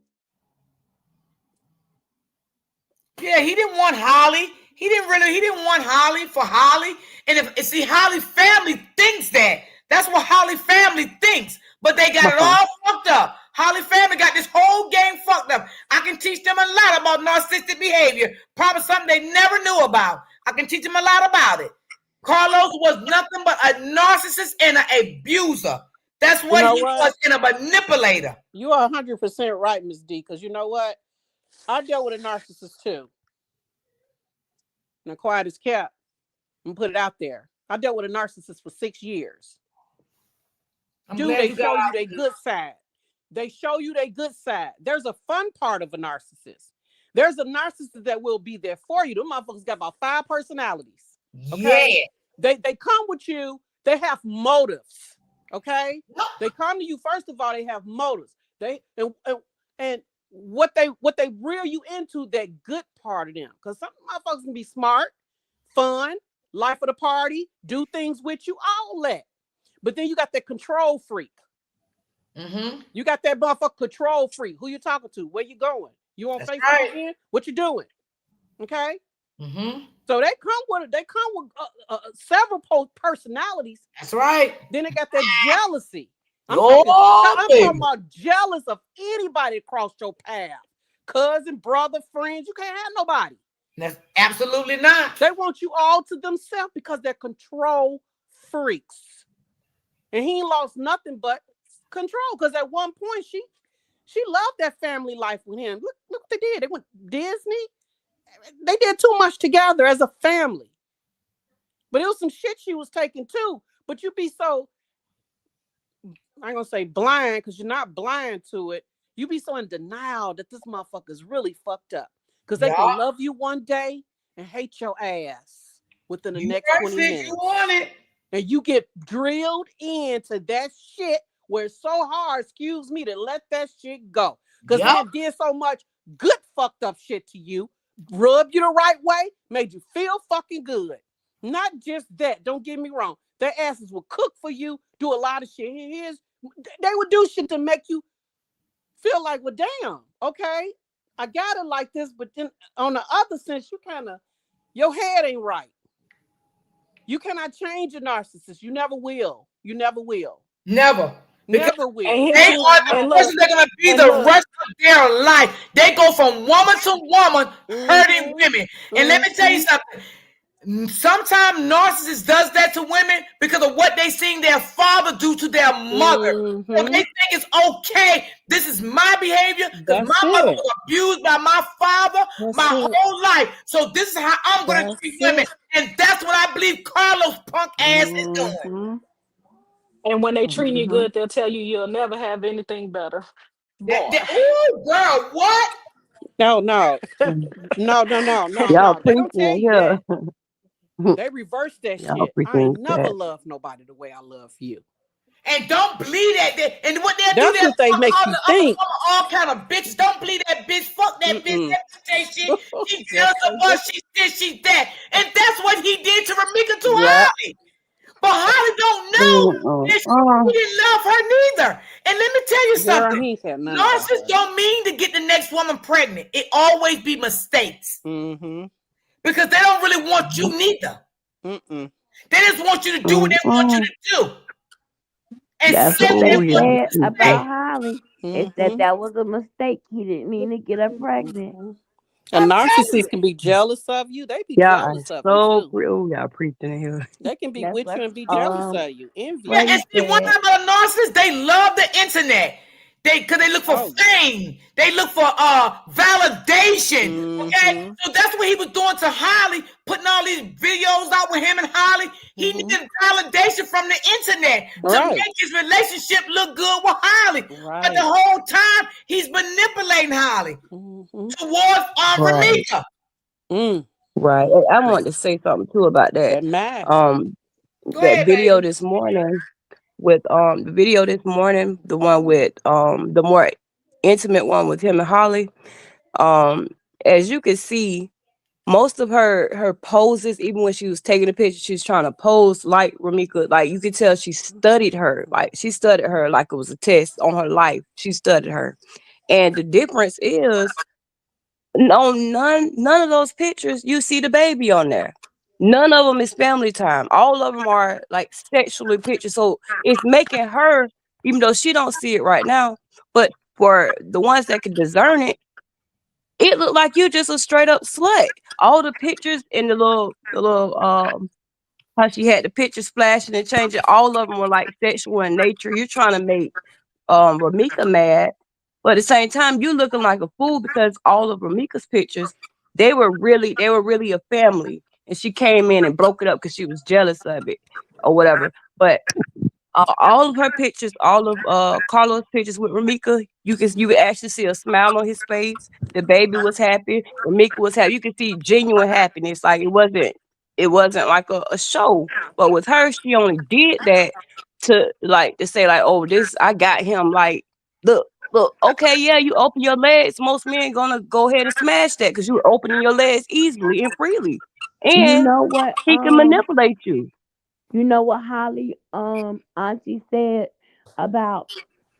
Yeah, he didn't want Holly. He didn't want Holly for Holly. And see, Holly family thinks that. That's what Holly family thinks. But they got it all fucked up. Holly family got this whole game fucked up. I can teach them a lot about narcissistic behavior. Probably something they never knew about. I can teach them a lot about it. Carlos was nothing but a narcissist and an abuser. That's what he was, and a manipulator. You are 100% right, Ms. D, because you know what? I dealt with a narcissist too. Now, quiet as kept. I'm put it out there. I dealt with a narcissist for 6 years. Dude, they show you their good side. They show you their good side. There's a fun part of a narcissist. There's a narcissist that will be there for you. Them motherfuckers got about 5 personalities. Okay? Yeah. They come with you. They have motives. Okay? They come to you. First of all, they have motives. And what they reel you into, that good part of them. Because some motherfuckers can be smart, fun, life of the party, do things with you, all that. But then you got that control freak. Mm-hmm. You got that motherfucker control freak. Who you talking to? Where you going? You on Facebook again? What you doing? Okay. Mm-hmm. So they come with several personalities. That's right. Then they got that jealousy. I'm talking about jealous of anybody across your path. Cousin, brother, friends. You can't have nobody. That's absolutely not. They want you all to themselves because they're control freaks. And he ain't lost nothing but control. Because at one point she loved that family life with him. Look what they did. They went Disney. They did too much together as a family. But it was some shit she was taking too. But you be so, I ain't gonna say blind, because you're not blind to it. You be so in denial that this motherfucker's really fucked up. Because they can love you one day and hate your ass within the next 20 minutes. You want it. And you get drilled into that shit where it's so hard, excuse me, to let that shit go. Because they did so much good fucked up shit to you, rubbed you the right way, made you feel fucking good. Not just that, don't get me wrong. Their asses will cook for you, do a lot of shit. They would do shit to make you feel like, well, damn, okay, I got it like this. But then on the other sense, your head ain't right. You cannot change a narcissist. You never will. You never will. Never. Never will. They are the person they're going to be the rest of their life. They go from woman to woman, hurting women. And let me tell you something. Sometimes narcissists does that to women because of what they seen their father do to their mother. So they think it's okay. This is my behavior because my mother was abused by my father whole life. So this is how I'm going to treat women. And that's what I believe Carlos punk ass is doing. And when they treat you good, they'll tell you you'll never have anything better. Oh, girl, what? No. Y'all preaching here. They reverse that shit. I ain't never loved nobody the way I love you. And don't believe that. And what they'll That's do, what they make you think. All kind of bitches. Don't believe that bitch. Fuck that bitch. That shit. She tells her what she did. She that. And that's what he did to Ramika to Holly. But Holly don't know that she didn't love her neither. And let me tell you something. Narcissists don't mean to get the next woman pregnant. It always be mistakes. Because they don't really want you neither. They just want you to do what they want you to do. and That's what sent they him Told on you. said his way. about Holly. They said Mm-hmm. that was a mistake. He didn't mean to get her pregnant. Mm-hmm. A I'm telling narcissist you. can be jealous of you. They be Yeah, I jealous of you so too. real. Y'all preaching in here. They can be That's with what you and be jealous of you, Yeah, envious. and Freddie see, one said. thing about a narcissist, they love the internet. Because they look for Oh, fame. They look for validation. Okay? mm-hmm. So that's what he was doing to Holly, putting all these videos out with him and Holly. He Mm-hmm. needed validation from the internet to Right, make his relationship look good with Holly. But the right. whole time, he's manipulating Holly Mm-hmm. towards Right. Ramika. Mm. Right. And I want to say something too about that. That mask. Um, Go that ahead, video baby. this morning with the video this morning, the one with the more intimate one with him and Holly. Um, as you can see, most of her poses, even when she was taking the picture, she was trying to pose like Ramika. Like you could tell she studied her. Like she studied her like it was a test on her life. She studied her. And the difference is no, none of those pictures you see the baby on there. None of them is family time. All of them are like sexually pictures. So it's making her, even though she don't see it right now, but for the ones that can discern it, it looked like you just a straight up slut. All the pictures and the little how she had the pictures flashing and changing, all of them were like sexual in nature. You're trying to make Ramika mad, but at the same time, you looking like a fool because all of Ramika's pictures, they were really a family. And she came in and broke it up because she was jealous of it or whatever. But all of her pictures, all of Carlos' pictures with Ramika, you could actually see a smile on his face. The baby was happy. Ramika was happy. You could see genuine happiness. Like it wasn't like a show. But with her, she only did that to say like, oh, this I got him. Like, look, okay, yeah, you open your legs. Most men gonna go ahead and smash that because you're opening your legs easily and freely, You and know what? he can manipulate you. You know what Holly auntie said about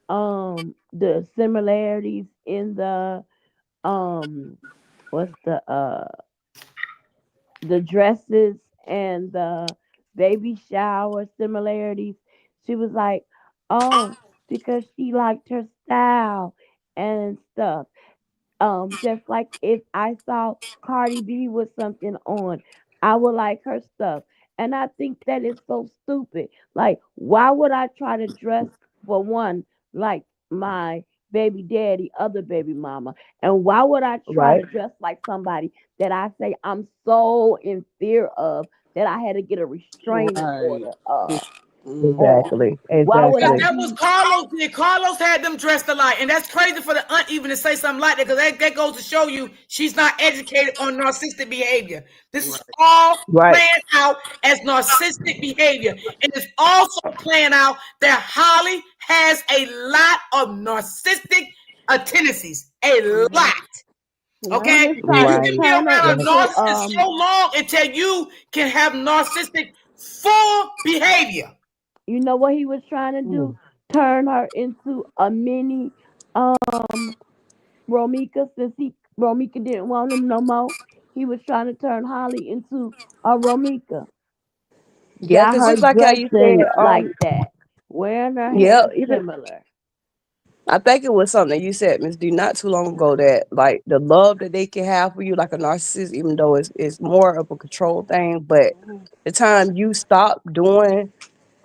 the similarities in the um what's the dresses and the baby shower similarities. She was like, oh, because she liked her style and stuff. Just like if I saw Cardi B with something on, I would like her stuff. And I think that is so stupid. Like, why would I try to dress for one like my baby daddy, other baby mama? And why would I try Right. to dress like somebody that I say I'm so in fear of that I had to get a restraining Right. order on? Exactly. Why would Because I Exactly. that was be Carlos did. Carlos had them dressed alike. And that's crazy for the aunt even to say something like that because that goes to show you she's not educated on narcissistic behavior. This is all Right. playing out as narcissistic behavior. And it's also playing out that Holly has a lot of narcissistic tendencies. A lot. he Okay? was trying You to Right. can be turn her around a Right. into narcissist so long until you can have narcissistic full behavior. you know what he was trying to do? Turn her into a mini Romika since he Romika didn't want him no more. He was trying to turn Holly into a Romika. Yeah, Got because her just like how you said, dressing like that, wearing her yeah, hair even similar. I think it was something that you said, Miss D, not too long ago that like the love that they can have for you, like a narcissist, even though it's more of a control thing, but the time you stop doing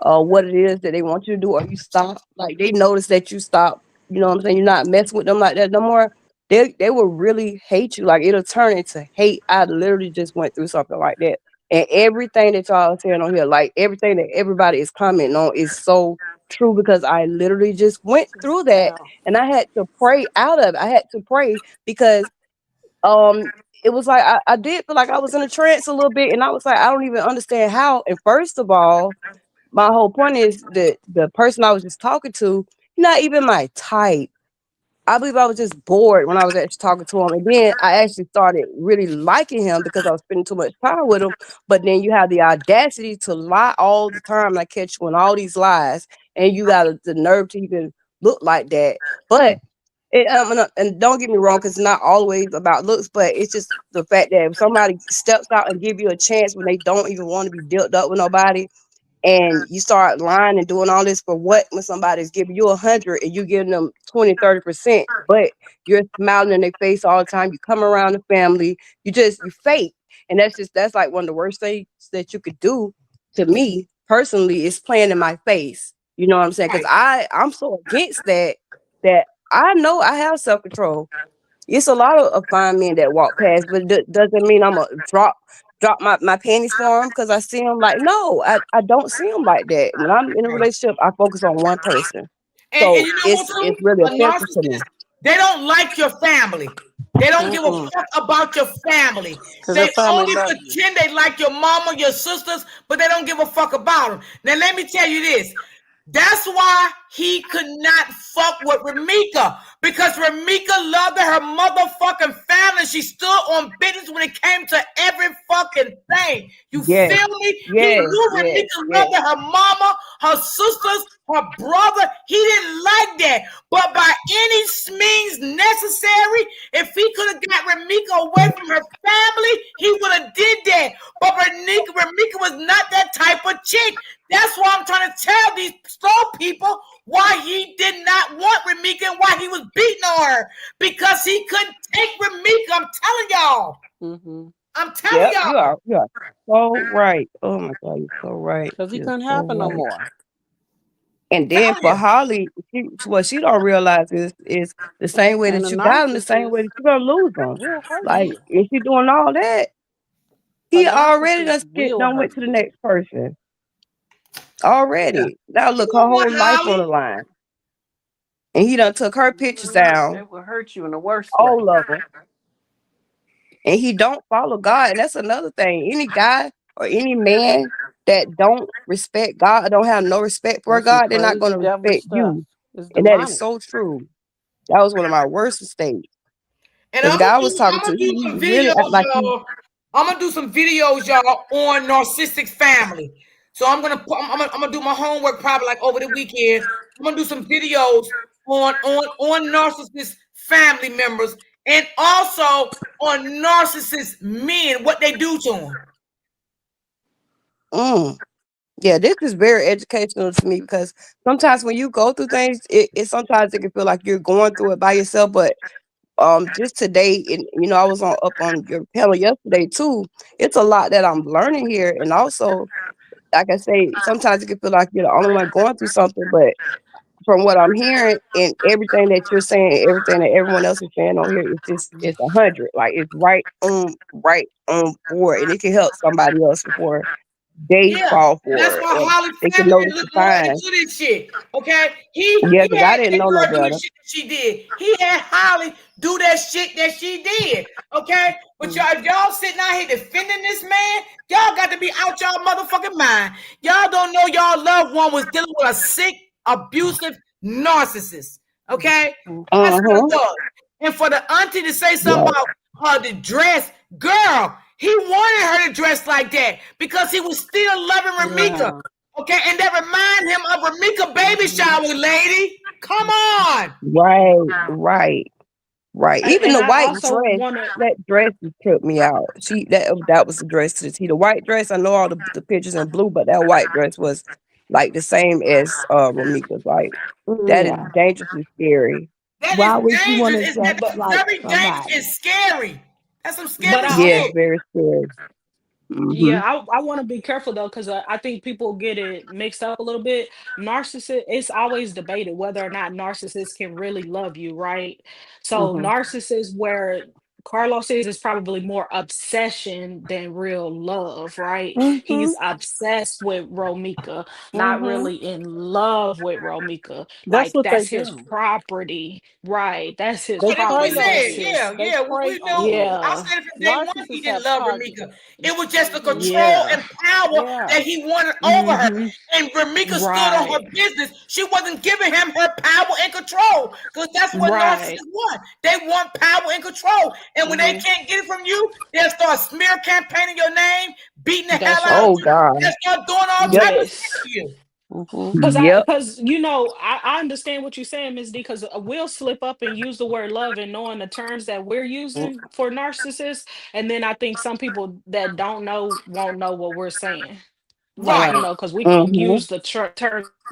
what it is that they want you to do, or you stop, like they notice that you stop, you know what I'm saying? You're not messing with them like that no more. They will really hate you. Like it'll turn into hate. I literally just went through something like that. And everything that y'all are saying on here, like everything that everybody is commenting on is so true because I literally just went through that and I had to pray out of it. I had to pray because um it was like I did feel like I was in a trance a little bit and I was like, I don't even understand how. And first of all, my whole point is that the person I was just talking to, not even my type. I believe I was just bored when I was actually talking to him. And then I actually started really liking him because I was spending too much time with him. But then you have the audacity to lie all the time. I catch you on all these lies. And you got the nerve to even look like that. But and don't get me wrong, because it's not always about looks, but it's just the fact that if somebody steps out and give you a chance when they don't even want to be dealt up with nobody, and you start lying and doing all this for what, when somebody's giving you 100 and you giving them 20, 30%, but you're smiling in their face all the time. You come around the family, you fake. And that's like one of the worst things that you could do to me personally, is playing in my face. You know what I'm saying? Because I'm so against that I know I have self-control. It's a lot of fine men that walk past, but doesn't mean I'm gonna drop my panties for them because I see them. Like, no, I don't see them like that. When I'm in a relationship, I focus on one person. And So you know what, it's too? really A offensive to me. narcissist, they don't like your family. They don't give a fuck about your family. Because They that family only love you. pretend they like your mama, your sisters, but they don't give a fuck about them. Now, let me tell you this. That's why he could not fuck with Ramika, because Ramika loved her motherfucking family. She stood on business when it came to every fucking thing. You Yes, feel me? He yes, knew yes, Ramika yes. loved her mama, her sisters, her brother. He didn't like that. But by any means necessary, if he could have got Ramika away from her family, he would have did that. But Ramika was not that type of chick. That's why I'm trying to tell these slow people why he did not want Ramika and why he was beating on her. Because he couldn't take Ramika. I'm telling y'all. I'm telling Yep, y'all. you are so right. Oh my God, you're so right. Because he You're couldn't so happen no right. more. And then for Holly, what she don't realize is the same way And that the you got him, the same way narcissist that you're gonna lose him. will hurt Like, you. if she doing all that, A he already narcissist done will went hurt to the you. next person. Yeah. Already. Now You look, her know what, whole life on the Holly? line. And he done took her pictures down, They will hurt you in the worst way. all of them. And he don't follow God. And that's another thing. Any guy or any man that don't respect God or don't have no respect for That's some God, they're not crazy gonna devilish respect stuff. you. It's And that is demonic. so true. That was one of my worst mistakes. And Because I'm the guy I was I'm talking to, gonna do he some really act videos, like he, y'all. I'm gonna do some videos, y'all, on narcissistic family. So I'm gonna do my homework probably like over the weekend. I'm gonna do some videos on narcissist family members and also on narcissist men, what they do to them. yeah, this is very educational to me because sometimes when you go through things, it sometimes it can feel like you're going through it by yourself. But just today, and I was up on your panel yesterday too. It's a lot that I'm learning here, and also, like I say, sometimes it can feel like you're the only one going through something. But from what I'm hearing and everything that you're saying, everything that everyone else is saying on here, it's 100. Like, it's right on board, and it can help somebody else before they Yeah, fall and that's for it, why or Holly they can family notice had to the look more signs. into this shit. Okay, Yeah, he because I had didn't that know no girl do the better. shit that she did. He had Holly do that shit that she did. Okay, but y'all, if y'all sitting out here defending this man, y'all got to be out y'all motherfucking mind. Y'all don't know y'all loved one was dealing with a sick, abusive narcissist. Okay, that's what it was. And for the auntie to say something Right. about the dress, girl, he wanted her to dress like that because he was still loving Ramika. Yeah. Okay, and that remind him of Ramika baby shower, lady. Come on. Right. Even And the I white also dress, want to. that dress just tripped me out. That was the dress to the T. The white dress, I know all the pictures in blue, but that white dress was like the same as Ramika's. Like, that is Yeah. dangerously scary. That is Why would you want dangerous. to dress That's like very dangerous and somebody? scary. That's some But scary I Yes, shit. also, very scary. Mm-hmm. yeah, I want to be careful though, because I think people get it mixed up a little bit. Narcissist, it's always debated whether or not narcissists can really love you, right? So Mm-hmm. narcissists, where Carlos is probably more obsession than real love, right? Mm-hmm. He's obsessed with Romika, not Mm-hmm. really in love with Romika. That's Like what they that's his do. property, right? That's his They Oh, that's what we property. prey on That's said. you. his, Yeah, They yeah. We prey know. on you. I yeah, said it from day one. He Narcissists didn't have love targets. Ramika. It was just the control yeah, and power Yeah. that he wanted over her. hmm And Ramika stood on her right, business. She wasn't giving him her power and control because that's what right. narcissists want. They want power and control. And when they hmm can't get it from you, they'll start smear campaigning your name, beating the hell That's out of right. Oh you. God. They'll start doing all Yep. type of shit Yes. to you. Yep. Because I understand what you're saying, Ms. D. Because we'll slip up and use the word love and knowing the terms that we're using for narcissists, and then I think some people that don't know won't know what we're saying. Right. Because we can use the term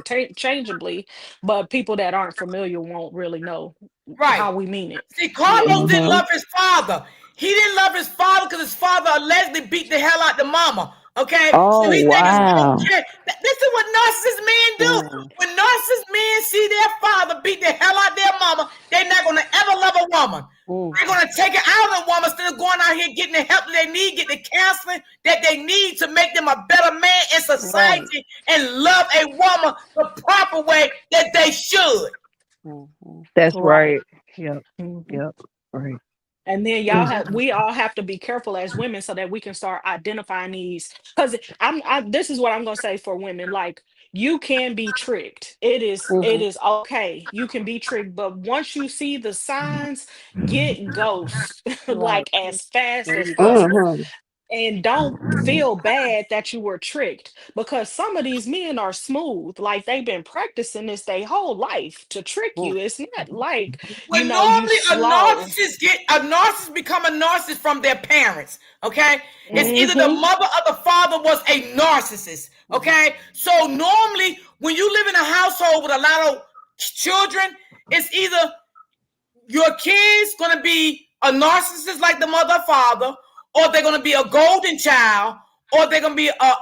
changeably, but people that aren't familiar won't really know Right. how we mean it. See, Yeah. Carlos didn't love his father. He didn't love his father because his father allegedly beat the hell out the mama. Okay, so Oh, he think it's wow. okay. This is what narcissist men do. When narcissist men see their father beat the hell out their mama, they're not gonna ever love a woman. They're gonna take it out of the woman instead of going out here getting the help that they need, get the counseling that they need to make them a better man in society and love a woman the proper way that they should. That's Right. right. Yep. Yep. Right. And then we all have to be careful as women so that we can start identifying these. Because this is what I'm gonna say for women. Like, you can be tricked. It is okay. You can be tricked, but once you see the signs, get ghost like as fast as possible. And don't feel bad that you were tricked, because some of these men are smooth. Like, they've been practicing this their whole life to trick you. It's not like, Well, you normally slow. a narcissist become a narcissist from their parents. Okay, it's either the Mm-hmm. mother or the father was a narcissist. Okay, so normally when you live in a household with a lot of children, it's either your kids gonna be a narcissist like the mother or father, or they're gonna be a golden child, or they're gonna be a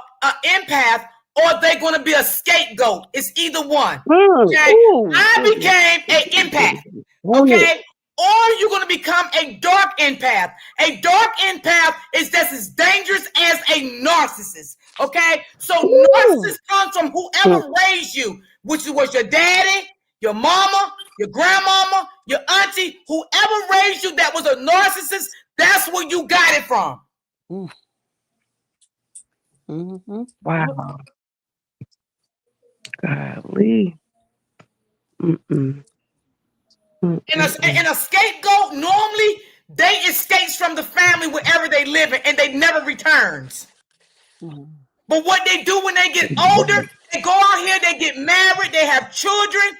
empath, or they're gonna be a scapegoat. It's either one. Okay, I became an empath. Okay, or you're gonna become a dark empath. A dark empath is just as dangerous as a narcissist. Okay, so narcissist comes from whoever raised you, which was your daddy, your mama, your grandmama, your auntie, whoever raised you that was a narcissist, that's where you got it from. Wow. Golly. Mm-mm. And a scapegoat, normally they escapes from the family wherever they live in, and they never returns. But what they do when they get older, they go out here, they get married, they have children,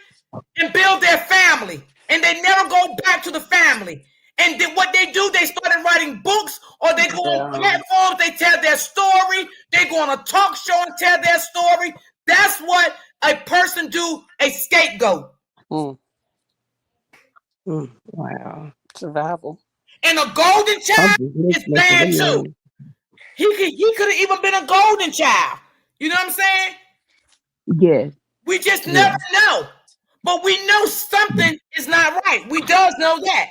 and build their family, and they never go back to the family. And then what they do, they started writing books, or they go on platforms, they tell their story, they go on a talk show and tell their story. That's what a person do, a scapegoat. Wow. Survival. And a golden child is bad too. He could have even been a golden child. You know what I'm saying? Yes. We just never know. But we know something is not right. We does know that.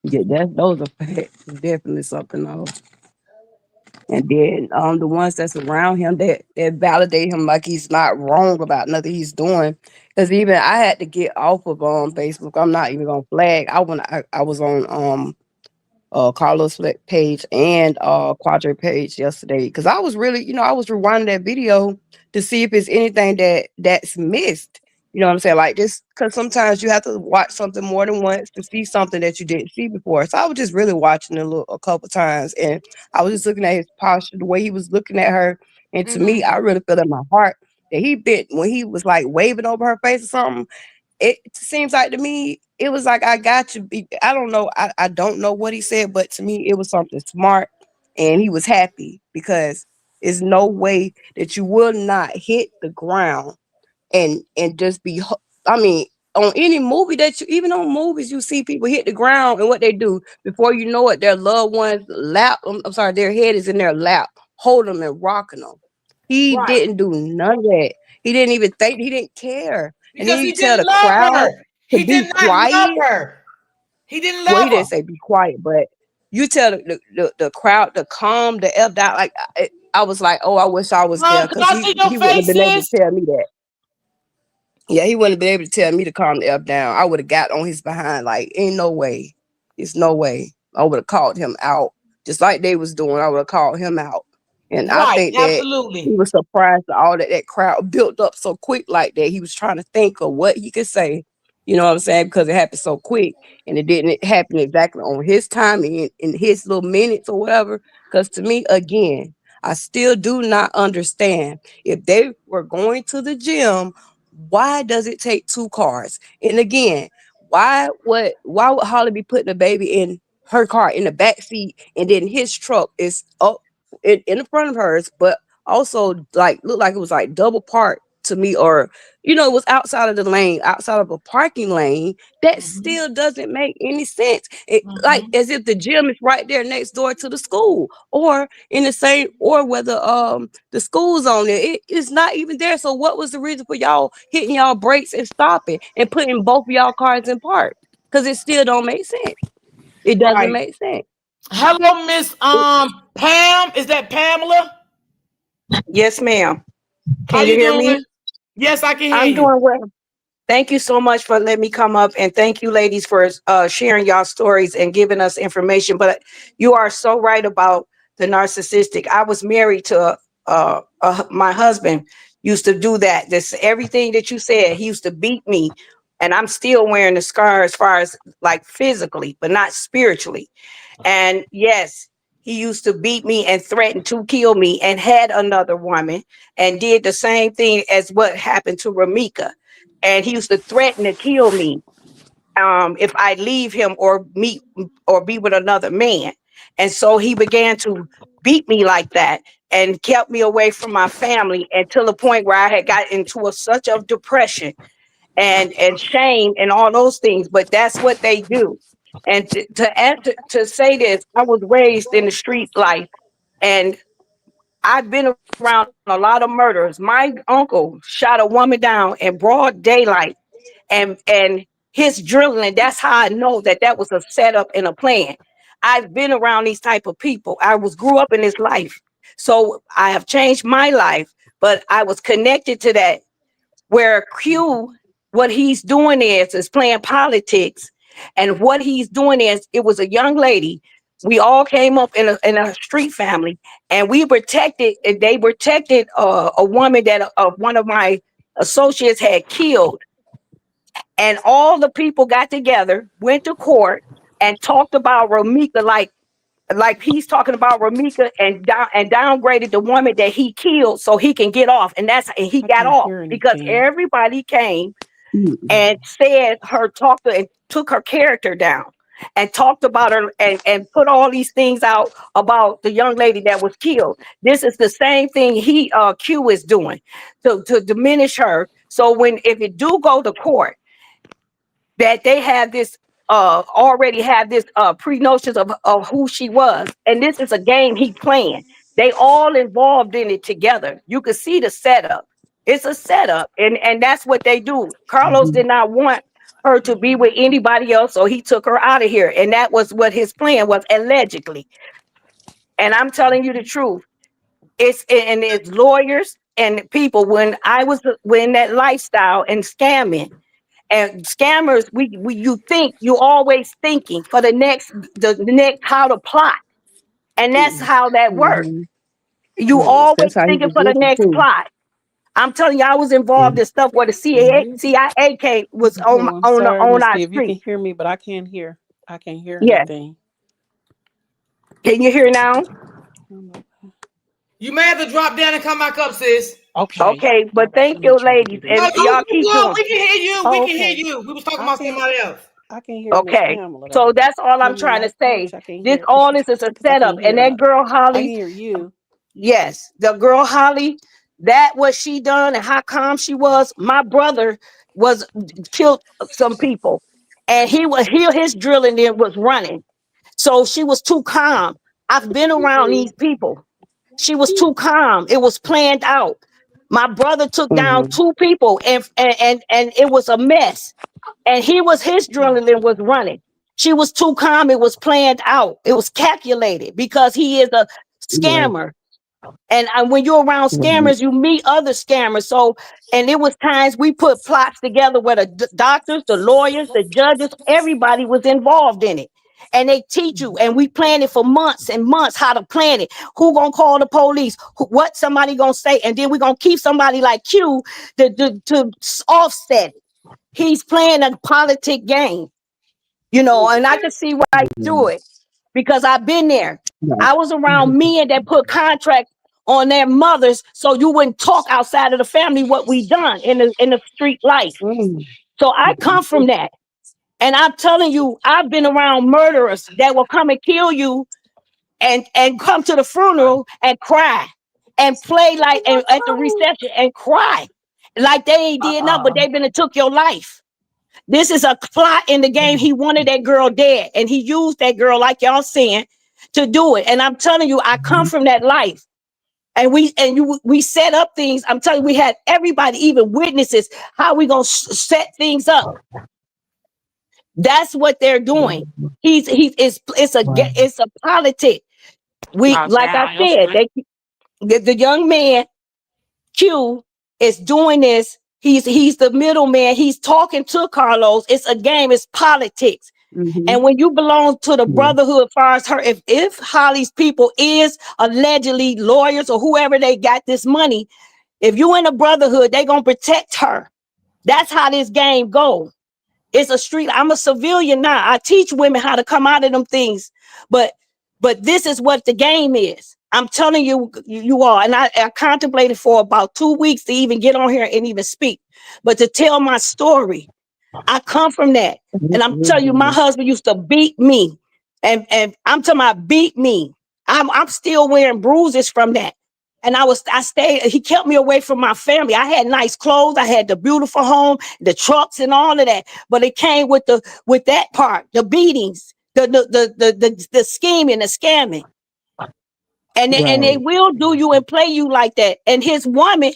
Yeah, those are facts. Definitely something else. And then the ones that's around him that validate him like he's not wrong about nothing he's doing. Because even I had to get off of Facebook. I'm not even gonna flag. I was on Carlos page and Quadre page yesterday, because I was really, I was rewinding that video to see if it's anything that's missed. You know what I'm saying? Like, this, because sometimes you have to watch something more than once to see something that you didn't see before. So I was just really watching a couple times, and I was just looking at his posture, the way he was looking at her, and to me, I really felt in my heart that he bit when he was like waving over her face or something. It seems like to me, it was like, I got you. I don't know. I don't know what he said, but to me, it was something smart, and he was happy, because there's no way that you will not hit the ground and just be. I mean, on any movie even on movies, you see people hit the ground, and what they do before you know it, their loved one's lap. I'm sorry, their head is in their lap, holding them and rocking them. He didn't do none of that. He didn't even think. He didn't care. And then Because he he tell didn't the love crowd her. to He be did not love quiet. her. He didn't Well, he love her. didn't say be quiet, but you tell the crowd to calm the F down. Like, I was like, oh, I wish I was there, Mom, can because I see your he wouldn't have been able to faces? tell me that. Yeah, he wouldn't have been able to tell me to calm the F down. I would have got on his behind. Like, ain't no way. It's no way. I would have called him out. Just like they was doing, I would have called him out. And I Right, think that absolutely. he was surprised that all that crowd built up so quick like that. He was trying to think of what he could say. You know what I'm saying? Because it happened so quick, and it didn't happen exactly on his time in his little minutes or whatever. Because to me, again, I still do not understand, if they were going to the gym, why does it take two cars? And again, why would Holly be putting the baby in her car in the back seat, and then his truck is up in the front of hers, but also like looked like it was like double parked to me, or it was outside of the lane, outside of a parking lane. That still doesn't make any sense. Like as if the gym is right there next door to the school, or in the same, or whether the school's on there. It's not even there. So what was the reason for y'all hitting y'all brakes and stopping and putting both of y'all cars in park? Because it still don't make sense. It doesn't make sense. Hello, Miss Pam. Is that Pamela? Yes, ma'am. How Can you you hear doing? me? Yes, I can hear I'm you. doing well. Thank you so much for letting me come up, and thank you, ladies, for sharing y'all stories and giving us information. But you are so right about the narcissistic. I was married to my husband used to do that. This everything that you said. He used to beat me, and I'm still wearing the scar as far as like physically, but not spiritually. And yes, he used to beat me and threaten to kill me, and had another woman and did the same thing as what happened to Ramika. And he used to threaten to kill me if I leave him or meet or be with another man. And so he began to beat me like that and kept me away from my family until the point where I had got into such a depression and shame and all those things. But that's what they do. And to say this, I was raised in the street life, and I've been around a lot of murders. My uncle shot a woman down in broad daylight, and his drilling. That's how I know that that was a setup and a plan. I've been around these type of people. I was grew up in this life, so I have changed my life. But I was connected to that, where Q, what he's doing is playing politics. And what he's doing is, it was a young lady. We all came up in a street family, and we protected, and they protected a woman that one of my associates had killed. And all the people got together, went to court, and talked about Ramika, like he's talking about Ramika, and downgraded the woman that he killed so he can get off. And he I got can't off hear because anything. everybody came and said talked to, and took her character down, and talked about her, and put all these things out about the young lady that was killed. This is the same thing Q is doing to diminish her. So if it do go to court, that they have this already have this pre-notions of who she was. And this is a game he playing. They all involved in it together. You can see the setup. It's a setup. And that's what they do. Carlos did not want her to be with anybody else, so he took her out of here. And that was what his plan was, allegedly. And I'm telling you the truth. It's lawyers and people. When I was in that lifestyle and scamming, and scammers, you think, you always thinking for the next how to plot. And that's how that works. Mm-hmm. You Yes, always that's how he thinking was for the looking next too. plot. I'm telling you, I was involved in stuff where the CIA was Oh, I'm on sorry, on Miss our D. If you can street. hear me, but I can't hear. I can't hear Yes. anything. Can you hear now? You may have to drop down and come back up, sis. Okay. Okay, All but right. thank Let me you, try to ladies, do No, this. and y'all you keep good. doing. We can hear you. We Oh, can hear okay. you. We was talking I about can somebody else. I can hear Miss Okay, Pamela so though. that's all I'm Hear me trying to like say. much. I can This hear all this is a because I setup, can't and hear that her. girl I can Holly. hear you. Yes, the girl Holly, that what she done and how calm she was. My brother was killed some people, and his drilling then was running. So she was too calm. I've been around these people. She was too calm. It was planned out. My brother took down Mm-hmm. 2 people, and it was a mess. And his adrenaline was running. She was too calm. It was planned out. It was calculated because he is a Right. scammer. And when you're around Right. scammers, you meet other scammers. So, and it was times we put plots together where the doctors, the lawyers, the judges, everybody was involved in it. And they teach you, and we planned it for months and months how to plan it. Who gonna call the police? What somebody gonna say? And then we're gonna keep somebody like Q to offset it. He's playing a politic game, and I can see right through it because I've been there. I was around men that put contracts on their mothers so you wouldn't talk outside of the family what we done in the street life. So I come from that. And I'm telling you, I've been around murderers that will come and kill you and come to the funeral and cry and play like and, at the reception and cry like they ain't did nothing, but they been and took your life. This is a plot in the game. He wanted that girl dead, and he used that girl, like y'all saying, to do it. And I'm telling you, I come from that life. And we set up things. I'm telling you, we had everybody, even witnesses, how we gonna set things up. That's what they're doing. It's a politic. We, like I said, the young man Q is doing this. He's the middleman. He's talking to Carlos. It's a game. It's politics. And when you belong to the brotherhood, as far as her, if Holly's people is allegedly lawyers or whoever they got this money, if you in a brotherhood, they gonna protect her. That's how this game goes. It's a street. I'm a civilian now. I teach women how to come out of them things, but this is what the game is. I'm telling you, you are. And I contemplated for about 2 weeks to even get on here and even speak, but to tell my story. I come from that. And I'm telling you, my husband used to beat me. And I'm talking about beat me. I'm still wearing bruises from that. And I stayed, he kept me away from my family. I had nice clothes, I had the beautiful home, the trucks and all of that. But it came with that part, the beatings, the scheming, the scamming. And they will do you and play you like that. And his woman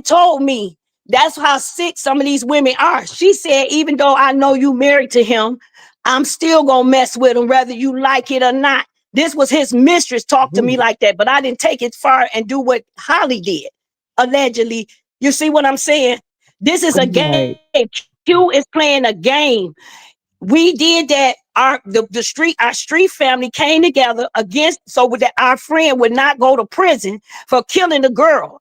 told me that's how sick some of these women are. She said, even though I know you married to him, I'm still gonna mess with him, whether you like it or not. This was his mistress talk to me like that, but I didn't take it far and do what Holly did, allegedly. You see what I'm saying? This is a game. Q is playing a game. We did that. Our street family came together against so that our friend would not go to prison for killing the girl.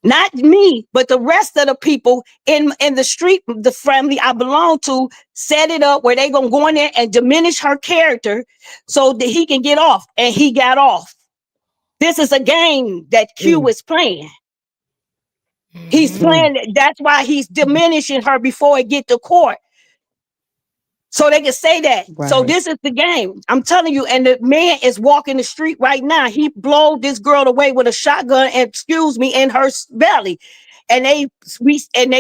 Not me, but the rest of the people in the street, the family I belong to, set it up where they gonna go in there and diminish her character so that he can get off. And he got off. This is a game that Q is playing. He's playing. That's why he's diminishing her before it get to court. So they can say that. So this is the game. I'm telling you, and the man is walking the street right now. He blowed this girl away with a shotgun and, excuse me, in her belly. And they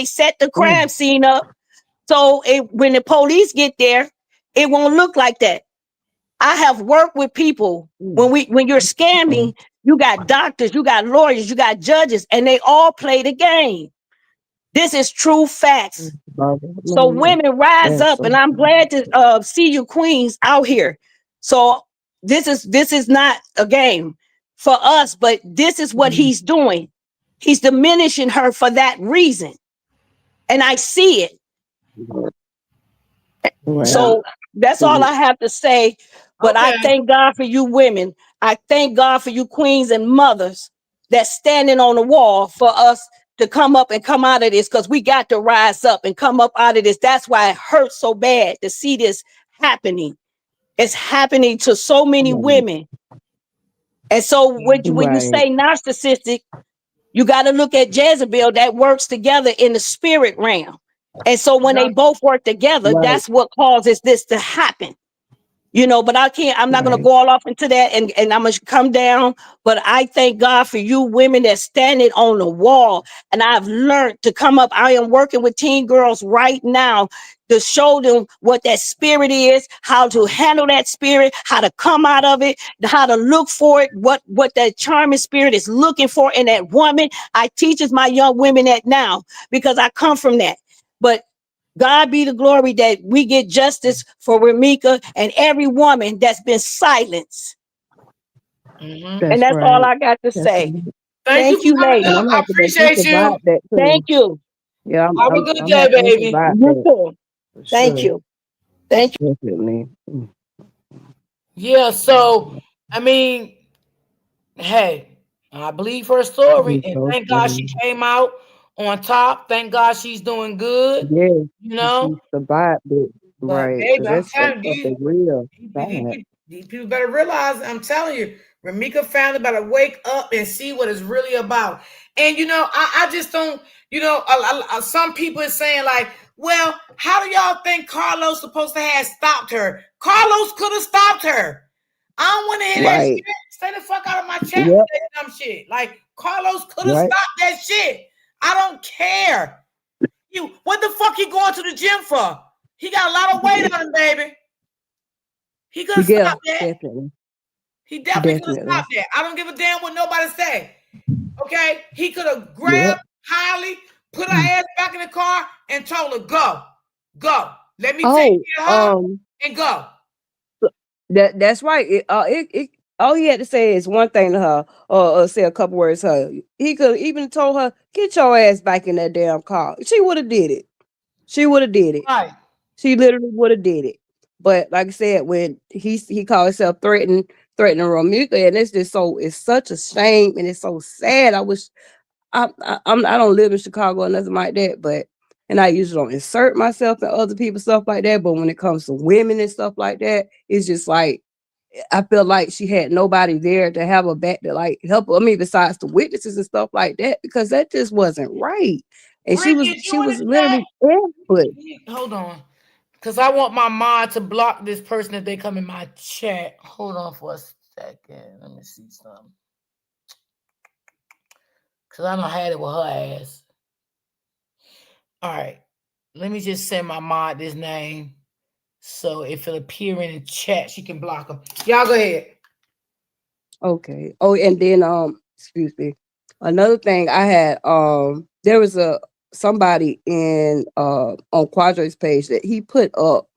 set the crime scene up. So when the police get there, it won't look like that. I have worked with people. When you're scamming, you got doctors, you got lawyers, you got judges, and they all play the game. This is true facts. So women rise up, and I'm glad to see you queens out here. So this is not a game for us, but this is what he's doing. He's diminishing her for that reason. And I see it. So that's all I have to say. But I thank God for you women. I thank God for you queens and mothers that's standing on the wall for us to come up and come out of this, because we got to rise up and come up out of this. That's why it hurts so bad to see this happening. It's happening to so many women. And so when you say narcissistic, you got to look at Jezebel that works together in the spirit realm. And so when they both work together, that's what causes this to happen. You know, but I'm not going to go all off into that and I'm going to come down. But I thank God for you women that standing on the wall. And I've learned to come up. I am working with teen girls right now to show them what that spirit is, how to handle that spirit, how to come out of it, how to look for it, what that charming spirit is looking for in that woman. I teaches my young women that now because I come from that. But God be the glory that we get justice for Ramika and every woman that's been silenced. And that's all I got to say. Thank you, ladies. I appreciate you. Thank you. Yeah, have a good day, baby. You too. Thank you. Thank you. Definitely. Yeah, so I mean, hey, I believe her story, and thank God she came out on top. Thank God she's doing good. Yeah, You know, she survived it. but Right. baby, I'm That's telling you, something real. Bad. these people better realize. I'm telling you, Ramika family better wake up and see what it's really about. And you know, I just don't. You know, some people are saying like, well, how do y'all think Carlos supposed to have stopped her? Carlos could have stopped her. I don't want to hear that shit. Stay the fuck out of my chat. Yep. I'm dumb shit. Like Carlos could have Right. stopped that shit. I don't care. What the fuck he going to the gym for? He got a lot of weight on him, baby. He could have Yeah, stopped that. definitely. He definitely could have stopped that. I don't give a damn what nobody say. Okay? He could have grabbed Kylie, put her ass back in the car, and told her, go. Go. Let me take care of her and go. That's right. All he had to say is one thing to her, or say a couple words to her. He could even told her, "Get your ass back in that damn car." She would have did it. She would have did it. Right. She literally would have did it. But like I said, when he called himself threatening Romika, and it's such a shame, and it's so sad. I wish I don't live in Chicago or nothing like that, but and I usually don't insert myself in other people's stuff like that. But when it comes to women and stuff like that, it's just like I feel like she had nobody there to have her back to like help her. I mean, besides the witnesses and stuff like that, because that just wasn't right. And she was literally barefoot. Hold on. Because I want my mod to block this person if they come in my chat. Hold on for a second. Let me see something. Because I don't had it with her ass. All right. Let me just send my mod this name. So if it appear in the chat, she can block them. Y'all go ahead. Okay. Oh, and then excuse me. Another thing I had there was somebody in on Quadre's page that he put up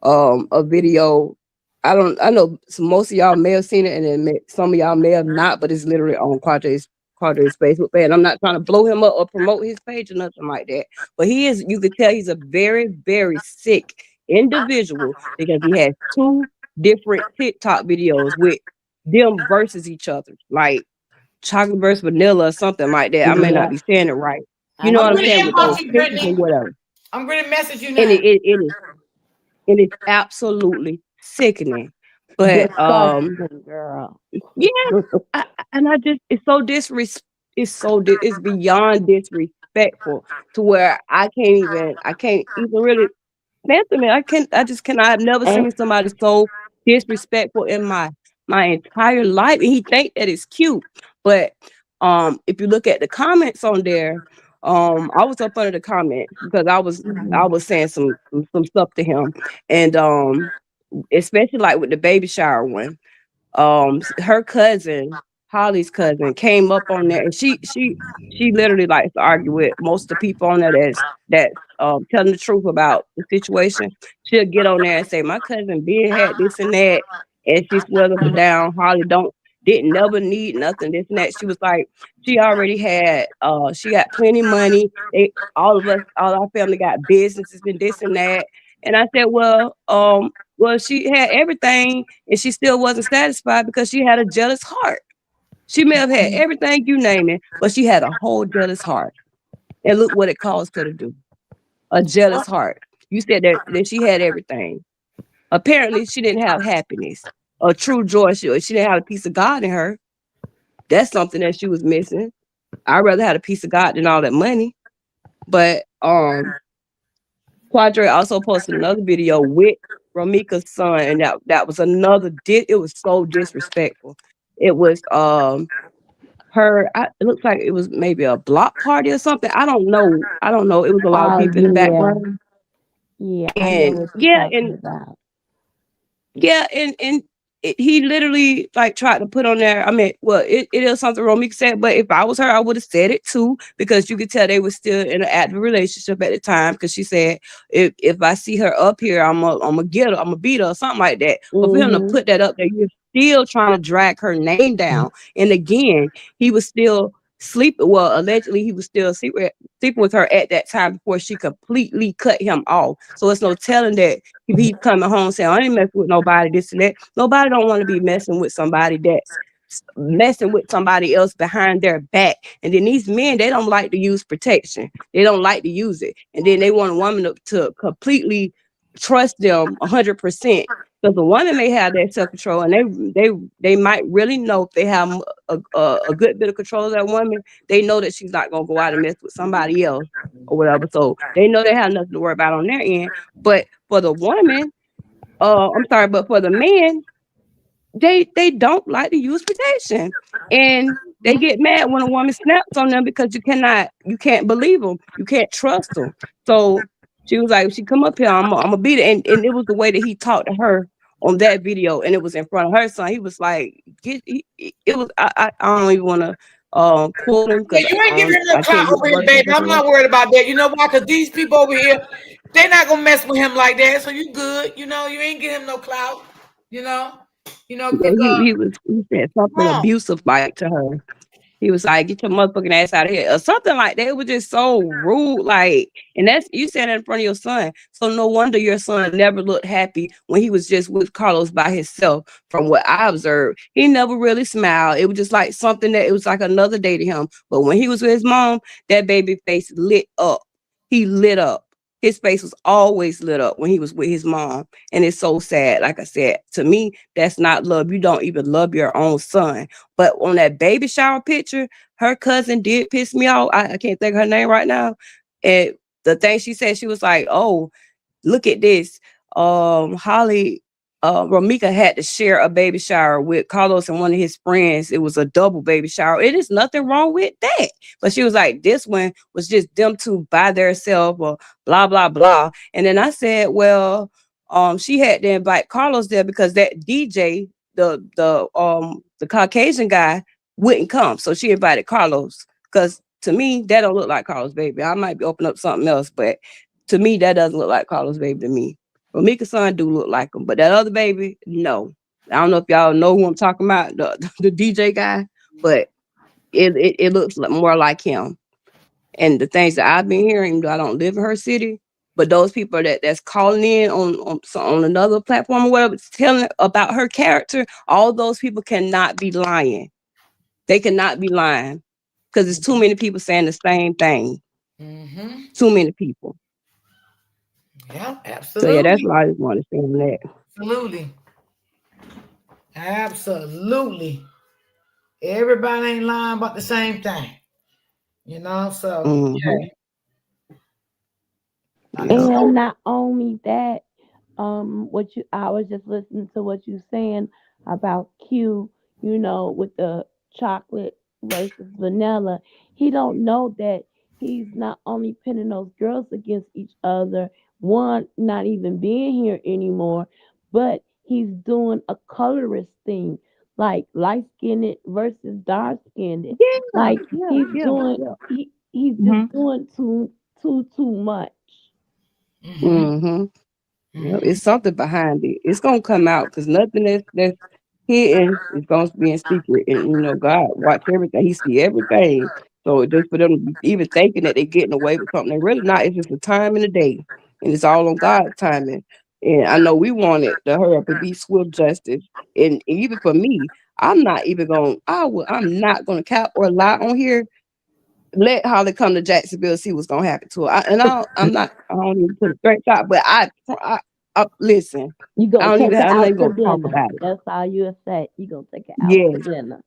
a video. I know most of y'all may have seen it, and then some of y'all may have not, but it's literally on Quadre's Facebook page. I'm not trying to blow him up or promote his page or nothing like that. But you could tell he's a very, very sick individual because he has 2 different TikTok videos with them versus each other, like chocolate versus vanilla or something like that. I may not be saying it right. You know what I'm saying? With those pictures and whatever. I'm going to message you now. And it is absolutely sickening. But girl. yeah, and I just it's it's beyond disrespectful to where I can't even really mentally, I just cannot. I've never seen somebody so disrespectful in my entire life. And he think that it's cute. But if you look at the comments on there, I was up under the comment because I was saying some stuff to him. And especially like with the baby shower one. Her cousin, Holly's cousin, came up on there, and she literally likes to argue with most of the people on there that telling the truth about the situation. She'll get on there and say, "My cousin Ben had this and that," and she swears up and down. Holly didn't never need nothing, this and that. She was like, she already had she got plenty money. All our family got businesses and this and that. And I said, well, she had everything and she still wasn't satisfied because she had a jealous heart. She may have had everything, you name it, but she had a whole jealous heart. And look what it caused her to do. A jealous heart. You said that she had everything. Apparently, she didn't have happiness, a true joy. She didn't have a piece of God in her. That's something that she was missing. I'd rather have a piece of God than all that money. But Quadre also posted another video with Romika's son, and that was another. It was so disrespectful. It was her. It looks like it was maybe a block party or something. I don't know. It was a lot of people in the background. Yeah, And I know what you're talking about. Yeah, and he literally like tried to put on there. I mean, well, it is something Romika said, but if I was her, I would have said it too, because you could tell they were still in an active relationship at the time. Because she said, if I see her up here, I'm gonna get her, I'm gonna beat her, or something like that. But for him to put that up there, you're still trying to drag her name down. And again, he was still sleeping. Well, allegedly, he was still sleeping with her at that time before she completely cut him off. So it's no telling that if he's coming home saying, "I ain't messing with nobody," this and that. Nobody don't want to be messing with somebody that's messing with somebody else behind their back. And then these men, they don't like to use protection. They don't like to use it. And then they want a woman to completely trust them 100%. Because the woman may have that self-control, and they might really know if they have a good bit of control of that woman, they know that she's not gonna go out and mess with somebody else or whatever. So they know they have nothing to worry about on their end. But for the woman, but for the men, they don't like to use protection. And They get mad when a woman snaps on them because you can't believe them. You can't trust them. So she was like, if she come up here, I'm gonna beat it. And it was the way that he talked to her on that video, and it was in front of her son. He was like, it was. I don't even want to quote him because You ain't giving him no I clout can't use over here, the baby. I'm not worried about that. You know why? Because these people over here, they're not gonna mess with him like that. So you good. You know, you ain't give him no clout. You know, Yeah, because he said something abusive like to her. He was like, "Get your motherfucking ass out of here," or something like that. It was just so rude. Like, and that's you said that in front of your son. So no wonder your son never looked happy when he was just with Carlos by himself. From what I observed, he never really smiled. It was just like something that it was like another day to him. But when he was with his mom, that baby face lit up. He lit up. His face was always lit up when he was with his mom. And it's so sad. Like I said, to me, that's not love. You don't even love your own son. But on that baby shower picture, her cousin did piss me off. I can't think of her name right now. And the thing she said, she was like, "Oh, look at this. Holly, Ramika had to share a baby shower with Carlos and one of his friends. It was a double baby shower. It is nothing wrong with that." But she was like, this one was just them two by themselves or blah, blah, blah. And then I said, well, she had to invite Carlos there because that DJ, the Caucasian guy, wouldn't come. So she invited Carlos because to me, that don't look like Carlos' baby. I might be opening up something else, but to me, that doesn't look like Carlos' baby to me. Ramika's son do look like him, but that other baby, no. I don't know if y'all know who I'm talking about, the DJ guy, but it looks more like him. And the things that I've been hearing, I don't live in her city, but those people that's calling in on another platform or whatever, telling about her character, all those people cannot be lying. They cannot be lying because there's too many people saying the same thing. Mm-hmm. Too many people. Yeah, So absolutely. yeah, that's what I just want to say on that. Absolutely. Absolutely. Everybody ain't lying about the same thing. You know, so And not only that, I was just listening to what you saying about Q, with the chocolate versus vanilla. He don't know that he's not only pinning those girls against each other, one not even being here anymore, but he's doing a colorist thing, like light skinned versus dark skinned. Like he's just doing too much. Mm-hmm. Well, it's something behind it. It's gonna come out because nothing that's hidden is gonna be in secret. And God watch everything. He see everything. So just for them to be even thinking that they're getting away with something, they're really not. It's just a time in the day, and it's all on God's timing. And I know we want it to hurry up and be swift justice. And even for me, I'm not even going. I'm not gonna cap or lie on here. Let Holly come to Jacksonville, see what's gonna happen to her. I'm not. I don't even put a threat shot, but I listen. You gonna I'm take her not out even to gonna talk dinner. about it. That's all you say. You gonna take her out to Yes, dinner.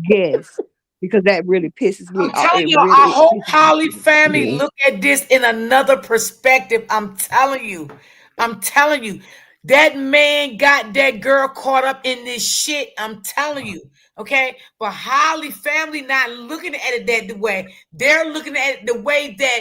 yes, because that really pisses me I'm off. telling It you, I really hope pisses me Holly family off. look at this in another perspective. I'm telling you. That man got that girl caught up in this shit. I'm telling you. Okay. But Holly family not looking at it that way. They're looking at it the way that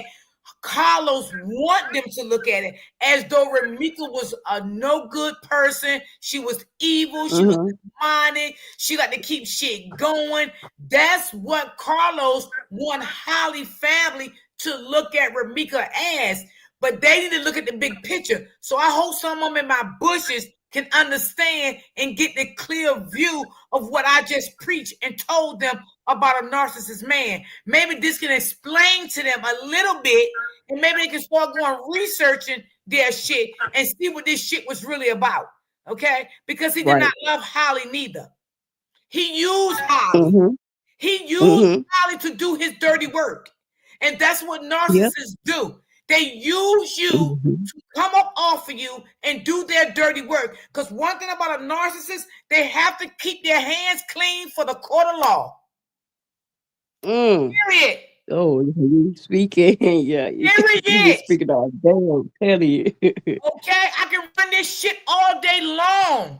Carlos want them to look at it, as though Ramika was a no good person. She was evil. She was demonic. She got to keep shit going. That's what Carlos want Holly family to look at Ramika as. But they need to look at the big picture. So I hope some of them in my bushes can understand and get the clear view of what I just preached and told them about a narcissist man. Maybe this can explain to them a little bit, and maybe they can start going researching their shit and see what this shit was really about. Okay? Because he did not love Holly neither. He used Holly. He used Holly to do his dirty work. And that's what narcissists do. They use you to come up off of you and do their dirty work. Because one thing about a narcissist, they have to keep their hands clean for the court of law. Period. Oh, you speaking? Yeah, you been speaking all day. I'm telling you. Okay, I can run this shit all day long.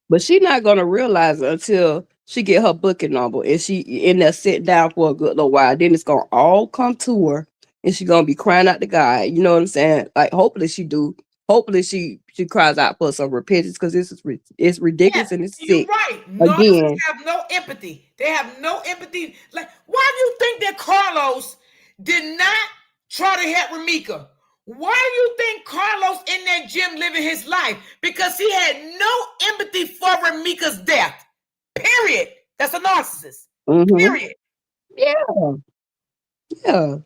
But she's not gonna realize it until she get her booking number and she in there sit down for a good little while. Then it's gonna all come to her and she gonna be crying out to God. You know what I'm saying? Like hopefully she do. Hopefully she cries out for some repentance because it's ridiculous and it's You're sick. right. Narcissists Again, have no empathy. They have no empathy. Like, why do you think that Carlos did not try to help Ramika? Why do you think Carlos in that gym living his life? Because he had no empathy for Ramika's death. Period. That's a narcissist. Period. Yeah. Yeah.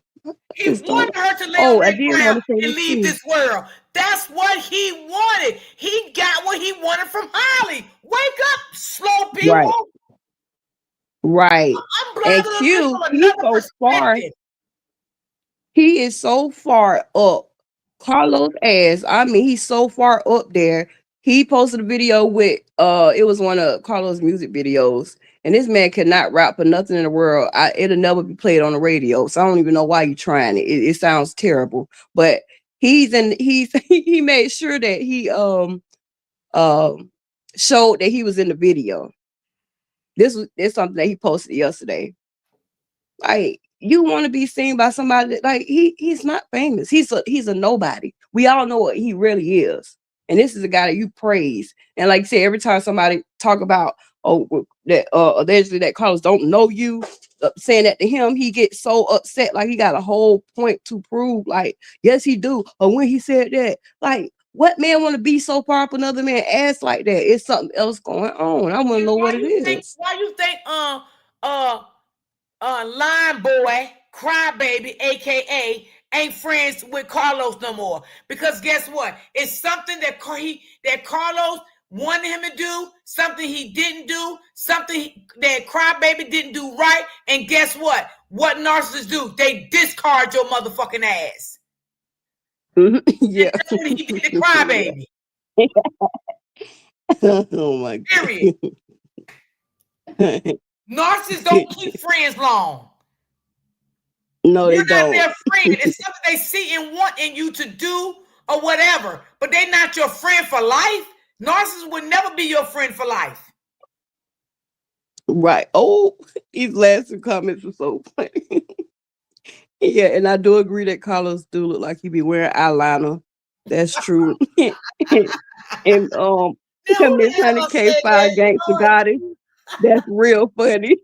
He wanted her to lay on I that did want ground to say and this leave too. this world. That's what he wanted. He got what he wanted from Holly. Wake up, slow people. Right. I'm And blabbing on this Q, from he's another so far. perspective. He is so far up. Carlos ass. I mean, he's so far up there. He posted a video with it was one of Carlos' music videos, and this man cannot rap for nothing in the world. It'll never be played on the radio. So I don't even know why you're trying it. It sounds terrible. But he made sure that he showed that he was in the video. This is something that he posted yesterday. Like, you want to be seen by somebody that, like, he's not famous. He's a nobody. We all know what he really is. And this is a guy that you praise. And like you said, every time somebody talk about that allegedly that Carlos don't know you, saying that to him, he gets so upset, like he got a whole point to prove. Like, yes, he do. Or when he said that, like, what man want to be so far up another man ass like that? It's something else going on. I want to know what it is. Why you think Line Boy, Crybaby, aka, ain't friends with Carlos no more? Because guess what? It's something that Carlos wanted him to do, something he didn't do, something that Crybaby didn't do right. And guess what? What narcissists do? They discard your motherfucking ass. Yeah. And that's what he did to Crybaby. Oh my God. Period. Narcissists don't keep friends long. No, You're they not don't. their friend. It's something they see and want in you to do or whatever, but they're not your friend for life. Narcissists would never be your friend for life. Right. Oh, these last two comments were so funny. Yeah, and I do agree that Carlos do look like he be wearing eyeliner. That's true. And Miss Honey K5 Gangsta Goddess. That's real funny.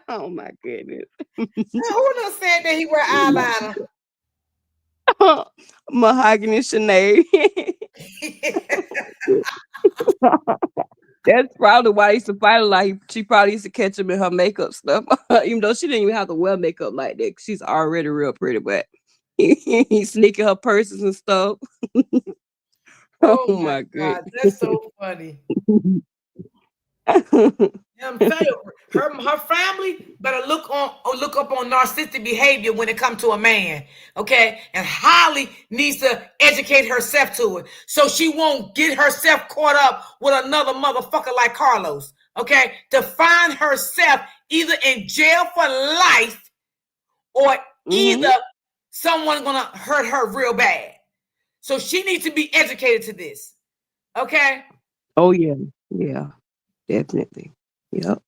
Oh my goodness. Who done said that he wear eyeliner? Mahogany Sinead. That's probably why he used to fight a lot. She probably used to catch him in her makeup stuff, even though she didn't even have to wear makeup like that. She's already real pretty, but he's sneaking her purses and stuff. Oh my God, goodness. that's so funny. I'm telling you, her family better look up on narcissistic behavior when it comes to a man. Okay, and Holly needs to educate herself to it so she won't get herself caught up with another motherfucker like Carlos. Okay, to find herself either in jail for life or either someone's gonna hurt her real bad. So she needs to be educated to this. Okay. Oh yeah, yeah, definitely. Yep.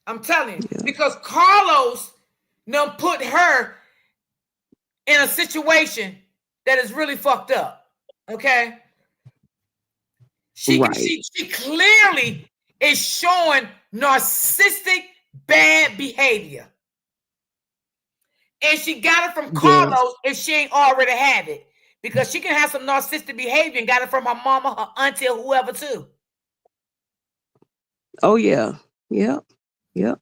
I'm telling you, because Carlos done put her in a situation that is really fucked up. Okay. She clearly is showing narcissistic bad behavior. And she got it from Carlos if she ain't already had it. Because she can have some narcissistic behavior and got it from her mama, her auntie, or whoever too. Oh yeah. Yep. Yep.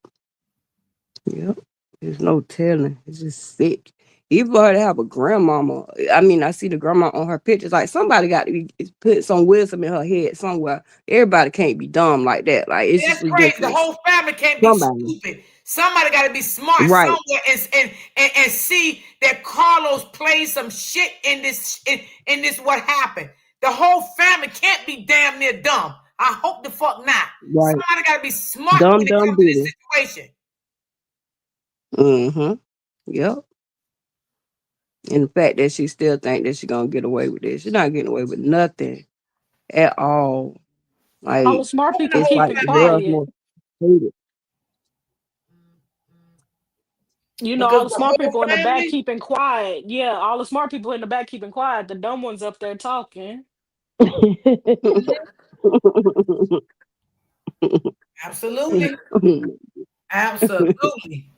Yep. There's no telling. It's just sick. Even for her to have a grandmama. I mean, I see the grandma on her pictures. Like, somebody got to be put some wisdom in her head somewhere. Everybody can't be dumb like that. Like, it's just ridiculous. Crazy. The whole family can't be stupid. Somebody got to be smart somewhere and see that Carlos played some shit in this what happened. The whole family can't be damn near dumb. I hope the fuck not. Right. Somebody got to be smart when it comes to this situation. Yep. And the fact that she still think that she's gonna get away with this. She's not getting away with nothing at all. Like, all the smart people it's keep like it the girls quiet. more hated. You know, because all the the smart whole people in the back family. keeping quiet. Yeah, all the smart people in the back keeping quiet. The dumb ones up there talking. Absolutely. Absolutely.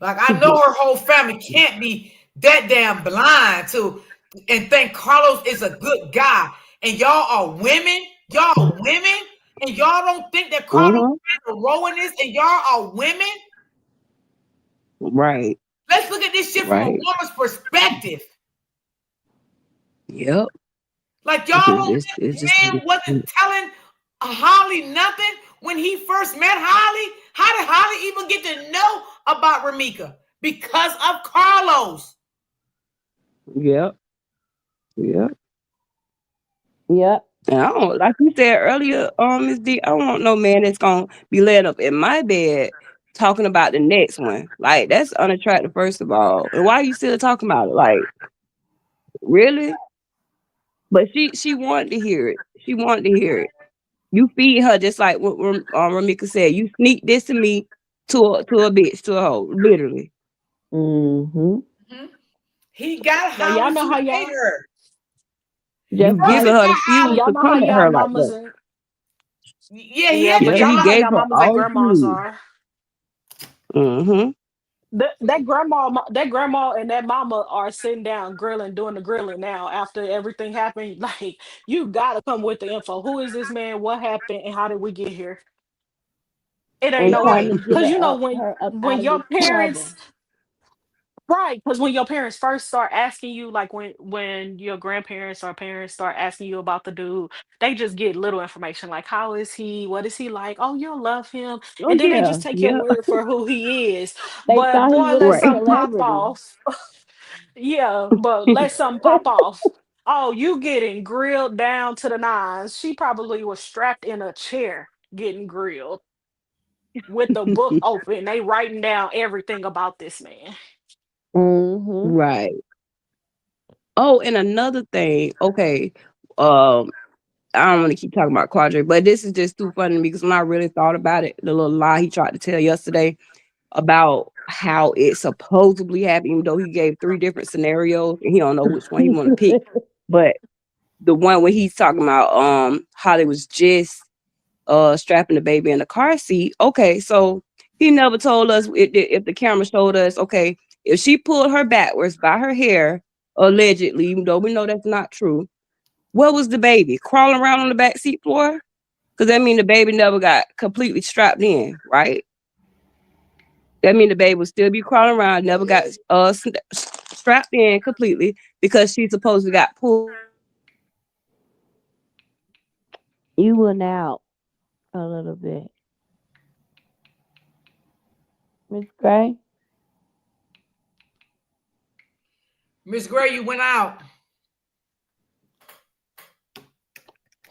Like I know her whole family can't be that damn blind to and think Carlos is a good guy. And y'all are women. Y'all are women. And y'all don't think that Carlos has a role in this, and y'all are women. Right. Let's look at this shit from a Right. woman's perspective. Yep. Like y'all don't It's think just man wasn't telling Holly nothing when he first met Holly? How did Holly even get to know about Ramika? Because of Carlos. Yep. Yep. Yep. And I don't, like you said earlier, Miss D, I don't want no man that's gonna be laying up in my bed talking about the next one. Like that's unattractive, first of all. And why are you still talking about it? Like, really? But she wanted to hear it. She wanted to hear it. You feed her just like what Ramika said. You sneak this to me to a bitch, to a hoe, literally. Mm-hmm. He got Now y'all Holly know to how hate y'all her. You Just First, giving he like her the got fuel Holly. y'all to know how come at y'all her like mamas that. and Yeah, he yeah, had to but Yeah, y'all he know how guide gave y'all her mamas and all the grandmas fuel. are. Mm-hmm. That grandma and that mama are sitting down grilling, doing the grilling now after everything happened. Like, you gotta come with the info. Who is this man? What happened? And how did we get here? It ain't and no trying way. to get Cause her you know up, her up when out of your this parents trouble. right, because when your parents first start asking you, like when your grandparents or parents start asking you about the dude, they just get little information like how is he, what is he like? Oh, you'll love him, Oh and then they yeah, just take your yeah. word for who he is. They But thought he boy, was let a Right. something pop celebrity. off. Yeah, but let something pop off. Oh, you getting grilled down to the nines. She probably was strapped in a chair getting grilled with the book open. They writing down everything about this man. Mm-hmm. Right. Oh, and another thing. Okay. Um, I don't want to keep talking about Quadre, but this is just too funny to me because when I really thought about it, the little lie he tried to tell yesterday about how it supposedly happened, even though he gave 3 different scenarios and he don't know which one he want to pick. But the one where he's talking about Holly was just strapping the baby in the car seat. Okay, so he never told us if the camera showed us, okay, if she pulled her backwards by her hair, allegedly, even though we know that's not true, where was the baby? Crawling around on the back seat floor? Because that means the baby never got completely strapped in, right? That means the baby would still be crawling around, never got strapped in completely because she supposedly got pulled. You went out a little bit, Miss Gray. Miss Gray, you went out.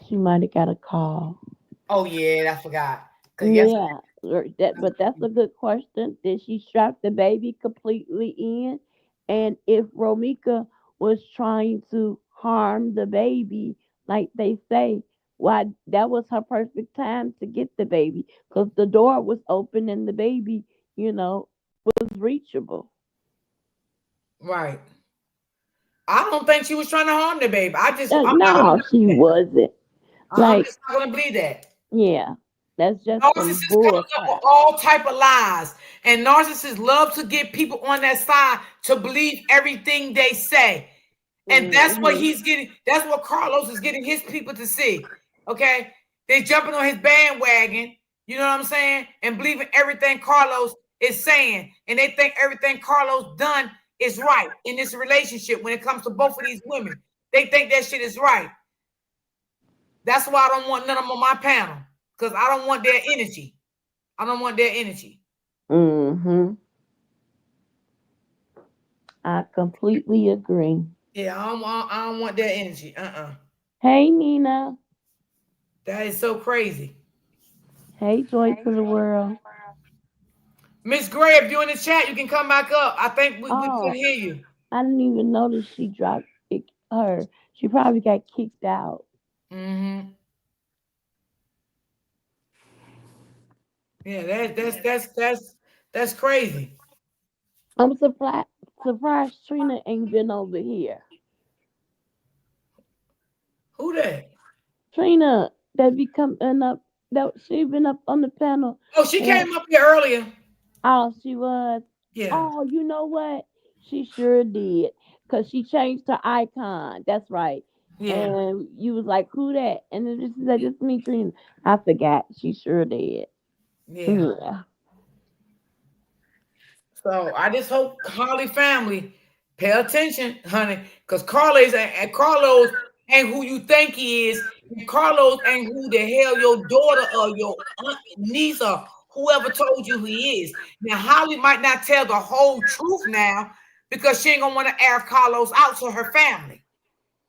She might have got a call. Oh yeah, I forgot. Cause yesterday. Yeah, but that's a good question. Did she strap the baby completely in? And if Romika was trying to harm the baby, like they say, why that was her perfect time to get the baby because the door was open and the baby, was reachable. Right. I don't think she was trying to harm the baby. I'm not gonna No, she believe that. wasn't. I'm Like, just not gonna believe that. yeah, that's just some Narcissists comes bull up with crap. all type of lies, and narcissists love to get people on that side to believe everything they say. And that's what Hmm. he's getting. That's what Carlos is getting his people to see. Okay, they jumping on his bandwagon. You know what I'm saying? And believing everything Carlos is saying, and they think everything Carlos done is right in this relationship. When it comes to both of these women, they think that shit is right. That's why I don't want none of them on my panel because I don't want their energy. I don't want their energy. Hmm. I completely agree. Yeah, I don't want their energy. Hey, Nina. That is so crazy. Hey, Joy to the world. Miss Gray, if you're in the chat, you can come back up. I think we couldn't Oh, hear you. I didn't even notice she dropped her. She probably got kicked out. Mm-hmm. Yeah, that's crazy. I'm surprised Trina ain't been over here. Who that? Trina that be coming up that she been up on the panel. Oh, she And came up here earlier. oh, she was. Yeah. Oh, you know what? She sure did. Cause she changed her icon. That's right. Yeah. And you was like, who that? And then she said, it's me, Trina. I forgot. She sure did. Yeah. Yeah. So I just hope Holly family pay attention, honey, because Carlos ain't who you think he is, and Carlos ain't who the hell your daughter or your niece or whoever told you he is. Now Holly might not tell the whole truth now because she ain't gonna want to air Carlos out to her family,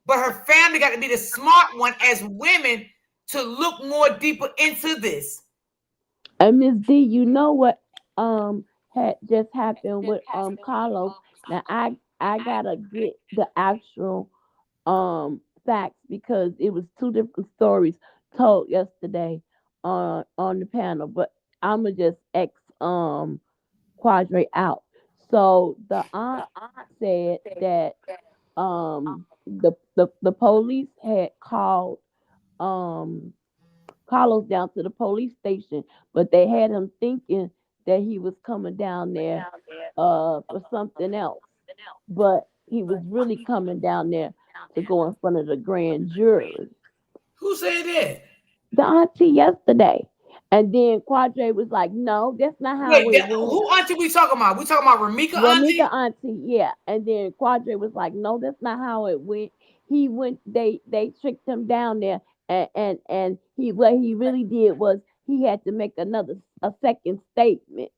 but her family got to be the smart one as women to look more deeper into this. And Miss D, you know what had just happened with Carlos. Now I gotta get the actual facts because it was two different stories told yesterday on the panel, but I'ma just X Quadre out. So the aunt said that the police had called um Carlos down to the police station, but they had him thinking that he was coming down there for something else. But he was really coming down there to go in front of the grand jury. Who said that? The auntie yesterday. And then Quadre was like, no, that's not how Wait, it went. who auntie we talking about? We talking about Ramika Ramika auntie? auntie, yeah. And then Quadre was like, no, that's not how it went. He went, they tricked him down there, and he what he really did was he had to make a second statement.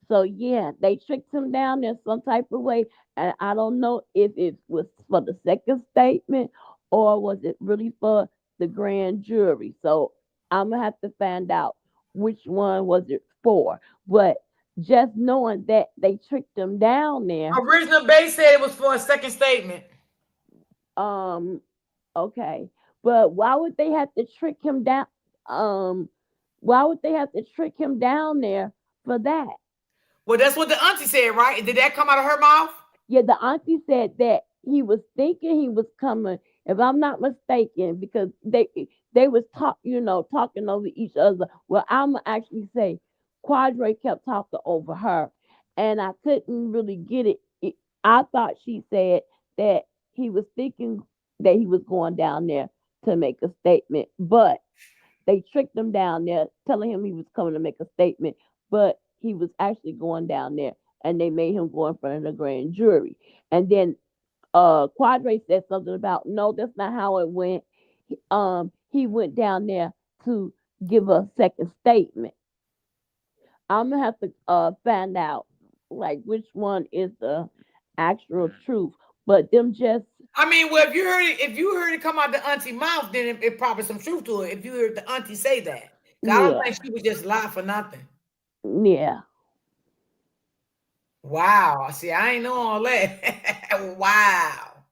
So yeah, they tricked him down there some type of way, and I don't know if it was for the second statement or was it really for the grand jury. So I'm gonna have to find out which one was it for. But just knowing that they tricked him down there, Original base said it was for a second statement. um, okay. But why would they have to trick him down? Um, why would they have to trick him down there for that? Well, that's what the auntie said, right? Did that come out of her mouth? Yeah, the auntie said that he was thinking he was coming, if I'm not mistaken, because they was talking over each other. Well, I'ma actually say Quadre kept talking over her, and I couldn't really get it. I thought she said that he was thinking that he was going down there to make a statement, but they tricked him down there, telling him he was coming to make a statement, but he was actually going down there, and they made him go in front of the grand jury. And then Quadre said something about no, that's not how it went. He went down there to give a second statement. I'm gonna have to find out like which one is the actual truth. But them just I mean, well, if you heard it come out the auntie mouth, then it probably some truth to it. If you heard the auntie say that, 'cause I don't yeah, think she was just lie for nothing. yeah. Wow. See, I ain't know all that. Wow.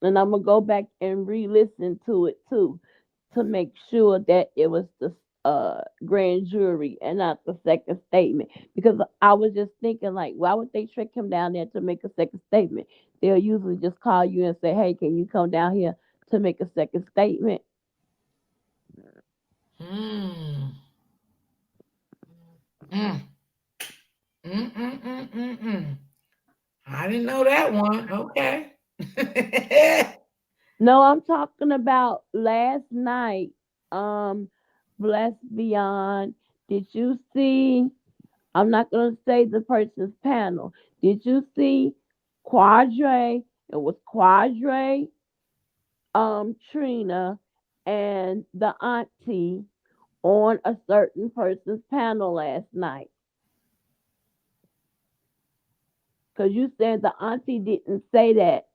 And I'm gonna go back and re-listen to it too to make sure that it was the grand jury and not the second statement. Because I was just thinking, like, why would they trick him down there to make a second statement? They'll usually just call you and say, "Hey, can you come down here to make a second statement?" Hmm. Mm. Mm. I didn't know that one. Okay. No, I'm talking about last night. Um, Blessed Beyond. Did you see? I'm not gonna say the person's panel. Did you see Quadre? It was Quadre, Trina, and the auntie on a certain person's panel last night. Cause you said the auntie didn't say that.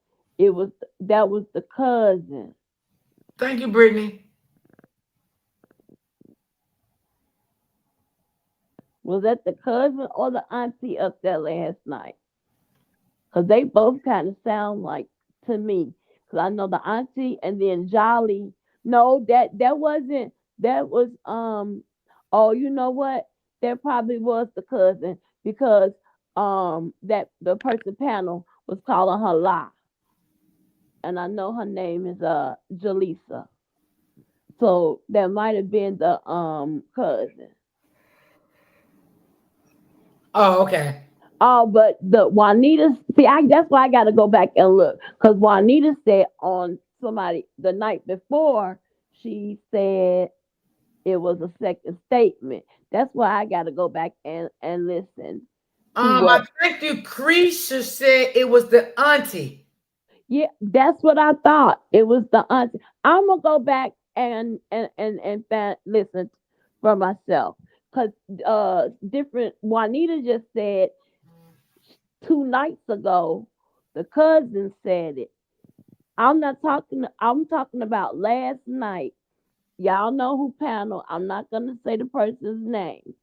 That was the cousin. Thank you, Brittany. Was that the cousin or the auntie up there last night? Cause they both kind of sound like to me. Cause I know the auntie and then Jolly. No, that wasn't. That was Oh, you know what? That probably was the cousin. because that the person panel was calling her lie. And I know her name is Jaleesa. So that might have been the cousin. Oh, okay. Oh, but the Juanita, see, that's why I got to go back and look, because Juanita said on somebody the night before, she said it was a second statement. That's why I got to go back and listen to what. I think you Creasha said it was the auntie. Yeah, that's what I thought. It was the auntie. I'm gonna go back and listen for myself, because different. Juanita just said 2 nights ago, the cousin said it. I'm talking about last night. Y'all know who panel. I'm not gonna say the person's name.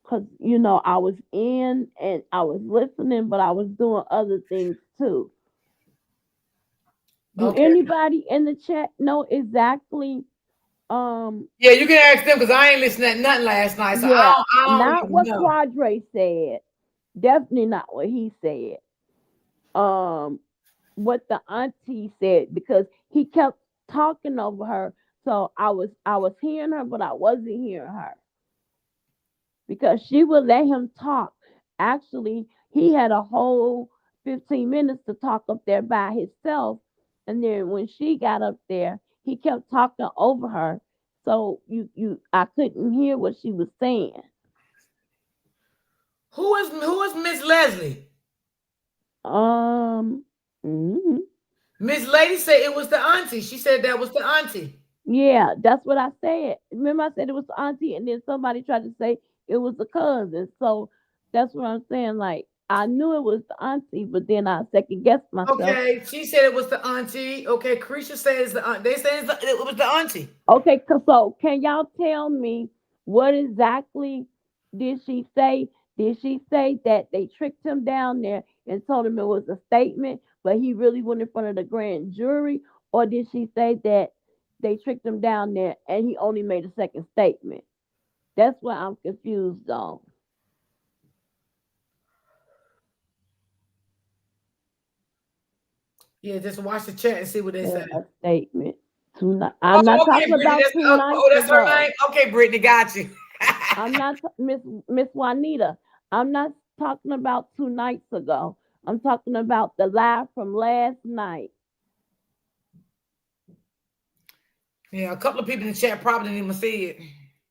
Cause I was in and I was listening, but I was doing other things too. Do Okay. anybody in the chat know exactly? Yeah, you can ask them because I ain't listening to nothing last night, so Yeah, I don't not even what know. Quadre said. Definitely not what he said. What the auntie said, because he kept talking over her. So I was hearing her, but I wasn't hearing her because she would let him talk. Actually, he had a whole 15 minutes to talk up there by himself. And then when she got up there, he kept talking over her. So I couldn't hear what she was saying. Who is Miss Leslie? Miss Lady said it was the auntie. She said that was the auntie. Yeah, that's what I said. Remember, I said it was the auntie, and then somebody tried to say it was the cousin. So that's what I'm saying. Like, I knew it was the auntie, but then I second guessed myself. Okay, she said it was the auntie. Okay, Creasha says the aunt. They say it was the auntie. Okay, so can y'all tell me what exactly did she say? Did she say that they tricked him down there and told him it was a statement, but he really went in front of the grand jury? Or did she say that they tricked him down there and he only made a second statement? That's what I'm confused on. Yeah, just watch the chat and see what they say. A statement. I'm not talking Brittany, about 2 nights that's her ago. name. Okay, Brittany, got you. I'm not Miss Juanita. I'm not talking about 2 nights ago. I'm talking about the live from last night. Yeah, a couple of people in the chat probably didn't even see it.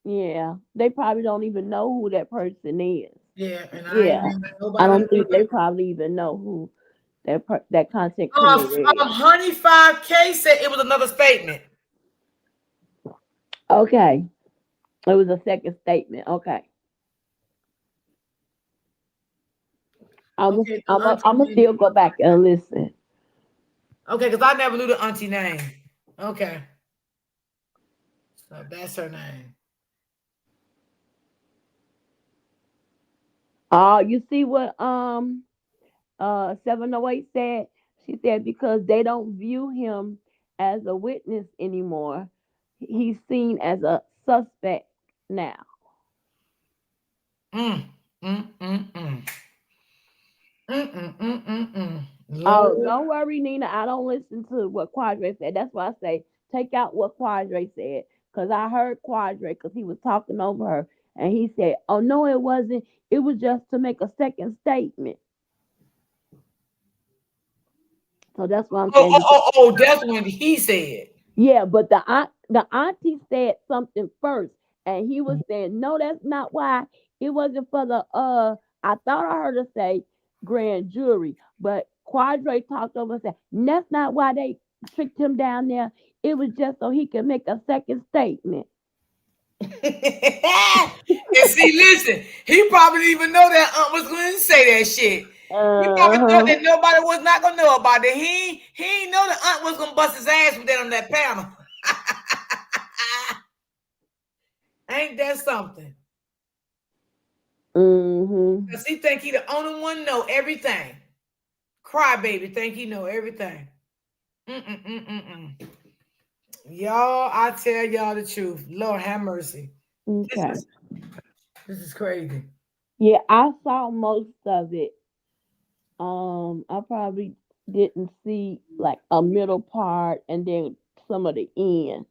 Yeah, they probably don't even know who that person is. Yeah, and I don't think they probably even know who that content creator is. Honey 5K said it was another statement. Okay, it was a second statement. Okay. I'm gonna still go back and listen. Okay, because I never knew the auntie name. Okay. So that's her name. You see what 708 said? She said because they don't view him as a witness anymore. He's seen as a suspect now. Oh, don't worry, Nina. I don't listen to what Quadre said. That's why I say take out what Quadre said. Because I heard Quadre because he was talking over her. And he said, oh, no, it wasn't. It was just to make a second statement. So that's what I'm saying. Oh, that's when he said. Yeah, but the auntie said something first. And he was saying, no, that's not why. It wasn't for the, I thought I heard her say grand jury. But Quadre talked over and said, that's not why they tricked him down there. It was just so he could make a second statement. And see, listen, he probably didn't even know that aunt was going to say that shit. He probably thought that nobody was not going to know about it. He ain't know the aunt was going to bust his ass with that on that panel. Ain't that something? Because he think he the only one know everything. Crybaby think he know everything. Y'all, I tell y'all the truth. Lord have mercy. Okay. This is crazy. Yeah, I saw most of it. I probably didn't see like a middle part and then some of the end.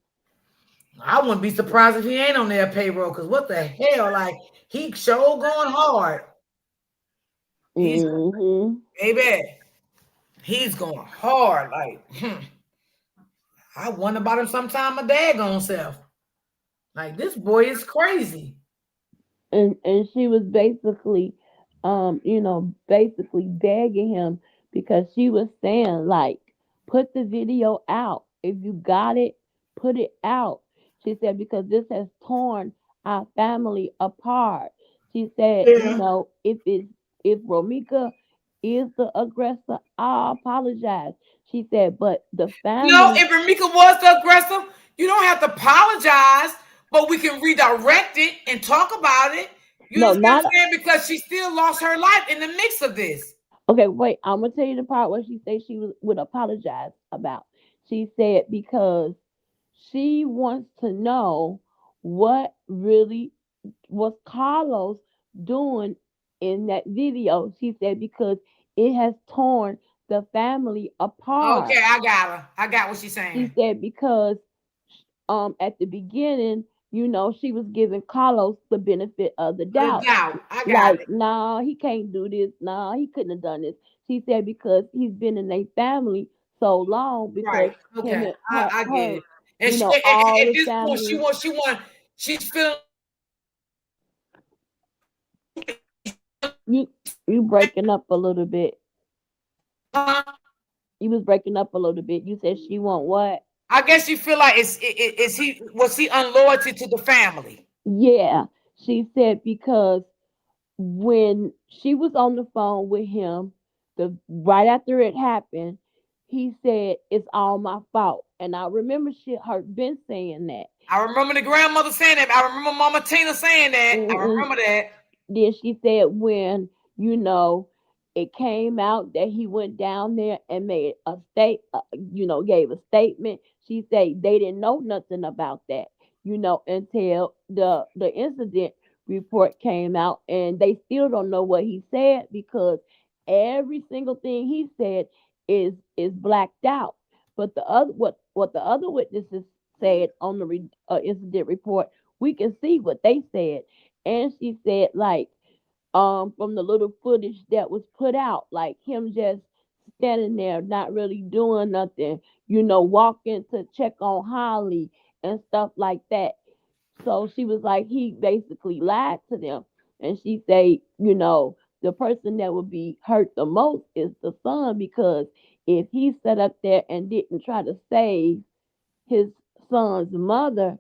I wouldn't be surprised if he ain't on their payroll, because what the hell? Like, he sure going hard. He's baby. He's going hard. Like, I wonder about him sometime my daggone self. Like, this boy is crazy. And she was basically basically begging him because she was saying like, put the video out. If you got it, put it out. She said because this has torn our family apart. She said, Yeah. if Romika is the aggressor, I apologize. She said, but the No, family. if Ramika was the aggressive, you don't have to apologize, but we can redirect it and talk about it. You No, understand what not I'm saying? Because she still lost her life in the mix of this. okay. Wait, I'm gonna tell you the part where she said would apologize about. She said because she wants to know what really was Carlos doing in that video. She said because it has torn the family apart. Okay, I got her. I got what she's She saying. said because at the beginning, she was giving Carlos the benefit of the The doubt. doubt. I got Like, it. nah, he can't do this. Nah, he couldn't have done this. She said because he's been in a family so long because Right. him Okay. and I get her, it. And she, all at the this point, family. she's feeling. You breaking up a little bit. You was breaking up a little bit. You said she want what? I guess you feel like was he unloyalty to the family? Yeah. She said because when she was on the phone with him, the right after it happened, he said it's all my fault. And I remember her been saying that. I remember the grandmother saying that. I remember Mama Tina saying that. I Mm-mm. remember that. Then she said when it came out that he went down there and made a gave a statement. She said they didn't know nothing about that, until the incident report came out, and they still don't know what he said because every single thing he said is blacked out. But the other what the other witnesses said on the incident report, we can see what they said. And she said like from the little footage that was put out, like him just standing there not really doing nothing, walking to check on Holly and stuff like that. So she was like, he basically lied to them. And she said, the person that would be hurt the most is the son because if he sat up there and didn't try to save his son's mother,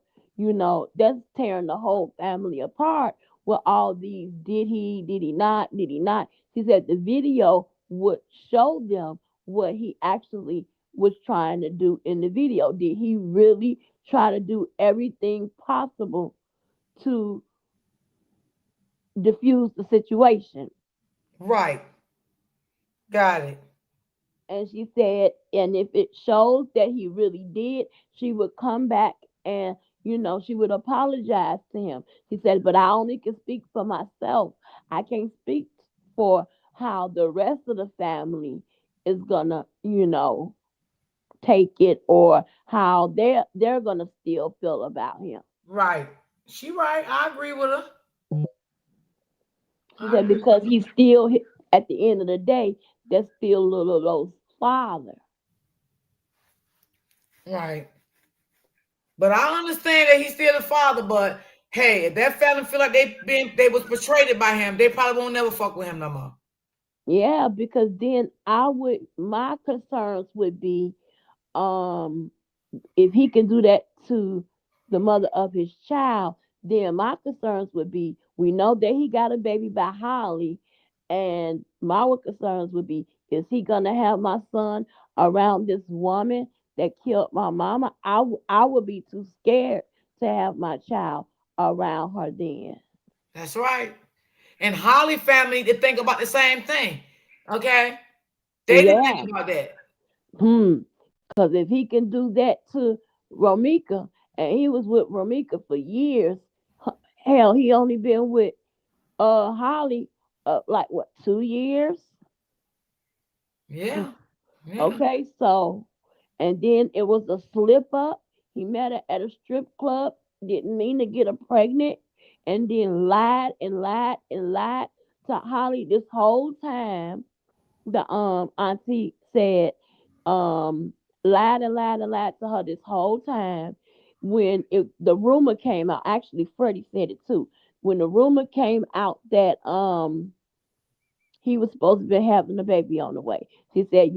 that's tearing the whole family apart with all these did he not, did he not. She said the video would show them what he actually was trying to do in the video. Did he really try to do everything possible to diffuse the situation? Right. Got it. And she said, and if it shows that he really did, she would come back and, she would apologize to him. She said, but I only can speak for myself. I can't speak for how the rest of the family is gonna, take it or how they're gonna still feel about him. Right. She right. I agree with her. She said because he's still at the end of the day, that's still little Lo's father. Right. But I understand that he's still a father. But hey, if that family feel like they was betrayed by him, they probably won't never fuck with him no more. Yeah, because then my concerns would be um if he can do that to the mother of his child, then my concerns would be we know that he got a baby by Holly, and my concerns would be is he gonna have my son around this woman that killed my mama? I would be too scared to have my child around her then. That's right. And Holly family, they think about the same thing. Okay? They didn't think Yeah. about that. Because if he can do that to Romika, and he was with Romika for years, hell, he only been with Holly, like what, 2 years? Yeah. Yeah. Okay, so, and then it was a slip up. He met her at a strip club, didn't mean to get her pregnant, and then lied and lied and lied to Holly this whole time. The auntie said, lied and lied and lied to her this whole time. When the rumor came out, actually Freddie said it too. When the rumor came out that he was supposed to be having a baby on the way. She said,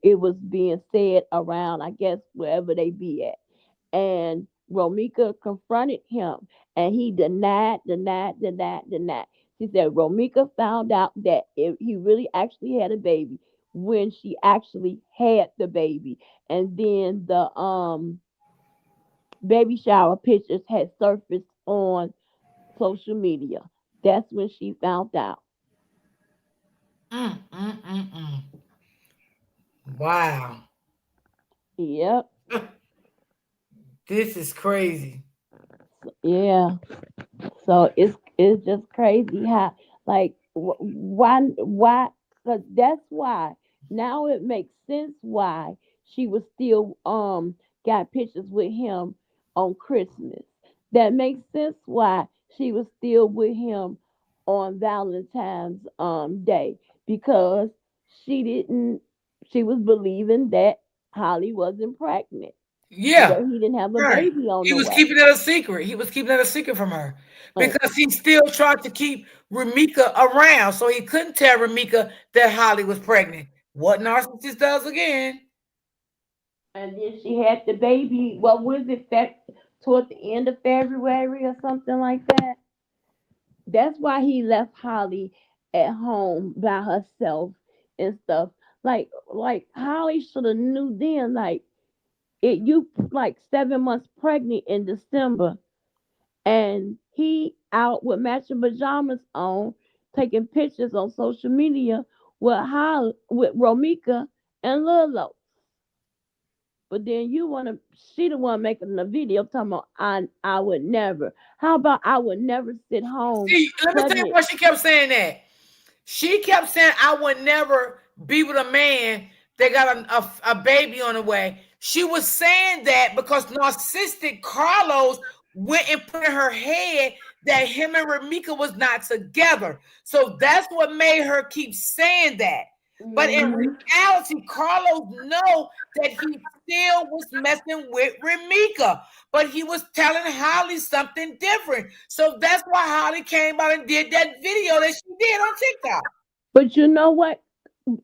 it was being said around, I guess, wherever they be at. And Romika confronted him and he denied. She said Romika found out that if he really actually had a baby when she actually had the baby. And then the baby shower pictures had surfaced on social media. That's when she found out. Mm, mm, mm, mm. Wow. Yep. This is crazy. Yeah. So it's just crazy how, like, why, because that's why now it makes sense why she was still got pictures with him on Christmas. That makes sense why she was still with him on Valentine's Day, because she didn't she was believing that Holly wasn't pregnant and Yeah. that he didn't have a Right. baby on He the was way. keeping it a secret. He was keeping it a secret from her Uh, because he still tried to keep Ramika around, so he couldn't tell Ramika that Holly was pregnant. What narcissist does again? And then she had the baby. What was it? Toward the end of February or something like that. That's why he left Holly at home by herself and stuff. Like Holly should have knew then. Like you like 7 months pregnant in December, and he out with matching pajamas on, taking pictures on social media with Holly, with Romika and Lilo. But then she the one making the video talking about I would never. How about I would never sit home See, let me tell you pregnant? why she kept saying that. She kept saying, I would never be with a man that got a baby on the way. She was saying that because narcissistic Carlos went and put in her head that him and Ramika was not together. So that's what made her keep saying that. But in reality, Carlos know that he still was messing with Ramika, but he was telling Holly something different. So that's why Holly came out and did that video that she did on TikTok. But you know what?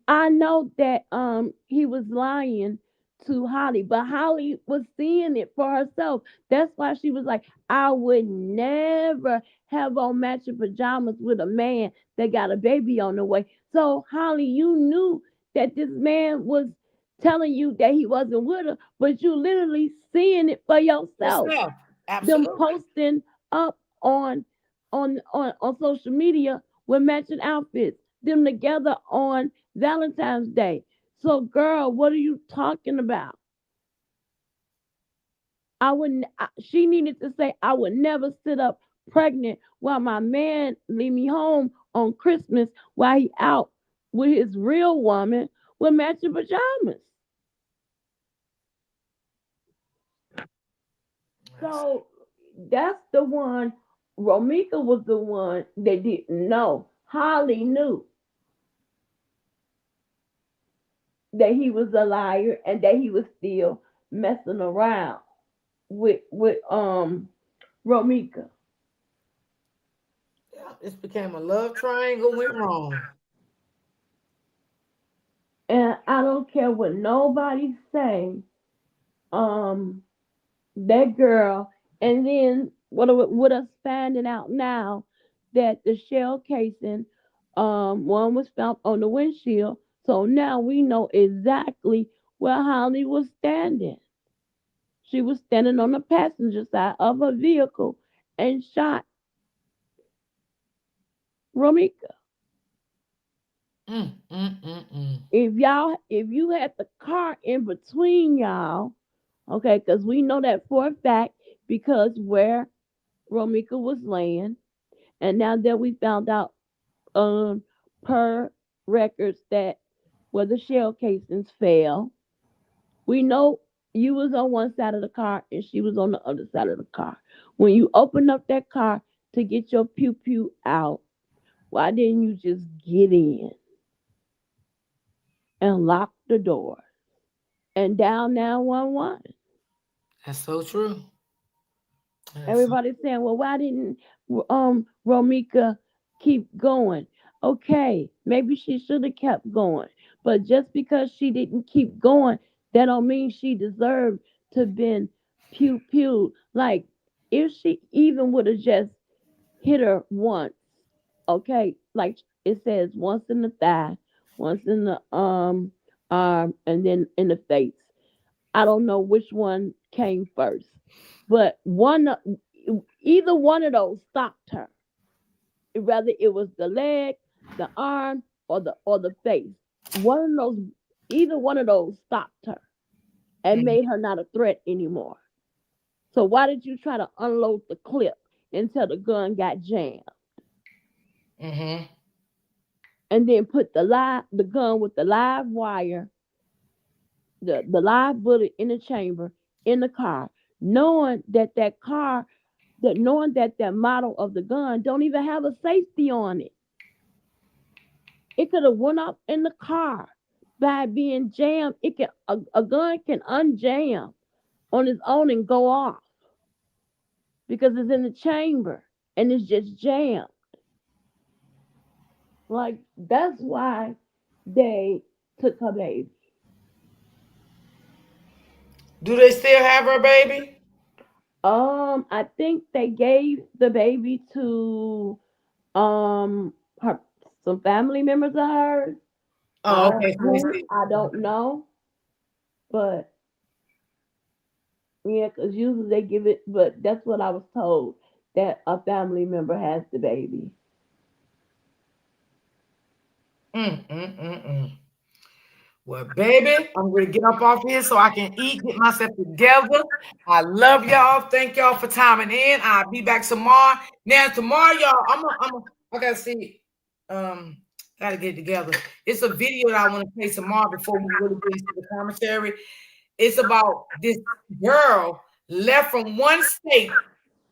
I know that he was lying to Holly, but Holly was seeing it for herself. That's why she was like, I would never have on matching pajamas with a man that got a baby on the way. So Holly, you knew that this man was telling you that he wasn't with her, but you literally seeing it for yourself. Yourself. Them Absolutely. posting up on social media with matching outfits, them together on Valentine's Day. So, girl, what are you talking about? I wouldn't. She needed to say, "I would never sit up pregnant while my man leave me home on Christmas while he out with his real woman with matching pajamas." So that's the one. Romika was the one that didn't know. Holly knew that he was a liar and that he was still messing around with Romika. Yeah, this became a love triangle went wrong. And I don't care what nobody say. Um, that girl, and then what us finding out now that the shell casing, one was found on the windshield. So now we know exactly where Holly was standing. She was standing on the passenger side of a vehicle and shot Romika. Mm, mm, mm, mm. If you had the car in between y'all, okay, because we know that for a fact because where Romika was laying, And now that we found out per records that where the shell casings fell, we know you was on one side of the car and she was on the other side of the car. When you open up that car to get your pew pew out, why didn't you just get in and lock the door and dial 911? That's so true. Everybody's saying, well, why didn't Romika keep going? Okay, maybe she should have kept going. But just because she didn't keep going, that don't mean she deserved to been pew pew. Like if she even would have just hit her once, okay, like it says once in the thigh, once in the arm, and then in the face. I don't know which one came first, but either one of those stopped her. Whether it was the leg, the arm, or the face, either one of those stopped her and made her not a threat anymore. So why did you try to unload the clip until the gun got jammed? Mm-hmm. And then put the gun with the live wire, the live bullet in the chamber in the car, knowing that that model of the gun don't even have a safety on it. It could have went up in the car by being jammed. A gun can unjam on its own and go off because it's in the chamber and it's just jammed. Like that's why they took her baby. Do they still have her baby? I think they gave the baby to her some family members of hers. Oh, okay. I don't know, but yeah, because usually they give it, but that's what I was told that a family member has the baby. Well, baby, I'm going to get up off here so I can eat, get myself together. I love y'all. Thank y'all for timing in. I'll be back tomorrow. Now, tomorrow, y'all, I got to see, got to get it together. It's a video that I want to play tomorrow before we really get into the commentary. It's about this girl left from one state,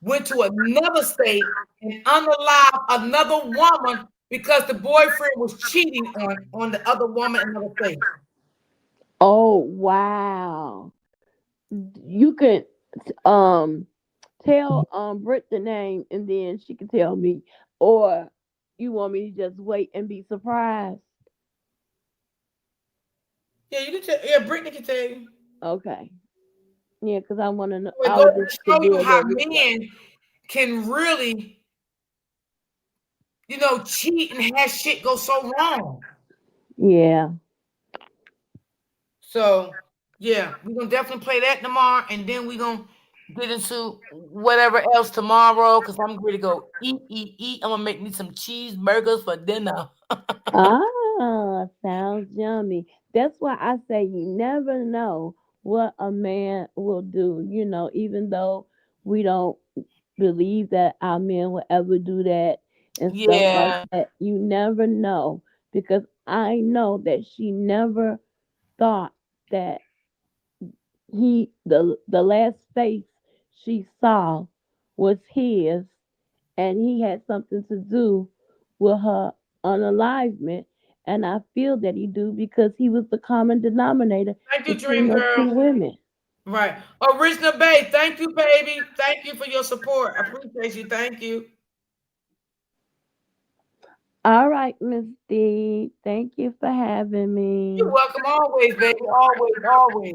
went to another state, and unalived another woman because the boyfriend was cheating on the other woman in another state. Oh wow! You can tell Britt the name, and then she can tell me, or you want me to just wait and be surprised? Yeah, you can tell. Yeah, Brittany can tell you. Okay. Yeah, because I want to know. It goes to show you how men can really, cheat and have shit go so wrong. Yeah. So, yeah, we're going to definitely play that tomorrow, and then we're going to get into whatever else tomorrow because I'm ready to go eat. I'm going to make me some cheeseburgers for dinner. Ah, sounds yummy. That's why I say you never know what a man will do, even though we don't believe that our men will ever do that and stuff like Yeah. that. You never know because I know that she never thought that the last face she saw was his and he had something to do with her unalivement. And I feel that he do because he was the common denominator Thank you, between Dream those Girl. two women. Right. Original Bay, thank you, baby. Thank you for your support. I appreciate you. Thank you. All right, Miss D. Thank you for having me. You're welcome always, baby. Always.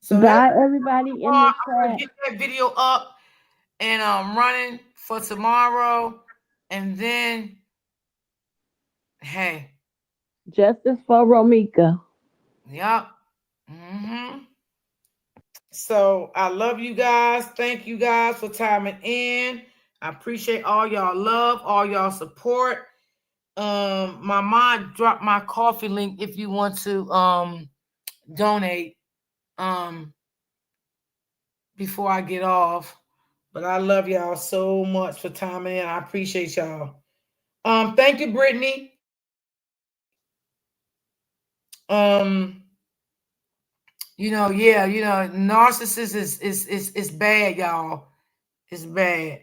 So bye, everybody in the I'm gonna chat. get that video up and running for tomorrow. And then, hey. Justice for Romika. Yep. So I love you guys. Thank you guys for timing in. I appreciate all y'all love, all y'all support. My mom dropped my coffee link if you want to donate before I get off. But I love y'all so much for timing in. I appreciate y'all. Thank you, Brittany. Narcissist is bad, y'all. It's bad.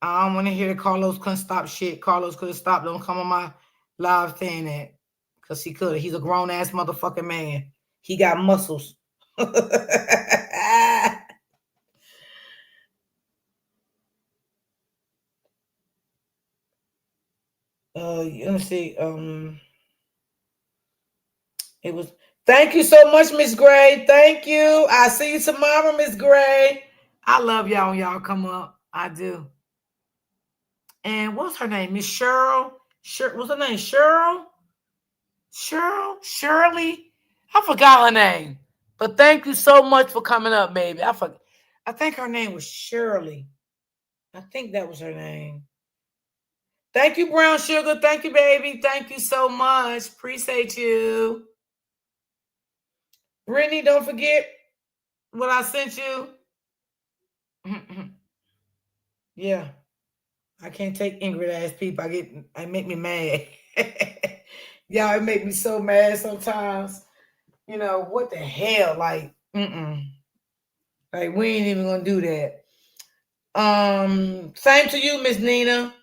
I don't want to hear Carlos couldn't stop shit. Carlos could have stopped. Don't come on my live saying that. Because he could have. He's a grown-ass motherfucking man. He got muscles. Let me see. It was. Thank you so much, Miss Gray. Thank you. I'll see you tomorrow, Miss Gray. I love y'all when y'all come up. I do. And what's her name? Miss Cheryl. What's her name? Cheryl? Shirley? I forgot her name. But thank you so much for coming up, baby. I think her name was Shirley. I think that was her name. Thank you, Brown Sugar. Thank you, baby. Thank you so much. Appreciate you. Brittany, don't forget what I sent you. Yeah. I can't take Ingrid ass people. I make me mad. Y'all, it make me so mad sometimes. You know, what the hell? Like, Like, we ain't even gonna do that. Same to you, Miss Nina.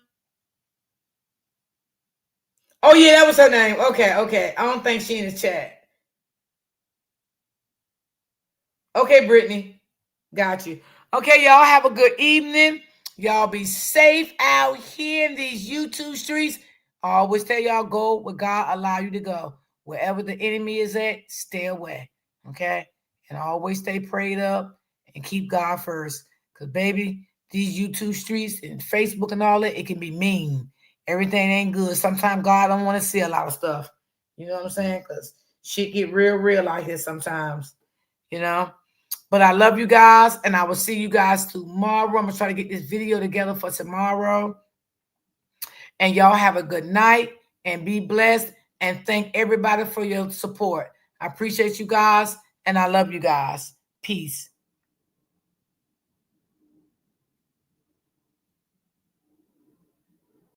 Oh yeah, that was her name. Okay. I don't think she in the chat. Okay, Brittany. Got you. Okay, y'all have a good evening. Y'all be safe out here in these YouTube streets. I always tell y'all, go where God allow you to go. Wherever the enemy is at, stay away. Okay? And always stay prayed up and keep God first. Because, baby, these YouTube streets and Facebook and all that, it can be mean. Everything ain't good. Sometimes God don't want to see a lot of stuff. You know what I'm saying? Because shit get real like this sometimes. You know? But I love you guys, and I will see you guys tomorrow. I'm going to try to get this video together for tomorrow. And y'all have a good night and be blessed. And thank everybody for your support. I appreciate you guys, and I love you guys. Peace.